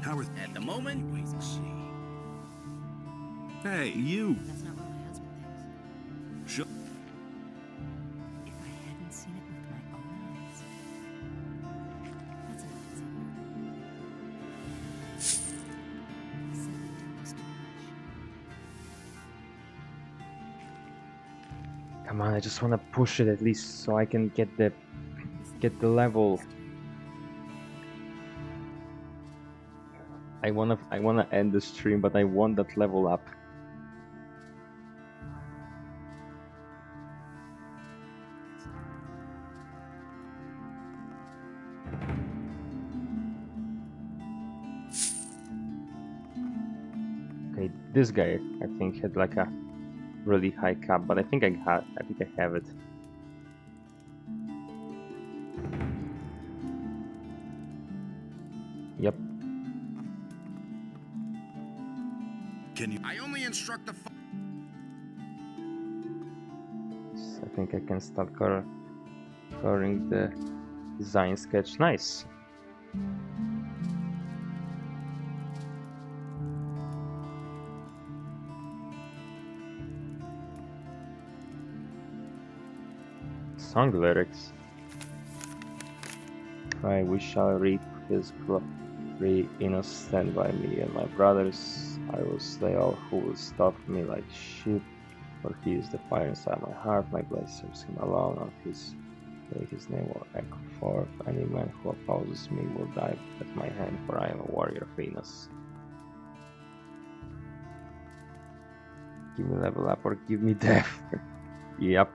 Howard, at the moment, wait and see. Hey, you! That's not what my husband thinks. Shut. If I hadn't seen it with my own eyes. That's an easy He said the deal was too much. Come on, I just want to push it at least so I can get the level. I wanna end the stream, but I want that level up. This guy, I think, had like a really high cap, but I think I have it. Yep. Can you? I only instruct the. I think I can start coloring the design sketch. Nice. Song lyrics. Cry, we shall reap his glory, innocent by me and my brothers. I will slay all who will stop me like sheep, for he is the fire inside my heart. My blade serves him alone. On his day his name will echo forth. Any man who opposes me will die at my hand, for I am a warrior of Venus. Give me level up or give me death. Yep.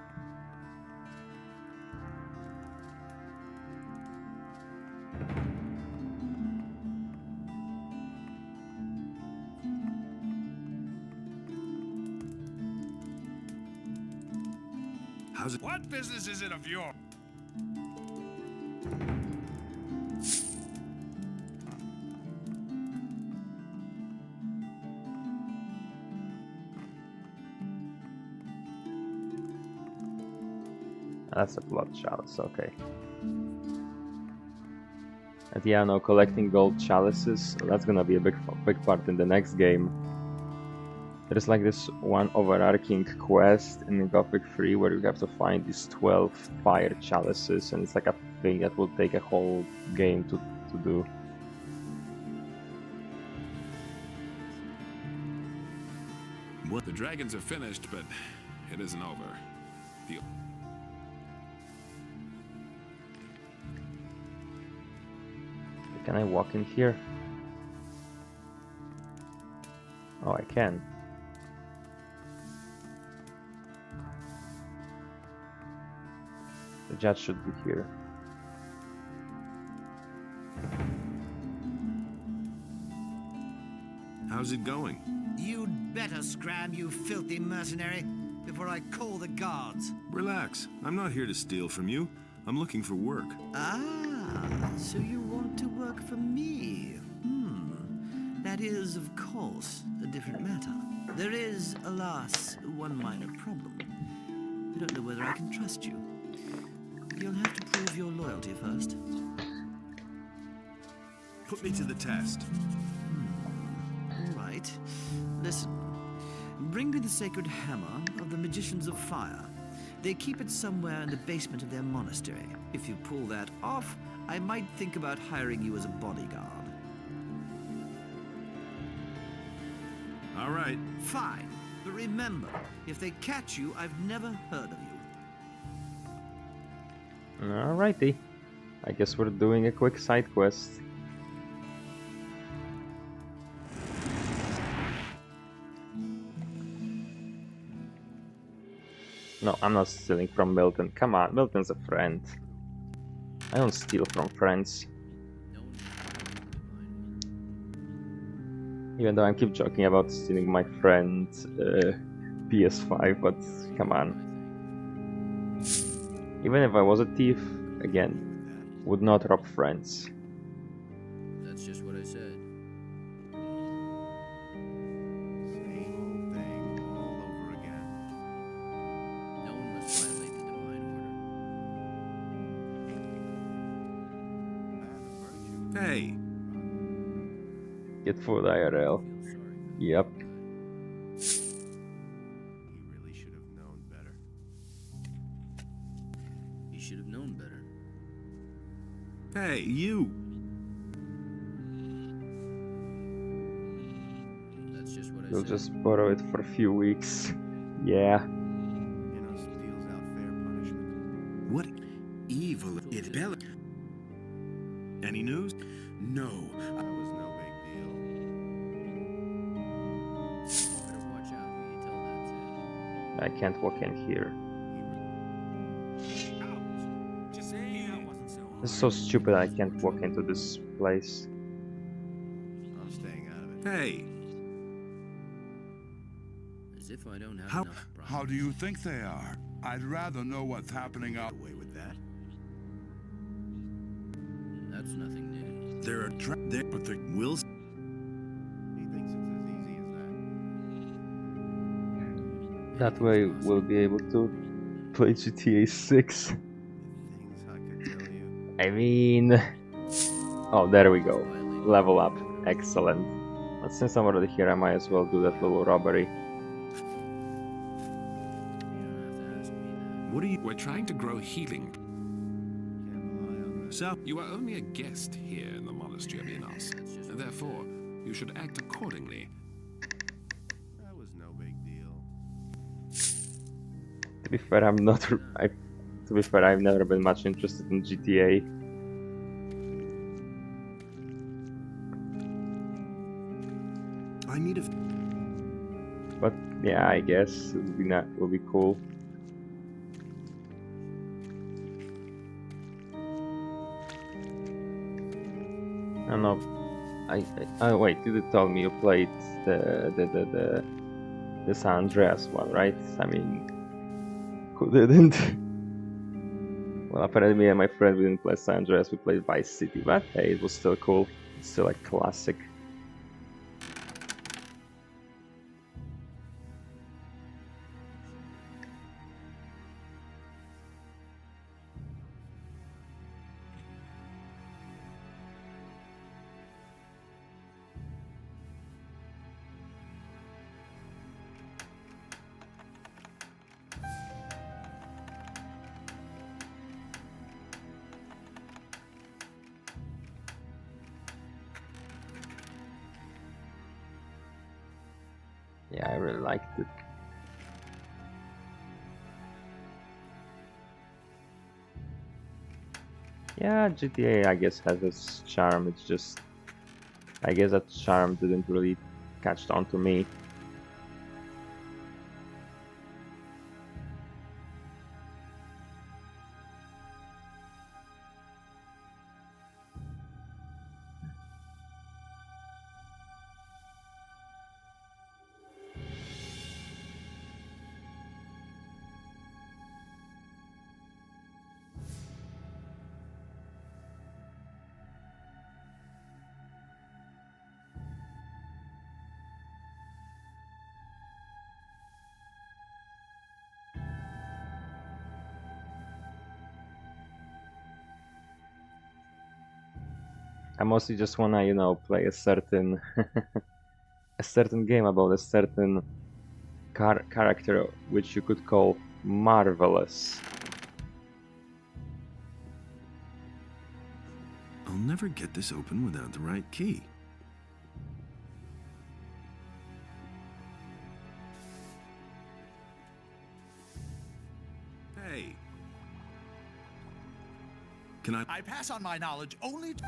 How's it? What business is it of yours? That's a blood chalice, okay. And yeah, no, collecting gold chalices, that's gonna be a big part in the next game. There's like this one overarching quest in Gothic 3 where you have to find these 12 fire chalices, and it's like a thing that will take a whole game to do. What? The dragons are finished, but it isn't over. Can I walk in here? Oh, I can. The judge should be here. How's it going? You'd better scram, you filthy mercenary, before I call the guards. Relax. I'm not here to steal from you. I'm looking for work. Ah, so you want to work for me? That is, of course, a different matter. There is, alas, one minor problem. I don't know whether I can trust you. You'll have to prove your loyalty first. Put me to the test. All right. Listen. Bring me the sacred hammer of the Magicians of Fire. They keep it somewhere in the basement of their monastery. If you pull that off, I might think about hiring you as a bodyguard. All right. Fine. But remember, if they catch you, I've never heard of you. Alrighty. I guess we're doing a quick side quest. No, I'm not stealing from Milton. Come on, Milton's a friend. I don't steal from friends. Even though I keep joking about stealing my friend's PS5, but come on. Even if I was a thief, again, would not rob friends. That's just what I said. Same old thing all over again. No one must violate the divine order. Hey. Get food IRL. Yep. You really should have known better. You should have known better. Hey, you. That's just what I We'll said. just borrow it for a few weeks. Yeah. You know, steals out fair punishment. What evil it bell? Any news? No. That was no big deal. Better watch out who you tell that to. I can't walk in here. Just me, that wasn't so hard. This is so stupid I can't walk into this place. I'm staying out of it. Hey. if I don't have How, enough problems. how do you think they are? I'd rather know what's happening out. Away with that. That's nothing new. There are But the will. He thinks it's as easy as that. That way we'll be able to play GTA 6. Things I could tell you. I mean... Oh, there we go. Level up. Excellent. But since I'm already here, I might as well do that little robbery. What are you? We're trying to grow healing. So You are only a guest here in the monastery of Enos. Therefore, you should act accordingly. That was no big deal. To be fair, I'm not... to be fair, I've never been much interested in GTA. I need a. But yeah, I guess it would be cool. I don't know. Oh wait, you did tell me you played the San Andreas one, right? I mean, who didn't? Well, apparently me and my friend we didn't play San Andreas, we played Vice City, but hey, it was still cool. It's still a classic. Yeah, I really liked it. Yeah, GTA I guess has its charm, it's just... I guess that charm didn't really catch on to me. I mostly just wanna, you know, play a certain a certain game about a certain character which you could call marvelous. I'll never get this open without the right key. Hey. Can I pass on my knowledge only to...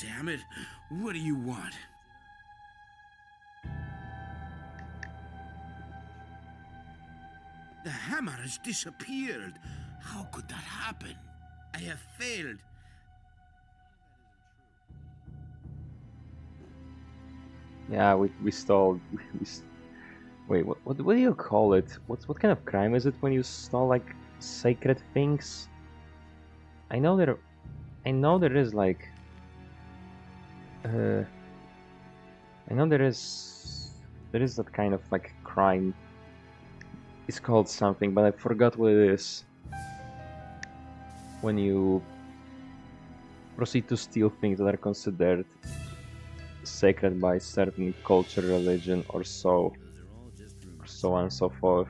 Damn it. What do you want? The hammer has disappeared. How could that happen? I have failed. Yeah, we stole. Wait, what do you call it? What kind of crime is it when you stole like sacred things? I know there is like. I know there is that kind of like crime. It's called something, but I forgot what it is. when you proceed to steal things that are considered sacred by certain culture, religion, or so on and so forth.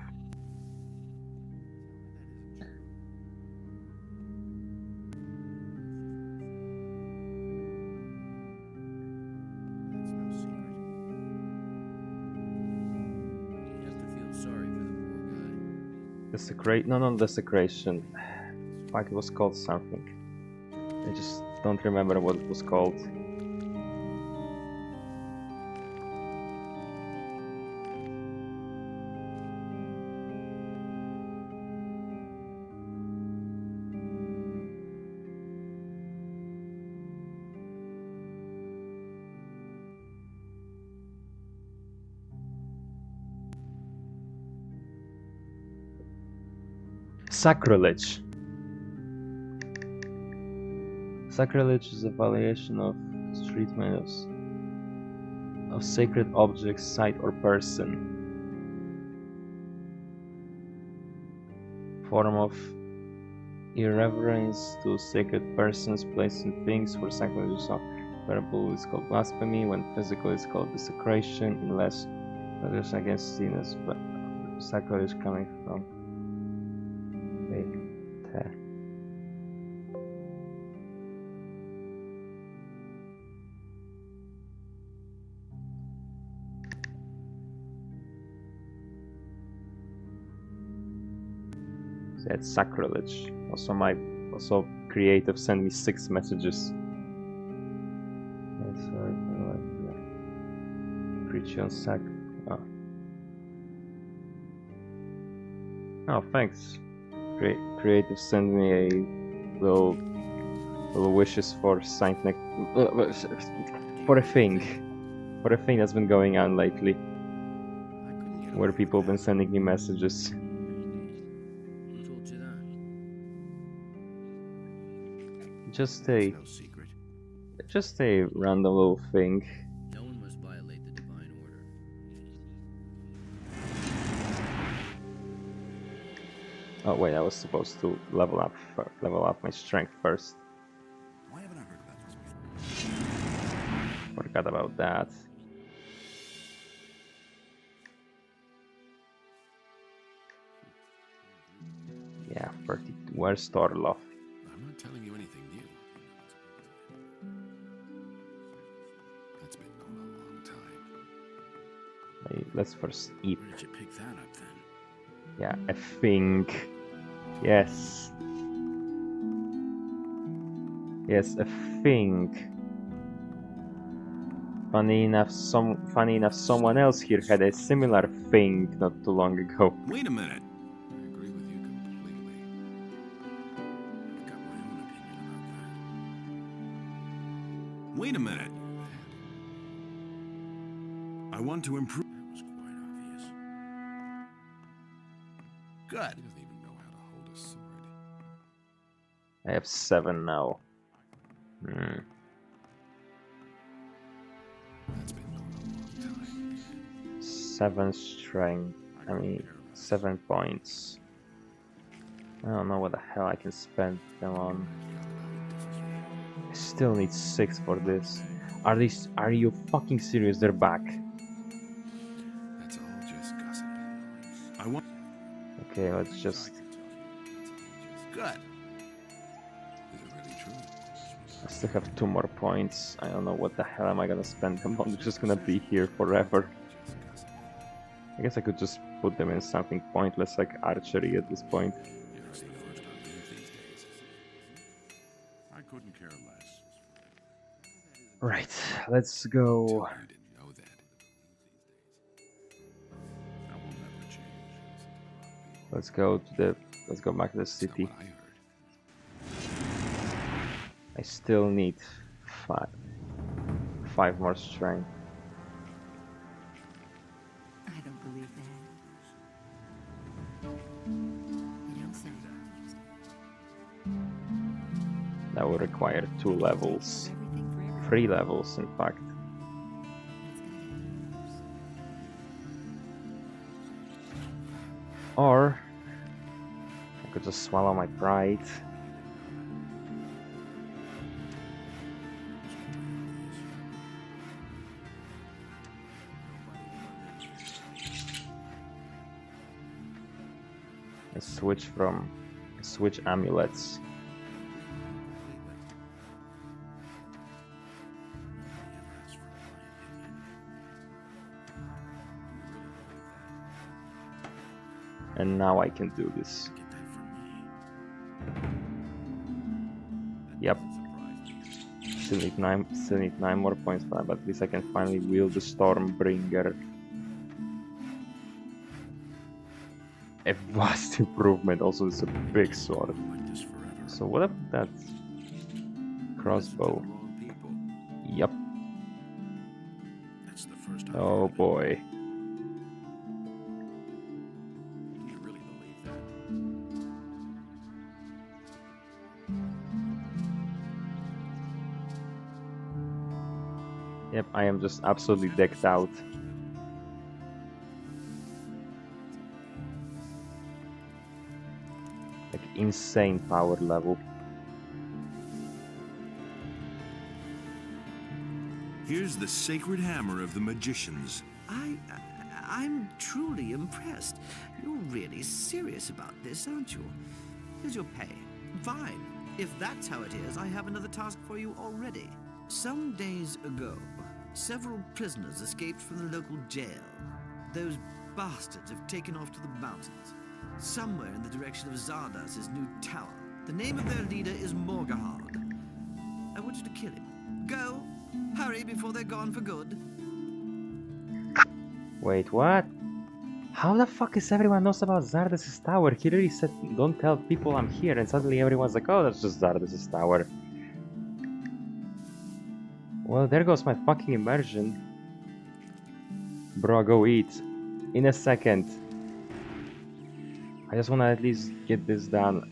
Desecration. Fuck, it was called something. I just don't remember what it was called. Sacrilege. Sacrilege is a violation of treatment of sacred objects, site, or person. Form of irreverence to sacred persons, places, and things. For sacrilege of verbal is called blasphemy. When physical is called desecration. Unless others against sin as sacrilege coming from. That's sacrilege. Also creative send me 6 messages. That's Christian sac. Oh, thanks. Creative send me a little wishes for Saint for a thing that's been going on lately, where people have been sending me messages. Just a random little thing. No one must violate the divine order. Oh wait, I was supposed to level up my strength first. Why haven't I heard about this before? Forgot about that. Yeah, 32. Where's Torlov? I'm not telling you anything new. That's been known a long time. Hey, let's first eat. Where did you pick that up then? Yeah, a thing. Yes. Yes, a thing. Funny enough, someone else here had a similar thing not too long ago. Wait a minute. I agree with you completely. I've got my own opinion about that. Wait a minute. I want to improve. That was quite obvious. Good. He doesn't even know how to hold a sword. I have 7 now. That's been known a long time. 7 strength. 7 points. I don't know what the hell I can spend them on. I still need 6 for this. Are you fucking serious? They're back. That's all just gossip. I want. Okay, let's just. Good. Is it really true? I still have 2 more points. I don't know what the hell am I gonna spend them on. They're just gonna be here forever. I guess I could just put them in something pointless like archery at this point. You're the first on move these days. I couldn't care less. Right, let's go. You didn't know that. That will never change. Let's go back to the city. That's not what I heard. I still need 5 more strength. I don't believe that. You don't say. That will require 2 levels. 3 levels, in fact. Or I could just swallow my pride. switch amulets. And now I can do this. Yep. Still need nine more points for that, but at least I can finally wield the Stormbringer. A vast improvement. Also, it's a big sword. So what if that's crossbow? Yep. Oh boy. Yep, I am just absolutely decked out. Like insane power level. Here's the sacred hammer of the magicians. I'm truly impressed. You're really serious about this, aren't you? Here's your pay. Fine. If that's how it is, I have another task for you already. Some days ago, several prisoners escaped from the local jail. Those bastards have taken off to the mountains, somewhere in the direction of Zardas' new tower. The name of their leader is Morgahard. I want you to kill him. Go! Hurry before they're gone for good. Wait, what? How the fuck is everyone knows about Zardas' tower? He literally said, don't tell people I'm here, and suddenly everyone's like, oh, that's just Zardas' tower. Well, there goes my fucking immersion. Bro, go eat. In a second. I just wanna at least get this done.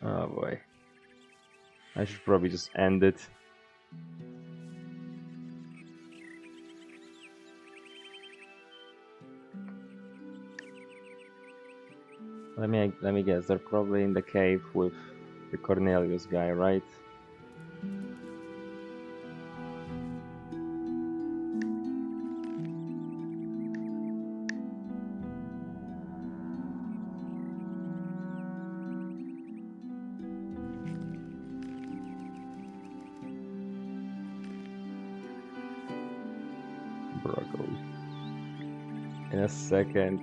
Oh boy. I should probably just end it. Let me guess, they're probably in the cave with the Cornelius guy, right? Bruggle. In a second,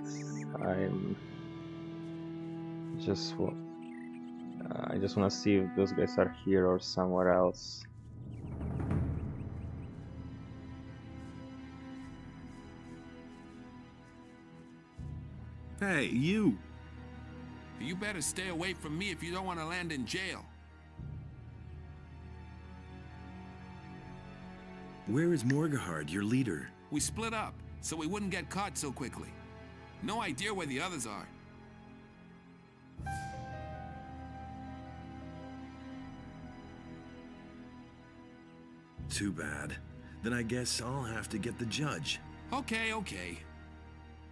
I just want to see if those guys are here or somewhere else. Hey, you! You better stay away from me if you don't want to land in jail. Where is Morgahard, your leader? We split up, so we wouldn't get caught so quickly. No idea where the others are. Too bad. Then I guess I'll have to get the judge. Okay.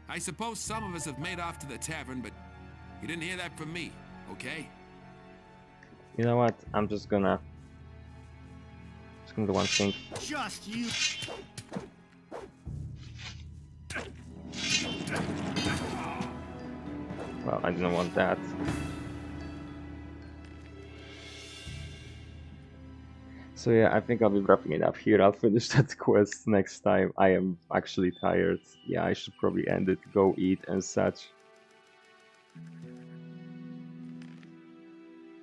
I suppose some of us have made off to the tavern, but you didn't hear that from me, okay? You know what? I'm just gonna do one thing. Just you. Well, I didn't want that. So yeah, I think I'll be wrapping it up here. I'll finish that quest next time. I am actually tired. Yeah, I should probably end it, go eat and such.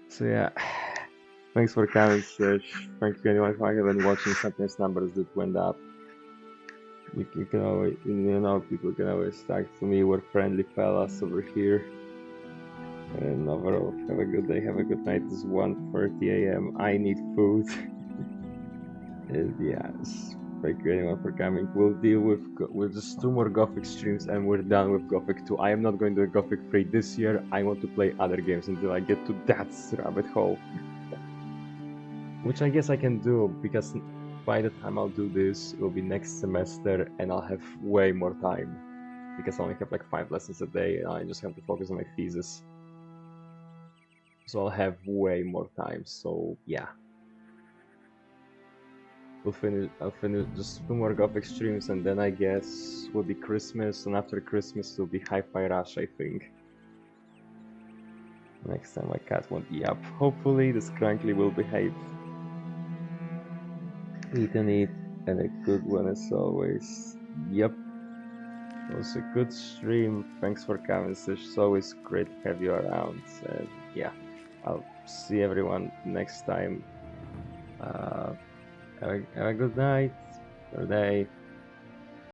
So yeah, thanks for coming, Serge. Thank you anyone who have been watching. Sometimes numbers that went up. You can always, people can always talk to me. We're friendly fellas over here. And overall, have a good day, have a good night. It's 1:30 AM. I need food. And yes, thank you anyone for coming. We'll deal with just 2 more Gothic streams and we're done with Gothic 2. I am not going to do Gothic 3 this year. I want to play other games until I get to that rabbit hole. Which I guess I can do, because by the time I'll do this, it will be next semester and I'll have way more time. Because I only have like 5 lessons a day and I just have to focus on my thesis. So I'll have way more time, so yeah. I'll finish just 2 more Gothic streams, and then I guess will be Christmas, and after Christmas will be Hi-Fi Rush, I think. Next time my cat won't be up. Hopefully the Scrankly will behave. Eat, and a good one as always. Yep. It was a good stream. Thanks for coming. It's always great to have you around. And yeah, I'll see everyone next time. Have a good night or day.